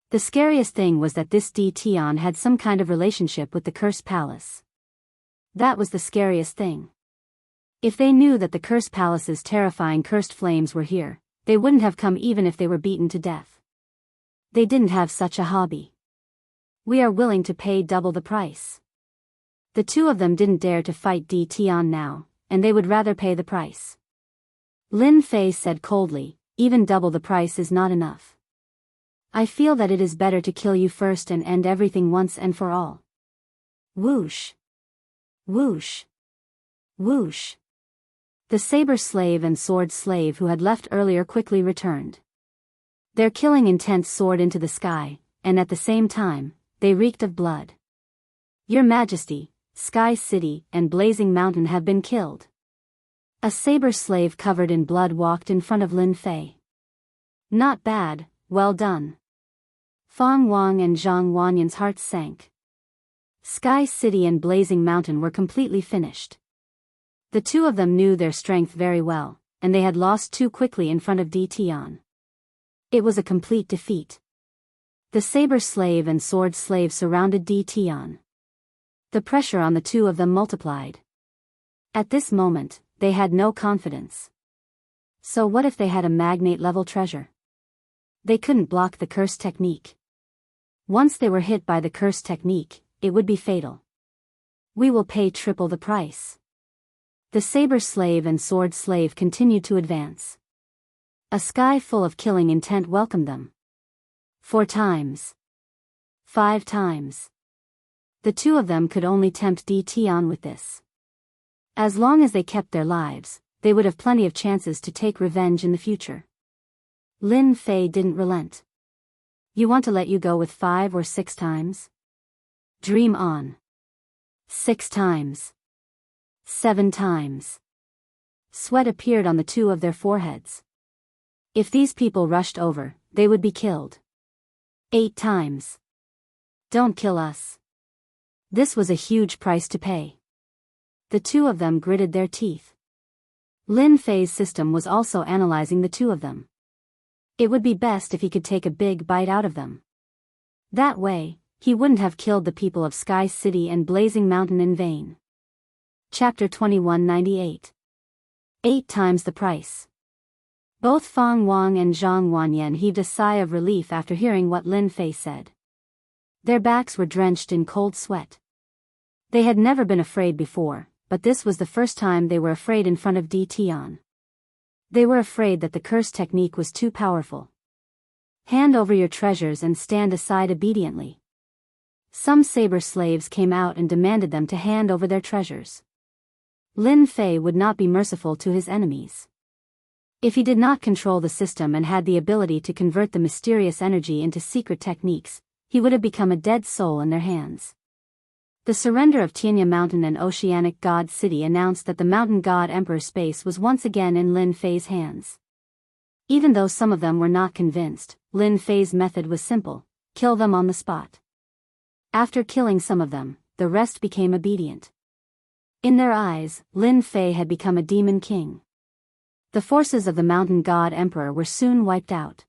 [SPEAKER 1] The scariest thing was that this Di Tian had some kind of relationship with the cursed palace. That was the scariest thing. If they knew that the cursed palace's terrifying cursed flames were here, they wouldn't have come even if they were beaten to death. They didn't have such a hobby. We are willing to pay double the price. The two of them didn't dare to fight Di Tian now, and they would rather pay the price. Lin Fei said coldly, even double the price is not enough. I feel that it is better to kill you first and end everything once and for all. Whoosh. Whoosh. Whoosh. The saber slave and sword slave who had left earlier quickly returned. Their killing intent soared into the sky, and at the same time, they reeked of blood. Your Majesty, Sky City and Blazing Mountain have been killed. A saber slave covered in blood walked in front of Lin Fei. Not bad, well done. Fang Wang and Zhang Wanyan's hearts sank. Sky City and Blazing Mountain were completely finished. The two of them knew their strength very well, and they had lost too quickly in front of Di Tian. It was a complete defeat. The saber slave and sword slave surrounded Di Tian. The pressure on the two of them multiplied. At this moment, they had no confidence. So what if they had a magnate-level treasure? They couldn't block the curse technique. Once they were hit by the curse technique, it would be fatal. We will pay triple the price. The saber slave and sword slave continued to advance. A sky full of killing intent welcomed them. 4 times. 5 times. The two of them could only tempt Di Tian with this. As long as they kept their lives, they would have plenty of chances to take revenge in the future. Lin Fei didn't relent. You want to let you go with 5 or 6 times? Dream on. 6 times. 7 times. Sweat appeared on the two of their foreheads. If these people rushed over, they would be killed. 8 times. Don't kill us. This was a huge price to pay. The two of them gritted their teeth. Lin Fei's system was also analyzing the two of them. It would be best if he could take a big bite out of them. That way, he wouldn't have killed the people of Sky City and Blazing Mountain in vain. Chapter 2198. 8 times the price. Both Fang Wang and Zhang Wanyan heaved a sigh of relief after hearing what Lin Fei said. Their backs were drenched in cold sweat. They had never been afraid before, but this was the first time they were afraid in front of Di Tian. They were afraid that the curse technique was too powerful. Hand over your treasures and stand aside obediently. Some saber slaves came out and demanded them to hand over their treasures. Lin Fei would not be merciful to his enemies. If he did not control the system and had the ability to convert the mysterious energy into secret techniques, he would have become a dead soul in their hands. The surrender of Tianya Mountain and Oceanic God City announced that the Mountain God Emperor space was once again in Lin Fei's hands. Even though some of them were not convinced, Lin Fei's method was simple: kill them on the spot. After killing some of them, the rest became obedient. In their eyes, Lin Fei had become a demon king. The forces of the Mountain God Emperor were soon wiped out.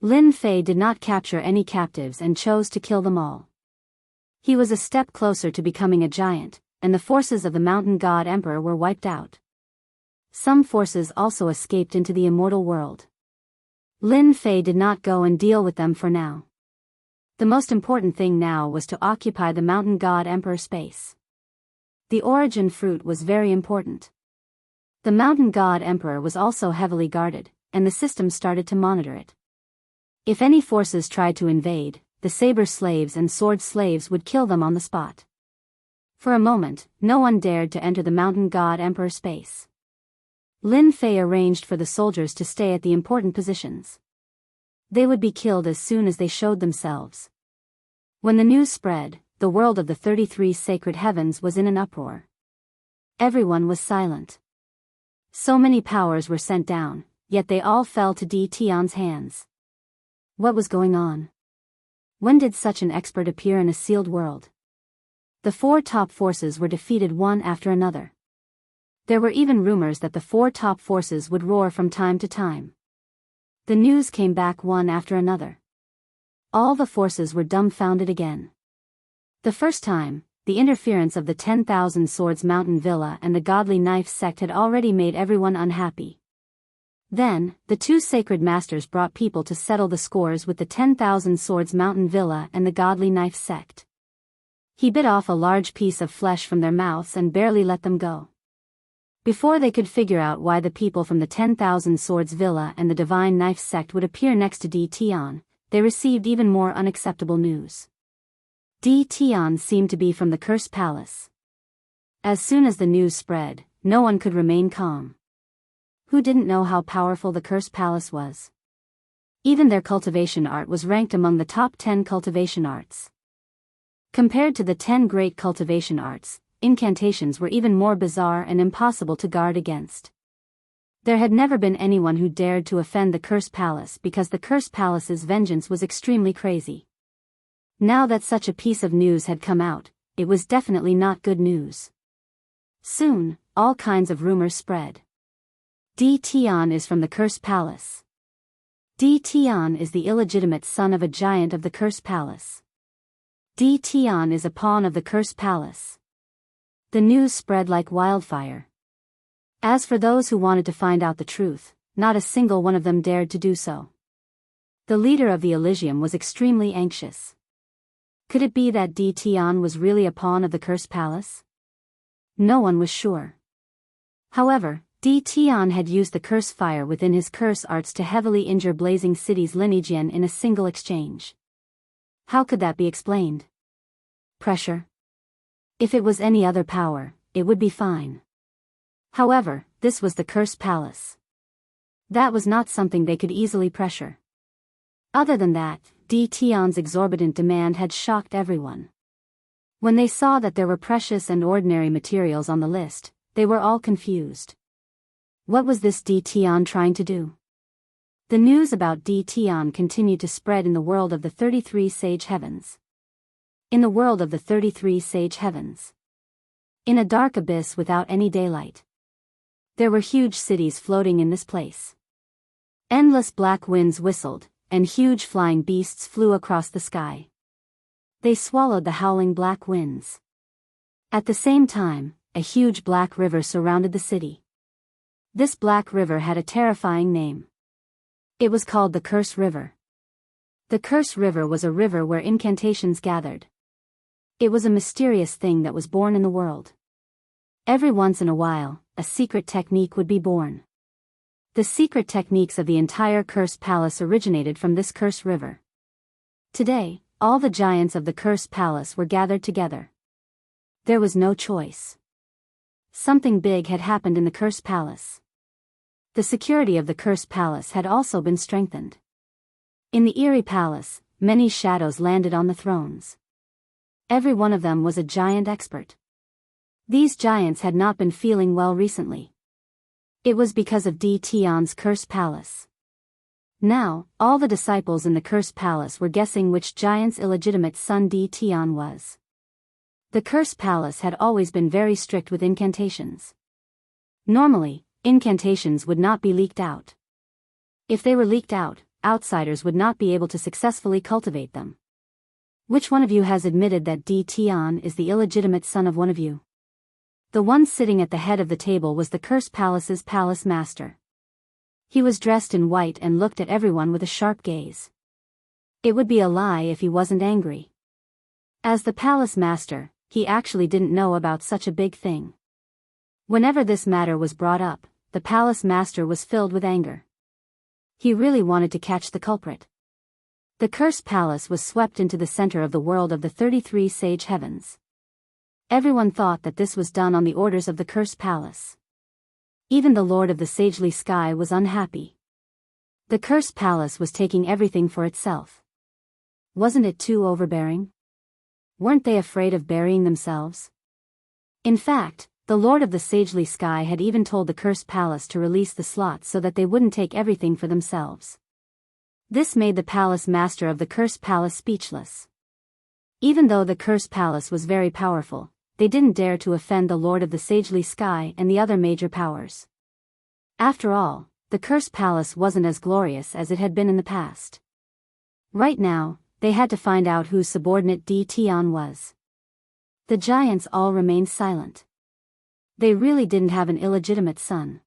[SPEAKER 1] Lin Fei did not capture any captives and chose to kill them all. He was a step closer to becoming a giant, and the forces of the mountain god emperor were wiped out. Some forces also escaped into the immortal world. Lin Fei did not go and deal with them for now. The most important thing now was to occupy the mountain god emperor space. The origin fruit was very important. The mountain god emperor was also heavily guarded, and the system started to monitor it. If any forces tried to invade, the saber slaves and sword slaves would kill them on the spot. For a moment, no one dared to enter the mountain god emperor space. Lin Fei arranged for the soldiers to stay at the important positions. They would be killed as soon as they showed themselves. When the news spread, the world of the 33 sacred heavens was in an uproar. Everyone was silent. So many powers were sent down, yet they all fell to Di Tian's hands. What was going on? When did such an expert appear in a sealed world? The 4 top forces were defeated one after another. There were even rumors that the 4 top forces would roar from time to time. The news came back one after another. All the forces were dumbfounded again. The first time, the interference of the 10,000 Swords Mountain Villa and the Godly Knife sect had already made everyone unhappy. Then, the 2 sacred masters brought people to settle the scores with the 10,000 Swords Mountain Villa and the Godly Knife sect. He bit off a large piece of flesh from their mouths and barely let them go. Before they could figure out why the people from the 10,000 Swords Villa and the Divine Knife sect would appear next to Di Tian, they received even more unacceptable news. Di Tian seemed to be from the Cursed Palace. As soon as the news spread, no one could remain calm. Who didn't know how powerful the Cursed Palace was? Even their cultivation art was ranked among the top 10 cultivation arts. Compared to the 10 great cultivation arts, incantations were even more bizarre and impossible to guard against. There had never been anyone who dared to offend the Cursed Palace because the Cursed Palace's vengeance was extremely crazy. Now that such a piece of news had come out, it was definitely not good news. Soon, all kinds of rumors spread. Di Tian is from the Cursed Palace. Di Tian is the illegitimate son of a giant of the Cursed Palace. Di Tian is a pawn of the Cursed Palace. The news spread like wildfire. As for those who wanted to find out the truth, not a single one of them dared to do so. The leader of the Elysium was extremely anxious. Could it be that Di Tian was really a pawn of the Cursed Palace? No one was sure. However, Di Tian had used the curse fire within his curse arts to heavily injure Blazing City's Lineagian in a single exchange. How could that be explained? Pressure? If it was any other power, it would be fine. However, this was the Cursed Palace. That was not something they could easily pressure. Other than that, Di Tian's exorbitant demand had shocked everyone. When they saw that there were precious and ordinary materials on the list, they were all confused. What was this Di Tian trying to do? The news about Di Tian continued to spread in the world of the 33 Sage Heavens. In the world of the 33 Sage Heavens. In a dark abyss without any daylight. There were huge cities floating in this place. Endless black winds whistled, and huge flying beasts flew across the sky. They swallowed the howling black winds. At the same time, a huge black river surrounded the city. This black river had a terrifying name. It was called the Curse River. The Curse River was a river where incantations gathered. It was a mysterious thing that was born in the world. Every once in a while, a secret technique would be born. The secret techniques of the entire Cursed Palace originated from this Curse River. Today, all the giants of the Cursed Palace were gathered together. There was no choice. Something big had happened in the Cursed Palace. The security of the Cursed Palace had also been strengthened. In the Eerie Palace, many shadows landed on the thrones. Every one of them was a giant expert. These giants had not been feeling well recently. It was because of Di Tian's Cursed Palace. Now, all the disciples in the Cursed Palace were guessing which giant's illegitimate son Di Tian was. The Cursed Palace had always been very strict with incantations. Normally, incantations would not be leaked out. If they were leaked out, outsiders would not be able to successfully cultivate them. Which one of you has admitted that D. Tian is the illegitimate son of one of you? The one sitting at the head of the table was the Cursed Palace's palace master. He was dressed in white and looked at everyone with a sharp gaze. It would be a lie if he wasn't angry. As the palace master, he actually didn't know about such a big thing. Whenever this matter was brought up, the palace master was filled with anger. He really wanted to catch the culprit. The Cursed Palace was swept into the center of the world of the 33 sage heavens. Everyone thought that this was done on the orders of the Cursed Palace. Even the Lord of the Sagely Sky was unhappy. The Cursed Palace was taking everything for itself. Wasn't it too overbearing? Weren't they afraid of burying themselves? In fact, the Lord of the Sagely Sky had even told the Cursed Palace to release the slots so that they wouldn't take everything for themselves. This made the palace master of the Cursed Palace speechless. Even though the Cursed Palace was very powerful, they didn't dare to offend the Lord of the Sagely Sky and the other major powers. After all, the Cursed Palace wasn't as glorious as it had been in the past. Right now, they had to find out whose subordinate D. Tian was. The giants all remained silent. They really didn't have an illegitimate son.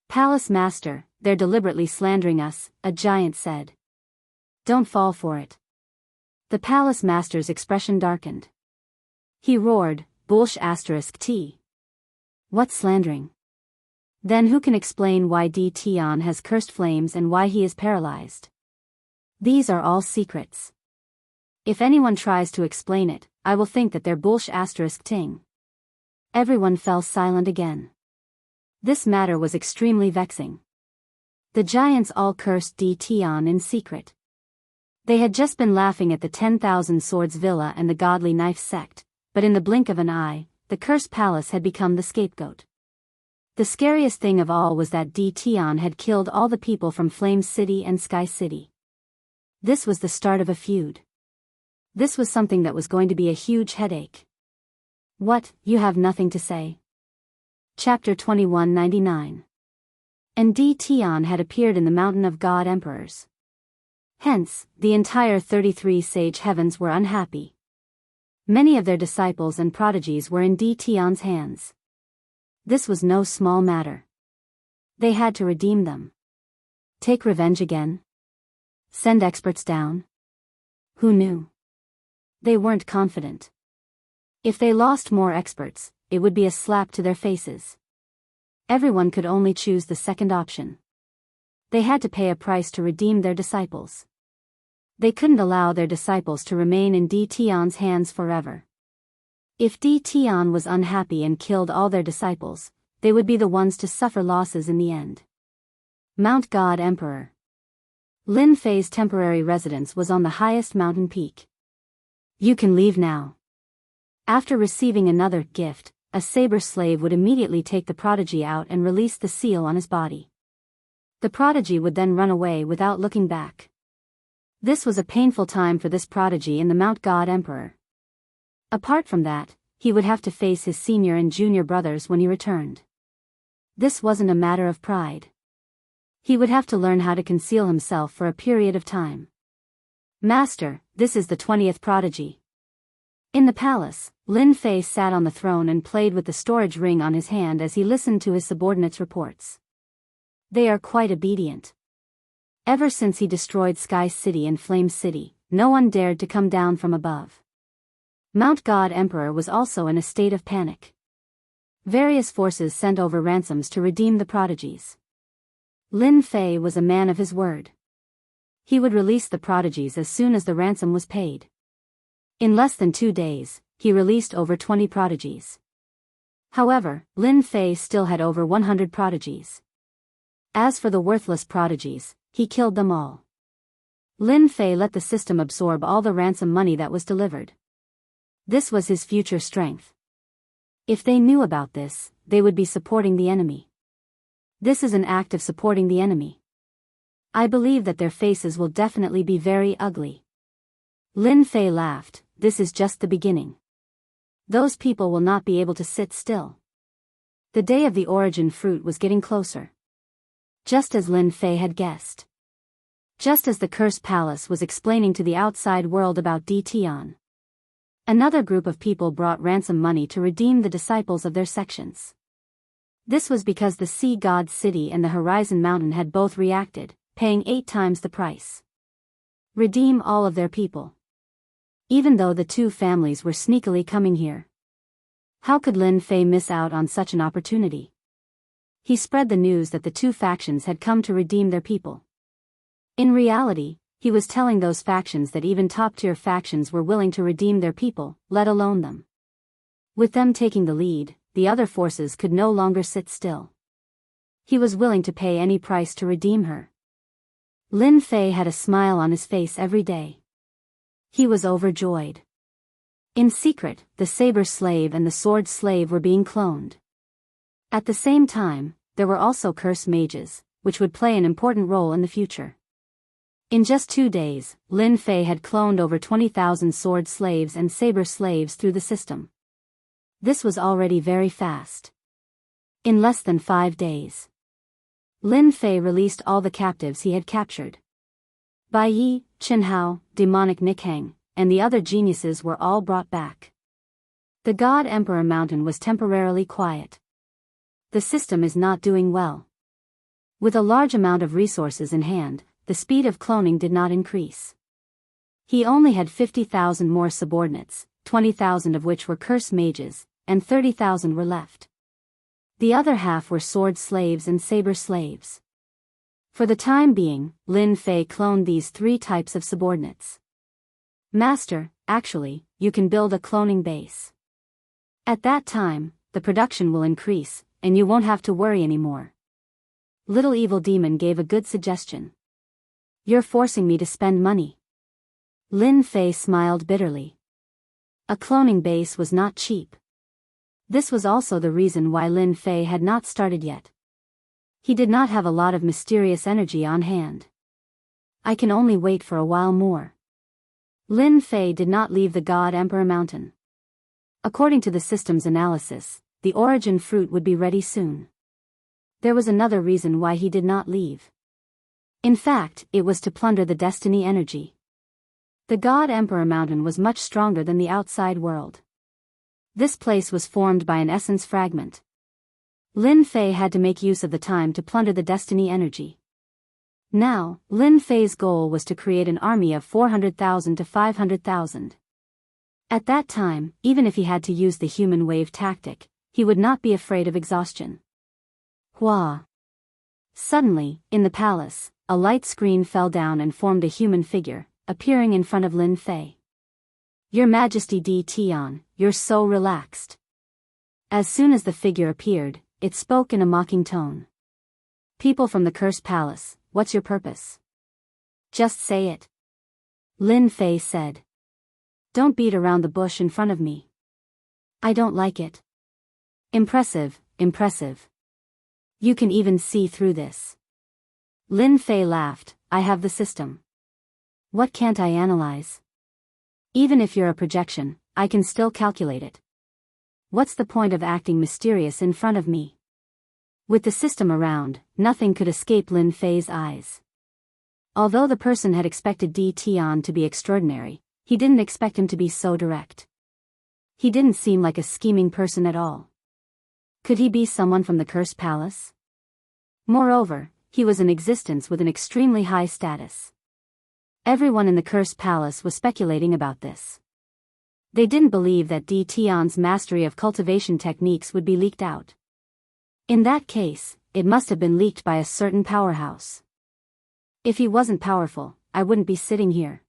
[SPEAKER 1] Palace Master, they're deliberately slandering us, a giant said. Don't fall for it. The Palace Master's expression darkened. He roared, Bullsh*T. What slandering? Then who can explain why D. Tian has cursed flames and why he is paralyzed? These are all secrets. If anyone tries to explain it, I will think that they're Bullsh*Ting. Everyone fell silent again. This matter was extremely vexing. The giants all cursed D. Tian in secret. They had just been laughing at the 10,000 Swords Villa and the Godly Knife sect, but in the blink of an eye, the Cursed Palace had become the scapegoat. The scariest thing of all was that D. Tian had killed all the people from Flame City and Sky City. This was the start of a feud. This was something that was going to be a huge headache. What, you have nothing to say? Chapter 2199. And D. Tian had appeared in the Mountain of God Emperors. Hence, the entire 33 sage heavens were unhappy. Many of their disciples and prodigies were in D. Tian's hands. This was no small matter. They had to redeem them. Take revenge again? Send experts down? Who knew? They weren't confident. If they lost more experts, it would be a slap to their faces. Everyone could only choose the second option. They had to pay a price to redeem their disciples. They couldn't allow their disciples to remain in D. Tian's hands forever. If D. Tian was unhappy and killed all their disciples, they would be the ones to suffer losses in the end. Mount God Emperor. Lin Fei's temporary residence was on the highest mountain peak. You can leave now. After receiving another gift, a saber slave would immediately take the prodigy out and release the seal on his body. The prodigy would then run away without looking back. This was a painful time for this prodigy in the Mount God Emperor. Apart from that, he would have to face his senior and junior brothers when he returned. This wasn't a matter of pride. He would have to learn how to conceal himself for a period of time. Master, this is the 20th prodigy. In the palace, Lin Fei sat on the throne and played with the storage ring on his hand as he listened to his subordinates' reports. They are quite obedient. Ever since he destroyed Sky City and Flame City, no one dared to come down from above. Mount God Emperor was also in a state of panic. Various forces sent over ransoms to redeem the prodigies. Lin Fei was a man of his word. He would release the prodigies as soon as the ransom was paid. In less than 2 days, he released over 20 prodigies. However, Lin Fei still had over 100 prodigies. As for the worthless prodigies, he killed them all. Lin Fei let the system absorb all the ransom money that was delivered. This was his future strength. If they knew about this, they would be supporting the enemy. This is an act of supporting the enemy. I believe that their faces will definitely be very ugly. Lin Fei laughed, this is just the beginning. Those people will not be able to sit still. The day of the origin fruit was getting closer. Just as Lin Fei had guessed. Just as the cursed palace was explaining to the outside world about Dtion, another group of people brought ransom money to redeem the disciples of their sections. This was because the Sea God's city and the Horizon Mountain had both reacted, paying 8 times the price. Redeem all of their people. Even though the two families were sneakily coming here. How could Lin Fei miss out on such an opportunity? He spread the news that the two factions had come to redeem their people. In reality, he was telling those factions that even top-tier factions were willing to redeem their people, let alone them. With them taking the lead, the other forces could no longer sit still. He was willing to pay any price to redeem her. Lin Fei had a smile on his face every day. He was overjoyed. In secret, the saber slave and the sword slave were being cloned. At the same time, there were also curse mages, which would play an important role in the future. In just 2 days, Lin Fei had cloned over 20,000 sword slaves and saber slaves through the system. This was already very fast. In less than 5 days, Lin Fei released all the captives he had captured. Bai Yi, Qin Hao, demonic Nikhang, and the other geniuses were all brought back. The God Emperor Mountain was temporarily quiet. The system is not doing well. With a large amount of resources in hand, the speed of cloning did not increase. He only had 50,000 more subordinates, 20,000 of which were curse mages, and 30,000 were left. The other half were sword slaves and saber slaves. For the time being, Lin Fei cloned these 3 types of subordinates. Master, actually, you can build a cloning base. At that time, the production will increase, and you won't have to worry anymore. Little Evil Demon gave a good suggestion. You're forcing me to spend money. Lin Fei smiled bitterly. A cloning base was not cheap. This was also the reason why Lin Fei had not started yet. He did not have a lot of mysterious energy on hand. I can only wait for a while more. Lin Fei did not leave the God Emperor Mountain. According to the system's analysis, the origin fruit would be ready soon. There was another reason why he did not leave. In fact, it was to plunder the destiny energy. The God Emperor Mountain was much stronger than the outside world. This place was formed by an essence fragment. Lin Fei had to make use of the time to plunder the destiny energy. Now, Lin Fei's goal was to create an army of 400,000 to 500,000. At that time, even if he had to use the human wave tactic, he would not be afraid of exhaustion. Hua! Suddenly, in the palace, a light screen fell down and formed a human figure, appearing in front of Lin Fei. Your Majesty Dtion, you're so relaxed. As soon as the figure appeared, it spoke in a mocking tone. People from the Cursed Palace, what's your purpose? Just say it. Lin Fei said. Don't beat around the bush in front of me. I don't like it. Impressive, impressive. You can even see through this. Lin Fei laughed, I have the system. What can't I analyze? Even if you're a projection, I can still calculate it. What's the point of acting mysterious in front of me? With the system around, nothing could escape Lin Fei's eyes. Although the person had expected Dtion to be extraordinary, he didn't expect him to be so direct. He didn't seem like a scheming person at all. Could he be someone from the Cursed Palace? Moreover, he was in existence with an extremely high status. Everyone in the Cursed Palace was speculating about this. They didn't believe that Dtion's mastery of cultivation techniques would be leaked out. In that case, it must have been leaked by a certain powerhouse. If he wasn't powerful, I wouldn't be sitting here.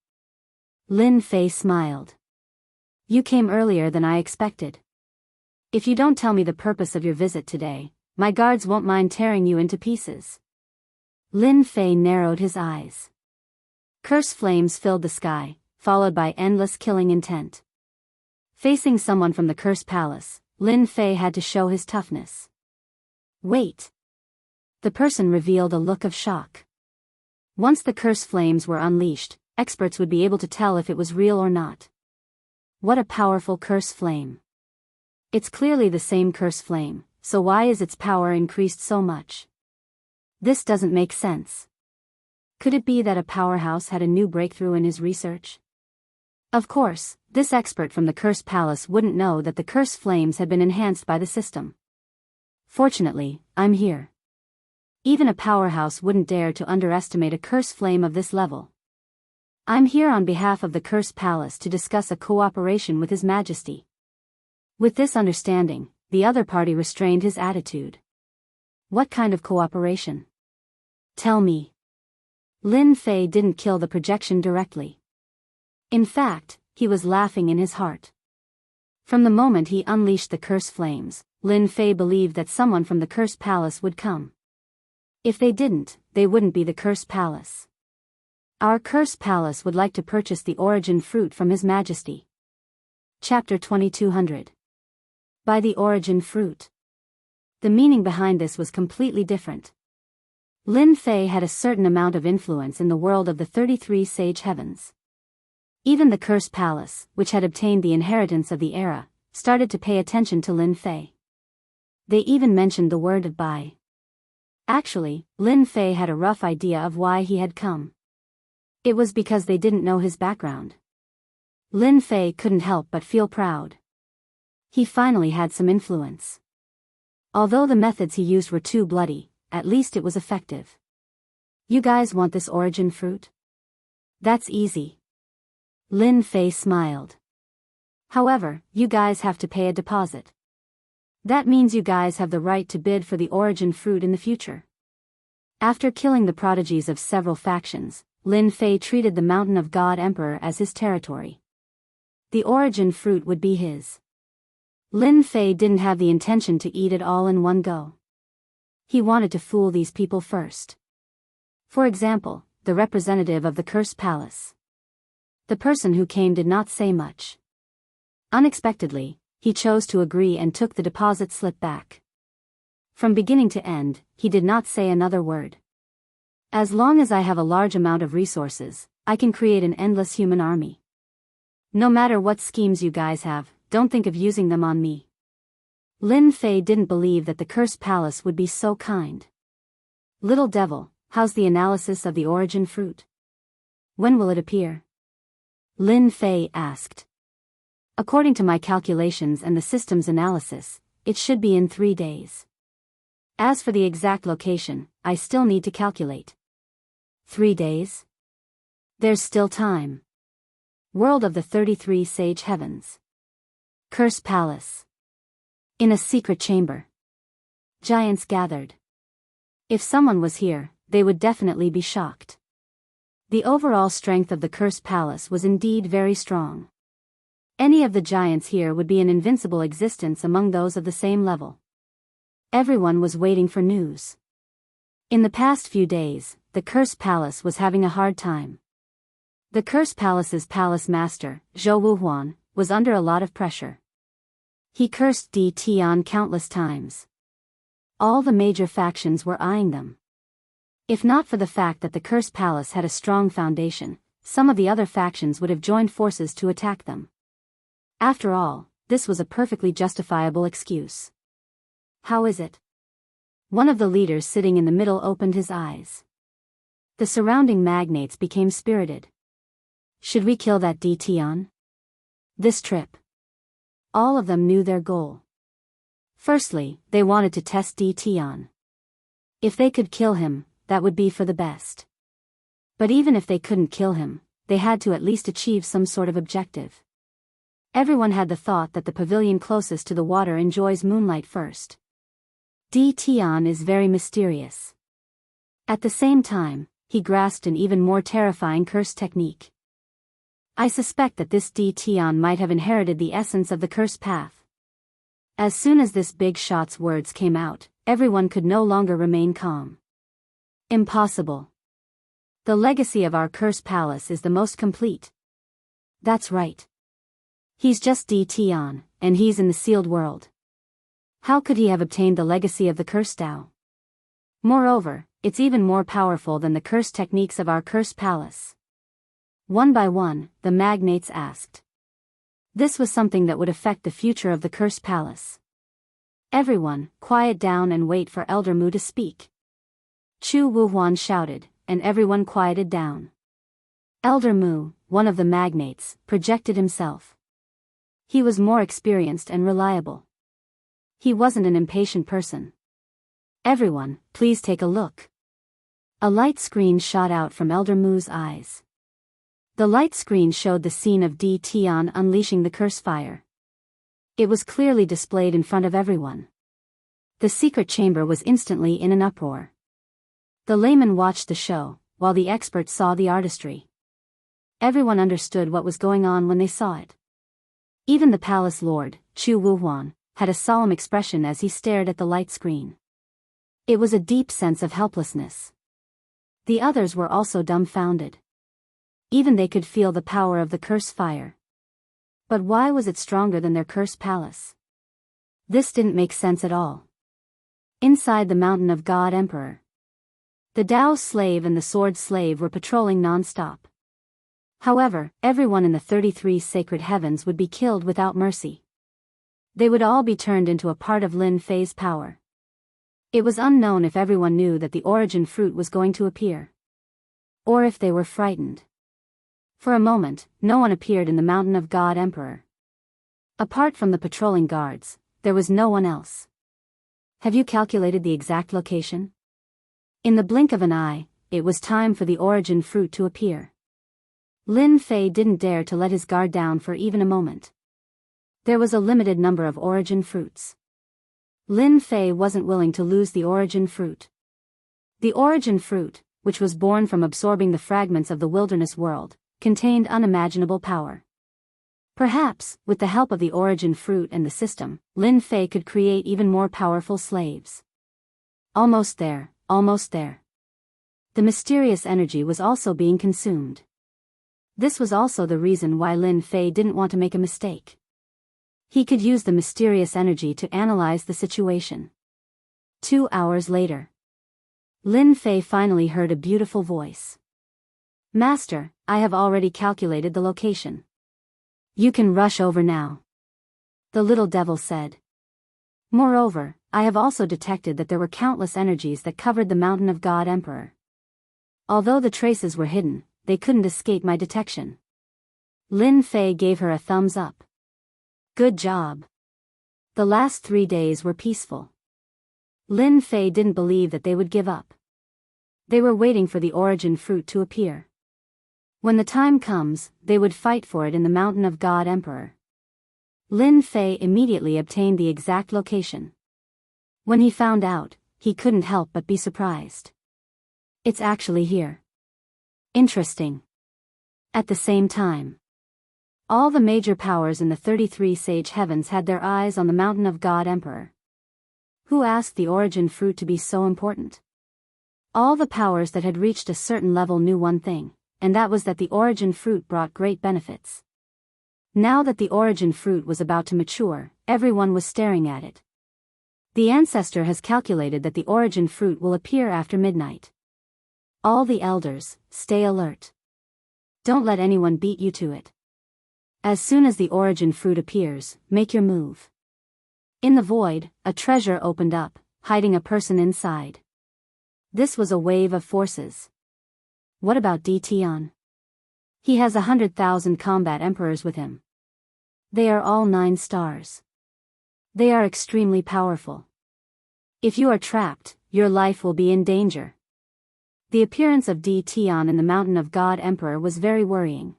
[SPEAKER 1] Lin Fei smiled. You came earlier than I expected. If you don't tell me the purpose of your visit today, my guards won't mind tearing you into pieces. Lin Fei narrowed his eyes. Curse flames filled the sky, followed by endless killing intent. Facing someone from the Cursed Palace, Lin Fei had to show his toughness. Wait. The person revealed a look of shock. Once the curse flames were unleashed, experts would be able to tell if it was real or not. What a powerful curse flame. It's clearly the same curse flame, so why is its power increased so much? This doesn't make sense. Could it be that a powerhouse had a new breakthrough in his research? Of course, this expert from the Cursed Palace wouldn't know that the cursed flames had been enhanced by the system. Fortunately, I'm here. Even a powerhouse wouldn't dare to underestimate a cursed flame of this level. I'm here on behalf of the Cursed Palace to discuss a cooperation with His Majesty. With this understanding, the other party restrained his attitude. What kind of cooperation? Tell me. Lin Fei didn't kill the projection directly. In fact, he was laughing in his heart. From the moment he unleashed the cursed flames, Lin Fei believed that someone from the Cursed Palace would come. If they didn't, they wouldn't be the Cursed Palace. Our Cursed Palace would like to purchase the origin fruit from His Majesty. Chapter 2200. By the origin fruit. The meaning behind this was completely different. Lin Fei had a certain amount of influence in the world of the 33 sage heavens. Even the Cursed Palace, which had obtained the inheritance of the era, started to pay attention to Lin Fei. They even mentioned the word buy. Actually, Lin Fei had a rough idea of why he had come. It was because they didn't know his background. Lin Fei couldn't help but feel proud. He finally had some influence. Although the methods he used were too bloody, at least it was effective. You guys want this origin fruit? That's easy. Lin Fei smiled. However, you guys have to pay a deposit. That means you guys have the right to bid for the origin fruit in the future. After killing the prodigies of several factions, Lin Fei treated the Mountain of God Emperor as his territory. The origin fruit would be his. Lin Fei didn't have the intention to eat it all in one go. He wanted to fool these people first. For example, the representative of the Cursed Palace. The person who came did not say much. Unexpectedly, he chose to agree and took the deposit slip back. From beginning to end, he did not say another word. As long as I have a large amount of resources, I can create an endless human army. No matter what schemes you guys have, don't think of using them on me. Lin Fei didn't believe that the Cursed Palace would be so kind. Little devil, how's the analysis of the origin fruit? When will it appear? Lin Fei asked. According to my calculations and the system's analysis, it should be in 3 days. As for the exact location, I still need to calculate. 3 days? There's still time. World of the 33 Sage Heavens. Cursed Palace. In a secret chamber. Giants gathered. If someone was here, they would definitely be shocked. The overall strength of the Cursed Palace was indeed very strong. Any of the giants here would be an invincible existence among those of the same level. Everyone was waiting for news. In the past few days, the Cursed Palace was having a hard time. The Cursed Palace's palace master, Zhou Wuhuan, was under a lot of pressure. He cursed Di Tian countless times. All the major factions were eyeing them. If not for the fact that the Cursed Palace had a strong foundation, some of the other factions would have joined forces to attack them. After all, this was a perfectly justifiable excuse. How is it? One of the leaders sitting in the middle opened his eyes. The surrounding magnates became spirited. Should we kill that Di Tian? This trip. All of them knew their goal. Firstly, they wanted to test Di Tian. If they could kill him, that would be for the best. But even if they couldn't kill him, they had to at least achieve some sort of objective. Everyone had the thought that the pavilion closest to the water enjoys moonlight first. Di Tian is very mysterious. At the same time, he grasped an even more terrifying curse technique. I suspect that this Di Tian might have inherited the essence of the curse path. As soon as this big shot's words came out, everyone could no longer remain calm. Impossible. The legacy of our Cursed Palace is the most complete. That's right. He's just Di Tian, and he's in the sealed world. How could he have obtained the legacy of the Cursed Tao? Moreover, it's even more powerful than the curse techniques of our Cursed Palace. One by one, the magnates asked. This was something that would affect the future of the Cursed Palace. Everyone, quiet down and wait for Elder Mu to speak. Chu Wuhuan shouted, and everyone quieted down. Elder Mu, one of the magnates, projected himself. He was more experienced and reliable. He wasn't an impatient person. "Everyone, please take a look." A light screen shot out from Elder Mu's eyes. The light screen showed the scene of Di Tian unleashing the curse fire. It was clearly displayed in front of everyone. The secret chamber was instantly in an uproar. The layman watched the show, while the experts saw the artistry. Everyone understood what was going on when they saw it. Even the palace lord, Chu Wuhuan, had a solemn expression as he stared at the light screen. It was a deep sense of helplessness. The others were also dumbfounded. Even they could feel the power of the curse fire. But why was it stronger than their curse palace? This didn't make sense at all. Inside the mountain of God Emperor, the Tao slave and the sword slave were patrolling non-stop. However, everyone in the 33 sacred heavens would be killed without mercy. They would all be turned into a part of Lin Fei's power. It was unknown if everyone knew that the origin fruit was going to appear. Or if they were frightened. For a moment, no one appeared in the mountain of God Emperor. Apart from the patrolling guards, there was no one else. Have you calculated the exact location? In the blink of an eye, it was time for the origin fruit to appear. Lin Fei didn't dare to let his guard down for even a moment. There was a limited number of origin fruits. Lin Fei wasn't willing to lose the origin fruit. The origin fruit, which was born from absorbing the fragments of the wilderness world, contained unimaginable power. Perhaps, with the help of the origin fruit and the system, Lin Fei could create even more powerful slaves. Almost there, almost there. The mysterious energy was also being consumed. This was also the reason why Lin Fei didn't want to make a mistake. He could use the mysterious energy to analyze the situation. 2 hours later, Lin Fei finally heard a beautiful voice. "Master, I have already calculated the location. You can rush over now," the little devil said. "Moreover, I have also detected that there were countless energies that covered the mountain of God Emperor. Although the traces were hidden, they couldn't escape my detection." Lin Fei gave her a thumbs up. "Good job." The last 3 days were peaceful. Lin Fei didn't believe that they would give up. They were waiting for the origin fruit to appear. When the time comes, they would fight for it in the mountain of God Emperor. Lin Fei immediately obtained the exact location. When he found out, he couldn't help but be surprised. "It's actually here." Interesting. At the same time, all the major powers in the 33 sage heavens had their eyes on the mountain of God Emperor. Who asked the origin fruit to be so important? All the powers that had reached a certain level knew one thing, and that was that the origin fruit brought great benefits. Now that the origin fruit was about to mature, everyone was staring at it. The ancestor has calculated that the origin fruit will appear after midnight. All the elders, stay alert. Don't let anyone beat you to it. As soon as the origin fruit appears, make your move. In the void, a treasure opened up, hiding a person inside. This was a wave of forces. What about Di Tian? He has 100,000 combat emperors with him. They are all 9 stars. They are extremely powerful. If you are trapped, your life will be in danger. The appearance of Di Tian in the mountain of God Emperor was very worrying.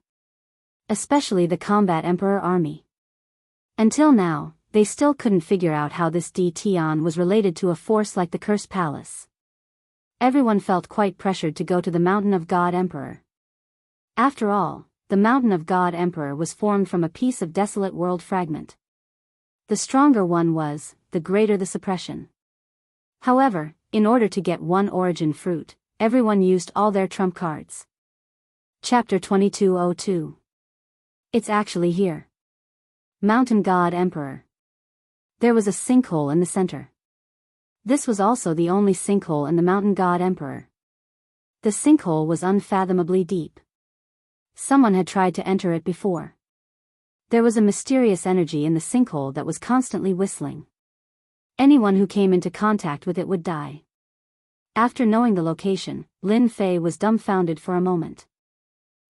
[SPEAKER 1] Especially the combat emperor army. Until now, they still couldn't figure out how this Di Tian was related to a force like the Cursed Palace. Everyone felt quite pressured to go to the mountain of God Emperor. After all, the mountain of God Emperor was formed from a piece of desolate world fragment. The stronger one was, the greater the suppression. However, in order to get one origin fruit, everyone used all their trump cards. Chapter 2202. It's actually here. Mountain God Emperor. There was a sinkhole in the center. This was also the only sinkhole in the mountain God Emperor. The sinkhole was unfathomably deep. Someone had tried to enter it before. There was a mysterious energy in the sinkhole that was constantly whistling. Anyone who came into contact with it would die. After knowing the location, Lin Fei was dumbfounded for a moment.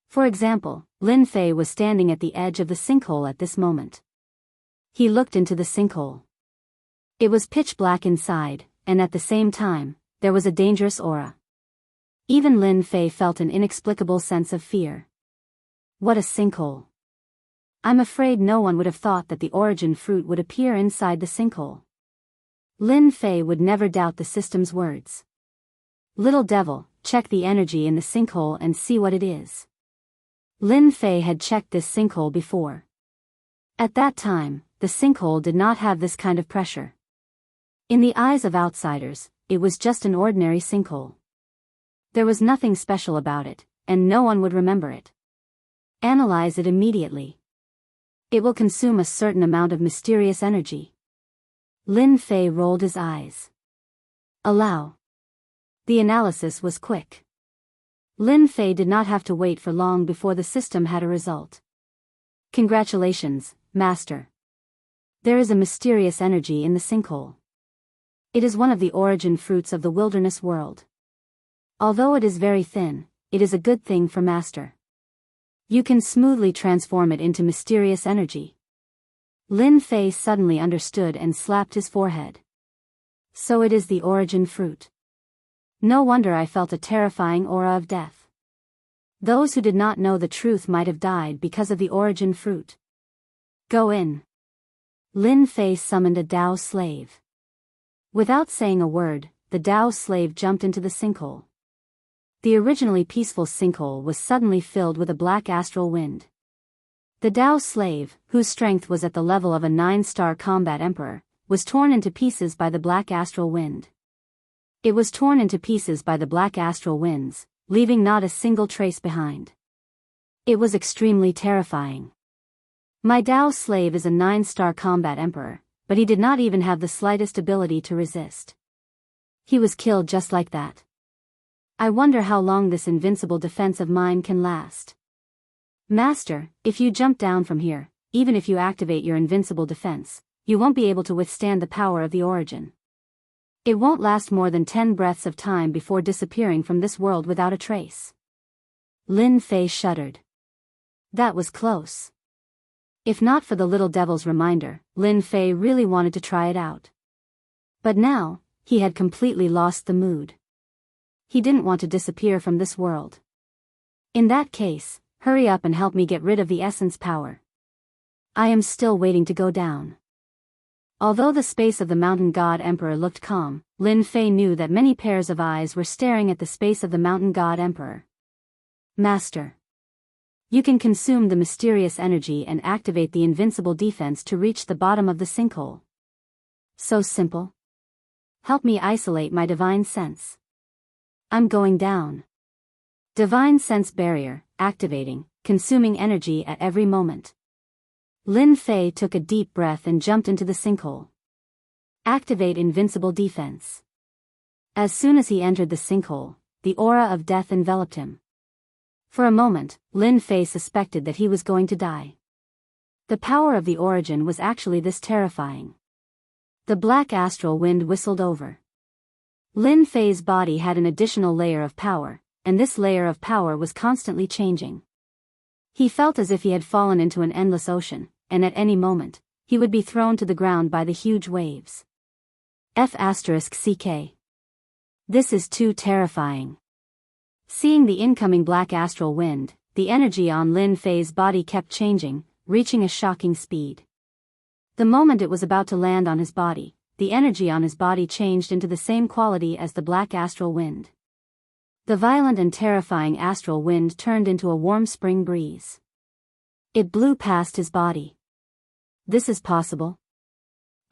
[SPEAKER 1] For example, Lin Fei was standing at the edge of the sinkhole at this moment. He looked into the sinkhole. It was pitch black inside, and at the same time, there was a dangerous aura. Even Lin Fei felt an inexplicable sense of fear. What a sinkhole. I'm afraid no one would have thought that the origin fruit would appear inside the sinkhole. Lin Fei would never doubt the system's words. Little devil, check the energy in the sinkhole and see what it is. Lin Fei had checked this sinkhole before. At that time, the sinkhole did not have this kind of pressure. In the eyes of outsiders, it was just an ordinary sinkhole. There was nothing special about it, and no one would remember it. Analyze it immediately. It will consume a certain amount of mysterious energy. Lin Fei rolled his eyes. Allow. The analysis was quick. Lin Fei did not have to wait for long before the system had a result. Congratulations, Master. There is a mysterious energy in the sinkhole. It is one of the origin fruits of the wilderness world. Although it is very thin, it is a good thing for Master. You can smoothly transform it into mysterious energy. Lin Fei suddenly understood and slapped his forehead. So it is the origin fruit. No wonder I felt a terrifying aura of death. Those who did not know the truth might have died because of the origin fruit. Go in. Lin Fei summoned a Dao slave. Without saying a word, the Dao slave jumped into the sinkhole. The originally peaceful sinkhole was suddenly filled with a black astral wind. The Dao slave, whose strength was at the level of a 9-star combat emperor, was torn into pieces by the black astral wind. It was torn into pieces by the black astral winds, leaving not a single trace behind. It was extremely terrifying. My Dao slave is a 9-star combat emperor, but he did not even have the slightest ability to resist. He was killed just like that. I wonder how long this invincible defense of mine can last. Master, if you jump down from here, even if you activate your invincible defense, you won't be able to withstand the power of the origin. It won't last more than 10 breaths of time before disappearing from this world without a trace. Lin Fei shuddered. That was close. If not for the little devil's reminder, Lin Fei really wanted to try it out. But now, he had completely lost the mood. He didn't want to disappear from this world. In that case, hurry up and help me get rid of the essence power. I am still waiting to go down. Although the space of the mountain god emperor looked calm, Lin Fei knew that many pairs of eyes were staring at the space of the mountain god emperor. Master. You can consume the mysterious energy and activate the invincible defense to reach the bottom of the sinkhole. So simple. Help me isolate my divine sense. I'm going down. Divine sense barrier, activating, consuming energy at every moment. Lin Fei took a deep breath and jumped into the sinkhole. Activate invincible defense. As soon as he entered the sinkhole, the aura of death enveloped him. For a moment, Lin Fei suspected that he was going to die. The power of the origin was actually this terrifying. The black astral wind whistled over. Lin Fei's body had an additional layer of power, and this layer of power was constantly changing. He felt as if he had fallen into an endless ocean, and at any moment, he would be thrown to the ground by the huge waves. F***CK. This is too terrifying. Seeing the incoming black astral wind, the energy on Lin Fei's body kept changing, reaching a shocking speed. The moment it was about to land on his body, the energy on his body changed into the same quality as the black astral wind. The violent and terrifying astral wind turned into a warm spring breeze. It blew past his body. This is possible?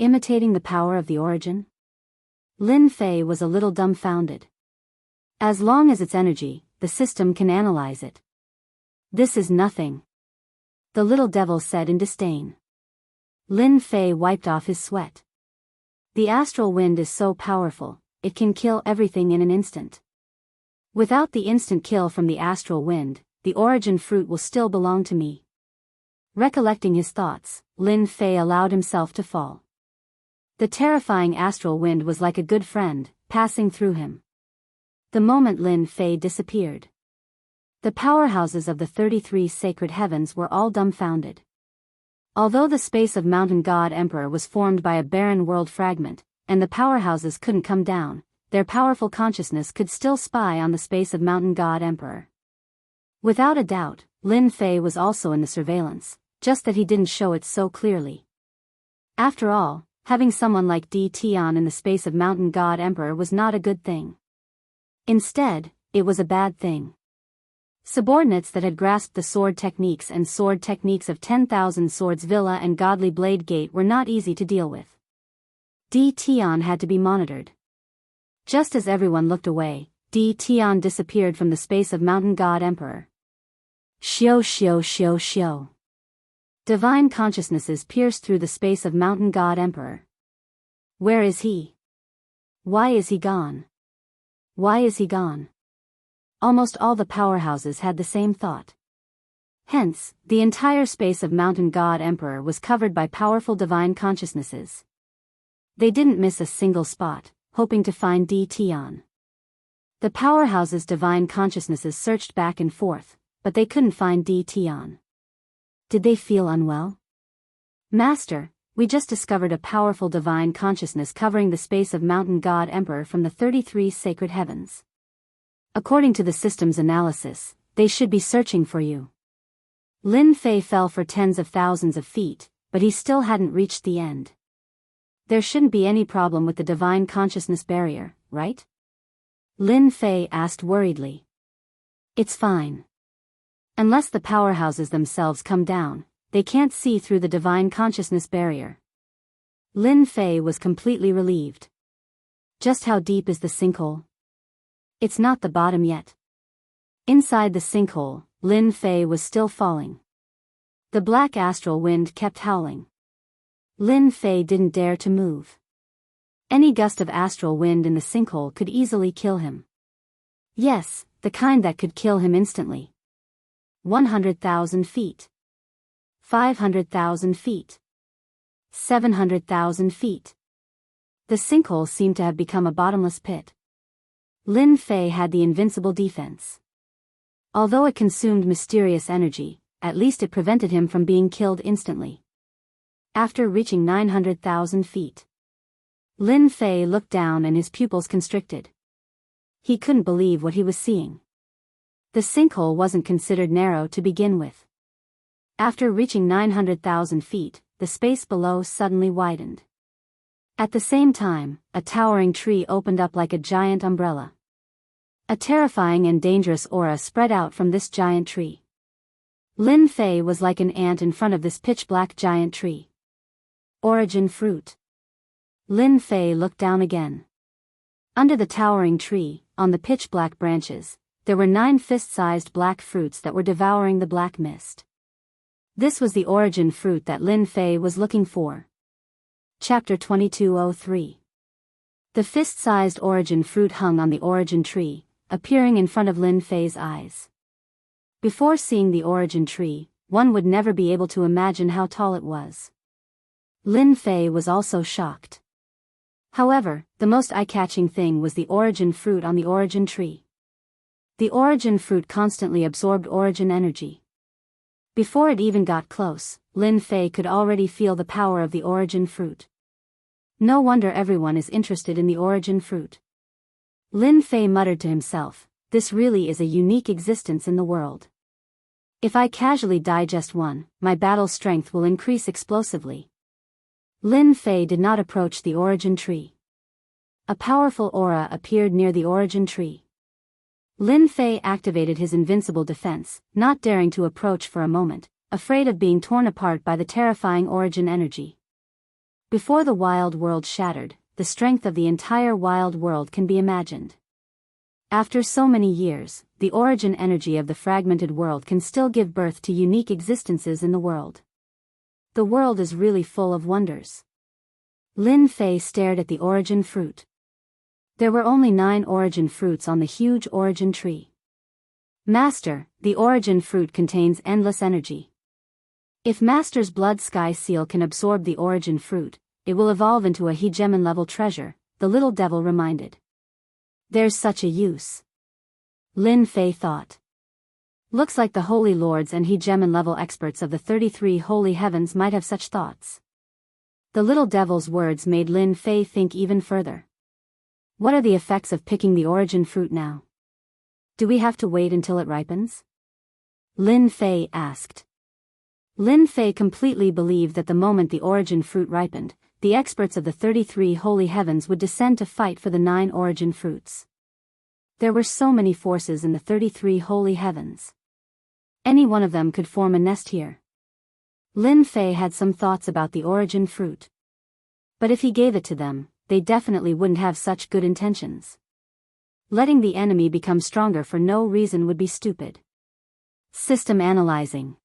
[SPEAKER 1] Imitating the power of the origin? Lin Fei was a little dumbfounded. As long as it's energy, the system can analyze it. This is nothing. The little devil said in disdain. Lin Fei wiped off his sweat. The astral wind is so powerful, it can kill everything in an instant. Without the instant kill from the astral wind, the origin fruit will still belong to me. Recollecting his thoughts, Lin Fei allowed himself to fall. The terrifying astral wind was like a good friend, passing through him. the moment Lin Fei disappeared. The powerhouses of the 33 sacred heavens were all dumbfounded. Although the space of Mountain God Emperor was formed by a barren world fragment, and the powerhouses couldn't come down, their powerful consciousness could still spy on the space of Mountain God Emperor. Without a doubt, Lin Fei was also in the surveillance, just that he didn't show it so clearly. After all, having someone like Di Tian in the space of Mountain God Emperor was not a good thing. Instead, it was a bad thing. Subordinates that had grasped the sword techniques of 10,000 Swords Villa and Godly Blade Gate were not easy to deal with. Di Tian had to be monitored. Just as everyone looked away, Di Tian disappeared from the space of Mountain God Emperor. Xiao xiao xiao xiao. Divine consciousnesses pierced through the space of Mountain God Emperor. Where is he? Why is he gone? Why is he gone? Almost all the powerhouses had the same thought. Hence, the entire space of Mountain God Emperor was covered by powerful divine consciousnesses. They didn't miss a single spot, hoping to find Di Tian. The powerhouse's divine consciousnesses searched back and forth, but they couldn't find Di Tian. Did they feel unwell? Master, we just discovered a powerful divine consciousness covering the space of Mountain God Emperor from the 33 sacred heavens. According to the system's analysis, they should be searching for you. Lin Fei fell for tens of thousands of feet, but he still hadn't reached the end. There shouldn't be any problem with the divine consciousness barrier, right? Lin Fei asked worriedly. It's fine. Unless the powerhouses themselves come down, they can't see through the divine consciousness barrier. Lin Fei was completely relieved. Just how deep is the sinkhole? It's not the bottom yet. Inside the sinkhole, Lin Fei was still falling. The black astral wind kept howling. Lin Fei didn't dare to move. Any gust of astral wind in the sinkhole could easily kill him. Yes, the kind that could kill him instantly. 100,000 feet. 500,000 feet. 700,000 feet. The sinkhole seemed to have become a bottomless pit. Lin Fei had the invincible defense. Although it consumed mysterious energy, at least it prevented him from being killed instantly. After reaching 900,000 feet, Lin Fei looked down and his pupils constricted. He couldn't believe what he was seeing. The sinkhole wasn't considered narrow to begin with. After reaching 900,000 feet, the space below suddenly widened. At the same time, a towering tree opened up like a giant umbrella. A terrifying and dangerous aura spread out from this giant tree. Lin Fei was like an ant in front of this pitch-black giant tree. Origin fruit. Lin Fei looked down again. Under the towering tree, on the pitch-black branches, there were 9 fist-sized black fruits that were devouring the black mist. This was the origin fruit that Lin Fei was looking for. Chapter 2203. The fist-sized origin fruit hung on the origin tree, appearing in front of Lin Fei's eyes. Before seeing the origin tree, one would never be able to imagine how tall it was. Lin Fei was also shocked. However, the most eye-catching thing was the origin fruit on the origin tree. The origin fruit constantly absorbed origin energy. Before it even got close, Lin Fei could already feel the power of the origin fruit. No wonder everyone is interested in the origin fruit. Lin Fei muttered to himself, this really is a unique existence in the world. If I casually digest one, my battle strength will increase explosively. Lin Fei did not approach the origin tree. A powerful aura appeared near the origin tree. Lin Fei activated his invincible defense, not daring to approach for a moment, afraid of being torn apart by the terrifying origin energy. Before the wild world shattered, the strength of the entire wild world can be imagined. After so many years, the origin energy of the fragmented world can still give birth to unique existences in the world. The world is really full of wonders. Lin Fei stared at the origin fruit. There were only 9 origin fruits on the huge origin tree. Master, the origin fruit contains endless energy. If Master's blood sky seal can absorb the origin fruit, it will evolve into a hegemon-level treasure, the little devil reminded. There's such a use. Lin Fei thought. Looks like the holy lords and hegemon level experts of the 33 holy heavens might have such thoughts. The little devil's words made Lin Fei think even further. What are the effects of picking the origin fruit now? Do we have to wait until it ripens? Lin Fei asked. Lin Fei completely believed that the moment the origin fruit ripened, the experts of the 33 holy heavens would descend to fight for the 9 origin fruits. There were so many forces in the 33 holy heavens. Any one of them could form a nest here. Lin Fei had some thoughts about the origin fruit. But if he gave it to them, they definitely wouldn't have such good intentions. Letting the enemy become stronger for no reason would be stupid. System analyzing.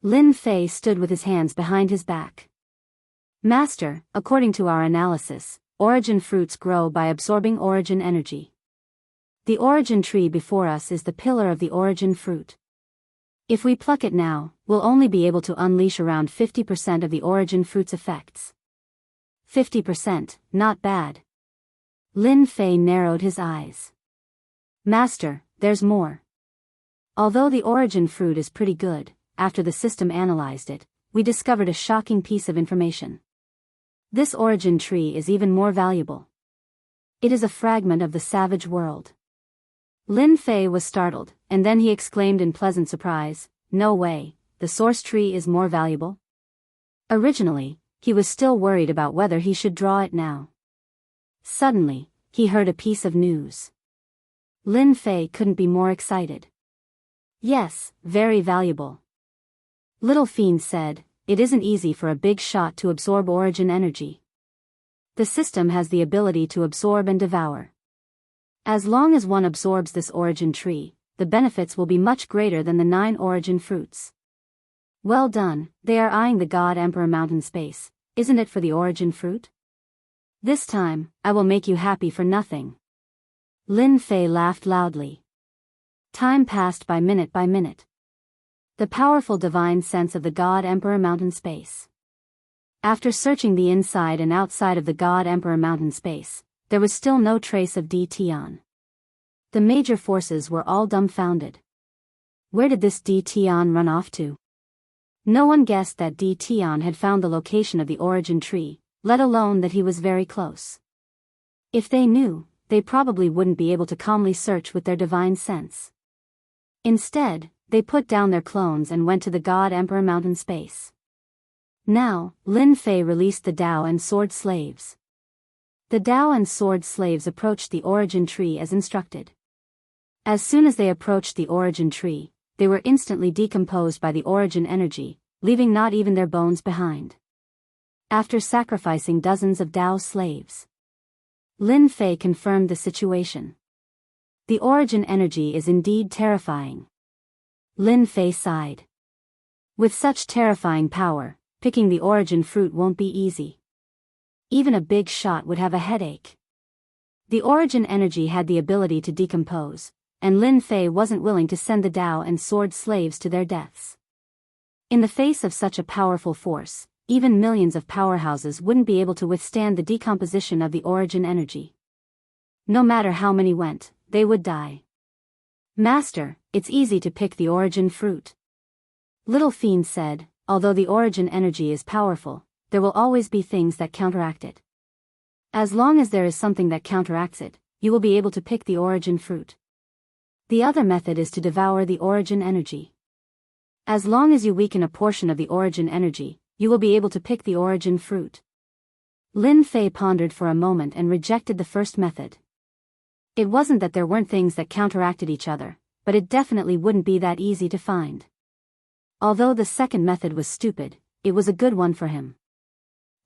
[SPEAKER 1] Lin Fei stood with his hands behind his back. Master, according to our analysis, origin fruits grow by absorbing origin energy. The origin tree before us is the pillar of the origin fruit. If we pluck it now, we'll only be able to unleash around 50% of the origin fruit's effects. 50%, not bad. Lin Fei narrowed his eyes. Master, there's more. Although the origin fruit is pretty good, after the system analyzed it, we discovered a shocking piece of information. This origin tree is even more valuable. It is a fragment of the savage world. Lin Fei was startled, and then he exclaimed in pleasant surprise, "No way, the source tree is more valuable?" Originally, he was still worried about whether he should draw it now. Suddenly, he heard a piece of news. Lin Fei couldn't be more excited. "Yes, very valuable." Little Fiend said, "It isn't easy for a big shot to absorb origin energy. The system has the ability to absorb and devour. As long as one absorbs this origin tree, the benefits will be much greater than the 9 origin fruits." Well done, they are eyeing the God Emperor Mountain space, isn't it, for the origin fruit? This time, I will make you happy for nothing. Lin Fei laughed loudly. Time passed by minute. The powerful divine sense of the God Emperor Mountain space. After searching the inside and outside of the God Emperor Mountain space, there was still no trace of D Tian. The major forces were all dumbfounded. Where did this D Tian run off to? No one guessed that D Tian had found the location of the origin tree, let alone that he was very close. If they knew, they probably wouldn't be able to calmly search with their divine sense. Instead, they put down their clones and went to the God Emperor Mountain space. Now, Lin Fei released the Dao and Sword slaves. The Dao and Sword slaves approached the origin tree as instructed. As soon as they approached the origin tree, they were instantly decomposed by the origin energy, leaving not even their bones behind. After sacrificing dozens of Dao slaves, Lin Fei confirmed the situation. The origin energy is indeed terrifying. Lin Fei sighed. With such terrifying power, picking the origin fruit won't be easy. Even a big shot would have a headache. The origin energy had the ability to decompose, and Lin Fei wasn't willing to send the Dao and Sword slaves to their deaths. In the face of such a powerful force, even millions of powerhouses wouldn't be able to withstand the decomposition of the origin energy. No matter how many went, they would die. Master, it's easy to pick the origin fruit. Little Fiend said, although the origin energy is powerful, there will always be things that counteract it. As long as there is something that counteracts it, you will be able to pick the origin fruit. The other method is to devour the origin energy. As long as you weaken a portion of the origin energy, you will be able to pick the origin fruit. Lin Fei pondered for a moment and rejected the first method. It wasn't that there weren't things that counteracted each other, but it definitely wouldn't be that easy to find. Although the second method was stupid, it was a good one for him.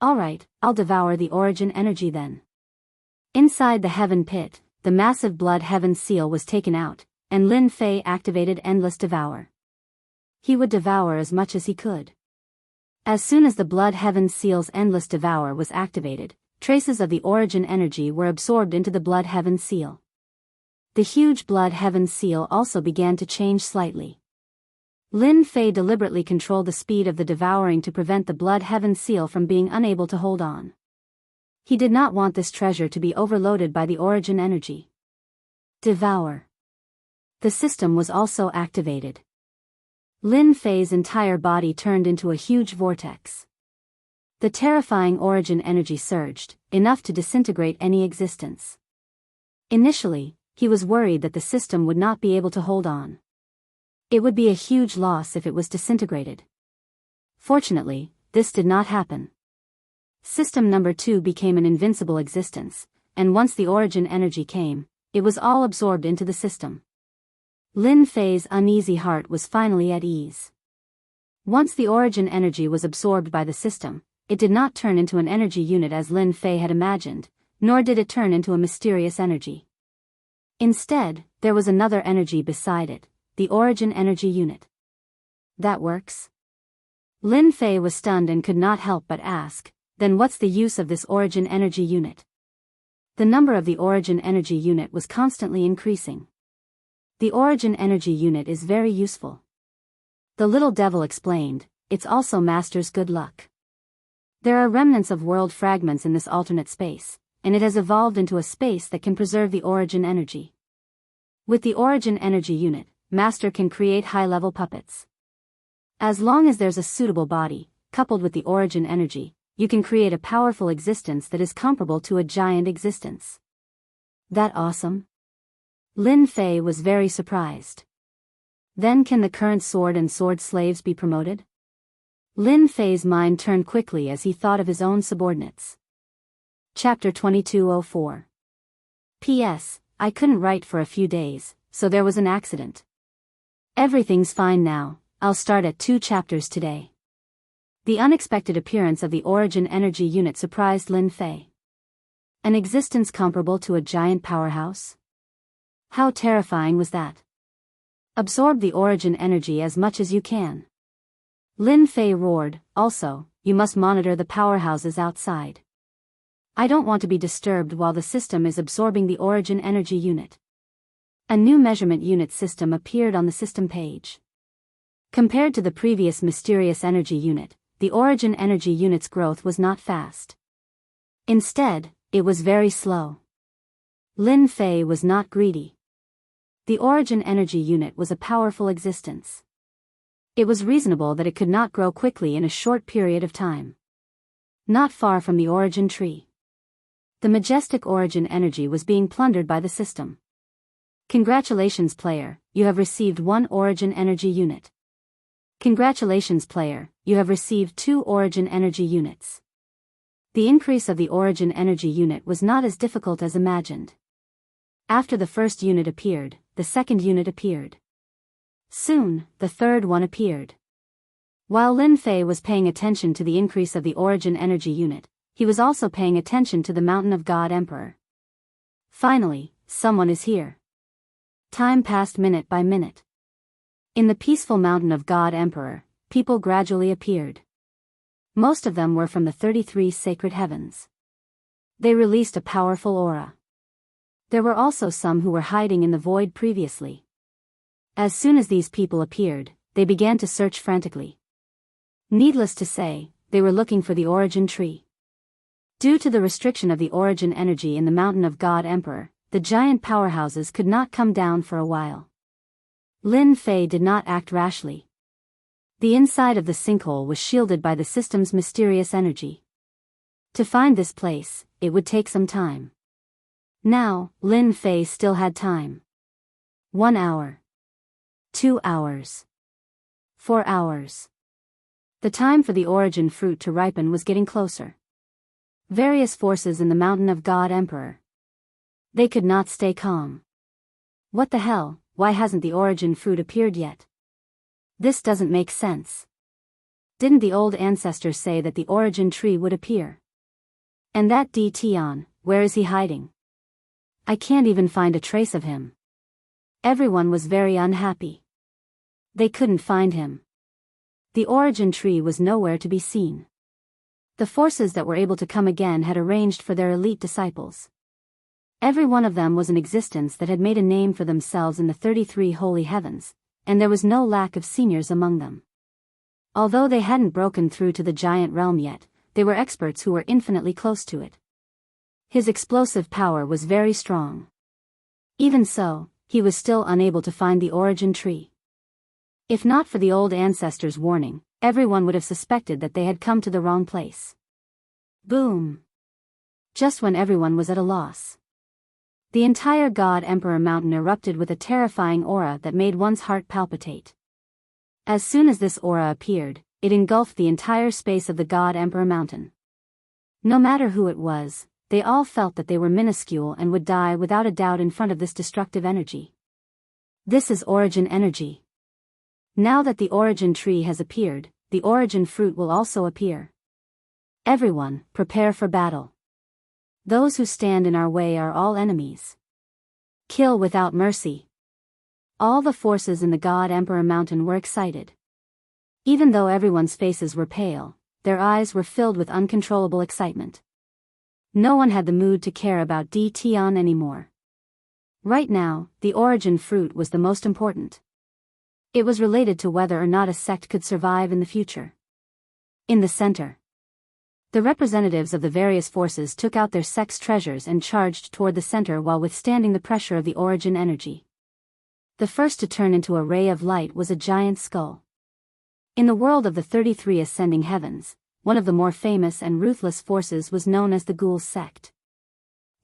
[SPEAKER 1] Alright, I'll devour the origin energy then. Inside the heaven pit, the massive blood heaven seal was taken out, and Lin Fei activated Endless Devour. He would devour as much as he could. As soon as the blood heaven seal's Endless Devour was activated, traces of the origin energy were absorbed into the blood heaven seal. The huge blood heaven seal also began to change slightly. Lin Fei deliberately controlled the speed of the devouring to prevent the blood heaven seal from being unable to hold on. He did not want this treasure to be overloaded by the origin energy. Devour. The system was also activated. Lin Fei's entire body turned into a huge vortex. The terrifying origin energy surged, enough to disintegrate any existence. Initially, he was worried that the system would not be able to hold on. It would be a huge loss if it was disintegrated. Fortunately, this did not happen. System number 2 became an invincible existence, and once the origin energy came, it was all absorbed into the system. Lin Fei's uneasy heart was finally at ease. Once the origin energy was absorbed by the system, it did not turn into an energy unit as Lin Fei had imagined, nor did it turn into a mysterious energy. Instead, there was another energy beside it, the origin energy unit. That works? Lin Fei was stunned and could not help but ask, then what's the use of this origin energy unit? The number of the origin energy unit was constantly increasing. The origin energy unit is very useful. The little devil explained, it's also Master's good luck. There are remnants of world fragments in this alternate space, and it has evolved into a space that can preserve the origin energy. With the origin energy unit, Master can create high-level puppets. As long as there's a suitable body, coupled with the origin energy, you can create a powerful existence that is comparable to a giant existence. That awesome? Lin Fei was very surprised. Then can the current sword and sword slaves be promoted? Lin Fei's mind turned quickly as he thought of his own subordinates. Chapter 2204. P.S. I couldn't write for a few days, so there was an accident. Everything's fine now, I'll start at 2 chapters today. The unexpected appearance of the origin energy unit surprised Lin Fei. An existence comparable to a giant powerhouse? How terrifying was that? Absorb the origin energy as much as you can. Lin Fei roared, also, you must monitor the powerhouses outside. I don't want to be disturbed while the system is absorbing the origin energy unit. A new measurement unit system appeared on the system page. Compared to the previous mysterious energy unit, the origin energy unit's growth was not fast. Instead, it was very slow. Lin Fei was not greedy. The origin energy unit was a powerful existence. It was reasonable that it could not grow quickly in a short period of time. Not far from the origin tree, the majestic origin energy was being plundered by the system. Congratulations, player, you have received 1 origin energy unit. Congratulations, player, you have received 2 origin energy units. The increase of the origin energy unit was not as difficult as imagined. After the first unit appeared, the second unit appeared. Soon, the third one appeared. While Lin Fei was paying attention to the increase of the origin energy unit, he was also paying attention to the Mountain of God Emperor. Finally, someone is here. Time passed minute by minute. In the peaceful Mountain of God Emperor, people gradually appeared. Most of them were from the 33 sacred heavens. They released a powerful aura. There were also some who were hiding in the void previously. As soon as these people appeared, they began to search frantically. Needless to say, they were looking for the origin tree. Due to the restriction of the origin energy in the Mountain of God Emperor, the giant powerhouses could not come down for a while. Lin Fei did not act rashly. The inside of the sinkhole was shielded by the system's mysterious energy. To find this place, it would take some time. Now, Lin Fei still had time. 1 hour. 2 hours. 4 hours. The time for the origin fruit to ripen was getting closer. Various forces in the Mountain of God Emperor. They could not stay calm. What the hell, why hasn't the origin fruit appeared yet? This doesn't make sense. Didn't the old ancestors say that the origin tree would appear? And that Tian, where is he hiding? I can't even find a trace of him. Everyone was very unhappy. They couldn't find him. The origin tree was nowhere to be seen. The forces that were able to come again had arranged for their elite disciples. Every one of them was an existence that had made a name for themselves in the 33 holy heavens, and there was no lack of seniors among them. Although they hadn't broken through to the giant realm yet, they were experts who were infinitely close to it. His explosive power was very strong. Even so, he was still unable to find the origin tree. If not for the old ancestors' warning, everyone would have suspected that they had come to the wrong place. Boom! Just when everyone was at a loss, the entire God Emperor Mountain erupted with a terrifying aura that made one's heart palpitate. As soon as this aura appeared, it engulfed the entire space of the God Emperor Mountain. No matter who it was, they all felt that they were minuscule and would die without a doubt in front of this destructive energy. This is origin energy. Now that the origin tree has appeared, the origin fruit will also appear. Everyone, prepare for battle. Those who stand in our way are all enemies. Kill without mercy. All the forces in the God Emperor Mountain were excited. Even though everyone's faces were pale, their eyes were filled with uncontrollable excitement. No one had the mood to care about Tion anymore. Right now, the origin fruit was the most important. It was related to whether or not a sect could survive in the future. In the center, the representatives of the various forces took out their sect's treasures and charged toward the center while withstanding the pressure of the origin energy. The first to turn into a ray of light was a giant skull. In the world of the 33 ascending heavens, one of the more famous and ruthless forces was known as the Ghouls sect.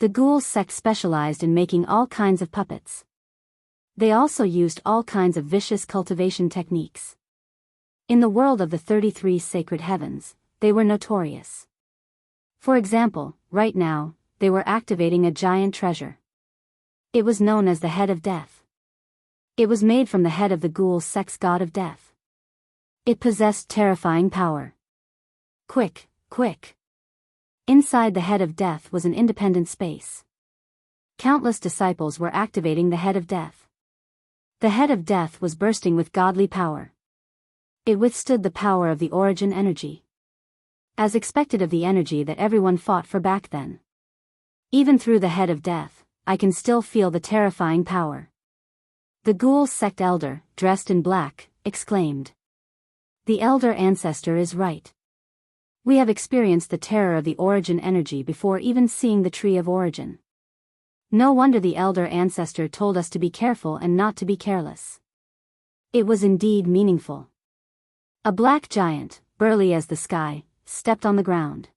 [SPEAKER 1] The Ghouls sect specialized in making all kinds of puppets. They also used all kinds of vicious cultivation techniques. In the world of the 33 sacred heavens, they were notorious. For example, right now, they were activating a giant treasure. It was known as the Head of Death. It was made from the head of the Ghouls sect's god of death. It possessed terrifying power. Quick, quick! Inside the Head of Death was an independent space. Countless disciples were activating the Head of Death. The Head of Death was bursting with godly power. It withstood the power of the origin energy. As expected of the energy that everyone fought for back then. Even through the Head of Death, I can still feel the terrifying power. The Ghouls sect elder, dressed in black, exclaimed. The elder ancestor is right. We have experienced the terror of the origin energy before even seeing the tree of origin. No wonder the elder ancestor told us to be careful and not to be careless. It was indeed meaningful. A black giant, burly as the sky, stepped on the ground.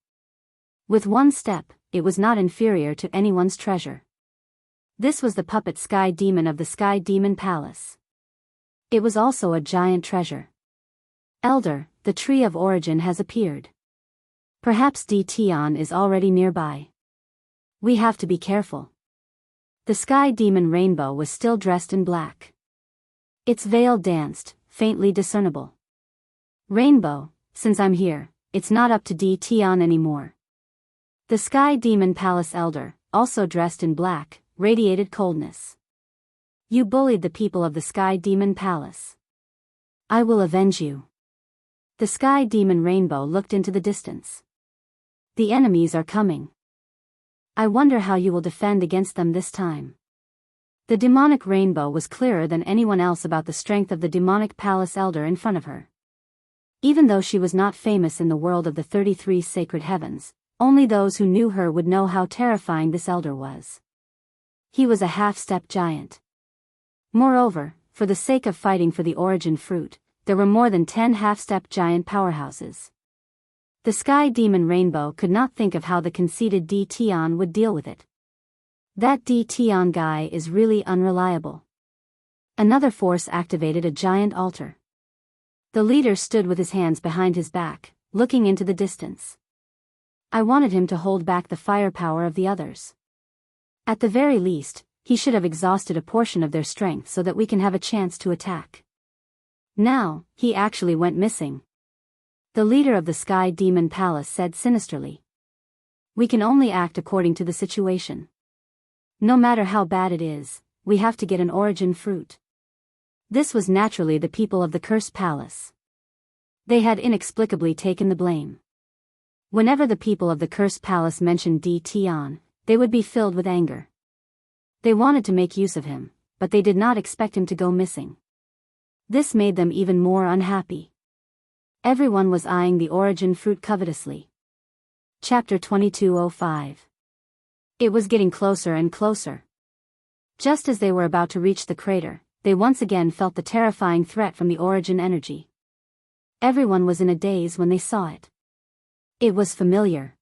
[SPEAKER 1] With one step, it was not inferior to anyone's treasure. This was the puppet Sky Demon of the Sky Demon Palace. It was also a giant treasure. Elder, the tree of origin has appeared. Perhaps Tion is already nearby. We have to be careful. The Sky Demon Rainbow was still dressed in black. Its veil danced, faintly discernible. Rainbow, since I'm here, it's not up to Tion anymore. The Sky Demon Palace Elder, also dressed in black, radiated coldness. You bullied the people of the Sky Demon Palace. I will avenge you. The Sky Demon Rainbow looked into the distance. The enemies are coming. I wonder how you will defend against them this time. The demonic rainbow was clearer than anyone else about the strength of the demonic palace elder in front of her. Even though she was not famous in the world of the 33 sacred heavens, only those who knew her would know how terrifying this elder was. He was a half-step giant. Moreover, for the sake of fighting for the origin fruit, there were more than 10 half-step giant powerhouses. The Sky Demon Rainbow could not think of how the conceited Tion would deal with it. That Tion guy is really unreliable. Another force activated a giant altar. The leader stood with his hands behind his back, looking into the distance. I wanted him to hold back the firepower of the others. At the very least, he should have exhausted a portion of their strength so that we can have a chance to attack. Now, he actually went missing. The leader of the Sky Demon Palace said sinisterly. We can only act according to the situation. No matter how bad it is, we have to get an origin fruit. This was naturally the people of the Cursed Palace. They had inexplicably taken the blame. Whenever the people of the Cursed Palace mentioned Tion, they would be filled with anger. They wanted to make use of him, but they did not expect him to go missing. This made them even more unhappy. Everyone was eyeing the origin fruit covetously. Chapter 2205. It was getting closer and closer. Just as they were about to reach the crater, they once again felt the terrifying threat from the origin energy. Everyone was in a daze when they saw it. It was familiar.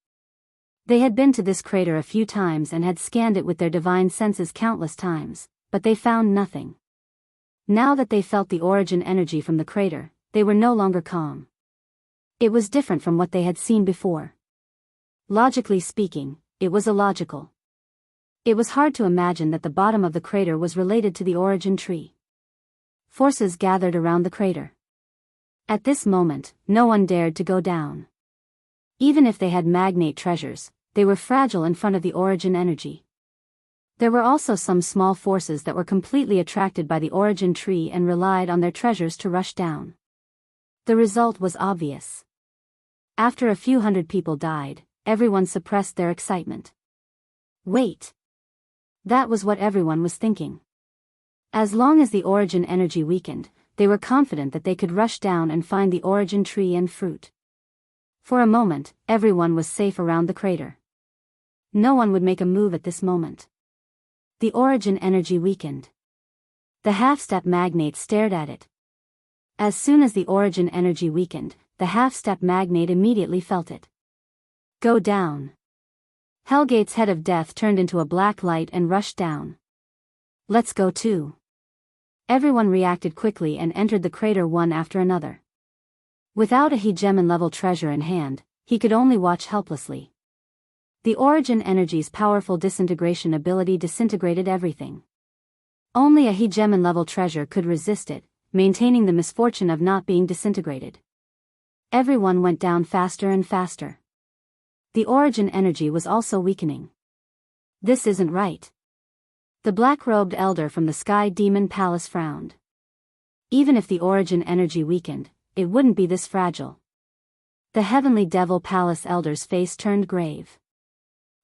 [SPEAKER 1] They had been to this crater a few times and had scanned it with their divine senses countless times, but they found nothing. Now that they felt the origin energy from the crater, they were no longer calm. It was different from what they had seen before. Logically speaking, it was illogical. It was hard to imagine that the bottom of the crater was related to the origin tree. Forces gathered around the crater. At this moment, no one dared to go down. Even if they had magnate treasures, they were fragile in front of the origin energy. There were also some small forces that were completely attracted by the origin tree and relied on their treasures to rush down. The result was obvious. After a few hundred people died, everyone suppressed their excitement. Wait. That was what everyone was thinking. As long as the origin energy weakened, they were confident that they could rush down and find the origin tree and fruit. For a moment, everyone was safe around the crater. No one would make a move at this moment. The origin energy weakened. The half-step magnate stared at it. As soon as the origin energy weakened, the half-step magnate immediately felt it. Go down. Hellgate's head of death turned into a black light and rushed down. Let's go too. Everyone reacted quickly and entered the crater one after another. Without a hegemon-level treasure in hand, he could only watch helplessly. The origin energy's powerful disintegration ability disintegrated everything. Only a hegemon-level treasure could resist it, maintaining the misfortune of not being disintegrated. Everyone went down faster and faster. The origin energy was also weakening. This isn't right. The black-robed elder from the Sky Demon Palace frowned. Even if the origin energy weakened, it wouldn't be this fragile. The Heavenly Devil Palace elder's face turned grave.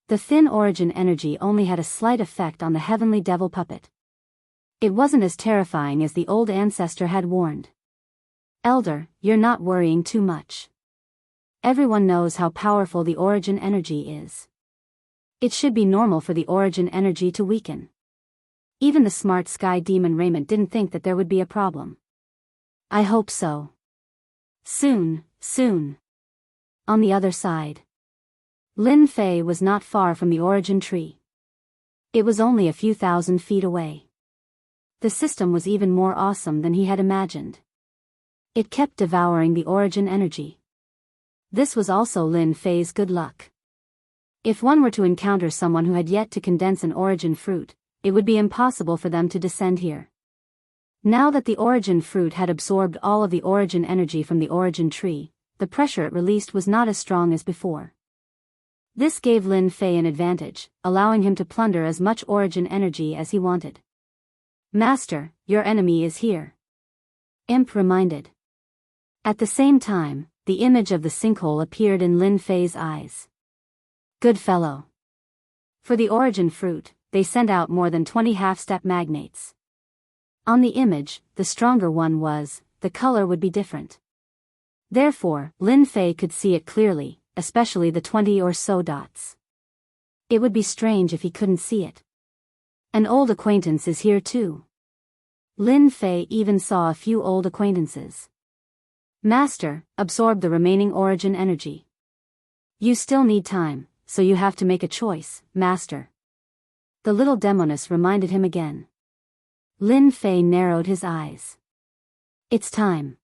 [SPEAKER 1] The thin origin energy only had a slight effect on the Heavenly Devil puppet. It wasn't as terrifying as the old ancestor had warned. Elder, you're not worrying too much. Everyone knows how powerful the origin energy is. It should be normal for the origin energy to weaken. Even the smart Sky Demon Raymond didn't think that there would be a problem. I hope so. Soon. On the other side. Lin Fei was not far from the origin tree. It was only a few thousand feet away. The system was even more awesome than he had imagined. It kept devouring the origin energy. This was also Lin Fei's good luck. If one were to encounter someone who had yet to condense an origin fruit, it would be impossible for them to descend here. Now that the origin fruit had absorbed all of the origin energy from the origin tree, the pressure it released was not as strong as before. This gave Lin Fei an advantage, allowing him to plunder as much origin energy as he wanted. Master, your enemy is here. Imp reminded. At the same time, the image of the sinkhole appeared in Lin Fei's eyes. Good fellow. For the origin fruit, they sent out more than 20 half-step magnates. On the image, the stronger one was, the color would be different. Therefore, Lin Fei could see it clearly, especially the 20 or so dots. It would be strange if he couldn't see it. An old acquaintance is here too. Lin Fei even saw a few old acquaintances. Master, absorb the remaining origin energy. You still need time, so you have to make a choice, Master. The little demoness reminded him again. Lin Fei narrowed his eyes. It's time.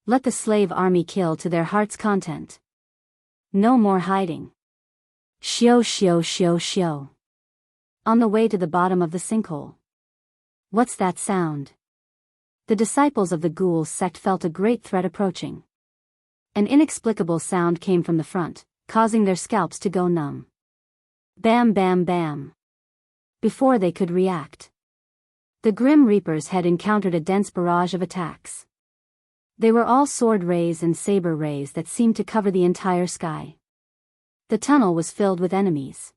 [SPEAKER 1] Let the slave army kill to their heart's content. No more hiding. Shio. On the way to the bottom of the sinkhole. What's that sound? The disciples of the Ghoul sect felt a great threat approaching. An inexplicable sound came from the front, causing their scalps to go numb. Bam bam bam. Before they could react, the Grim Reapers had encountered a dense barrage of attacks. They were all sword rays and saber rays that seemed to cover the entire sky. The tunnel was filled with enemies.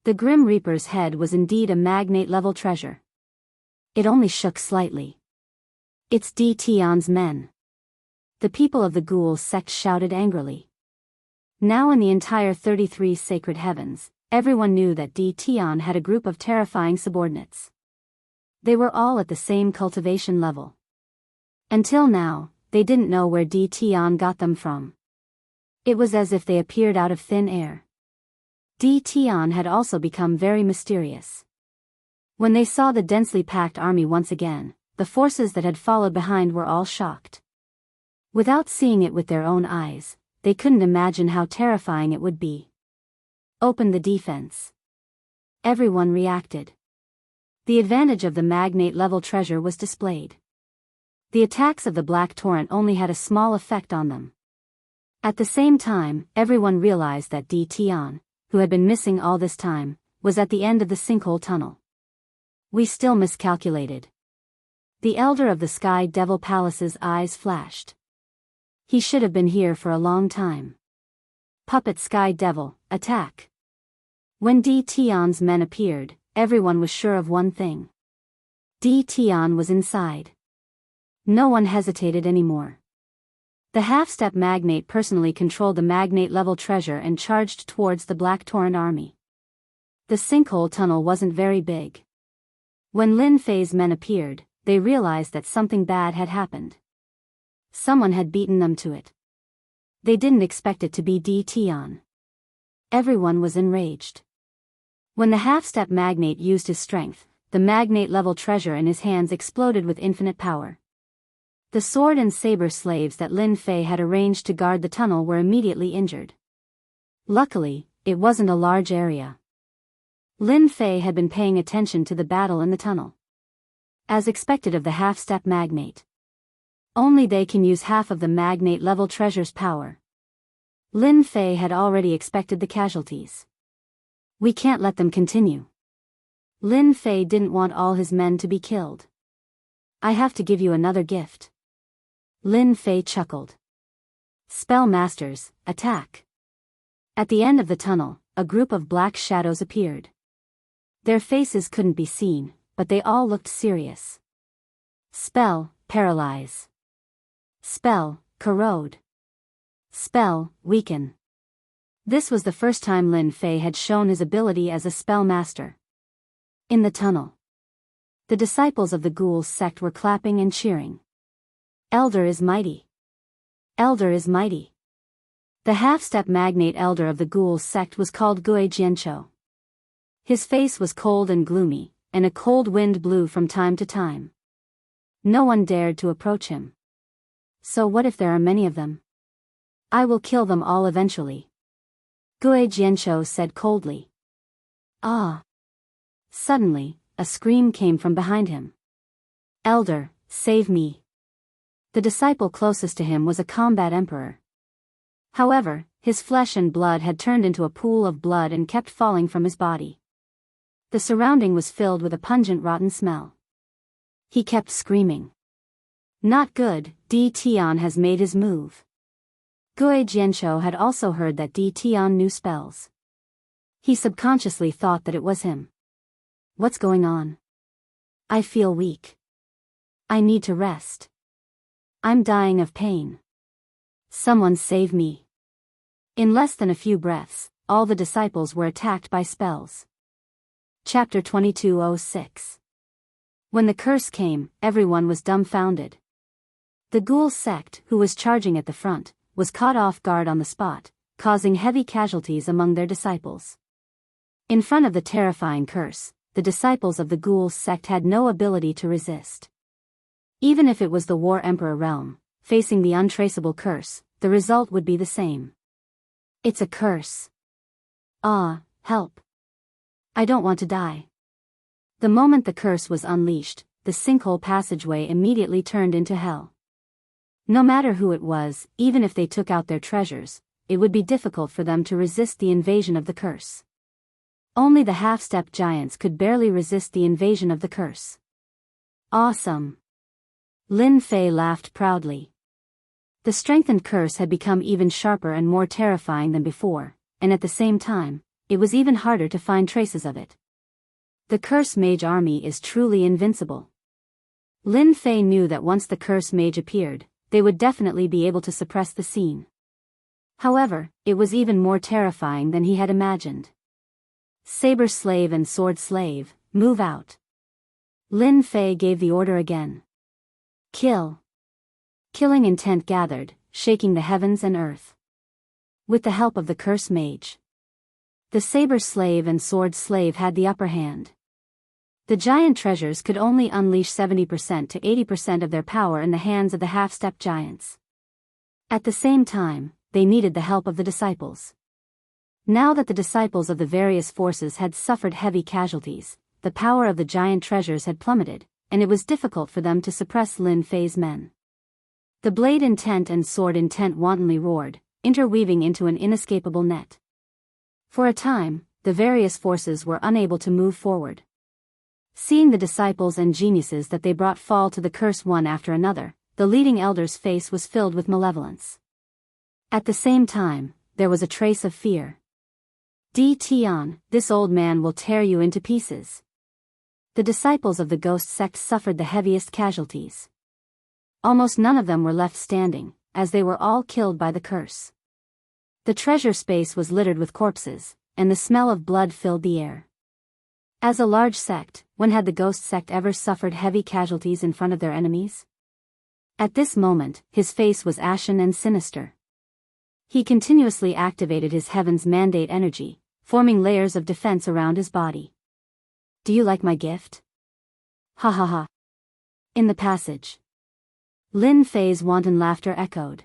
[SPEAKER 1] The Grim Reaper's head was indeed a magnate-level treasure. It only shook slightly. It's D. Tion's men. The people of the Ghoul sect shouted angrily. Now in the entire 33 sacred heavens, everyone knew that Di Tian had a group of terrifying subordinates. They were all at the same cultivation level. Until now, they didn't know where Di Tian got them from. It was as if they appeared out of thin air. Di Tian had also become very mysterious. When they saw the densely packed army once again, the forces that had followed behind were all shocked. Without seeing it with their own eyes, they couldn't imagine how terrifying it would be. Open the defense. Everyone reacted. The advantage of the magnate-level treasure was displayed. The attacks of the Black Torrent only had a small effect on them. At the same time, everyone realized that Di Tian, who had been missing all this time, was at the end of the sinkhole tunnel. We still miscalculated. The elder of the Sky Devil Palace's eyes flashed. He should have been here for a long time. Puppet Sky Devil, attack. When Di Tian's men appeared, everyone was sure of one thing. Di Tian was inside. No one hesitated anymore. The half-step magnate personally controlled the magnate-level treasure and charged towards the Black Torrent army. The sinkhole tunnel wasn't very big. When Lin Fei's men appeared, they realized that something bad had happened. Someone had beaten them to it. They didn't expect it to be Di Tian. Everyone was enraged. When the half-step magnate used his strength, the magnate-level treasure in his hands exploded with infinite power. The sword and saber slaves that Lin Fei had arranged to guard the tunnel were immediately injured. Luckily, it wasn't a large area. Lin Fei had been paying attention to the battle in the tunnel. As expected of the half-step magnate. Only they can use half of the magnate-level treasure's power. Lin Fei had already expected the casualties. We can't let them continue. Lin Fei didn't want all his men to be killed. I have to give you another gift. Lin Fei chuckled. Spell masters, attack. At the end of the tunnel, a group of black shadows appeared. Their faces couldn't be seen, but they all looked serious. Spell, paralyze. Spell, corrode. Spell, weaken. This was the first time Lin Fei had shown his ability as a spell master. In the tunnel, the disciples of the Ghoul's sect were clapping and cheering. Elder is mighty. Elder is mighty. The half-step magnate elder of the Ghoul's sect was called Gui Jianqiu. His face was cold and gloomy, and a cold wind blew from time to time. No one dared to approach him. So what if there are many of them? I will kill them all eventually. Gui Jianqiu said coldly. Ah! Suddenly, a scream came from behind him. Elder, save me. The disciple closest to him was a combat emperor. However, his flesh and blood had turned into a pool of blood and kept falling from his body. The surrounding was filled with a pungent rotten smell. He kept screaming. Not good, Di Tian has made his move. Gui Jianqiu had also heard that Di Tian knew spells. He subconsciously thought that it was him. What's going on? I feel weak. I need to rest. I'm dying of pain. Someone save me. In less than a few breaths, all the disciples were attacked by spells. Chapter 22:06. When the curse came, everyone was dumbfounded. The Ghoul sect, who was charging at the front, was caught off guard on the spot, causing heavy casualties among their disciples. In front of the terrifying curse, the disciples of the Ghoul sect had no ability to resist. Even if it was the War Emperor realm, facing the untraceable curse, the result would be the same. It's a curse. Ah, help. I don't want to die. The moment the curse was unleashed, the sinkhole passageway immediately turned into hell. No matter who it was, even if they took out their treasures, it would be difficult for them to resist the invasion of the curse. Only the half-step giants could barely resist the invasion of the curse. Awesome. Lin Fei laughed proudly. The strengthened curse had become even sharper and more terrifying than before, and at the same time, it was even harder to find traces of it. The curse mage army is truly invincible. Lin Fei knew that once the curse mage appeared, they would definitely be able to suppress the scene. However, it was even more terrifying than he had imagined. Saber slave and sword slave, move out. Lin Fei gave the order again. Kill. Killing intent gathered, shaking the heavens and earth. With the help of the curse mage, the saber slave and sword slave had the upper hand. The giant treasures could only unleash 70% to 80% of their power in the hands of the half-step giants. At the same time, they needed the help of the disciples. Now that the disciples of the various forces had suffered heavy casualties, the power of the giant treasures had plummeted, and it was difficult for them to suppress Lin Fei's men. The blade intent and sword intent wantonly roared, interweaving into an inescapable net. For a time, the various forces were unable to move forward. Seeing the disciples and geniuses that they brought fall to the curse one after another, the leading elder's face was filled with malevolence. At the same time, there was a trace of fear. Di Tian, this old man will tear you into pieces. The disciples of the ghost sect suffered the heaviest casualties. Almost none of them were left standing, as they were all killed by the curse. The treasure space was littered with corpses, and the smell of blood filled the air. As a large sect, when had the ghost sect ever suffered heavy casualties in front of their enemies? At this moment, his face was ashen and sinister. He continuously activated his heaven's mandate energy, forming layers of defense around his body. Do you like my gift? Ha ha ha. In the passage, Lin Fei's wanton laughter echoed.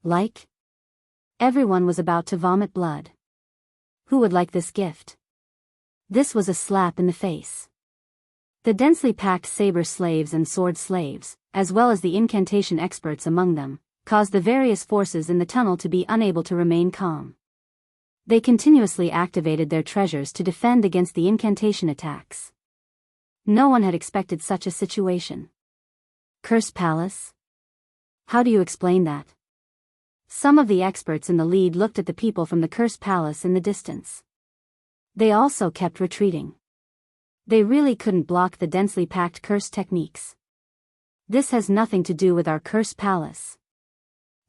[SPEAKER 1] Like? Everyone was about to vomit blood. Who would like this gift? This was a slap in the face. The densely packed saber slaves and sword slaves, as well as the incantation experts among them, caused the various forces in the tunnel to be unable to remain calm. They continuously activated their treasures to defend against the incantation attacks. No one had expected such a situation. Curse Palace? How do you explain that? Some of the experts in the lead looked at the people from the Curse Palace in the distance. They also kept retreating. They really couldn't block the densely packed curse techniques. This has nothing to do with our Curse Palace.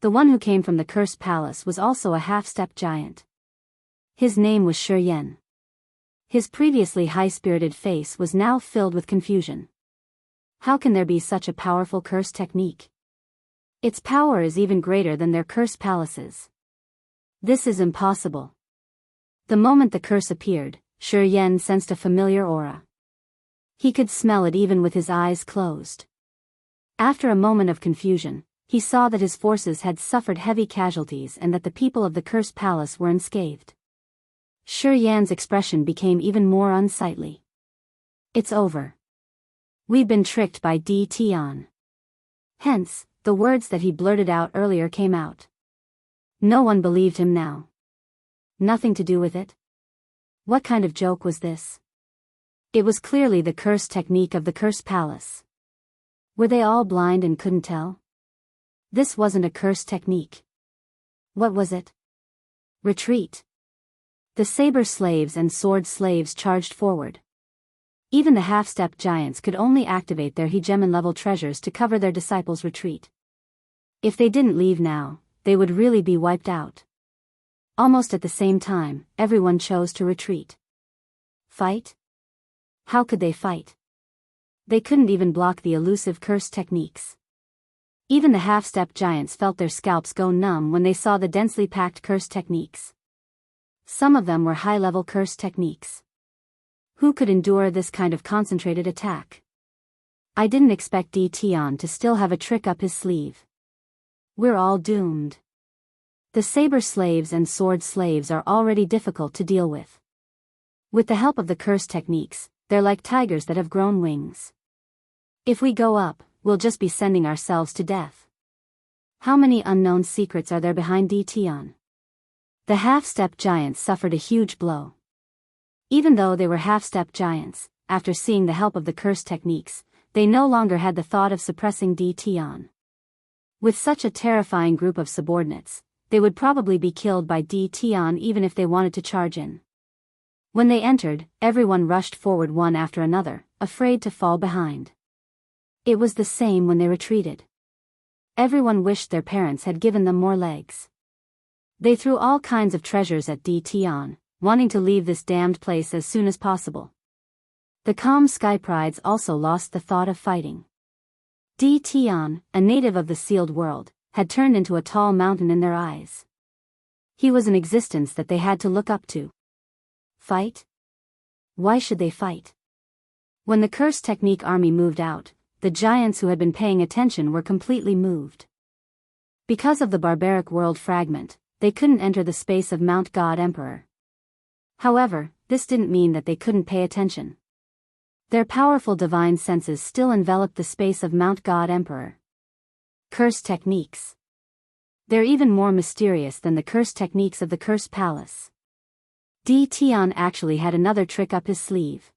[SPEAKER 1] The one who came from the Curse Palace was also a half-step giant. His name was Shi Yan. His previously high-spirited face was now filled with confusion. How can there be such a powerful curse technique? Its power is even greater than their curse palaces. This is impossible. The moment the curse appeared, Shi Yan sensed a familiar aura. He could smell it even with his eyes closed. After a moment of confusion, he saw that his forces had suffered heavy casualties and that the people of the Curse Palace were unscathed. Shi Yan's expression became even more unsightly. It's over. We've been tricked by Di Tian. Hence, the words that he blurted out earlier came out. No one believed him now. Nothing to do with it? What kind of joke was this? It was clearly the curse technique of the Curse Palace. Were they all blind and couldn't tell? This wasn't a curse technique. What was it? Retreat. The saber slaves and sword slaves charged forward. Even the half-step giants could only activate their hegemon-level treasures to cover their disciples' retreat. If they didn't leave now, they would really be wiped out. Almost at the same time, everyone chose to retreat. Fight? How could they fight? They couldn't even block the elusive curse techniques. Even the half-step giants felt their scalps go numb when they saw the densely packed curse techniques. Some of them were high-level curse techniques. Who could endure this kind of concentrated attack? I didn't expect Di Tian to still have a trick up his sleeve. We're all doomed. The saber slaves and sword slaves are already difficult to deal with. With the help of the curse techniques, they're like tigers that have grown wings. If we go up, we'll just be sending ourselves to death. How many unknown secrets are there behind Di Tian? The half-step giants suffered a huge blow. Even though they were half-step giants, after seeing the help of the curse techniques, they no longer had the thought of suppressing Di Tian. With such a terrifying group of subordinates, they would probably be killed by Di Tian even if they wanted to charge in. When they entered, everyone rushed forward one after another, afraid to fall behind. It was the same when they retreated. Everyone wished their parents had given them more legs. They threw all kinds of treasures at Di Tian, wanting to leave this damned place as soon as possible. The calm sky prides also lost the thought of fighting. Tian, a native of the sealed world, had turned into a tall mountain in their eyes. He was an existence that they had to look up to. Fight? Why should they fight? When the Curse Technique army moved out, the giants who had been paying attention were completely moved. Because of the barbaric world fragment, they couldn't enter the space of Mount God Emperor. However, this didn't mean that they couldn't pay attention. Their powerful divine senses still enveloped the space of Mount God Emperor. Curse techniques. They're even more mysterious than the curse techniques of the Curse Palace. Tian actually had another trick up his sleeve.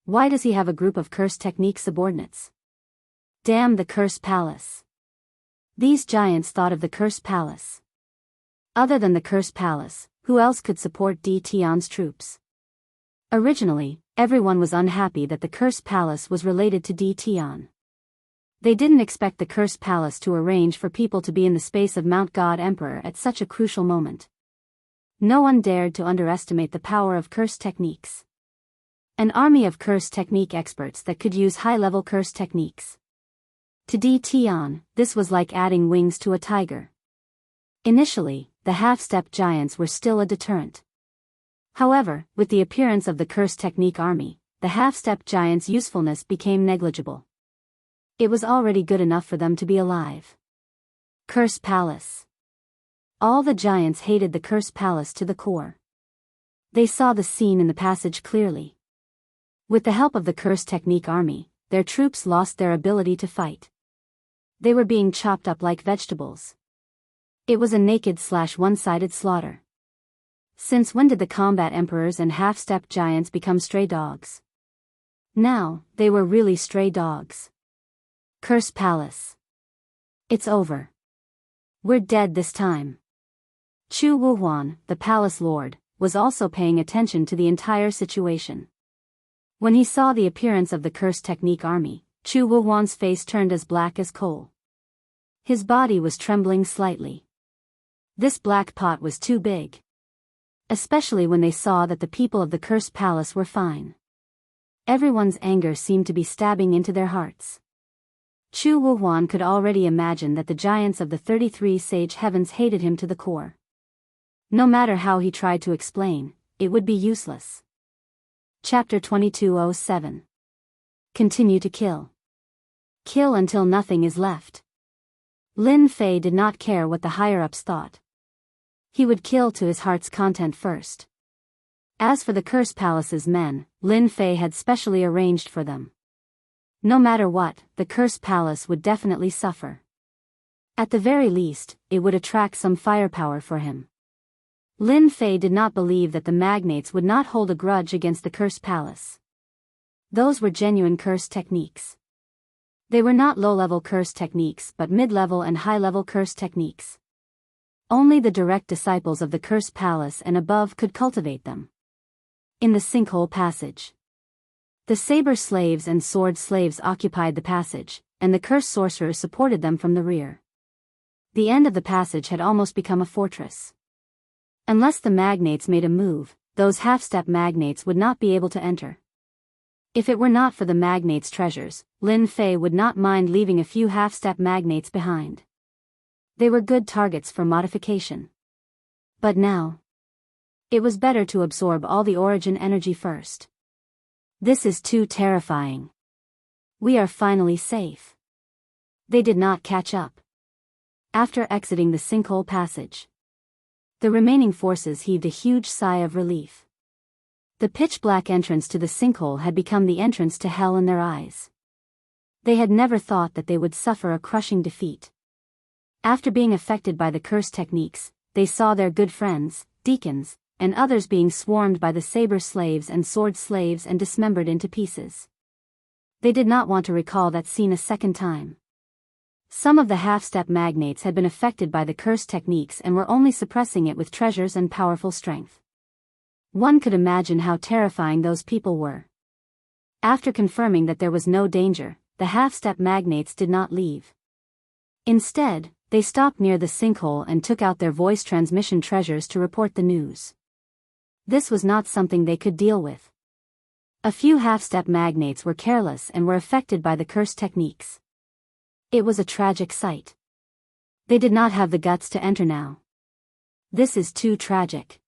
[SPEAKER 1] Why does he have a group of curse technique subordinates? Damn the Curse Palace. These giants thought of the Curse Palace. Other than the Curse Palace, who else could support Tian's troops? Originally, everyone was unhappy that the Curse Palace was related to Tian. They didn't expect the Curse Palace to arrange for people to be in the space of Mount God Emperor at such a crucial moment. No one dared to underestimate the power of curse techniques. An army of curse technique experts that could use high-level curse techniques. To Tian, this was like adding wings to a tiger. Initially, the half-step giants were still a deterrent. However, with the appearance of the curse technique army, the half-step giants' usefulness became negligible. It was already good enough for them to be alive. Curse Palace. All the giants hated the Curse Palace to the core. They saw the scene in the passage clearly. With the help of the Curse Technique army, their troops lost their ability to fight. They were being chopped up like vegetables. It was a naked/one-sided slaughter. Since when did the combat emperors and half-step giants become stray dogs? Now, they were really stray dogs. Curse Palace. It's over. We're dead this time. Chu Wuhuan, the palace lord, was also paying attention to the entire situation. When he saw the appearance of the Curse Technique army, Chu Wuhuan's face turned as black as coal. His body was trembling slightly. This black pot was too big. Especially when they saw that the people of the Curse Palace were fine. Everyone's anger seemed to be stabbing into their hearts. Chu Wuhuan could already imagine that the giants of the 33 Sage Heavens hated him to the core. No matter how he tried to explain, it would be useless. Chapter 2207. Continue to kill. Kill until nothing is left. Lin Fei did not care what the higher-ups thought. He would kill to his heart's content first. As for the Curse Palace's men, Lin Fei had specially arranged for them. No matter what, the Curse Palace would definitely suffer. At the very least, it would attract some firepower for him. Lin Fei did not believe that the magnates would not hold a grudge against the Curse Palace. Those were genuine curse techniques. They were not low-level curse techniques but mid-level and high-level curse techniques. Only the direct disciples of the Curse Palace and above could cultivate them. In the sinkhole passage. The saber slaves and sword slaves occupied the passage, and the curse sorcerers supported them from the rear. The end of the passage had almost become a fortress. Unless the magnates made a move, those half-step magnates would not be able to enter. If it were not for the magnates' treasures, Lin Fei would not mind leaving a few half-step magnates behind. They were good targets for modification. But now, it was better to absorb all the origin energy first. This is too terrifying. We are finally safe. They did not catch up. After exiting the sinkhole passage, the remaining forces heaved a huge sigh of relief. The pitch-black entrance to the sinkhole had become the entrance to hell in their eyes. They had never thought that they would suffer a crushing defeat. After being affected by the curse techniques, they saw their good friends, deacons, and others being swarmed by the saber slaves and sword slaves and dismembered into pieces. They did not want to recall that scene a second time. Some of the half-step magnates had been affected by the curse techniques and were only suppressing it with treasures and powerful strength. One could imagine how terrifying those people were. After confirming that there was no danger, the half-step magnates did not leave. Instead, they stopped near the sinkhole and took out their voice transmission treasures to report the news. This was not something they could deal with. A few half-step magnates were careless and were affected by the curse techniques. It was a tragic sight. They did not have the guts to enter now. This is too tragic.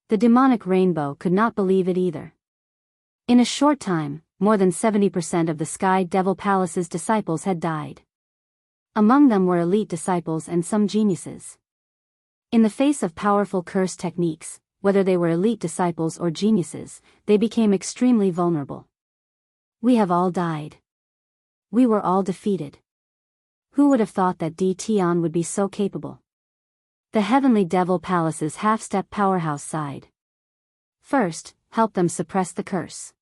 [SPEAKER 1] The demonic rainbow could not believe it either. In a short time, more than 70% of the Sky Devil Palace's disciples had died. Among them were elite disciples and some geniuses. In the face of powerful curse techniques, whether they were elite disciples or geniuses, they became extremely vulnerable. We have all died. We were all defeated. Who would have thought that Tion would be so capable? The Heavenly Devil Palace's half-step powerhouse sighed. First, help them suppress the curse.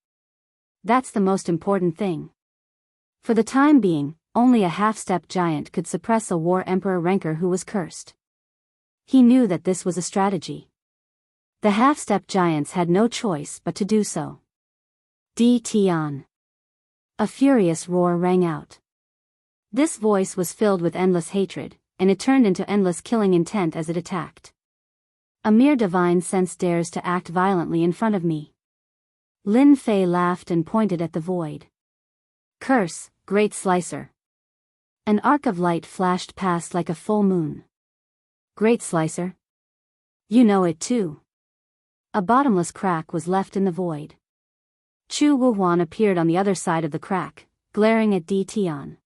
[SPEAKER 1] That's the most important thing. For the time being, only a half-step giant could suppress a War Emperor Ranker who was cursed. He knew that this was a strategy. The half-step giants had no choice but to do so. Tion. A furious roar rang out. This voice was filled with endless hatred, and it turned into endless killing intent as it attacked. A mere divine sense dares to act violently in front of me. Lin Fei laughed and pointed at the void. Curse, Great Slicer. An arc of light flashed past like a full moon. Great Slicer? You know it too. A bottomless crack was left in the void. Chu Wuhuan appeared on the other side of the crack, glaring at Tion.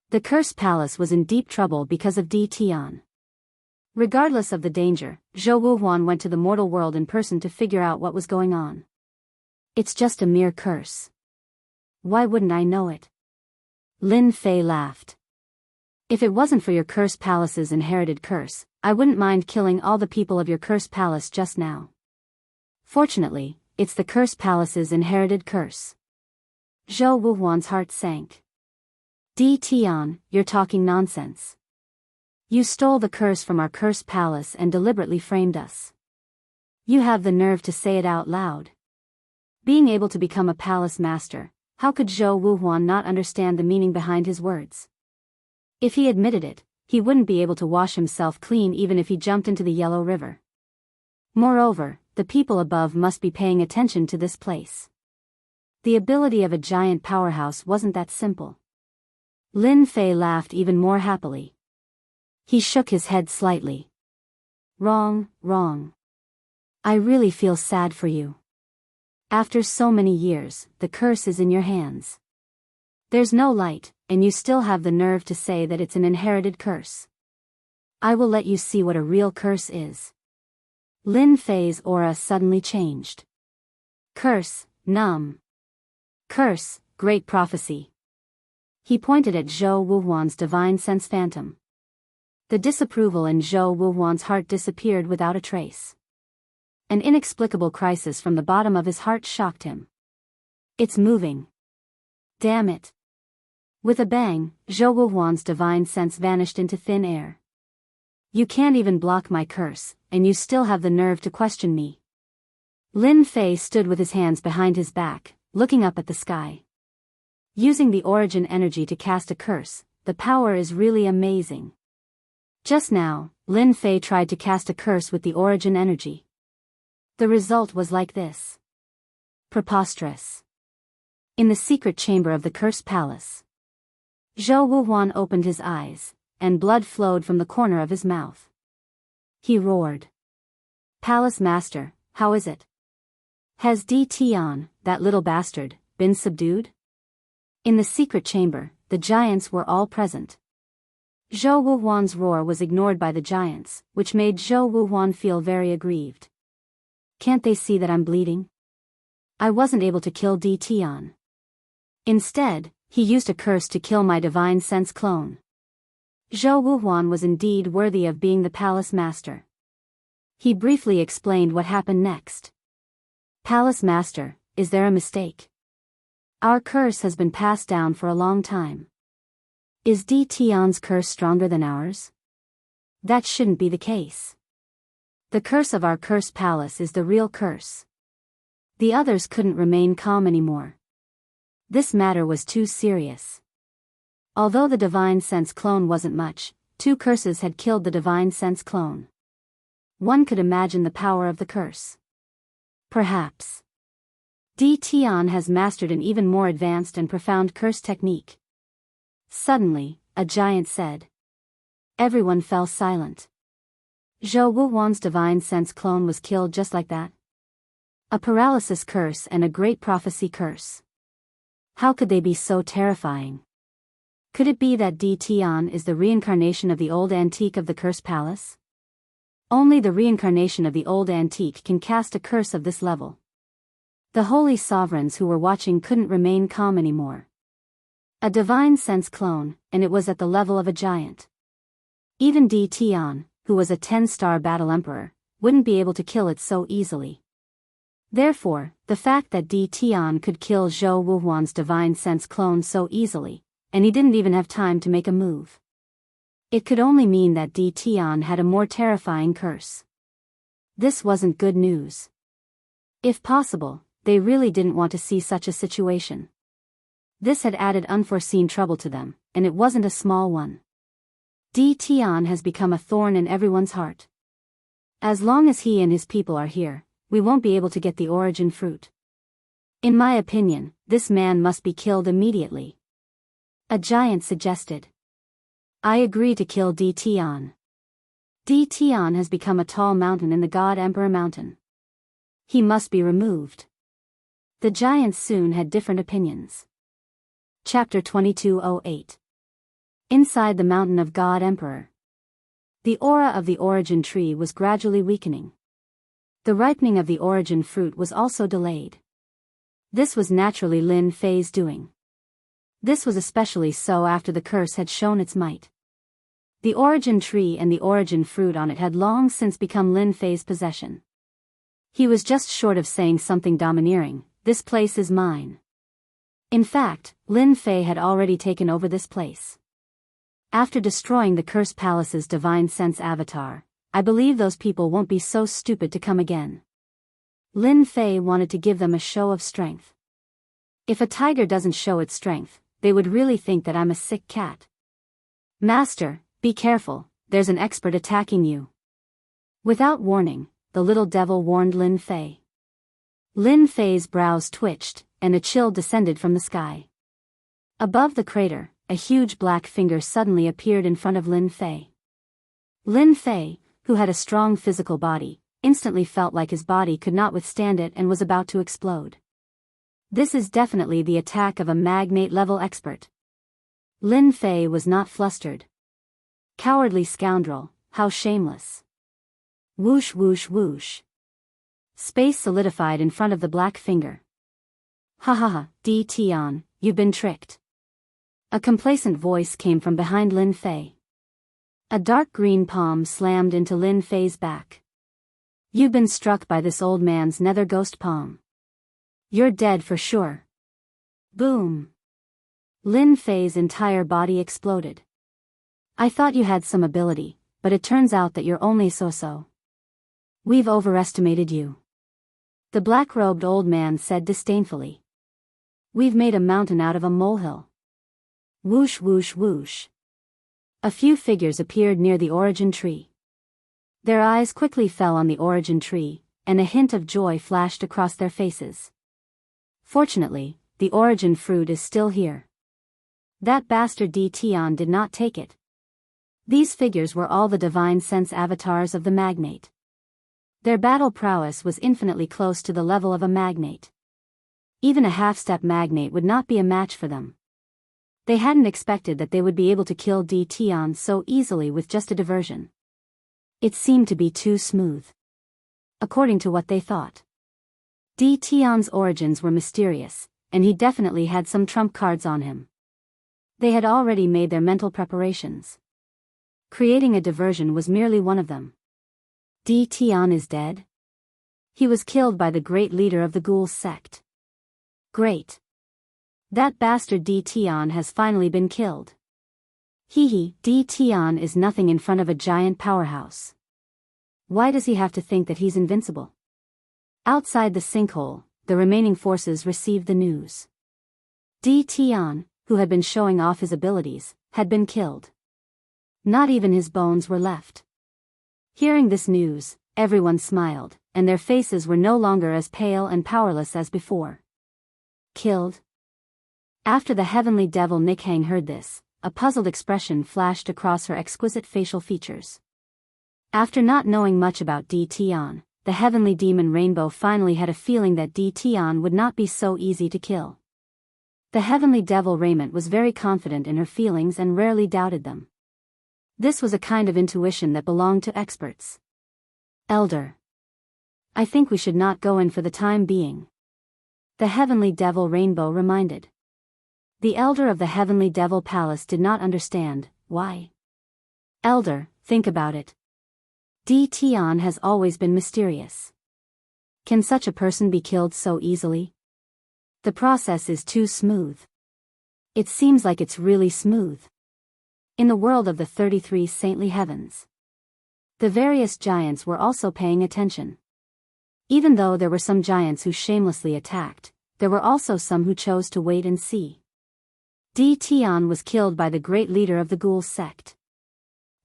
[SPEAKER 1] The Cursed Palace was in deep trouble because of Tion. Regardless of the danger, Zhou Wuhuan went to the mortal world in person to figure out what was going on. It's just a mere curse. Why wouldn't I know it? Lin Fei laughed. If it wasn't for your Cursed Palace's inherited curse, I wouldn't mind killing all the people of your Cursed Palace just now. Fortunately, it's the Cursed Palace's inherited curse. Zhou Wuhuan's heart sank. Tion, you're talking nonsense. You stole the curse from our Cursed Palace and deliberately framed us. You have the nerve to say it out loud. Being able to become a palace master, how could Zhou Wuhuan not understand the meaning behind his words? If he admitted it, he wouldn't be able to wash himself clean even if he jumped into the Yellow River. Moreover, the people above must be paying attention to this place. The ability of a giant powerhouse wasn't that simple. Lin Fei laughed even more happily. He shook his head slightly. Wrong, wrong. I really feel sad for you. After so many years, the curse is in your hands. There's no light, and you still have the nerve to say that it's an inherited curse. I will let you see what a real curse is. Lin Fei's aura suddenly changed. Curse, numb. Curse, great prophecy. He pointed at Zhou Wuhuan's divine sense phantom. The disapproval in Zhou Wuhuan's heart disappeared without a trace. An inexplicable crisis from the bottom of his heart shocked him. It's moving. Damn it. With a bang, Zhou Wuhuan's divine sense vanished into thin air. You can't even block my curse, and you still have the nerve to question me. Lin Fei stood with his hands behind his back, looking up at the sky. Using the origin energy to cast a curse, the power is really amazing. Just now, Lin Fei tried to cast a curse with the origin energy. The result was like this. Preposterous. In the secret chamber of the Cursed Palace, Zhou Wuhuan opened his eyes, and blood flowed from the corner of his mouth. He roared. Palace Master, how is it? Has Tion, that little bastard, been subdued? In the secret chamber, the giants were all present. Zhou Wuhuan's roar was ignored by the giants, which made Zhou Wuhuan feel very aggrieved. Can't they see that I'm bleeding? I wasn't able to kill Tion. Instead, he used a curse to kill my divine sense clone. Zhou Wuhuan was indeed worthy of being the palace master. He briefly explained what happened next. Palace Master, is there a mistake? Our curse has been passed down for a long time. Is Tion's curse stronger than ours? That shouldn't be the case. The curse of our Cursed Palace is the real curse. The others couldn't remain calm anymore. This matter was too serious. Although the Divine Sense clone wasn't much, 2 curses had killed the Divine Sense clone. One could imagine the power of the curse. Perhaps. Tian has mastered an even more advanced and profound curse technique. Suddenly, a giant said. Everyone fell silent. Zhou Wuwan's divine sense clone was killed just like that. A paralysis curse and a great prophecy curse. How could they be so terrifying? Could it be that Tian is the reincarnation of the old antique of the Curse Palace? Only the reincarnation of the old antique can cast a curse of this level. The holy sovereigns who were watching couldn't remain calm anymore. A divine sense clone, and it was at the level of a giant. Even Tian, who was a 10-star battle emperor, wouldn't be able to kill it so easily. Therefore, the fact that Tian could kill Zhou Wuhuan's divine sense clone so easily, and he didn't even have time to make a move. It could only mean that Tian had a more terrifying curse. This wasn't good news. If possible, they really didn't want to see such a situation. This had added unforeseen trouble to them, and it wasn't a small one. Tian has become a thorn in everyone's heart. As long as he and his people are here, we won't be able to get the origin fruit. In my opinion, this man must be killed immediately. A giant suggested. I agree to kill Tian. Tian has become a tall mountain in the God Emperor Mountain. He must be removed. The giants soon had different opinions. Chapter 2208. Inside the mountain of God Emperor. The aura of the origin tree was gradually weakening. The ripening of the origin fruit was also delayed. This was naturally Lin Fei's doing. This was especially so after the curse had shown its might. The origin tree and the origin fruit on it had long since become Lin Fei's possession. He was just short of saying something domineering, "This place is mine." In fact, Lin Fei had already taken over this place. After destroying the Curse Palace's divine sense avatar, I believe those people won't be so stupid to come again. Lin Fei wanted to give them a show of strength. If a tiger doesn't show its strength, they would really think that I'm a sick cat. Master, be careful, there's an expert attacking you. Without warning, the little devil warned Lin Fei. Lin Fei's brows twitched, and a chill descended from the sky. Above the crater, a huge black finger suddenly appeared in front of Lin Fei. Lin Fei, who had a strong physical body, instantly felt like his body could not withstand it and was about to explode. This is definitely the attack of a magnate-level expert. Lin Fei was not flustered. Cowardly scoundrel, how shameless. Whoosh whoosh whoosh. Space solidified in front of the black finger. Ha ha ha, Tian, you've been tricked. A complacent voice came from behind Lin Fei. A dark green palm slammed into Lin Fei's back. You've been struck by this old man's nether ghost palm. You're dead for sure. Boom. Lin Fei's entire body exploded. I thought you had some ability, but it turns out that you're only so-so. We've overestimated you. The black-robed old man said disdainfully. We've made a mountain out of a molehill. Whoosh whoosh whoosh. A few figures appeared near the origin tree. Their eyes quickly fell on the origin tree, and a hint of joy flashed across their faces. Fortunately, the origin fruit is still here. That bastard Tian did not take it. These figures were all the divine sense avatars of the magnate. Their battle prowess was infinitely close to the level of a magnate. Even a half-step magnate would not be a match for them. They hadn't expected that they would be able to kill Tian so easily with just a diversion. It seemed to be too smooth. According to what they thought. Tian's origins were mysterious, and he definitely had some trump cards on him. They had already made their mental preparations. Creating a diversion was merely one of them. Tian is dead? He was killed by the great leader of the Ghouls sect. Great. That bastard Tian has finally been killed. Hee hee, Tian is nothing in front of a giant powerhouse. Why does he have to think that he's invincible? Outside the sinkhole, the remaining forces received the news. Tian, who had been showing off his abilities, had been killed. Not even his bones were left. Hearing this news, everyone smiled, and their faces were no longer as pale and powerless as before. Killed? After the heavenly devil Nikhang heard this, a puzzled expression flashed across her exquisite facial features. After not knowing much about Di Tian, the heavenly demon Rainbow finally had a feeling that Di Tian would not be so easy to kill. The heavenly devil Raymond was very confident in her feelings and rarely doubted them. This was a kind of intuition that belonged to experts. Elder. I think we should not go in for the time being. The heavenly devil Rainbow reminded. The elder of the heavenly devil palace did not understand. Why? Elder, think about it. Di Tian has always been mysterious. Can such a person be killed so easily? The process is too smooth. It seems like it's really smooth. In the world of the 33 saintly heavens, the various giants were also paying attention. Even though there were some giants who shamelessly attacked, there were also some who chose to wait and see. Di Tian was killed by the great leader of the Ghoul sect.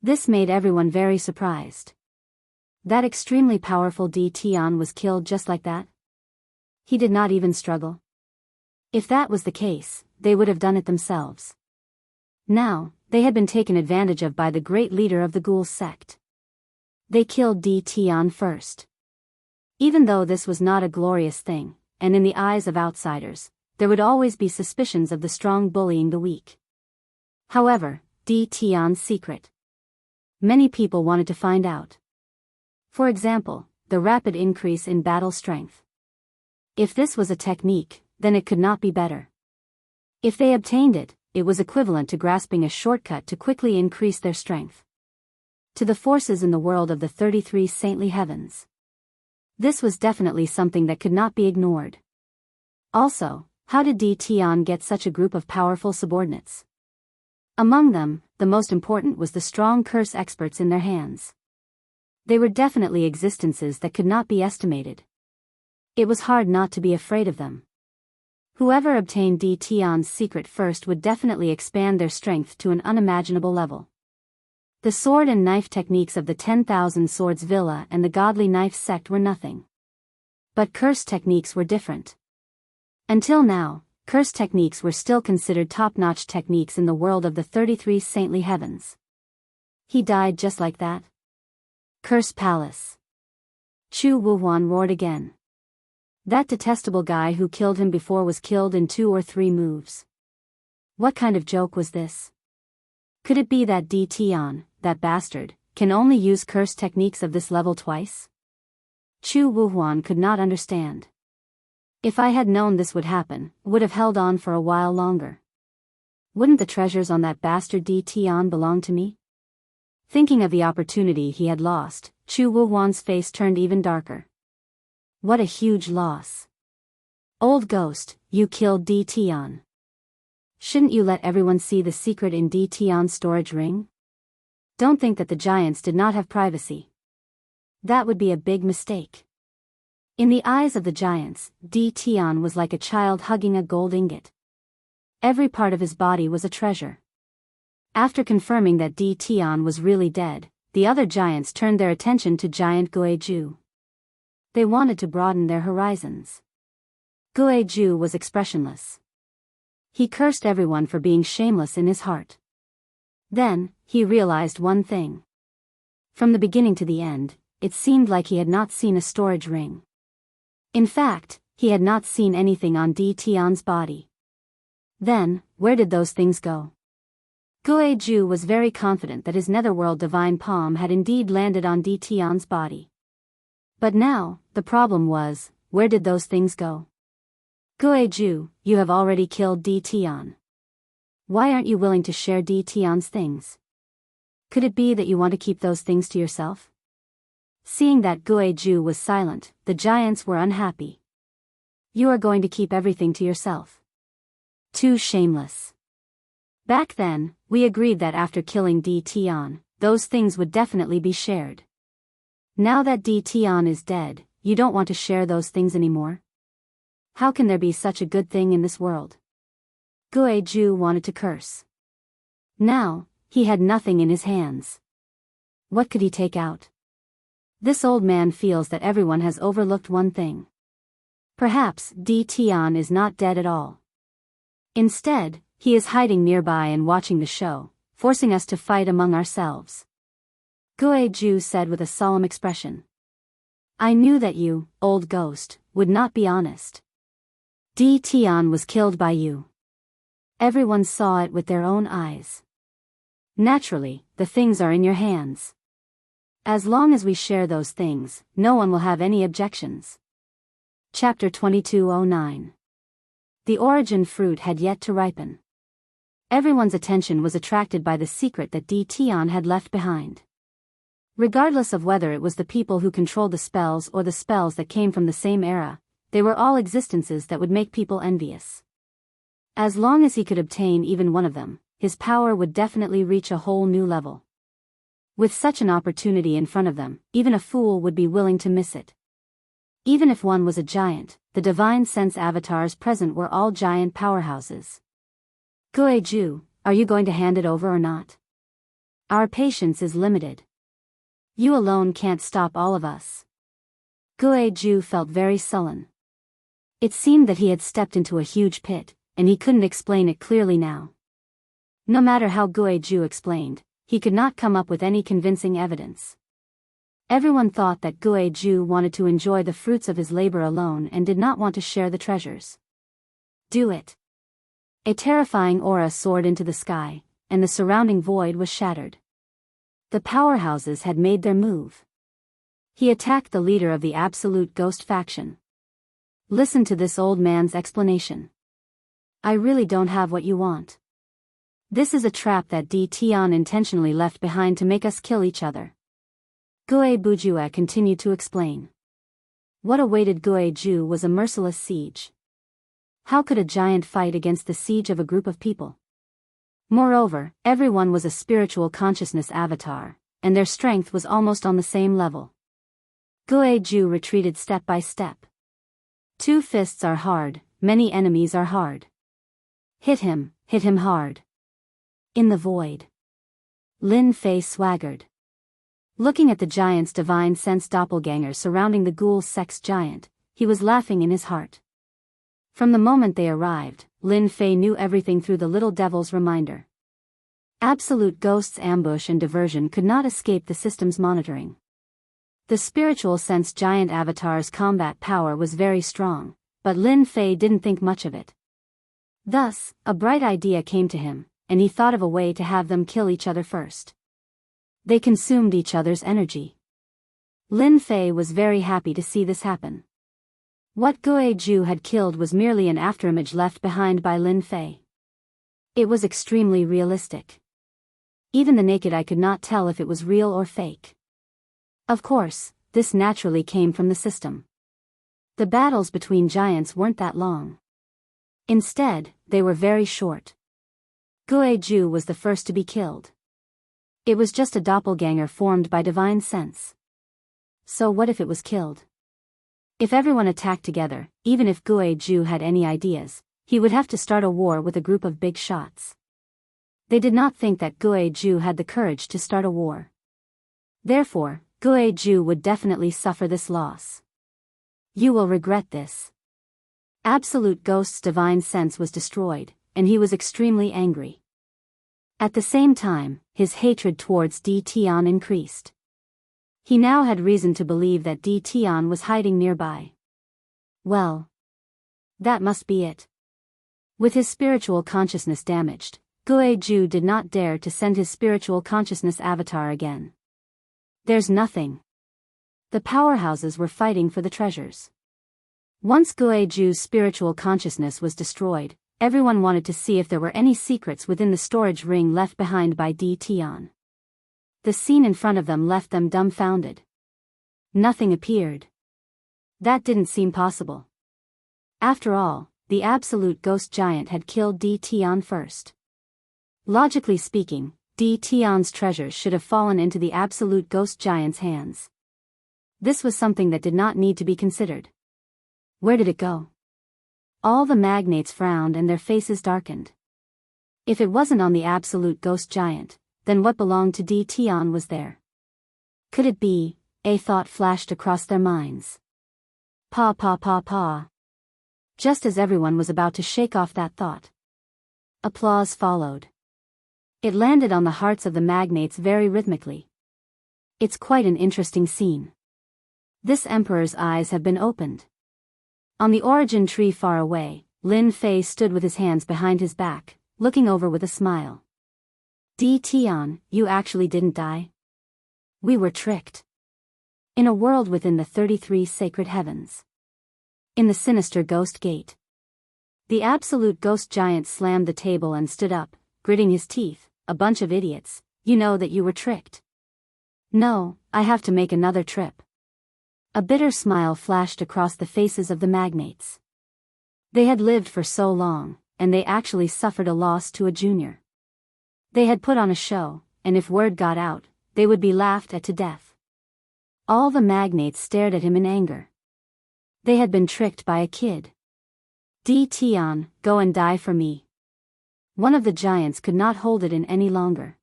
[SPEAKER 1] This made everyone very surprised. That extremely powerful Di Tian was killed just like that? He did not even struggle. If that was the case, they would have done it themselves. Now, they had been taken advantage of by the great leader of the Ghoul sect. They killed Di Tian first. Even though this was not a glorious thing, and in the eyes of outsiders, there would always be suspicions of the strong bullying the weak. However, Di Tian's secret. Many people wanted to find out. For example, the rapid increase in battle strength. If this was a technique, then it could not be better. If they obtained it, it was equivalent to grasping a shortcut to quickly increase their strength. To the forces in the world of the 33 saintly heavens, this was definitely something that could not be ignored. Also, how did Di Tian get such a group of powerful subordinates? Among them, the most important was the strong curse experts in their hands. They were definitely existences that could not be estimated. It was hard not to be afraid of them. Whoever obtained Di Tian's secret first would definitely expand their strength to an unimaginable level. The sword and knife techniques of the 10,000 Swords Villa and the Godly Knife sect were nothing. But curse techniques were different. Until now, curse techniques were still considered top-notch techniques in the world of the 33 saintly heavens. He died just like that? Curse Palace. Chu Wuhuan roared again. That detestable guy who killed him before was killed in 2 or 3 moves. What kind of joke was this? Could it be that Di Tian, that bastard, can only use curse techniques of this level twice? Chu Wuhuan could not understand. If I had known this would happen, would have held on for a while longer. Wouldn't the treasures on that bastard Di Tian belong to me? Thinking of the opportunity he had lost, Chu Wuhuan's face turned even darker. What a huge loss. Old ghost, you killed Di Tian. Shouldn't you let everyone see the secret in Di Tian's storage ring? Don't think that the giants did not have privacy. That would be a big mistake. In the eyes of the giants, Di Tian was like a child hugging a gold ingot. Every part of his body was a treasure. After confirming that Di Tian was really dead, the other giants turned their attention to giant Guizhu. They wanted to broaden their horizons. Guizhu was expressionless. He cursed everyone for being shameless in his heart. Then, he realized one thing. From the beginning to the end, it seemed like he had not seen a storage ring. In fact, he had not seen anything on Di Tian's body. Then, where did those things go? Guizhu was very confident that his netherworld divine palm had indeed landed on Di Tian's body. But now, the problem was, where did those things go? Guizhu, you have already killed Di Tian. Why aren't you willing to share Di Tian's things? Could it be that you want to keep those things to yourself? Seeing that Guizhu was silent, the giants were unhappy. You are going to keep everything to yourself. Too shameless. Back then, we agreed that after killing Di Tian, those things would definitely be shared. Now that Di Tian is dead, you don't want to share those things anymore? How can there be such a good thing in this world? Guizhu wanted to curse. Now, he had nothing in his hands. What could he take out? This old man feels that everyone has overlooked one thing. Perhaps D. Tian is not dead at all. Instead, he is hiding nearby and watching the show, forcing us to fight among ourselves. Gue Ju said with a solemn expression. I knew that you, old ghost, would not be honest. D. Tian was killed by you. Everyone saw it with their own eyes. Naturally, the things are in your hands. As long as we share those things, no one will have any objections. Chapter 2209. The origin fruit had yet to ripen. Everyone's attention was attracted by the secret that D. Tian had left behind. Regardless of whether it was the people who controlled the spells or the spells that came from the same era, they were all existences that would make people envious. As long as he could obtain even one of them, his power would definitely reach a whole new level. With such an opportunity in front of them, even a fool would be willing to miss it. Even if one was a giant, the divine sense avatars present were all giant powerhouses. Gue Ju, are you going to hand it over or not? Our patience is limited. You alone can't stop all of us. Gue Ju felt very sullen. It seemed that he had stepped into a huge pit, and he couldn't explain it clearly now. No matter how Gue Ju explained, he could not come up with any convincing evidence. Everyone thought that Gue Ju wanted to enjoy the fruits of his labor alone and did not want to share the treasures. Do it. A terrifying aura soared into the sky, and the surrounding void was shattered. The powerhouses had made their move. He attacked the leader of the Absolute Ghost faction. Listen to this old man's explanation. I really don't have what you want. This is a trap that D. Tian intentionally left behind to make us kill each other. Gue Bujue continued to explain. What awaited Gue Ju was a merciless siege. How could a giant fight against the siege of a group of people? Moreover, everyone was a spiritual consciousness avatar, and their strength was almost on the same level. Gue Ju retreated step by step. 2 fists are hard, many enemies are hard. Hit him hard. In the void. Lin Fei swaggered. Looking at the giant's divine sense doppelganger surrounding the ghoul sex giant, he was laughing in his heart. From the moment they arrived, Lin Fei knew everything through the little devil's reminder. Absolute Ghost's ambush and diversion could not escape the system's monitoring. The spiritual sense giant avatar's combat power was very strong, but Lin Fei didn't think much of it. Thus, a bright idea came to him, and he thought of a way to have them kill each other first. They consumed each other's energy. Lin Fei was very happy to see this happen. What Gue Ju had killed was merely an afterimage left behind by Lin Fei. It was extremely realistic. Even the naked eye could not tell if it was real or fake. Of course, this naturally came from the system. The battles between giants weren't that long. Instead, they were very short. Gue Ju was the first to be killed. It was just a doppelganger formed by divine sense. So what if it was killed? If everyone attacked together, even if Gue Ju had any ideas, he would have to start a war with a group of big shots. They did not think that Gue Ju had the courage to start a war. Therefore, Gue Ju would definitely suffer this loss. You will regret this. Absolute Ghost's divine sense was destroyed, and he was extremely angry. At the same time, his hatred towards D. Tian increased. He now had reason to believe that D. Tian was hiding nearby. Well, that must be it. With his spiritual consciousness damaged, Gue Ju did not dare to send his spiritual consciousness avatar again. There's nothing. The powerhouses were fighting for the treasures. Once Gue Ju's spiritual consciousness was destroyed, everyone wanted to see if there were any secrets within the storage ring left behind by D. Tian. The scene in front of them left them dumbfounded. Nothing appeared. That didn't seem possible. After all, the absolute ghost giant had killed D. Tian first. Logically speaking, D. Tian's treasures should have fallen into the absolute ghost giant's hands. This was something that did not need to be considered. Where did it go? All the magnates frowned and their faces darkened. If it wasn't on the absolute ghost giant, then what belonged to D. Tian was there? Could it be a thought flashed across their minds. Pa pa pa pa. Just as everyone was about to shake off that thought, applause followed. It landed on the hearts of the magnates very rhythmically. It's quite an interesting scene. This emperor's eyes have been opened. On the origin tree far away, Lin Fei stood with his hands behind his back, looking over with a smile. Di Tian, you actually didn't die? We were tricked. In a world within the 33 sacred heavens. In the sinister ghost gate. The absolute ghost giant slammed the table and stood up, gritting his teeth. A bunch of idiots, you know that you were tricked. No, I have to make another trip. A bitter smile flashed across the faces of the magnates. They had lived for so long, and they actually suffered a loss to a junior. They had put on a show, and if word got out, they would be laughed at to death. All the magnates stared at him in anger. They had been tricked by a kid. Di Tian, go and die for me. One of the giants could not hold it in any longer.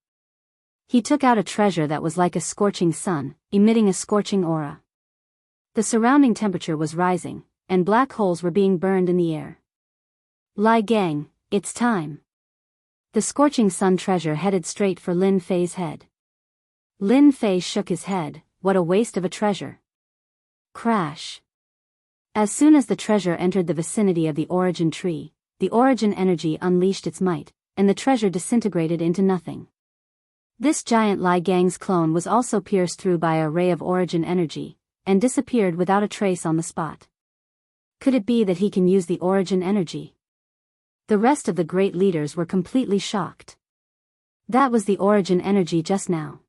[SPEAKER 1] He took out a treasure that was like a scorching sun, emitting a scorching aura. The surrounding temperature was rising, and black holes were being burned in the air. Lai Gang, it's time. The scorching sun treasure headed straight for Lin Fei's head. Lin Fei shook his head. What a waste of a treasure. Crash. As soon as the treasure entered the vicinity of the origin tree, the origin energy unleashed its might, and the treasure disintegrated into nothing. This giant Lai Gang's clone was also pierced through by a ray of origin energy, and disappeared without a trace on the spot. Could it be that he can use the origin energy? The rest of the great leaders were completely shocked. That was the origin energy just now.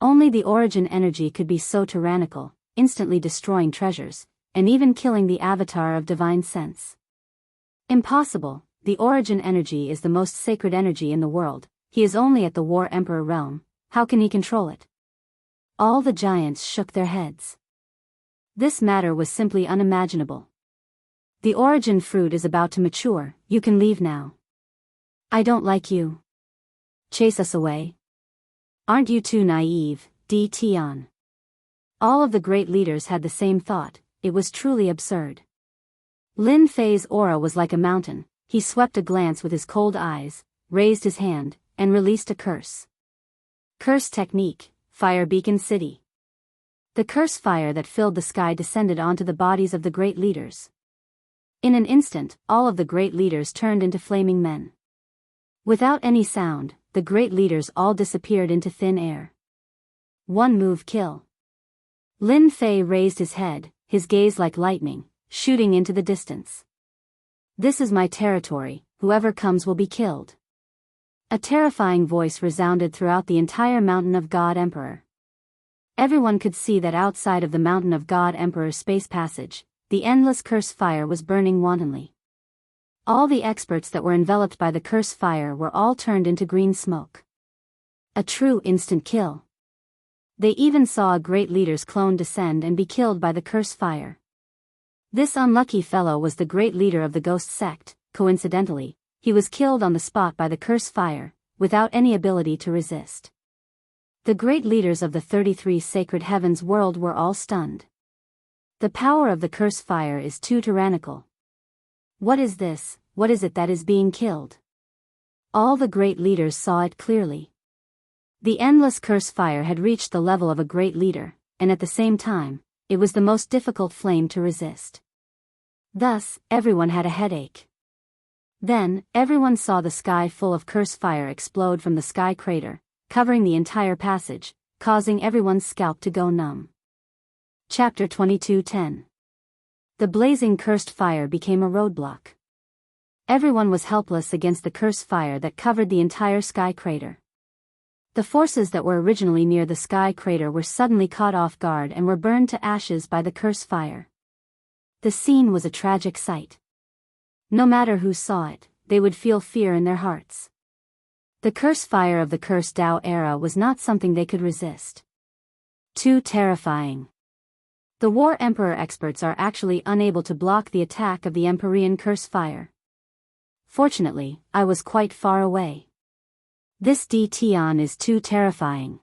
[SPEAKER 1] Only the origin energy could be so tyrannical, instantly destroying treasures, and even killing the avatar of divine sense. Impossible, the origin energy is the most sacred energy in the world, he is only at the War Emperor realm, how can he control it? All the giants shook their heads. This matter was simply unimaginable. The origin fruit is about to mature, you can leave now. I don't like you. Chase us away. Aren't you too naive, Di Tian? All of the great leaders had the same thought, it was truly absurd. Lin Fei's aura was like a mountain, he swept a glance with his cold eyes, raised his hand, and released a curse. Curse technique, Fire Beacon City. The curse fire that filled the sky descended onto the bodies of the great leaders. In an instant, all of the great leaders turned into flaming men. Without any sound, the great leaders all disappeared into thin air. One move kill. Lin Fei raised his head, his gaze like lightning, shooting into the distance. This is my territory, whoever comes will be killed. A terrifying voice resounded throughout the entire Mountain of God Emperor. Everyone could see that outside of the Mountain of God Emperor's space passage, the endless curse fire was burning wantonly. All the experts that were enveloped by the curse fire were all turned into green smoke. A true instant kill. They even saw a great leader's clone descend and be killed by the curse fire. This unlucky fellow was the great leader of the ghost sect. Coincidentally, he was killed on the spot by the curse fire, without any ability to resist. The great leaders of the 33 sacred heavens world were all stunned. The power of the curse fire is too tyrannical. What is this? What is it that is being killed? All the great leaders saw it clearly. The endless curse fire had reached the level of a great leader, and at the same time, it was the most difficult flame to resist. Thus, everyone had a headache. Then, everyone saw the sky full of curse fire explode from the sky crater, covering the entire passage, causing everyone's scalp to go numb. Chapter 22:10. The blazing cursed fire became a roadblock. Everyone was helpless against the curse fire that covered the entire sky crater. The forces that were originally near the sky crater were suddenly caught off guard and were burned to ashes by the curse fire. The scene was a tragic sight. No matter who saw it, they would feel fear in their hearts. The curse fire of the cursed Tao era was not something they could resist. Too terrifying. The War Emperor experts are actually unable to block the attack of the Empyrean curse fire. Fortunately, I was quite far away. This Di Tian is too terrifying.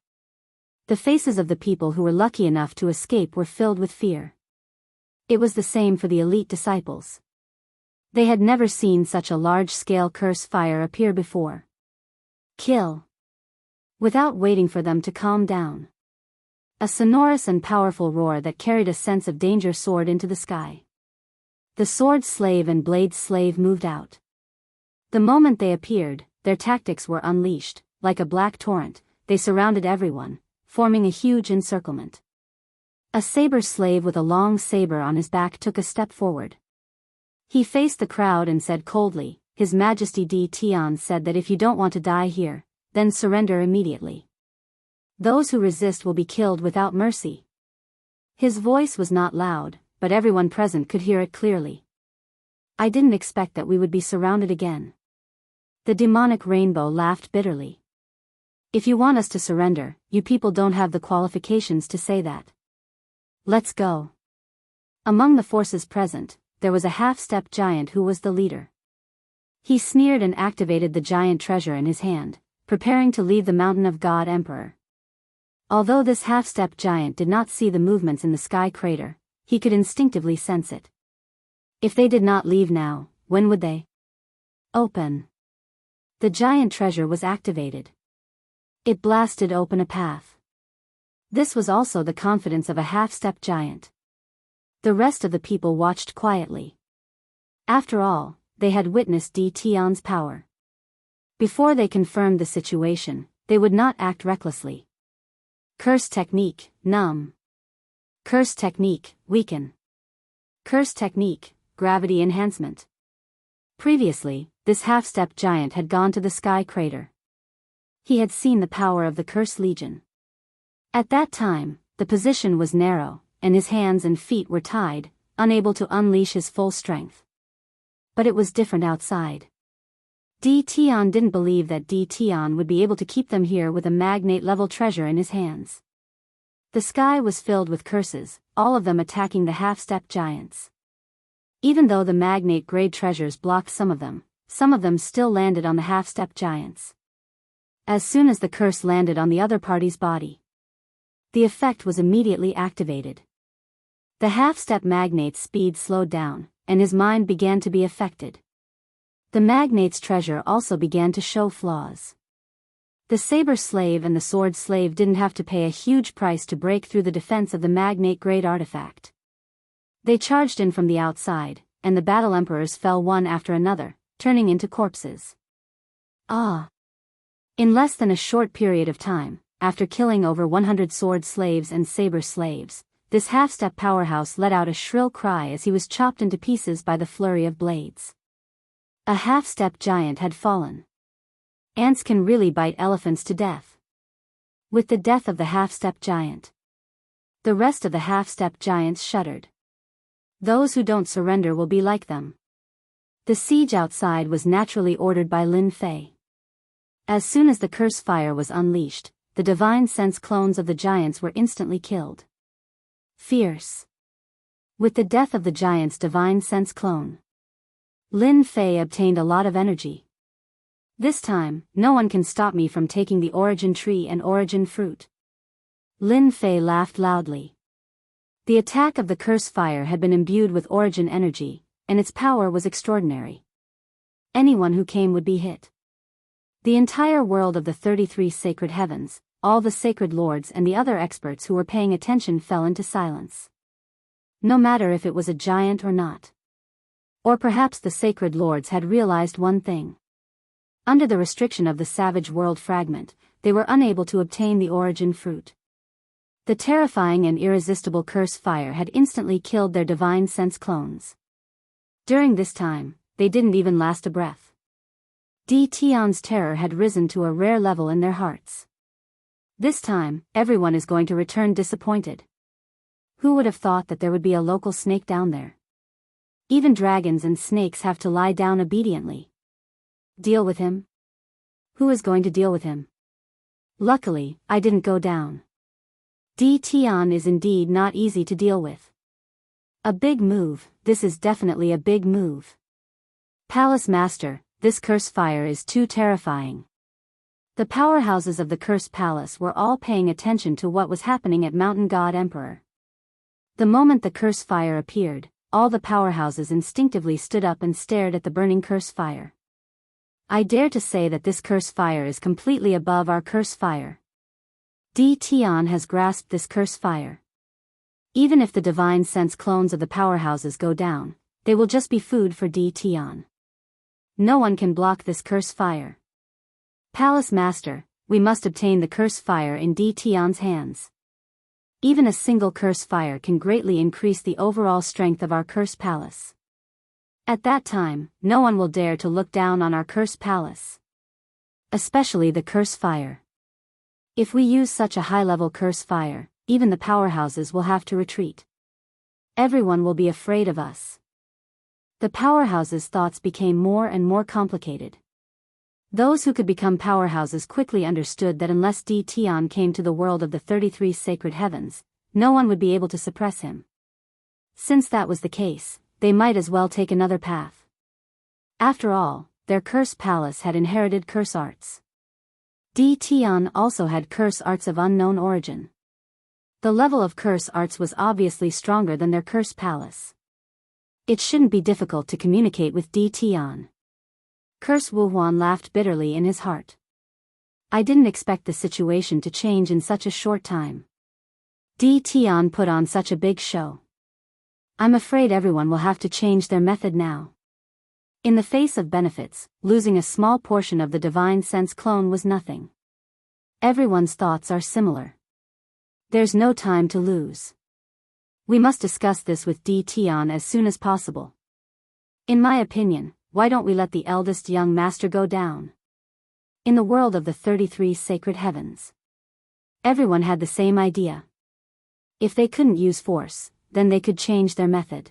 [SPEAKER 1] The faces of the people who were lucky enough to escape were filled with fear. It was the same for the elite disciples. They had never seen such a large-scale curse fire appear before. Kill. Without waiting for them to calm down. A sonorous and powerful roar that carried a sense of danger soared into the sky. The sword slave and blade slave moved out. The moment they appeared, their tactics were unleashed. Like a black torrent, they surrounded everyone, forming a huge encirclement. A saber slave with a long saber on his back took a step forward. He faced the crowd and said coldly, "His Majesty D. Tian said that if you don't want to die here, then surrender immediately. Those who resist will be killed without mercy." His voice was not loud, but everyone present could hear it clearly. "I didn't expect that we would be surrounded again." The demonic rainbow laughed bitterly. "If you want us to surrender, you people don't have the qualifications to say that. Let's go." Among the forces present, there was a half-step giant who was the leader. He sneered and activated the giant treasure in his hand, preparing to leave the Mountain of God Emperor. Although this half-step giant did not see the movements in the sky crater, he could instinctively sense it. If they did not leave now, when would they? Open. The giant treasure was activated. It blasted open a path. This was also the confidence of a half-step giant. The rest of the people watched quietly. After all, they had witnessed D. Tian's power. Before they confirmed the situation, they would not act recklessly. Curse technique, numb. Curse technique, weaken. Curse technique, gravity enhancement. Previously, this half-step giant had gone to the sky crater. He had seen the power of the Curse Legion. At that time, the position was narrow, and his hands and feet were tied, unable to unleash his full strength. But it was different outside. D. Tian didn't believe that D. Tian would be able to keep them here with a magnate-level treasure in his hands. The sky was filled with curses, all of them attacking the half-step giants. Even though the magnate-grade treasures blocked some of them still landed on the half-step giants. As soon as the curse landed on the other party's body, the effect was immediately activated. The half-step magnate's speed slowed down, and his mind began to be affected. The magnate's treasure also began to show flaws. The saber slave and the sword slave didn't have to pay a huge price to break through the defense of the magnate-grade artifact. They charged in from the outside, and the battle emperors fell one after another, turning into corpses. In less than a short period of time, after killing over 100 sword slaves and saber slaves, this half-step powerhouse let out a shrill cry as he was chopped into pieces by the flurry of blades. A half-step giant had fallen. Ants can really bite elephants to death. With the death of the half-step giant, the rest of the half-step giants shuddered. Those who don't surrender will be like them. The siege outside was naturally ordered by Lin Fei. As soon as the curse fire was unleashed, the divine sense clones of the giants were instantly killed. Fierce. With the death of the giant's divine sense clone, Lin Fei obtained a lot of energy. This time, no one can stop me from taking the origin tree and origin fruit. Lin Fei laughed loudly. The attack of the curse fire had been imbued with origin energy, and its power was extraordinary. Anyone who came would be hit. The entire world of the 33 sacred heavens, all the sacred lords and the other experts who were paying attention fell into silence. No matter if it was a giant or not. Or perhaps the sacred lords had realized one thing. Under the restriction of the savage world fragment, they were unable to obtain the origin fruit. The terrifying and irresistible curse fire had instantly killed their divine sense clones. During this time, they didn't even last a breath. D. Tian's terror had risen to a rare level in their hearts. This time, everyone is going to return disappointed. Who would have thought that there would be a local snake down there? Even dragons and snakes have to lie down obediently. Deal with him? Who is going to deal with him? Luckily, I didn't go down. D. Tian is indeed not easy to deal with. A big move, this is definitely a big move. Palace Master, this curse fire is too terrifying. The powerhouses of the Cursed Palace were all paying attention to what was happening at Mountain God Emperor. The moment the curse fire appeared, all the powerhouses instinctively stood up and stared at the burning curse fire. I dare to say that this curse fire is completely above our curse fire. Tian has grasped this curse fire. Even if the divine sense clones of the powerhouses go down, they will just be food for Tian. No one can block this curse fire. Palace Master, we must obtain the curse fire in Tian's hands. Even a single curse fire can greatly increase the overall strength of our curse palace. At that time, no one will dare to look down on our curse palace. Especially the curse fire. If we use such a high-level curse fire, even the powerhouses will have to retreat. Everyone will be afraid of us. The powerhouses' thoughts became more and more complicated. Those who could become powerhouses quickly understood that unless Tian came to the world of the 33 sacred heavens, no one would be able to suppress him. Since that was the case, they might as well take another path. After all, their curse palace had inherited curse arts. Tian also had curse arts of unknown origin. The level of curse arts was obviously stronger than their curse palace. It shouldn't be difficult to communicate with Tian. Curse Wuhuan laughed bitterly in his heart. I didn't expect the situation to change in such a short time. Tian put on such a big show. I'm afraid everyone will have to change their method now. In the face of benefits, losing a small portion of the divine sense clone was nothing. Everyone's thoughts are similar. There's no time to lose. We must discuss this with Tian as soon as possible. In my opinion, why don't we let the eldest young master go down? In the world of the 33 sacred heavens, everyone had the same idea. If they couldn't use force, then they could change their method.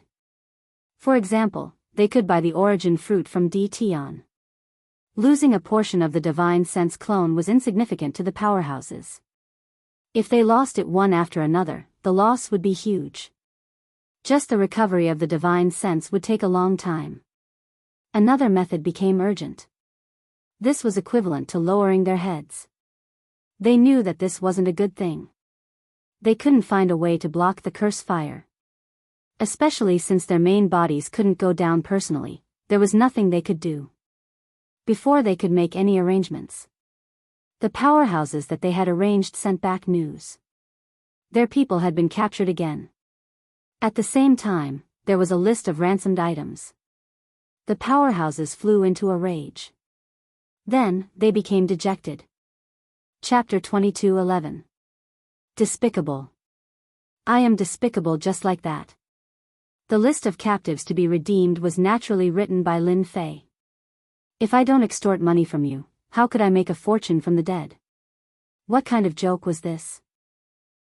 [SPEAKER 1] For example, they could buy the origin fruit from Tian. Losing a portion of the divine sense clone was insignificant to the powerhouses. If they lost it one after another, the loss would be huge. Just the recovery of the divine sense would take a long time. Another method became urgent. This was equivalent to lowering their heads. They knew that this wasn't a good thing. They couldn't find a way to block the curse fire. Especially since their main bodies couldn't go down personally, there was nothing they could do. Before they could make any arrangements, the powerhouses that they had arranged sent back news. Their people had been captured again. At the same time, there was a list of ransomed items. The powerhouses flew into a rage. Then, they became dejected. Chapter 22:11. Despicable. I am despicable just like that. The list of captives to be redeemed was naturally written by Lin Fei. If I don't extort money from you, how could I make a fortune from the dead? What kind of joke was this?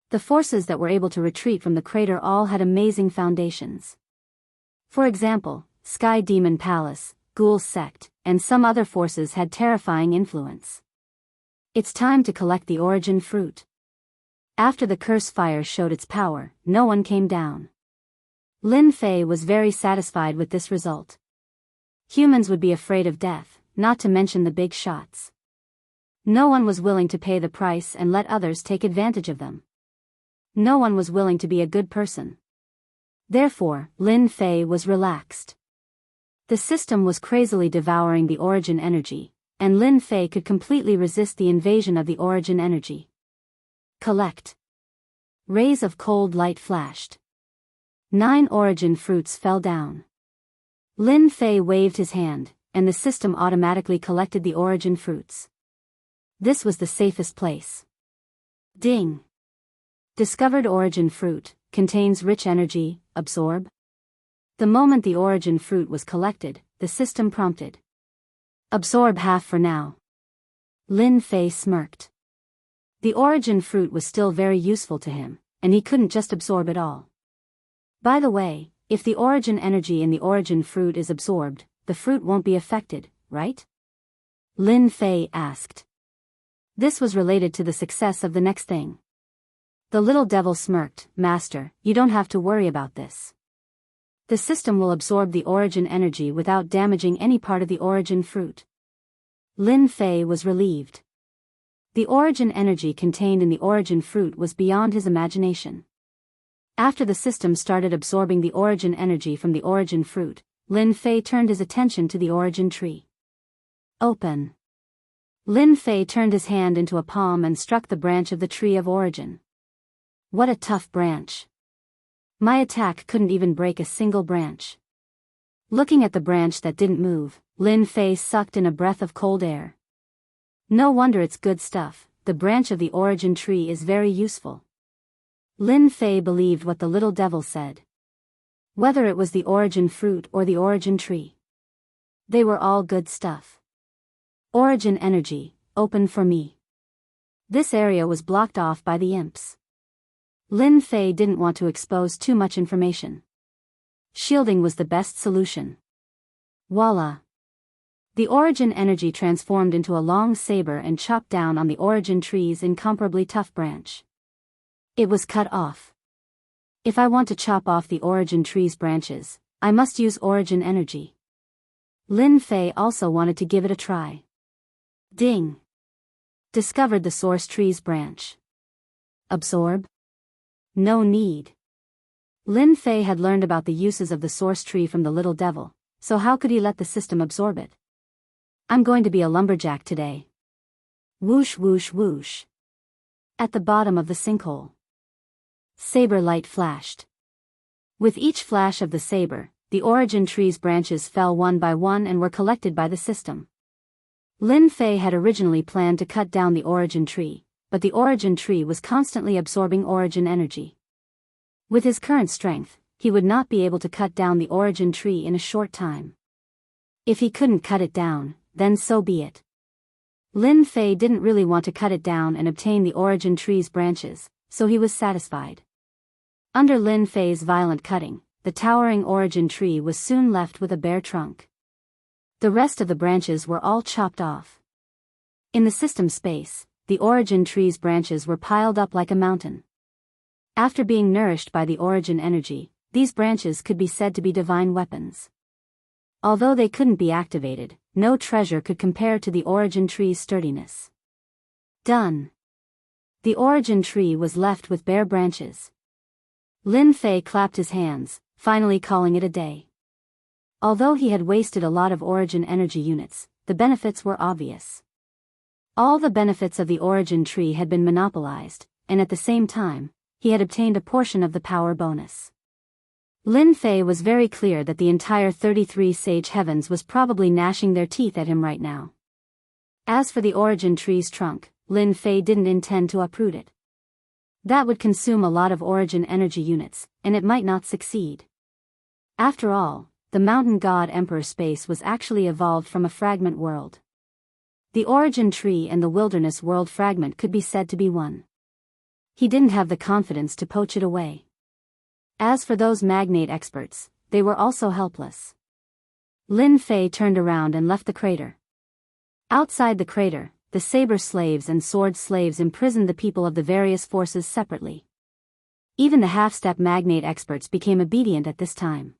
[SPEAKER 1] The forces that were able to retreat from the crater all had amazing foundations. For example, Sky Demon Palace, Ghoul's Sect, and some other forces had terrifying influence. It's time to collect the origin fruit. After the curse fire showed its power, no one came down. Lin Fei was very satisfied with this result. Humans would be afraid of death, not to mention the big shots. No one was willing to pay the price and let others take advantage of them. No one was willing to be a good person. Therefore, Lin Fei was relaxed. The system was crazily devouring the origin energy, and Lin Fei could completely resist the invasion of the origin energy. Collect. Rays of cold light flashed. 9 origin fruits fell down. Lin Fei waved his hand, and the system automatically collected the origin fruits. This was the safest place. Ding! Discovered origin fruit, contains rich energy, absorb. The moment the origin fruit was collected, the system prompted. Absorb half for now. Lin Fei smirked. The origin fruit was still very useful to him, and he couldn't just absorb it all. By the way, if the origin energy in the origin fruit is absorbed, the fruit won't be affected, right? Lin Fei asked. This was related to the success of the next thing. The little devil smirked. Master, you don't have to worry about this. The system will absorb the origin energy without damaging any part of the origin fruit. Lin Fei was relieved. The origin energy contained in the origin fruit was beyond his imagination. After the system started absorbing the origin energy from the origin fruit, Lin Fei turned his attention to the origin tree. Open. Lin Fei turned his hand into a palm and struck the branch of the tree of origin. What a tough branch. My attack couldn't even break a single branch. Looking at the branch that didn't move, Lin Fei sucked in a breath of cold air. No wonder it's good stuff, the branch of the origin tree is very useful. Lin Fei believed what the little devil said. Whether it was the origin fruit or the origin tree, they were all good stuff. Origin energy, open for me. This area was blocked off by the imps. Lin Fei didn't want to expose too much information. Shielding was the best solution. Voila! The origin energy transformed into a long saber and chopped down on the origin tree's incomparably tough branch. It was cut off. If I want to chop off the origin tree's branches, I must use origin energy. Lin Fei also wanted to give it a try. Ding! Discovered the source tree's branch. Absorb? No need. Lin Fei had learned about the uses of the source tree from the little devil, so how could he let the system absorb it? I'm going to be a lumberjack today. Whoosh whoosh whoosh. At the bottom of the sinkhole, saber light flashed. With each flash of the saber, the origin tree's branches fell one by one and were collected by the system. Lin Fei had originally planned to cut down the origin tree, but the origin tree was constantly absorbing origin energy. With his current strength, he would not be able to cut down the origin tree in a short time. If he couldn't cut it down, then so be it. Lin Fei didn't really want to cut it down and obtain the origin tree's branches, so he was satisfied. Under Lin Fei's violent cutting, the towering origin tree was soon left with a bare trunk. The rest of the branches were all chopped off. In the system space, the origin tree's branches were piled up like a mountain. After being nourished by the origin energy, these branches could be said to be divine weapons. Although they couldn't be activated, no treasure could compare to the origin tree's sturdiness. Done. The origin tree was left with bare branches. Lin Fei clapped his hands, finally calling it a day. Although he had wasted a lot of origin energy units, the benefits were obvious. All the benefits of the origin tree had been monopolized, and at the same time, he had obtained a portion of the power bonus. Lin Fei was very clear that the entire 33 Sage Heavens was probably gnashing their teeth at him right now. As for the origin tree's trunk, Lin Fei didn't intend to uproot it. That would consume a lot of origin energy units, and it might not succeed. After all, the Mountain God Emperor space was actually evolved from a fragment world. The origin tree and the wilderness world fragment could be said to be one. He didn't have the confidence to poach it away. As for those magnate experts, they were also helpless. Lin Fei turned around and left the crater. Outside the crater, the saber slaves and sword slaves imprisoned the people of the various forces separately. Even the half-step magnate experts became obedient at this time.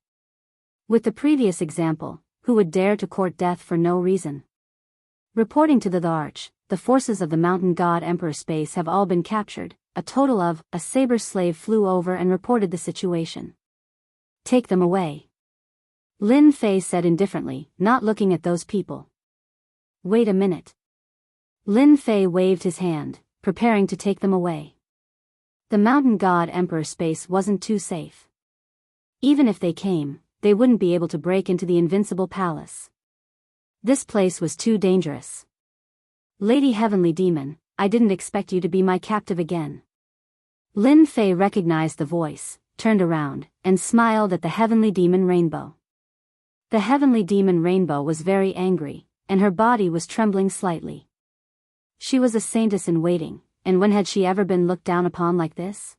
[SPEAKER 1] With the previous example, who would dare to court death for no reason? Reporting to the Arch, the forces of the Mountain God Emperor space have all been captured. A total of a saber slave flew over and reported the situation. Take them away. Lin Fei said indifferently, not looking at those people. Wait a minute. Lin Fei waved his hand, preparing to take them away. The Mountain God Emperor space wasn't too safe. Even if they came, they wouldn't be able to break into the Invincible Palace. This place was too dangerous. Lady Heavenly Demon, I didn't expect you to be my captive again. Lin Fei recognized the voice, turned around, and smiled at the Heavenly Demon Rainbow. The Heavenly Demon Rainbow was very angry, and her body was trembling slightly. She was a saintess in waiting, and when had she ever been looked down upon like this?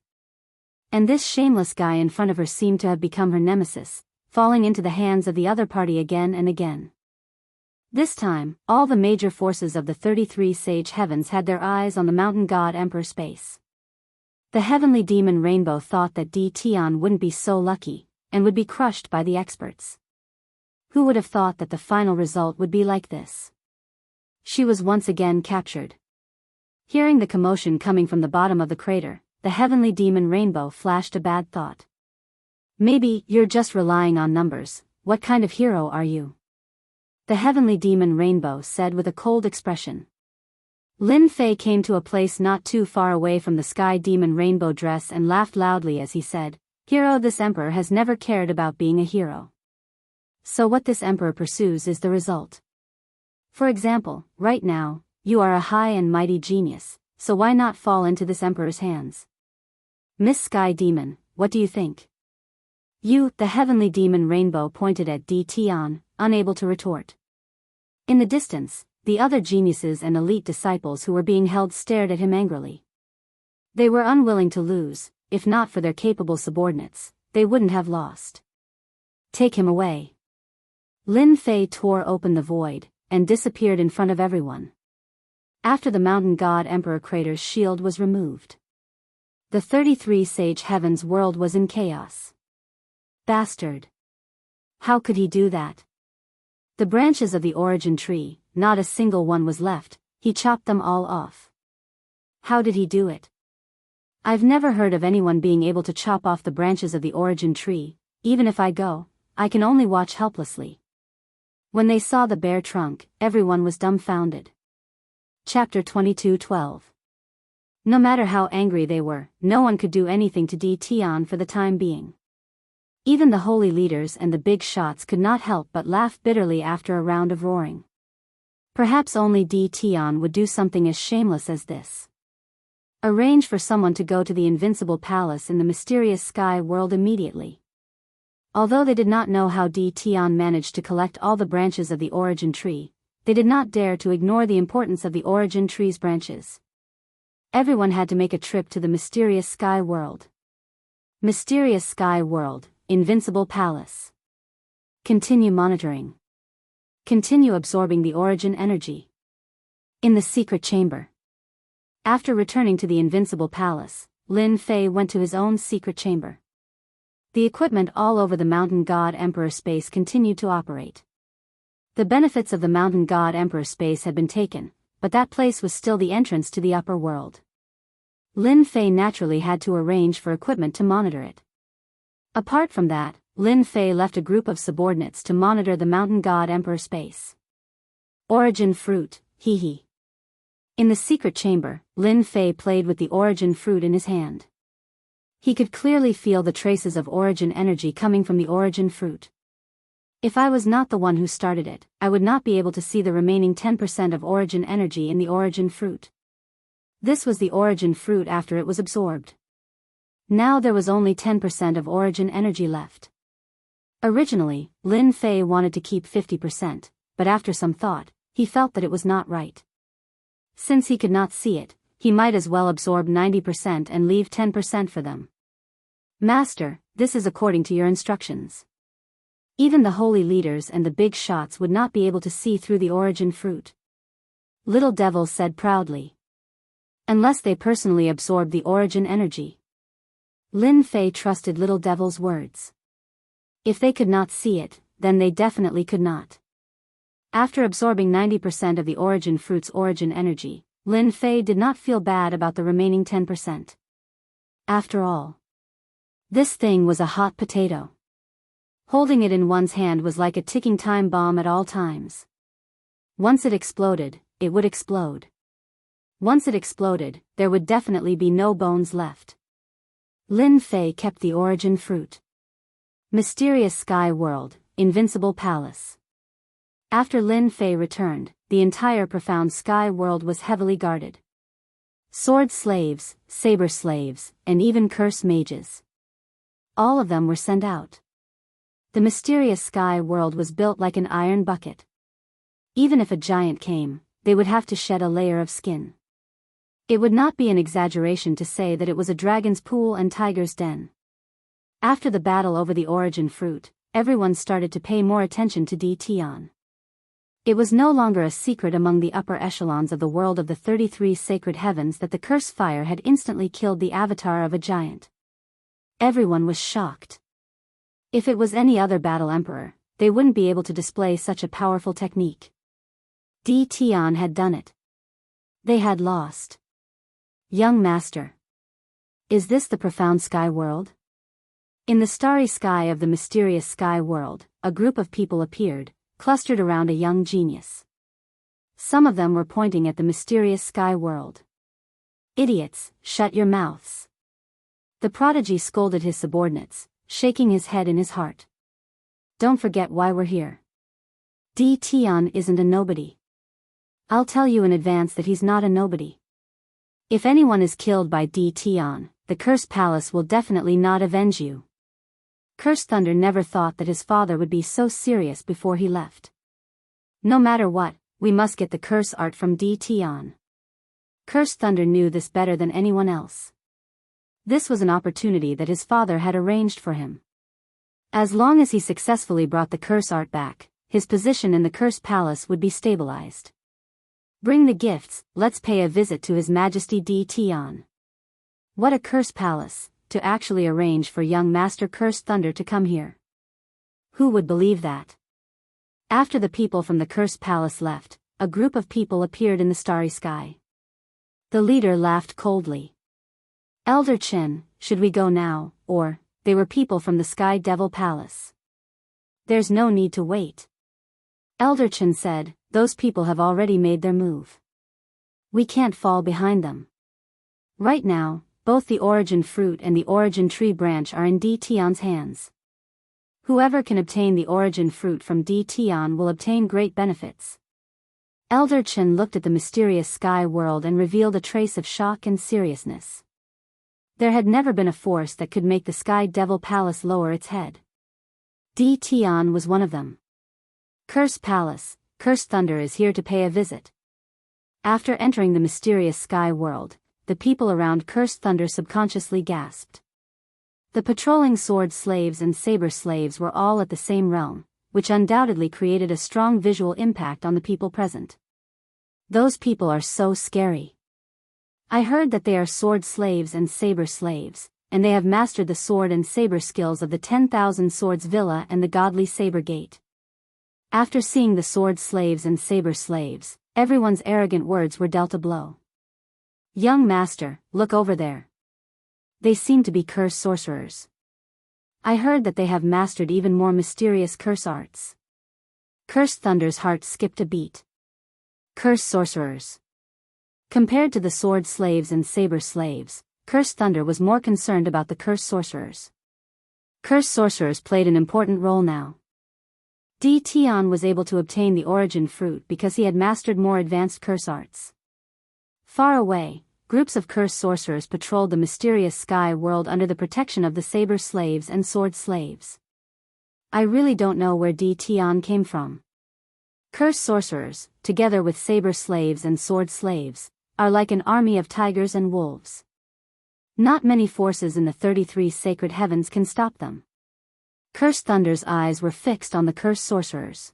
[SPEAKER 1] And this shameless guy in front of her seemed to have become her nemesis, falling into the hands of the other party again and again. This time, all the major forces of the 33 Sage Heavens had their eyes on the Mountain God Emperor space. The Heavenly Demon Rainbow thought that Di Tian wouldn't be so lucky, and would be crushed by the experts. Who would have thought that the final result would be like this? She was once again captured. Hearing the commotion coming from the bottom of the crater, the heavenly demon Rainbow flashed a bad thought. Maybe you're just relying on numbers. What kind of hero are you? The heavenly demon Rainbow said with a cold expression. Lin Fei came to a place not too far away from the sky demon Rainbow dress and laughed loudly as he said, "Hero, this emperor has never cared about being a hero. So what this emperor pursues is the result. For example, right now, you are a high and mighty genius, so why not fall into this emperor's hands? Miss Sky Demon, what do you think?" You, the heavenly demon Rainbow pointed at Di Tian, unable to retort. In the distance, the other geniuses and elite disciples who were being held stared at him angrily. They were unwilling to lose. If not for their capable subordinates, they wouldn't have lost. Take him away. Lin Fei tore open the void, and disappeared in front of everyone. After the mountain god Emperor Crater's shield was removed, the 33 Sage Heavens world was in chaos. Bastard! How could he do that? The branches of the origin tree, not a single one was left, he chopped them all off. How did he do it? I've never heard of anyone being able to chop off the branches of the origin tree. Even if I go, I can only watch helplessly. When they saw the bare trunk, everyone was dumbfounded. Chapter 22:12. No matter how angry they were, no one could do anything to Di Tian for the time being. Even the holy leaders and the big shots could not help but laugh bitterly after a round of roaring. Perhaps only Di Tian would do something as shameless as this. Arrange for someone to go to the invincible palace in the mysterious sky world immediately. Although they did not know how Di Tian managed to collect all the branches of the origin tree, they did not dare to ignore the importance of the origin tree's branches. Everyone had to make a trip to the mysterious sky world. Mysterious sky world, invincible palace. Continue monitoring. Continue absorbing the origin energy. In the secret chamber. After returning to the invincible palace, Lin Fei went to his own secret chamber. The equipment all over the Mountain God Emperor space continued to operate. The benefits of the Mountain God Emperor space had been taken, but that place was still the entrance to the upper world. Lin Fei naturally had to arrange for equipment to monitor it. Apart from that, Lin Fei left a group of subordinates to monitor the Mountain God Emperor space. Origin fruit, hee hee. In the secret chamber, Lin Fei played with the origin fruit in his hand. He could clearly feel the traces of origin energy coming from the origin fruit. If I was not the one who started it, I would not be able to see the remaining 10% of origin energy in the origin fruit. This was the origin fruit after it was absorbed. Now there was only 10% of origin energy left. Originally, Lin Fei wanted to keep 50%, but after some thought, he felt that it was not right. Since he could not see it, he might as well absorb 90% and leave 10% for them. Master, this is according to your instructions. Even the holy leaders and the big shots would not be able to see through the origin fruit. Little Devil said proudly. Unless they personally absorbed the origin energy. Lin Fei trusted Little Devil's words. If they could not see it, then they definitely could not. After absorbing 90% of the origin fruit's origin energy, Lin Fei did not feel bad about the remaining 10%. After all, this thing was a hot potato. Holding it in one's hand was like a ticking time bomb at all times. Once it exploded, it would explode. Once it exploded, there would definitely be no bones left. Lin Fei kept the origin fruit. Mysterious sky world, invincible palace. After Lin Fei returned, the entire profound sky world was heavily guarded. Sword slaves, saber slaves, and even curse mages. All of them were sent out. The mysterious sky world was built like an iron bucket. Even if a giant came, they would have to shed a layer of skin. It would not be an exaggeration to say that it was a dragon's pool and tiger's den. After the battle over the origin fruit, everyone started to pay more attention to Di Tian. It was no longer a secret among the upper echelons of the world of the 33 sacred heavens that the curse fire had instantly killed the avatar of a giant. Everyone was shocked. If it was any other battle emperor, they wouldn't be able to display such a powerful technique. Di Tian had done it. They had lost. Young master. Is this the profound sky world? In the starry sky of the mysterious sky world, a group of people appeared, clustered around a young genius. Some of them were pointing at the mysterious sky world. Idiots, shut your mouths. The prodigy scolded his subordinates, shaking his head in his heart. Don't forget why we're here. Tion isn't a nobody. I'll tell you in advance that he's not a nobody. If anyone is killed by Tion, the Cursed Palace will definitely not avenge you. Cursed Thunder never thought that his father would be so serious before he left. No matter what, we must get the curse art from Tion. Cursed Thunder knew this better than anyone else. This was an opportunity that his father had arranged for him. As long as he successfully brought the curse art back, his position in the Cursed Palace would be stabilized. Bring the gifts, let's pay a visit to His Majesty Tion. What a Cursed Palace, to actually arrange for young Master Cursed Thunder to come here. Who would believe that? After the people from the Cursed Palace left, a group of people appeared in the starry sky. The leader laughed coldly. Elder Chen, should we go now, or, they were people from the Sky Devil Palace. There's no need to wait. Elder Chen said, those people have already made their move. We can't fall behind them. Right now, both the origin fruit and the origin tree branch are in Tion's hands. Whoever can obtain the origin fruit from Tion will obtain great benefits. Elder Chen looked at the mysterious sky world and revealed a trace of shock and seriousness. There had never been a force that could make the Sky Devil Palace lower its head. Tion was one of them. Cursed Palace, Cursed Thunder is here to pay a visit. After entering the mysterious sky world, the people around Cursed Thunder subconsciously gasped. The patrolling sword slaves and saber slaves were all at the same realm, which undoubtedly created a strong visual impact on the people present. Those people are so scary. I heard that they are sword slaves and saber slaves, and they have mastered the sword and saber skills of the 10,000 Swords Villa and the Godly Saber Gate. After seeing the sword slaves and saber slaves, everyone's arrogant words were dealt a blow. Young master, look over there. They seem to be curse sorcerers. I heard that they have mastered even more mysterious curse arts. Cursed Thunder's heart skipped a beat. Curse sorcerers. Compared to the sword slaves and saber slaves, Cursed Thunder was more concerned about the curse sorcerers. Curse sorcerers played an important role now. Tion was able to obtain the origin fruit because he had mastered more advanced curse arts. Far away, groups of curse sorcerers patrolled the mysterious sky world under the protection of the saber slaves and sword slaves. I really don't know where Tion came from. Curse sorcerers, together with saber slaves and sword slaves, are like an army of tigers and wolves. Not many forces in the 33 sacred heavens can stop them. Cursed Thunder's eyes were fixed on the curse sorcerers.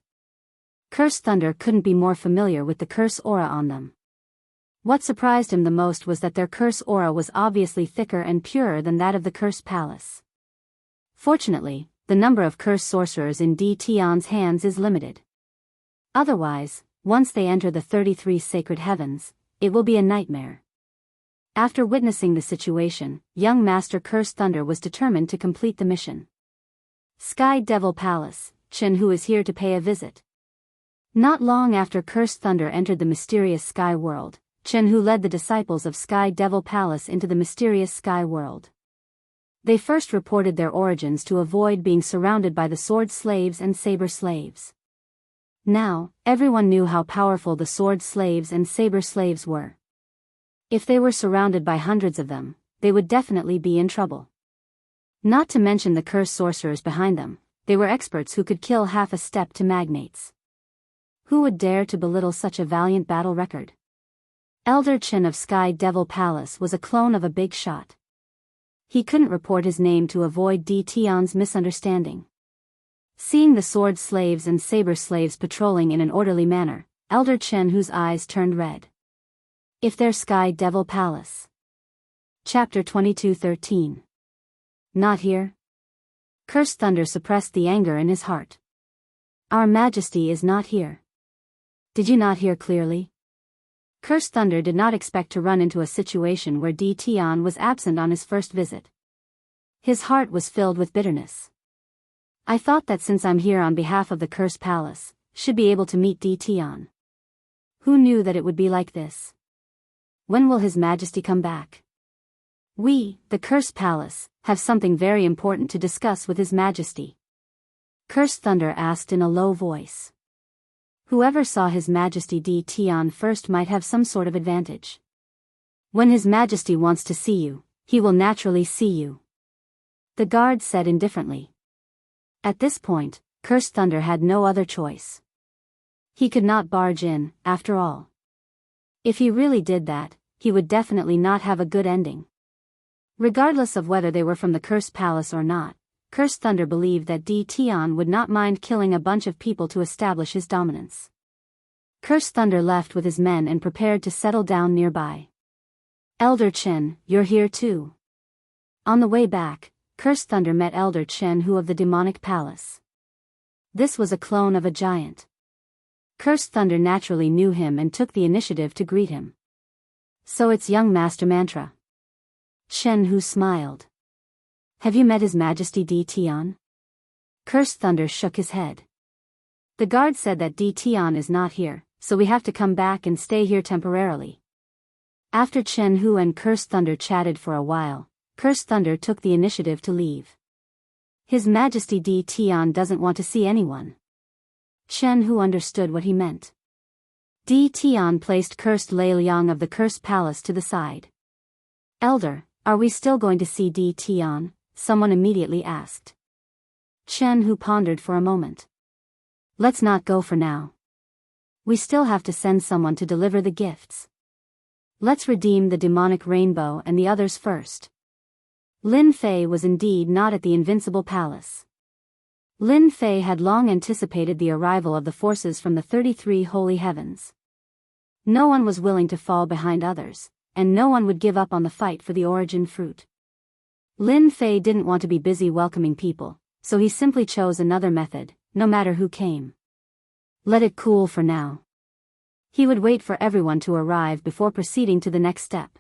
[SPEAKER 1] Cursed Thunder couldn't be more familiar with the curse aura on them. What surprised him the most was that their curse aura was obviously thicker and purer than that of the Cursed Palace. Fortunately, the number of curse sorcerers in Tion's hands is limited. Otherwise, once they enter the 33 sacred heavens, it will be a nightmare. After witnessing the situation, young Master Cursed Thunder was determined to complete the mission. Sky Devil Palace, Chen Hu is here to pay a visit. Not long after Cursed Thunder entered the mysterious sky world, Chen Hu led the disciples of Sky Devil Palace into the mysterious sky world. They first reported their origins to avoid being surrounded by the sword slaves and saber slaves. Now, everyone knew how powerful the sword slaves and saber slaves were. If they were surrounded by hundreds of them, they would definitely be in trouble. Not to mention the curse sorcerers behind them, they were experts who could kill half a step to magnates. Who would dare to belittle such a valiant battle record? Elder Chen of Sky Devil Palace was a clone of a big shot. He couldn't report his name to avoid Tion's misunderstanding. Seeing the sword slaves and saber slaves patrolling in an orderly manner, Elder Chen whose eyes turned red. If they're Sky Devil Palace. Chapter 22:13. Not here? Cursed Thunder suppressed the anger in his heart. Our Majesty is not here. Did you not hear clearly? Cursed Thunder did not expect to run into a situation where Tion was absent on his first visit. His heart was filled with bitterness. I thought that since I'm here on behalf of the Cursed Palace, should be able to meet Tion. Who knew that it would be like this? When will His Majesty come back? We, the Cursed Palace, have something very important to discuss with His Majesty. Cursed Thunder asked in a low voice. Whoever saw His Majesty Tion first might have some sort of advantage. When His Majesty wants to see you, he will naturally see you. The guard said indifferently. At this point, Cursed Thunder had no other choice. He could not barge in, after all. If he really did that, he would definitely not have a good ending. Regardless of whether they were from the Cursed Palace or not, Cursed Thunder believed that Tion would not mind killing a bunch of people to establish his dominance. Cursed Thunder left with his men and prepared to settle down nearby. Elder Chen, you're here too. On the way back, Cursed Thunder met Elder Chen Hu of the Demonic Palace. This was a clone of a giant. Cursed Thunder naturally knew him and took the initiative to greet him. So it's young Master Mantra. Chen Hu smiled. Have you met His Majesty Tion? Cursed Thunder shook his head. The guard said that Tion is not here, so we have to come back and stay here temporarily. After Chen Hu and Cursed Thunder chatted for a while, Cursed Thunder took the initiative to leave. His Majesty Tion doesn't want to see anyone. Chen Hu understood what he meant. Tion placed Cursed Lei Liang of the Cursed Palace to the side. Elder, are we still going to see Tion? Someone immediately asked. Chen Hu pondered for a moment. Let's not go for now. We still have to send someone to deliver the gifts. Let's redeem the demonic rainbow and the others first. Lin Fei was indeed not at the Invincible Palace. Lin Fei had long anticipated the arrival of the forces from the 33 Holy Heavens. No one was willing to fall behind others, and no one would give up on the fight for the origin fruit. Lin Fei didn't want to be busy welcoming people, so he simply chose another method, no matter who came. Let it cool for now. He would wait for everyone to arrive before proceeding to the next step.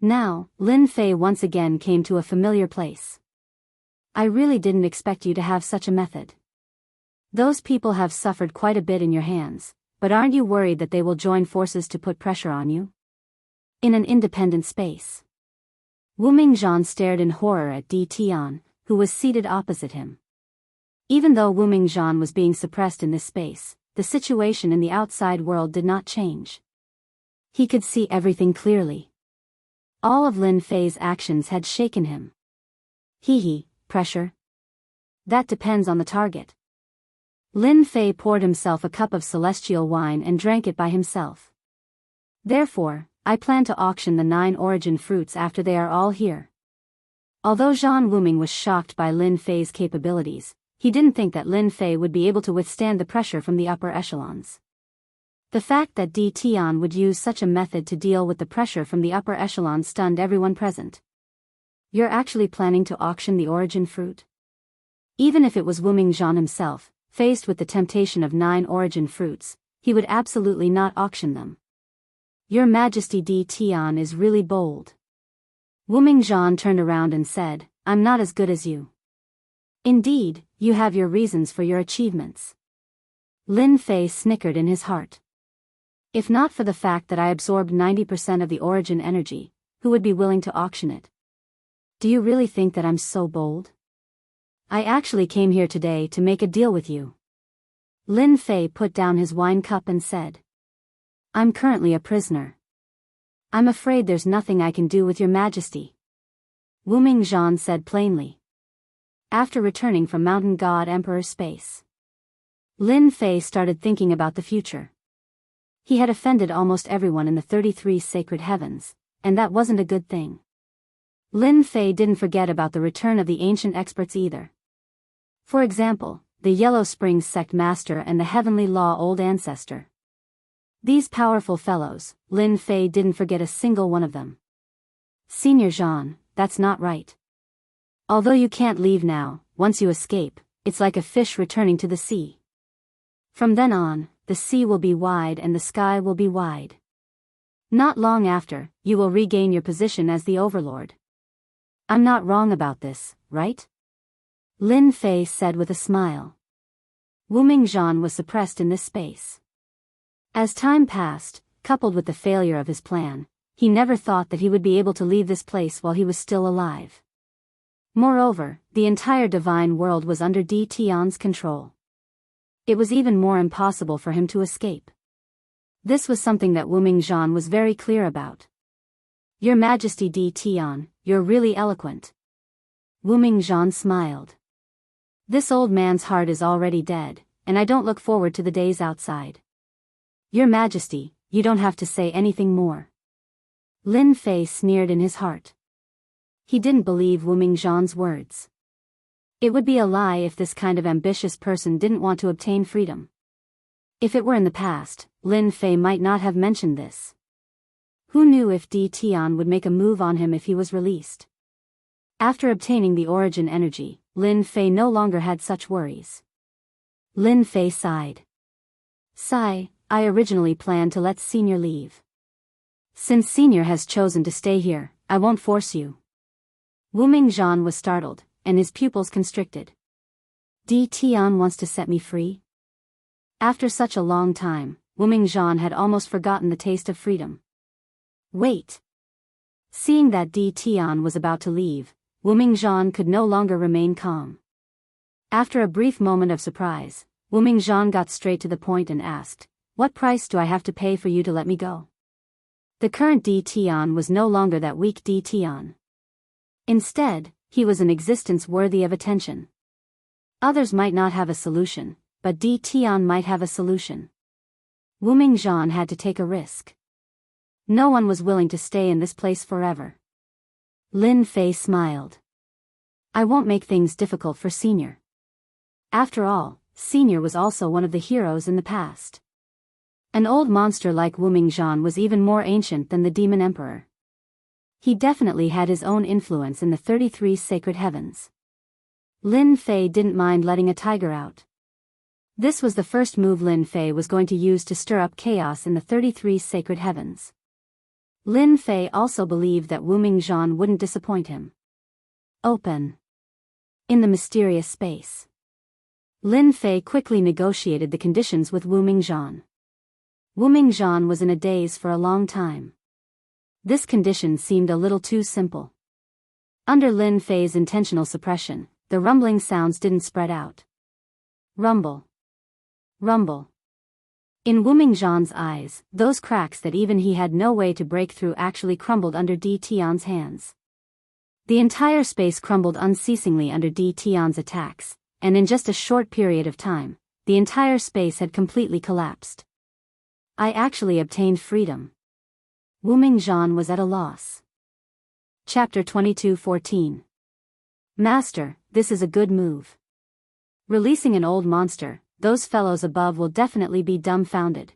[SPEAKER 1] Now, Lin Fei once again came to a familiar place. I really didn't expect you to have such a method. Those people have suffered quite a bit in your hands, but aren't you worried that they will join forces to put pressure on you? In an independent space. Wu Mingzhan stared in horror at Tion, who was seated opposite him. Even though Wu Mingzhan was being suppressed in this space, the situation in the outside world did not change. He could see everything clearly. All of Lin Fei's actions had shaken him. Pressure? That depends on the target. Lin Fei poured himself a cup of celestial wine and drank it by himself. Therefore, I plan to auction the 9 origin fruits after they are all here. Although Zhan Wuming was shocked by Lin Fei's capabilities, he didn't think that Lin Fei would be able to withstand the pressure from the upper echelons. The fact that Tion would use such a method to deal with the pressure from the upper echelons stunned everyone present. You're actually planning to auction the origin fruit? Even if it was Wu Mingzhan himself, faced with the temptation of 9 origin fruits, he would absolutely not auction them. Your Majesty Tion is really bold. Wu Mingzhan turned around and said, I'm not as good as you. Indeed, you have your reasons for your achievements. Lin Fei snickered in his heart. If not for the fact that I absorbed 90% of the origin energy, who would be willing to auction it? Do you really think that I'm so bold? I actually came here today to make a deal with you. Lin Fei put down his wine cup and said. I'm currently a prisoner. I'm afraid there's nothing I can do with your Majesty. Wu Mingzhan said plainly. After returning from Mountain God Emperor space, Lin Fei started thinking about the future. He had offended almost everyone in the 33 sacred heavens, and that wasn't a good thing. Lin Fei didn't forget about the return of the ancient experts either. For example, the Yellow Springs sect master and the Heavenly Law old ancestor. These powerful fellows, Lin Fei didn't forget a single one of them. Senior Zhan, that's not right. Although you can't leave now, once you escape, it's like a fish returning to the sea. From then on, the sea will be wide and the sky will be wide. Not long after, you will regain your position as the overlord. I'm not wrong about this, right? Lin Fei said with a smile. Wu Mingzhan was suppressed in this space. As time passed, coupled with the failure of his plan, he never thought that he would be able to leave this place while he was still alive. Moreover, the entire divine world was under Di Tian's control. It was even more impossible for him to escape. This was something that Wu Mingzhan was very clear about. Your Majesty Di Tian, you're really eloquent. Wu Mingzhan smiled. This old man's heart is already dead, and I don't look forward to the days outside. Your Majesty, you don't have to say anything more. Lin Fei sneered in his heart. He didn't believe Wu Mingzhan's words. It would be a lie if this kind of ambitious person didn't want to obtain freedom. If it were in the past, Lin Fei might not have mentioned this. Who knew if Di Tian would make a move on him if he was released? After obtaining the origin energy, Lin Fei no longer had such worries. Lin Fei sighed. Sigh, I originally planned to let Senior leave. Since Senior has chosen to stay here, I won't force you. Wu Mingzhan was startled, and his pupils constricted. Di Tian wants to set me free? After such a long time, Wu Mingzhan had almost forgotten the taste of freedom. Wait. Seeing that Di Tian was about to leave, Wu Mingzhan could no longer remain calm. After a brief moment of surprise, Wu Mingzhan got straight to the point and asked, what price do I have to pay for you to let me go? The current Di Tian was no longer that weak Di Tian. Instead, he was an existence worthy of attention. Others might not have a solution, but Di Tian might have a solution. Wu Mingzhan had to take a risk. No one was willing to stay in this place forever. Lin Fei smiled. I won't make things difficult for Senior. After all, Senior was also one of the heroes in the past. An old monster like Wu Mingzhan was even more ancient than the Demon Emperor. He definitely had his own influence in the 33 sacred heavens. Lin Fei didn't mind letting a tiger out. This was the first move Lin Fei was going to use to stir up chaos in the 33 sacred heavens. Lin Fei also believed that Wu Mingzhan wouldn't disappoint him. Open. In the mysterious space. Lin Fei quickly negotiated the conditions with Wu Mingzhan. Wu Mingzhan was in a daze for a long time. This condition seemed a little too simple. Under Lin Fei's intentional suppression, the rumbling sounds didn't spread out. Rumble. Rumble. In Wu Mingzhan's eyes, those cracks that even he had no way to break through actually crumbled under Di Tian's hands. The entire space crumbled unceasingly under Di Tian's attacks, and in just a short period of time, the entire space had completely collapsed. I actually obtained freedom. Wu Mingzhan was at a loss. Chapter 22:14. Master, this is a good move. Releasing an old monster, those fellows above will definitely be dumbfounded.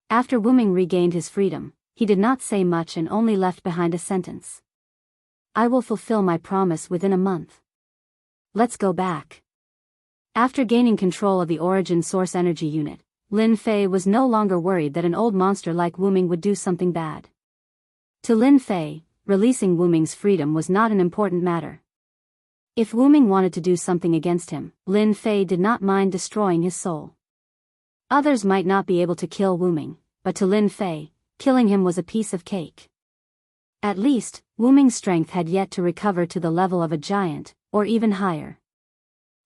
[SPEAKER 1] After Wu Ming regained his freedom, he did not say much and only left behind a sentence. I will fulfill my promise within a month. Let's go back. After gaining control of the origin source energy unit, Lin Fei was no longer worried that an old monster like Wu Ming would do something bad. To Lin Fei, releasing Wu Ming's freedom was not an important matter. If Wu Ming wanted to do something against him, Lin Fei did not mind destroying his soul. Others might not be able to kill Wu Ming, but to Lin Fei, killing him was a piece of cake. At least, Wu Ming's strength had yet to recover to the level of a giant, or even higher.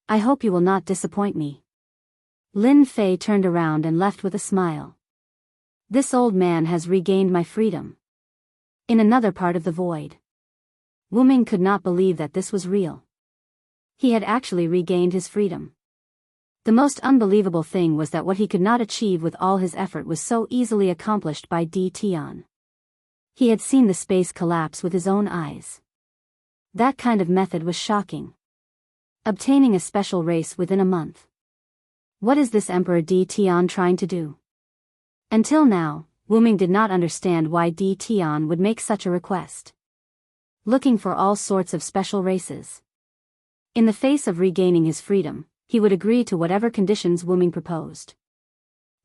[SPEAKER 1] I hope you will not disappoint me. Lin Fei turned around and left with a smile. This old man has regained my freedom. In another part of the void. Wu Ming could not believe that this was real. He had actually regained his freedom. The most unbelievable thing was that what he could not achieve with all his effort was so easily accomplished by Di Tian. He had seen the space collapse with his own eyes. That kind of method was shocking. Obtaining a special race within a month. What is this Emperor Di Tian trying to do? Until now, Wu Ming did not understand why Di Tian would make such a request. Looking for all sorts of special races. In the face of regaining his freedom, he would agree to whatever conditions Wu Ming proposed.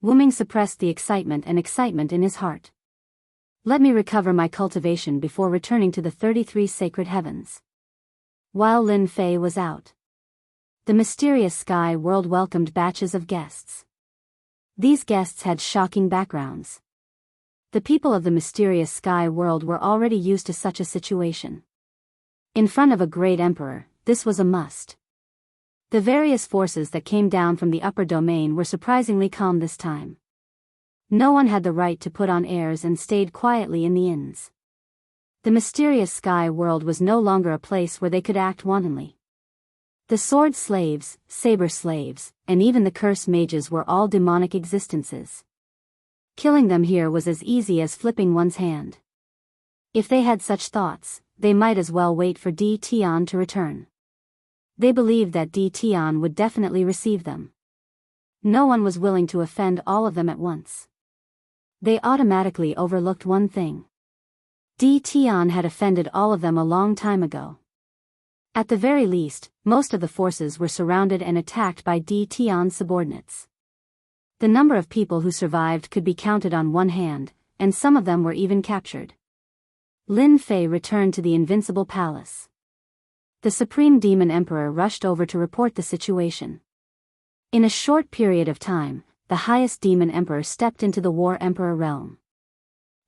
[SPEAKER 1] Wu Ming suppressed the excitement in his heart. Let me recover my cultivation before returning to the 33 sacred heavens. While Lin Fei was out, the mysterious sky world welcomed batches of guests. These guests had shocking backgrounds. The people of the mysterious sky world were already used to such a situation. In front of a great emperor, this was a must. The various forces that came down from the upper domain were surprisingly calm this time. No one had the right to put on airs and stayed quietly in the inns. The mysterious sky world was no longer a place where they could act wantonly. The sword slaves, saber slaves, and even the curse mages were all demonic existences. Killing them here was as easy as flipping one's hand. If they had such thoughts, they might as well wait for Di Tian to return. They believed that Di Tian would definitely receive them. No one was willing to offend all of them at once. They automatically overlooked one thing. Di Tian had offended all of them a long time ago. At the very least, most of the forces were surrounded and attacked by Di Tian's subordinates. The number of people who survived could be counted on one hand, and some of them were even captured. Lin Fei returned to the Invincible Palace. The Supreme Demon Emperor rushed over to report the situation. In a short period of time, the highest Demon Emperor stepped into the War Emperor realm.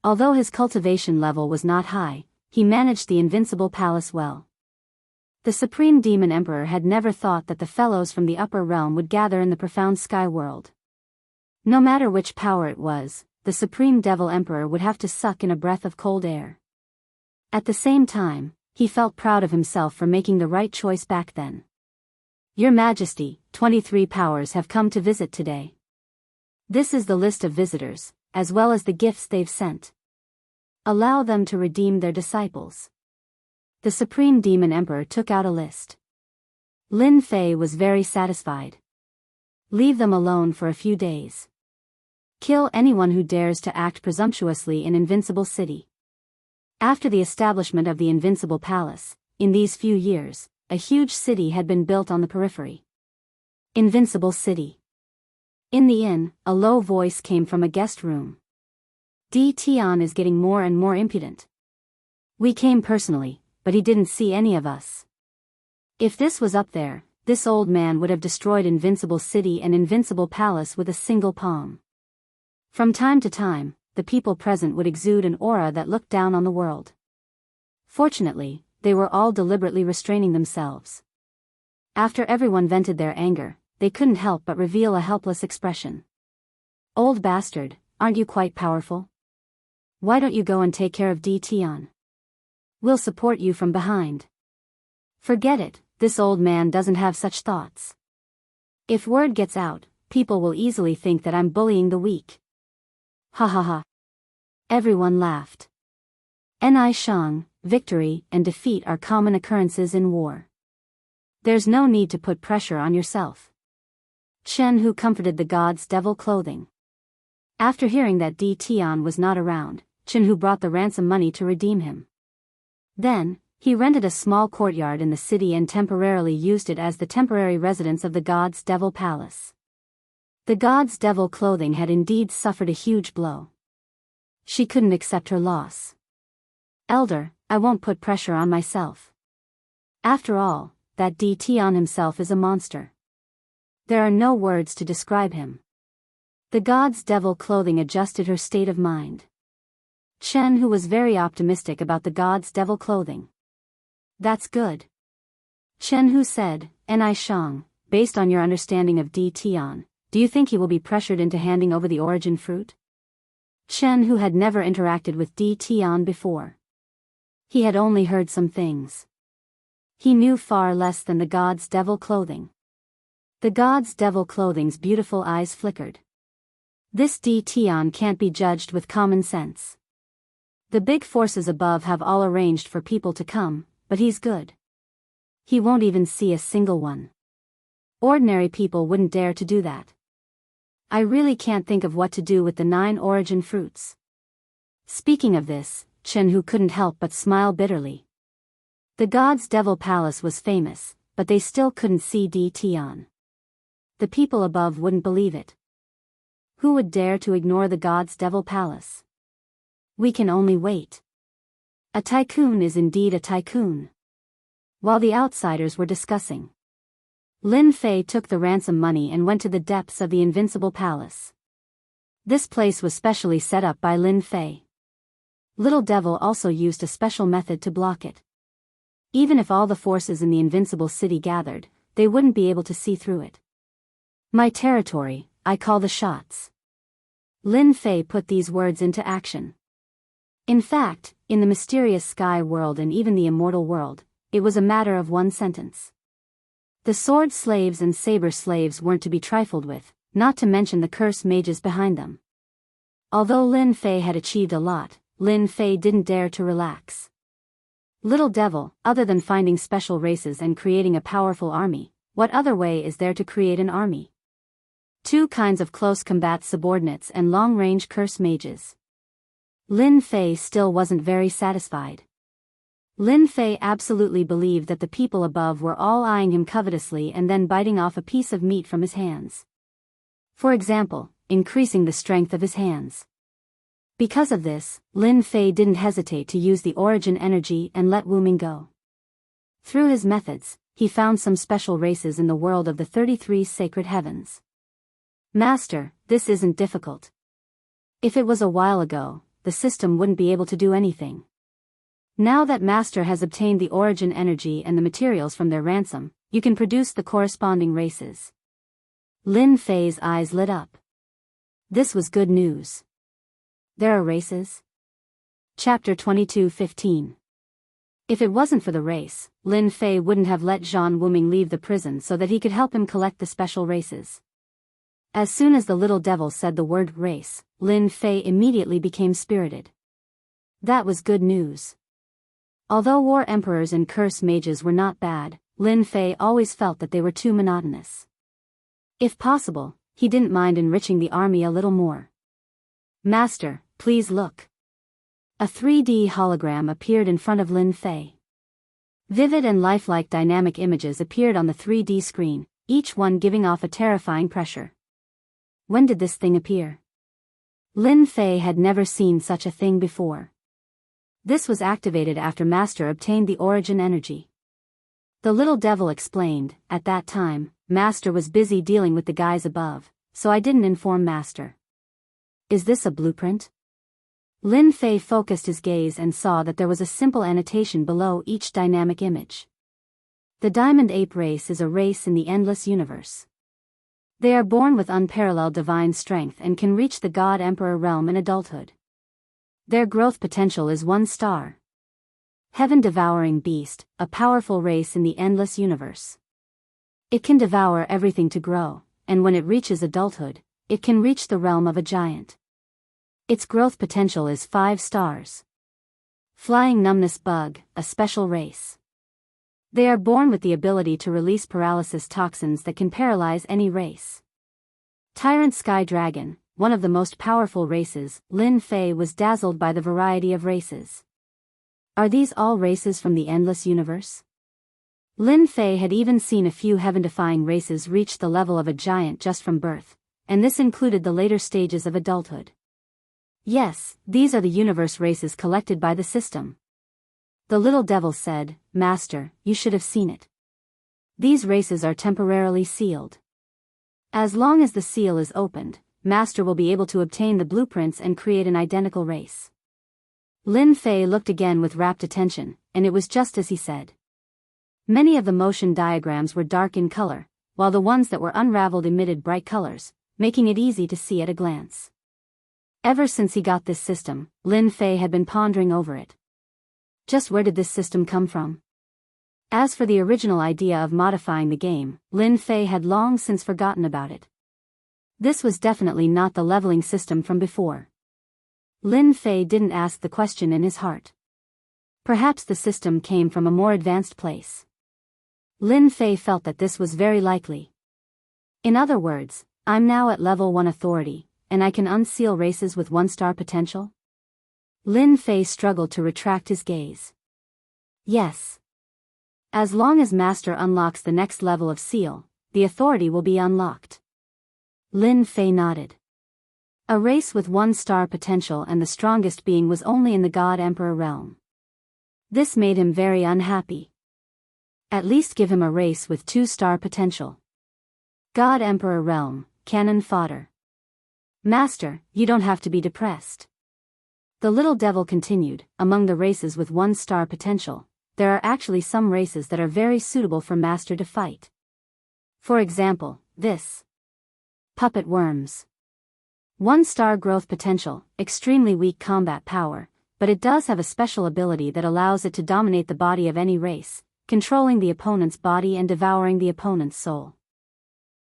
[SPEAKER 1] Although his cultivation level was not high, he managed the Invincible Palace well. The Supreme Demon Emperor had never thought that the fellows from the upper realm would gather in the profound sky world. No matter which power it was, the Supreme Devil Emperor would have to suck in a breath of cold air. At the same time, he felt proud of himself for making the right choice back then. Your Majesty, 23 powers have come to visit today. This is the list of visitors, as well as the gifts they've sent. Allow them to redeem their disciples. The Supreme Demon Emperor took out a list. Lin Fei was very satisfied. Leave them alone for a few days. Kill anyone who dares to act presumptuously in Invincible City. After the establishment of the Invincible Palace, in these few years, a huge city had been built on the periphery. Invincible City. In the inn, a low voice came from a guest room. Di Tian is getting more and more impudent. We came personally, but he didn't see any of us. If this was up there, this old man would have destroyed Invincible City and Invincible Palace with a single palm. From time to time, the people present would exude an aura that looked down on the world. Fortunately, they were all deliberately restraining themselves. After everyone vented their anger, they couldn't help but reveal a helpless expression. Old bastard, aren't you quite powerful? Why don't you go and take care of Di Tian? We'll support you from behind. Forget it, this old man doesn't have such thoughts. If word gets out, people will easily think that I'm bullying the weak. Ha ha ha. Everyone laughed. Ni Shang, victory and defeat are common occurrences in war. There's no need to put pressure on yourself. Chen Hu comforted the god's devil clothing. After hearing that Di Tian was not around, Chen Hu brought the ransom money to redeem him. Then, he rented a small courtyard in the city and temporarily used it as the temporary residence of the god's devil palace. The god's devil clothing had indeed suffered a huge blow. She couldn't accept her loss. Elder, I won't put pressure on myself. After all, that Di Tian himself is a monster. There are no words to describe him. The god's devil clothing adjusted her state of mind. Chen Hu was very optimistic about the god's devil clothing. That's good. Chen Hu said, Ni Shang, based on your understanding of Di Tian, do you think he will be pressured into handing over the origin fruit? Chen Hu had never interacted with Di Tian before. He had only heard some things. He knew far less than the god's devil clothing. The god's devil clothing's beautiful eyes flickered. This Di Tian can't be judged with common sense. The big forces above have all arranged for people to come, but he's good. He won't even see a single one. Ordinary people wouldn't dare to do that. I really can't think of what to do with the 9 origin fruits. Speaking of this, Chen Hu couldn't help but smile bitterly. The god's devil palace was famous, but they still couldn't see Di Tian. The people above wouldn't believe it. Who would dare to ignore the god's devil palace? We can only wait. A tycoon is indeed a tycoon. While the outsiders were discussing, Lin Fei took the ransom money and went to the depths of the Invincible Palace. This place was specially set up by Lin Fei. Little Devil also used a special method to block it. Even if all the forces in the Invincible City gathered, they wouldn't be able to see through it. My territory, I call the shots. Lin Fei put these words into action. In fact, in the mysterious sky world and even the immortal world, it was a matter of one sentence. The sword slaves and saber slaves weren't to be trifled with, not to mention the curse mages behind them. Although Lin Fei had achieved a lot, Lin Fei didn't dare to relax. Little Devil, other than finding special races and creating a powerful army, what other way is there to create an army? Two kinds of close combat subordinates and long-range curse mages. Lin Fei still wasn't very satisfied. Lin Fei absolutely believed that the people above were all eyeing him covetously and then biting off a piece of meat from his hands. For example, increasing the strength of his hands. Because of this, Lin Fei didn't hesitate to use the origin energy and let Wu Ming go. Through his methods, he found some special races in the world of the 33 sacred heavens. Master, this isn't difficult. If it was a while ago, the system wouldn't be able to do anything. Now that Master has obtained the origin energy and the materials from their ransom, you can produce the corresponding races. Lin Fei's eyes lit up. This was good news. There are races? Chapter 22:15. If it wasn't for the race, Lin Fei wouldn't have let Zhan Wuming leave the prison so that he could help him collect the special races. As soon as the little devil said the word race, Lin Fei immediately became spirited. That was good news. Although war emperors and curse mages were not bad, Lin Fei always felt that they were too monotonous. If possible, he didn't mind enriching the army a little more. Master, please look. A 3D hologram appeared in front of Lin Fei. Vivid and lifelike dynamic images appeared on the 3D screen, each one giving off a terrifying pressure. When did this thing appear? Lin Fei had never seen such a thing before. This was activated after Master obtained the origin energy. The little devil explained, at that time, Master was busy dealing with the guys above, so I didn't inform Master. Is this a blueprint? Lin Fei focused his gaze and saw that there was a simple annotation below each dynamic image. The Diamond Ape race is a race in the endless universe. They are born with unparalleled divine strength and can reach the God Emperor realm in adulthood. Their growth potential is 1 star. Heaven-devouring beast, a powerful race in the endless universe. It can devour everything to grow, and when it reaches adulthood, it can reach the realm of a giant. Its growth potential is 5 stars. Flying numbness bug, a special race. They are born with the ability to release paralysis toxins that can paralyze any race. Tyrant Sky Dragon, one of the most powerful races, Lin Fei was dazzled by the variety of races. Are these all races from the endless universe? Lin Fei had even seen a few heaven-defying races reach the level of a giant just from birth, and this included the later stages of adulthood. Yes, these are the universe races collected by the system. The little devil said, Master, you should have seen it. These races are temporarily sealed. As long as the seal is opened, Master will be able to obtain the blueprints and create an identical race. Lin Fei looked again with rapt attention, and it was just as he said. Many of the motion diagrams were dark in color, while the ones that were unraveled emitted bright colors, making it easy to see at a glance. Ever since he got this system, Lin Fei had been pondering over it. Just where did this system come from? As for the original idea of modifying the game, Lin Fei had long since forgotten about it. This was definitely not the leveling system from before. Lin Fei didn't ask the question in his heart. Perhaps the system came from a more advanced place. Lin Fei felt that this was very likely. In other words, I'm now at level 1 authority, and I can unseal races with 1-star potential? Lin Fei struggled to retract his gaze. Yes. As long as Master unlocks the next level of seal, the authority will be unlocked. Lin Fei nodded. A race with 1-star potential, and the strongest being was only in the God-Emperor realm. This made him very unhappy. At least give him a race with 2-star potential. God-Emperor realm, cannon fodder. Master, you don't have to be depressed. The little devil continued, among the races with 1-star potential, there are actually some races that are very suitable for Master to fight. For example, this. Puppet worms. 1-star growth potential, extremely weak combat power, but it does have a special ability that allows it to dominate the body of any race, controlling the opponent's body and devouring the opponent's soul.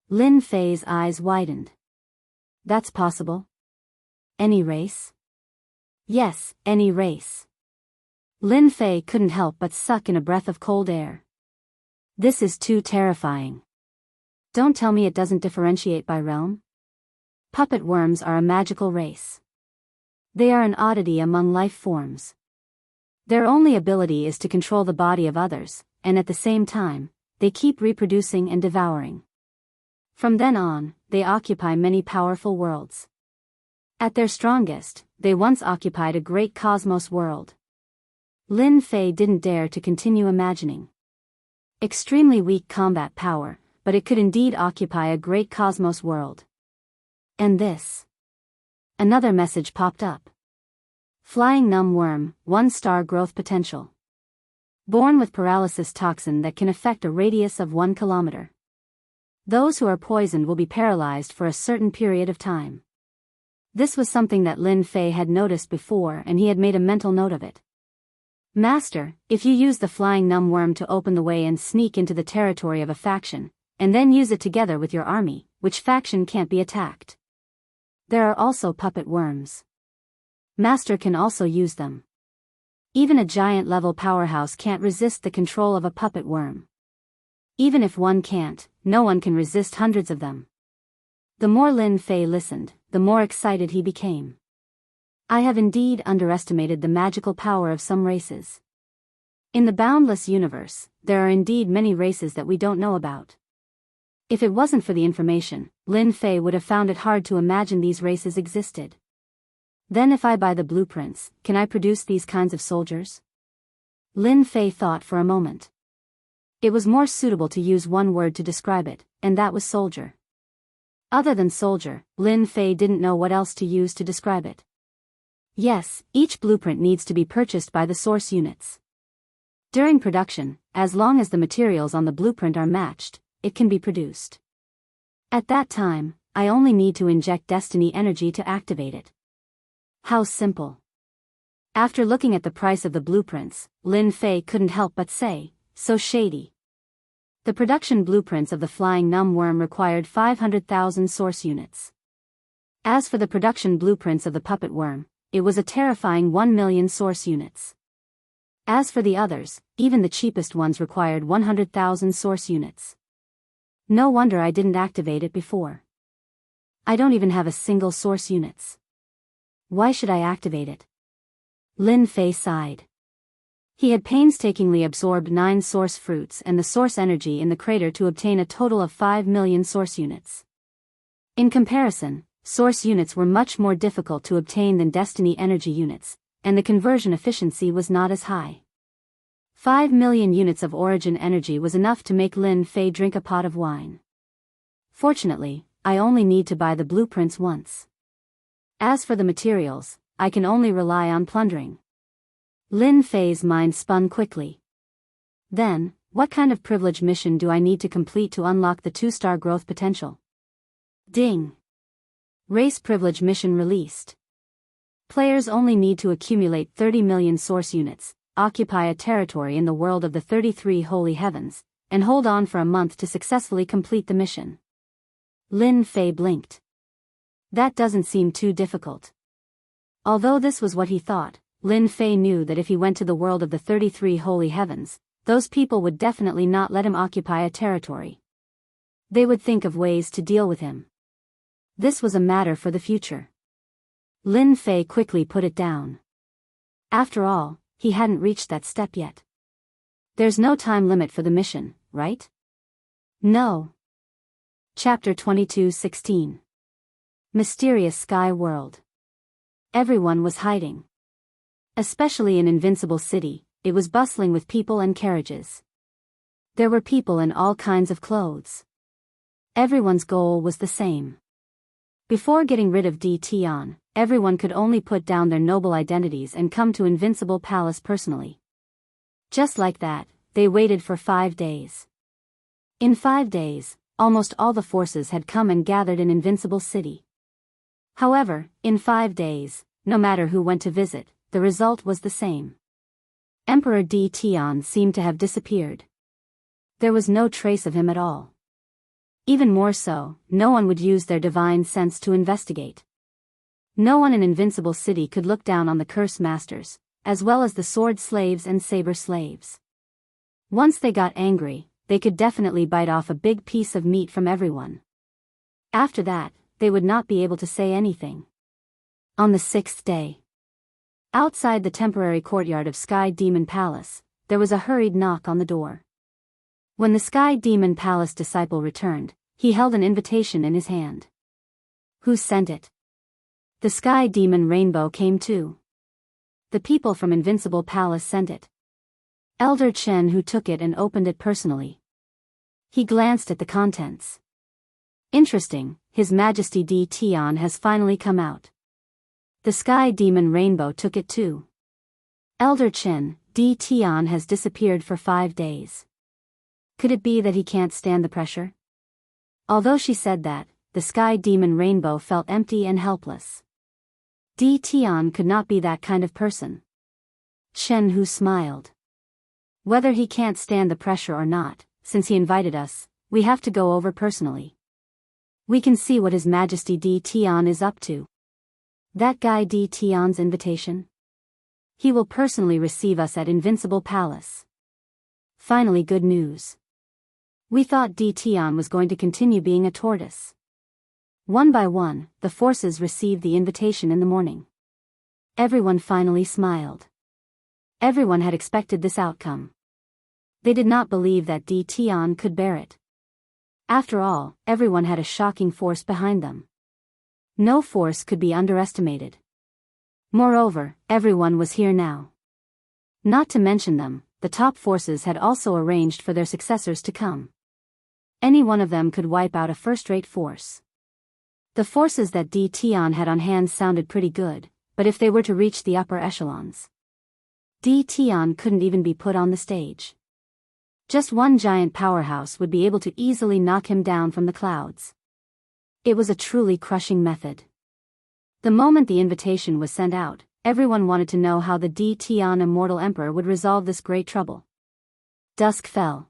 [SPEAKER 1] Lin Fei's eyes widened. That's possible? Any race? Yes, any race. Lin Fei couldn't help but suck in a breath of cold air. This is too terrifying. Don't tell me it doesn't differentiate by realm? Puppet worms are a magical race. They are an oddity among life forms. Their only ability is to control the body of others, and at the same time, they keep reproducing and devouring. From then on, they occupy many powerful worlds. At their strongest, they once occupied a great cosmos world. Lin Fei didn't dare to continue imagining. Extremely weak combat power, but it could indeed occupy a great cosmos world. And this. Another message popped up. Flying numb worm, 1-star growth potential. Born with paralysis toxin that can affect a radius of 1 kilometer. Those who are poisoned will be paralyzed for a certain period of time. This was something that Lin Fei had noticed before, and he had made a mental note of it. Master, if you use the flying numb worm to open the way and sneak into the territory of a faction, and then use it together with your army, which faction can't be attacked? There are also puppet worms. Master can also use them. Even a giant-level powerhouse can't resist the control of a puppet worm. Even if one can't, no one can resist hundreds of them. The more Lin Fei listened, the more excited he became. I have indeed underestimated the magical power of some races. In the Boundless universe, there are indeed many races that we don't know about. If it wasn't for the information, Lin Fei would have found it hard to imagine these races existed. Then if I buy the blueprints, can I produce these kinds of soldiers? Lin Fei thought for a moment. It was more suitable to use one word to describe it, and that was soldier. Other than soldier, Lin Fei didn't know what else to use to describe it. Yes, each blueprint needs to be purchased by the source units. During production, as long as the materials on the blueprint are matched, it can be produced. At that time, I only need to inject destiny energy to activate it. How simple. After looking at the price of the blueprints, Lin Fei couldn't help but say, so shady. The production blueprints of the flying numb worm required 500,000 source units. As for the production blueprints of the puppet worm, it was a terrifying 1 million source units. As for the others, even the cheapest ones required 100,000 source units. No wonder I didn't activate it before. I don't even have a single source units. Why should I activate it? Lin Fei sighed. He had painstakingly absorbed 9 source fruits and the source energy in the crater to obtain a total of 5 million source units. In comparison, source units were much more difficult to obtain than destiny energy units, and the conversion efficiency was not as high. 5 million units of origin energy was enough to make Lin Fei drink a pot of wine. Fortunately, I only need to buy the blueprints once. As for the materials, I can only rely on plundering. Lin Fei's mind spun quickly. Then, what kind of privilege mission do I need to complete to unlock the 2-star growth potential? Ding! Race privilege mission released. Players only need to accumulate 30 million source units, occupy a territory in the world of the 33 holy heavens, and hold on for a month to successfully complete the mission. Lin Fei blinked. That doesn't seem too difficult. Although this was what he thought, Lin Fei knew that if he went to the world of the 33 holy heavens, those people would definitely not let him occupy a territory. They would think of ways to deal with him. This was a matter for the future. Lin Fei quickly put it down. After all, he hadn't reached that step yet. There's no time limit for the mission, right? No. Chapter 22:16. Mysterious sky world. Everyone was hiding. Especially in Invincible City, it was bustling with people and carriages. There were people in all kinds of clothes. Everyone's goal was the same. Before getting rid of Tion, everyone could only put down their noble identities and come to Invincible Palace personally. Just like that, they waited for 5 days. In 5 days, almost all the forces had come and gathered in Invincible City. However, in 5 days, no matter who went to visit, the result was the same. Emperor Tion seemed to have disappeared. There was no trace of him at all. Even more so, no one would use their divine sense to investigate. No one in Invincible City could look down on the Curse Masters, as well as the Sword Slaves and Saber Slaves. Once they got angry, they could definitely bite off a big piece of meat from everyone. After that, they would not be able to say anything. On the 6th day, outside the temporary courtyard of Sky Demon Palace, there was a hurried knock on the door. When the Sky Demon Palace disciple returned, he held an invitation in his hand. Who sent it? The Sky Demon Rainbow came too. The people from Invincible Palace sent it. Elder Chen who took it and opened it personally. He glanced at the contents. Interesting, His Majesty Tion has finally come out. The Sky Demon Rainbow took it too. Elder Chen, Tion has disappeared for 5 days. Could it be that he can't stand the pressure? Although she said that, the Sky Demon Rainbow felt empty and helpless. Tion could not be that kind of person. Shen Hu smiled. Whether he can't stand the pressure or not, since he invited us, we have to go over personally. We can see what His Majesty Tion is up to. That guy Tion's invitation? He will personally receive us at Invincible Palace. Finally good news. We thought Tion was going to continue being a tortoise. One by one, the forces received the invitation in the morning. Everyone finally smiled. Everyone had expected this outcome. They did not believe that Tion could bear it. After all, everyone had a shocking force behind them. No force could be underestimated. Moreover, everyone was here now. Not to mention them, the top forces had also arranged for their successors to come. Any one of them could wipe out a first-rate force. The forces that Tion had on hand sounded pretty good, but if they were to reach the upper echelons, Tion couldn't even be put on the stage. Just one giant powerhouse would be able to easily knock him down from the clouds. It was a truly crushing method. The moment the invitation was sent out, everyone wanted to know how the Tion Immortal Emperor would resolve this great trouble. Dusk fell.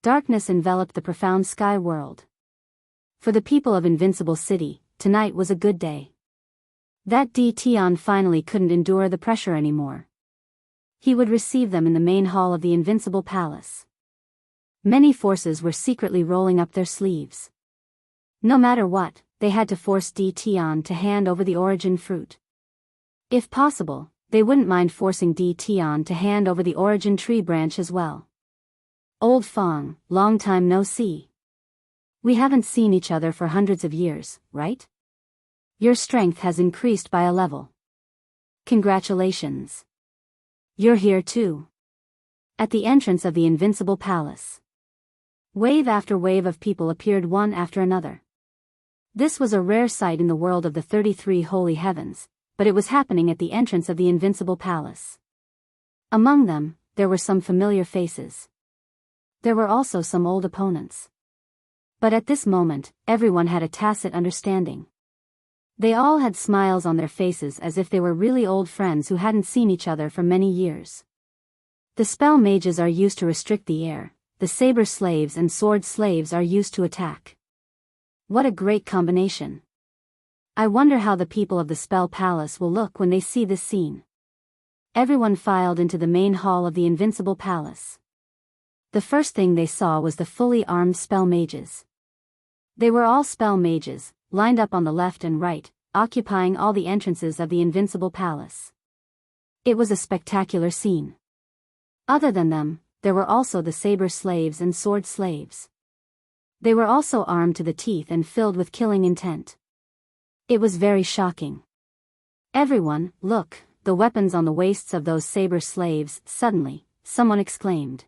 [SPEAKER 1] Darkness enveloped the profound sky world. For the people of Invincible City, tonight was a good day. That Tion finally couldn't endure the pressure anymore. He would receive them in the main hall of the Invincible Palace. Many forces were secretly rolling up their sleeves. No matter what, they had to force Tion to hand over the origin fruit. If possible, they wouldn't mind forcing Tion to hand over the origin tree branch as well. Old Fong, long time no see. We haven't seen each other for hundreds of years, right? Your strength has increased by a level. Congratulations. You're here too. At the entrance of the Invincible Palace, wave after wave of people appeared one after another. This was a rare sight in the world of the 33 holy heavens, but it was happening at the entrance of the Invincible Palace. Among them, there were some familiar faces. There were also some old opponents. But at this moment, everyone had a tacit understanding. They all had smiles on their faces as if they were really old friends who hadn't seen each other for many years. The spell mages are used to restrict the air, the saber slaves and sword slaves are used to attack. What a great combination. I wonder how the people of the Spell Palace will look when they see this scene. Everyone filed into the main hall of the Invincible Palace. The first thing they saw was the fully armed spell mages. They were all spell mages, lined up on the left and right, occupying all the entrances of the Invincible Palace. It was a spectacular scene. Other than them, there were also the saber slaves and sword slaves. They were also armed to the teeth and filled with killing intent. It was very shocking. Everyone, look, the weapons on the waists of those saber slaves. Suddenly, someone exclaimed.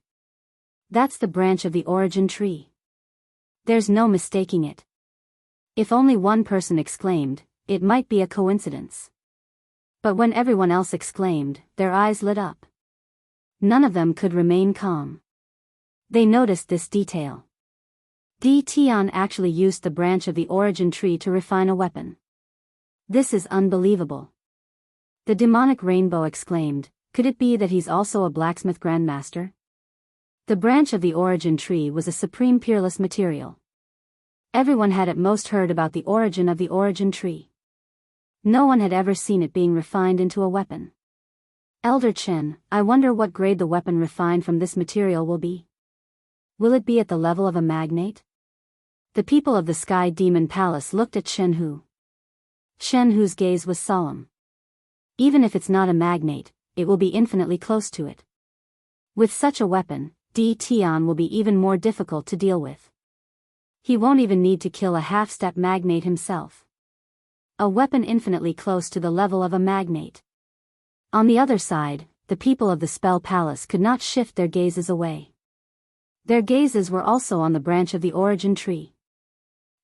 [SPEAKER 1] That's the branch of the origin tree. There's no mistaking it. If only one person exclaimed, it might be a coincidence. But when everyone else exclaimed, their eyes lit up. None of them could remain calm. They noticed this detail. Tian actually used the branch of the origin tree to refine a weapon. This is unbelievable. The demonic rainbow exclaimed, could it be that he's also a blacksmith grandmaster? The branch of the origin tree was a supreme peerless material. Everyone had at most heard about the origin of the origin tree. No one had ever seen it being refined into a weapon. Elder Chen, I wonder what grade the weapon refined from this material will be. Will it be at the level of a magnate? The people of the Sky Demon Palace looked at Shen Hu. Shen Hu's gaze was solemn. Even if it's not a magnate, it will be infinitely close to it. With such a weapon, Tian will be even more difficult to deal with. He won't even need to kill a half-step magnate himself. A weapon infinitely close to the level of a magnate. On the other side, the people of the Spell Palace could not shift their gazes away. Their gazes were also on the branch of the origin tree.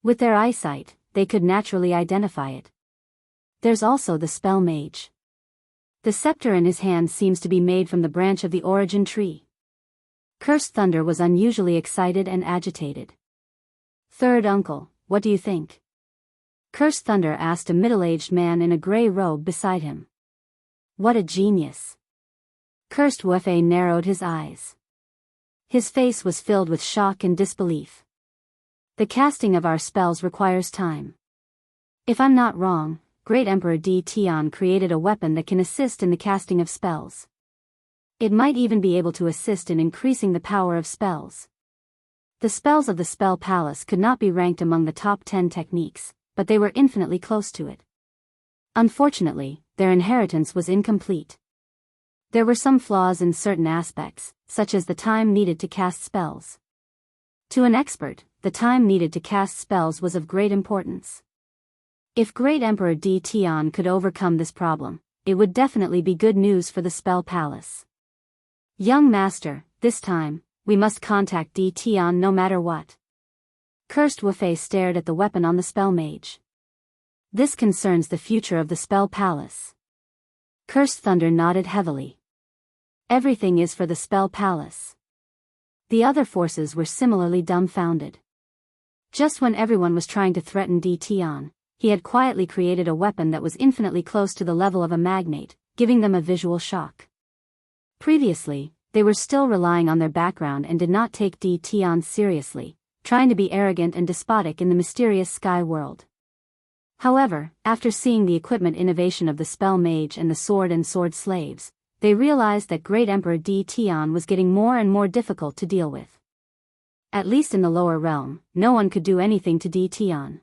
[SPEAKER 1] With their eyesight, they could naturally identify it. There's also the Spell Mage. The scepter in his hand seems to be made from the branch of the origin tree. Cursed Thunder was unusually excited and agitated. Third uncle, what do you think? Cursed Thunder asked a middle-aged man in a gray robe beside him. What a genius. Cursed Wufei narrowed his eyes. His face was filled with shock and disbelief. The casting of our spells requires time. If I'm not wrong, Great Emperor Tian created a weapon that can assist in the casting of spells. It might even be able to assist in increasing the power of spells. The spells of the Spell Palace could not be ranked among the top 10 techniques, but they were infinitely close to it. Unfortunately, their inheritance was incomplete. There were some flaws in certain aspects, such as the time needed to cast spells. To an expert, the time needed to cast spells was of great importance. If Great Emperor Tian could overcome this problem, it would definitely be good news for the Spell Palace. Young master, this time, we must contact Tian no matter what. Cursed Wufei stared at the weapon on the Spell Mage. This concerns the future of the Spell Palace. Cursed Thunder nodded heavily. Everything is for the Spell Palace. The other forces were similarly dumbfounded. Just when everyone was trying to threaten Tian, he had quietly created a weapon that was infinitely close to the level of a magnate, giving them a visual shock. Previously, they were still relying on their background and did not take Tian seriously, trying to be arrogant and despotic in the mysterious sky world. However, after seeing the equipment innovation of the Spell Mage and the Sword and Sword Slaves, they realized that Great Emperor Tian was getting more and more difficult to deal with. At least in the lower realm, no one could do anything to Tian.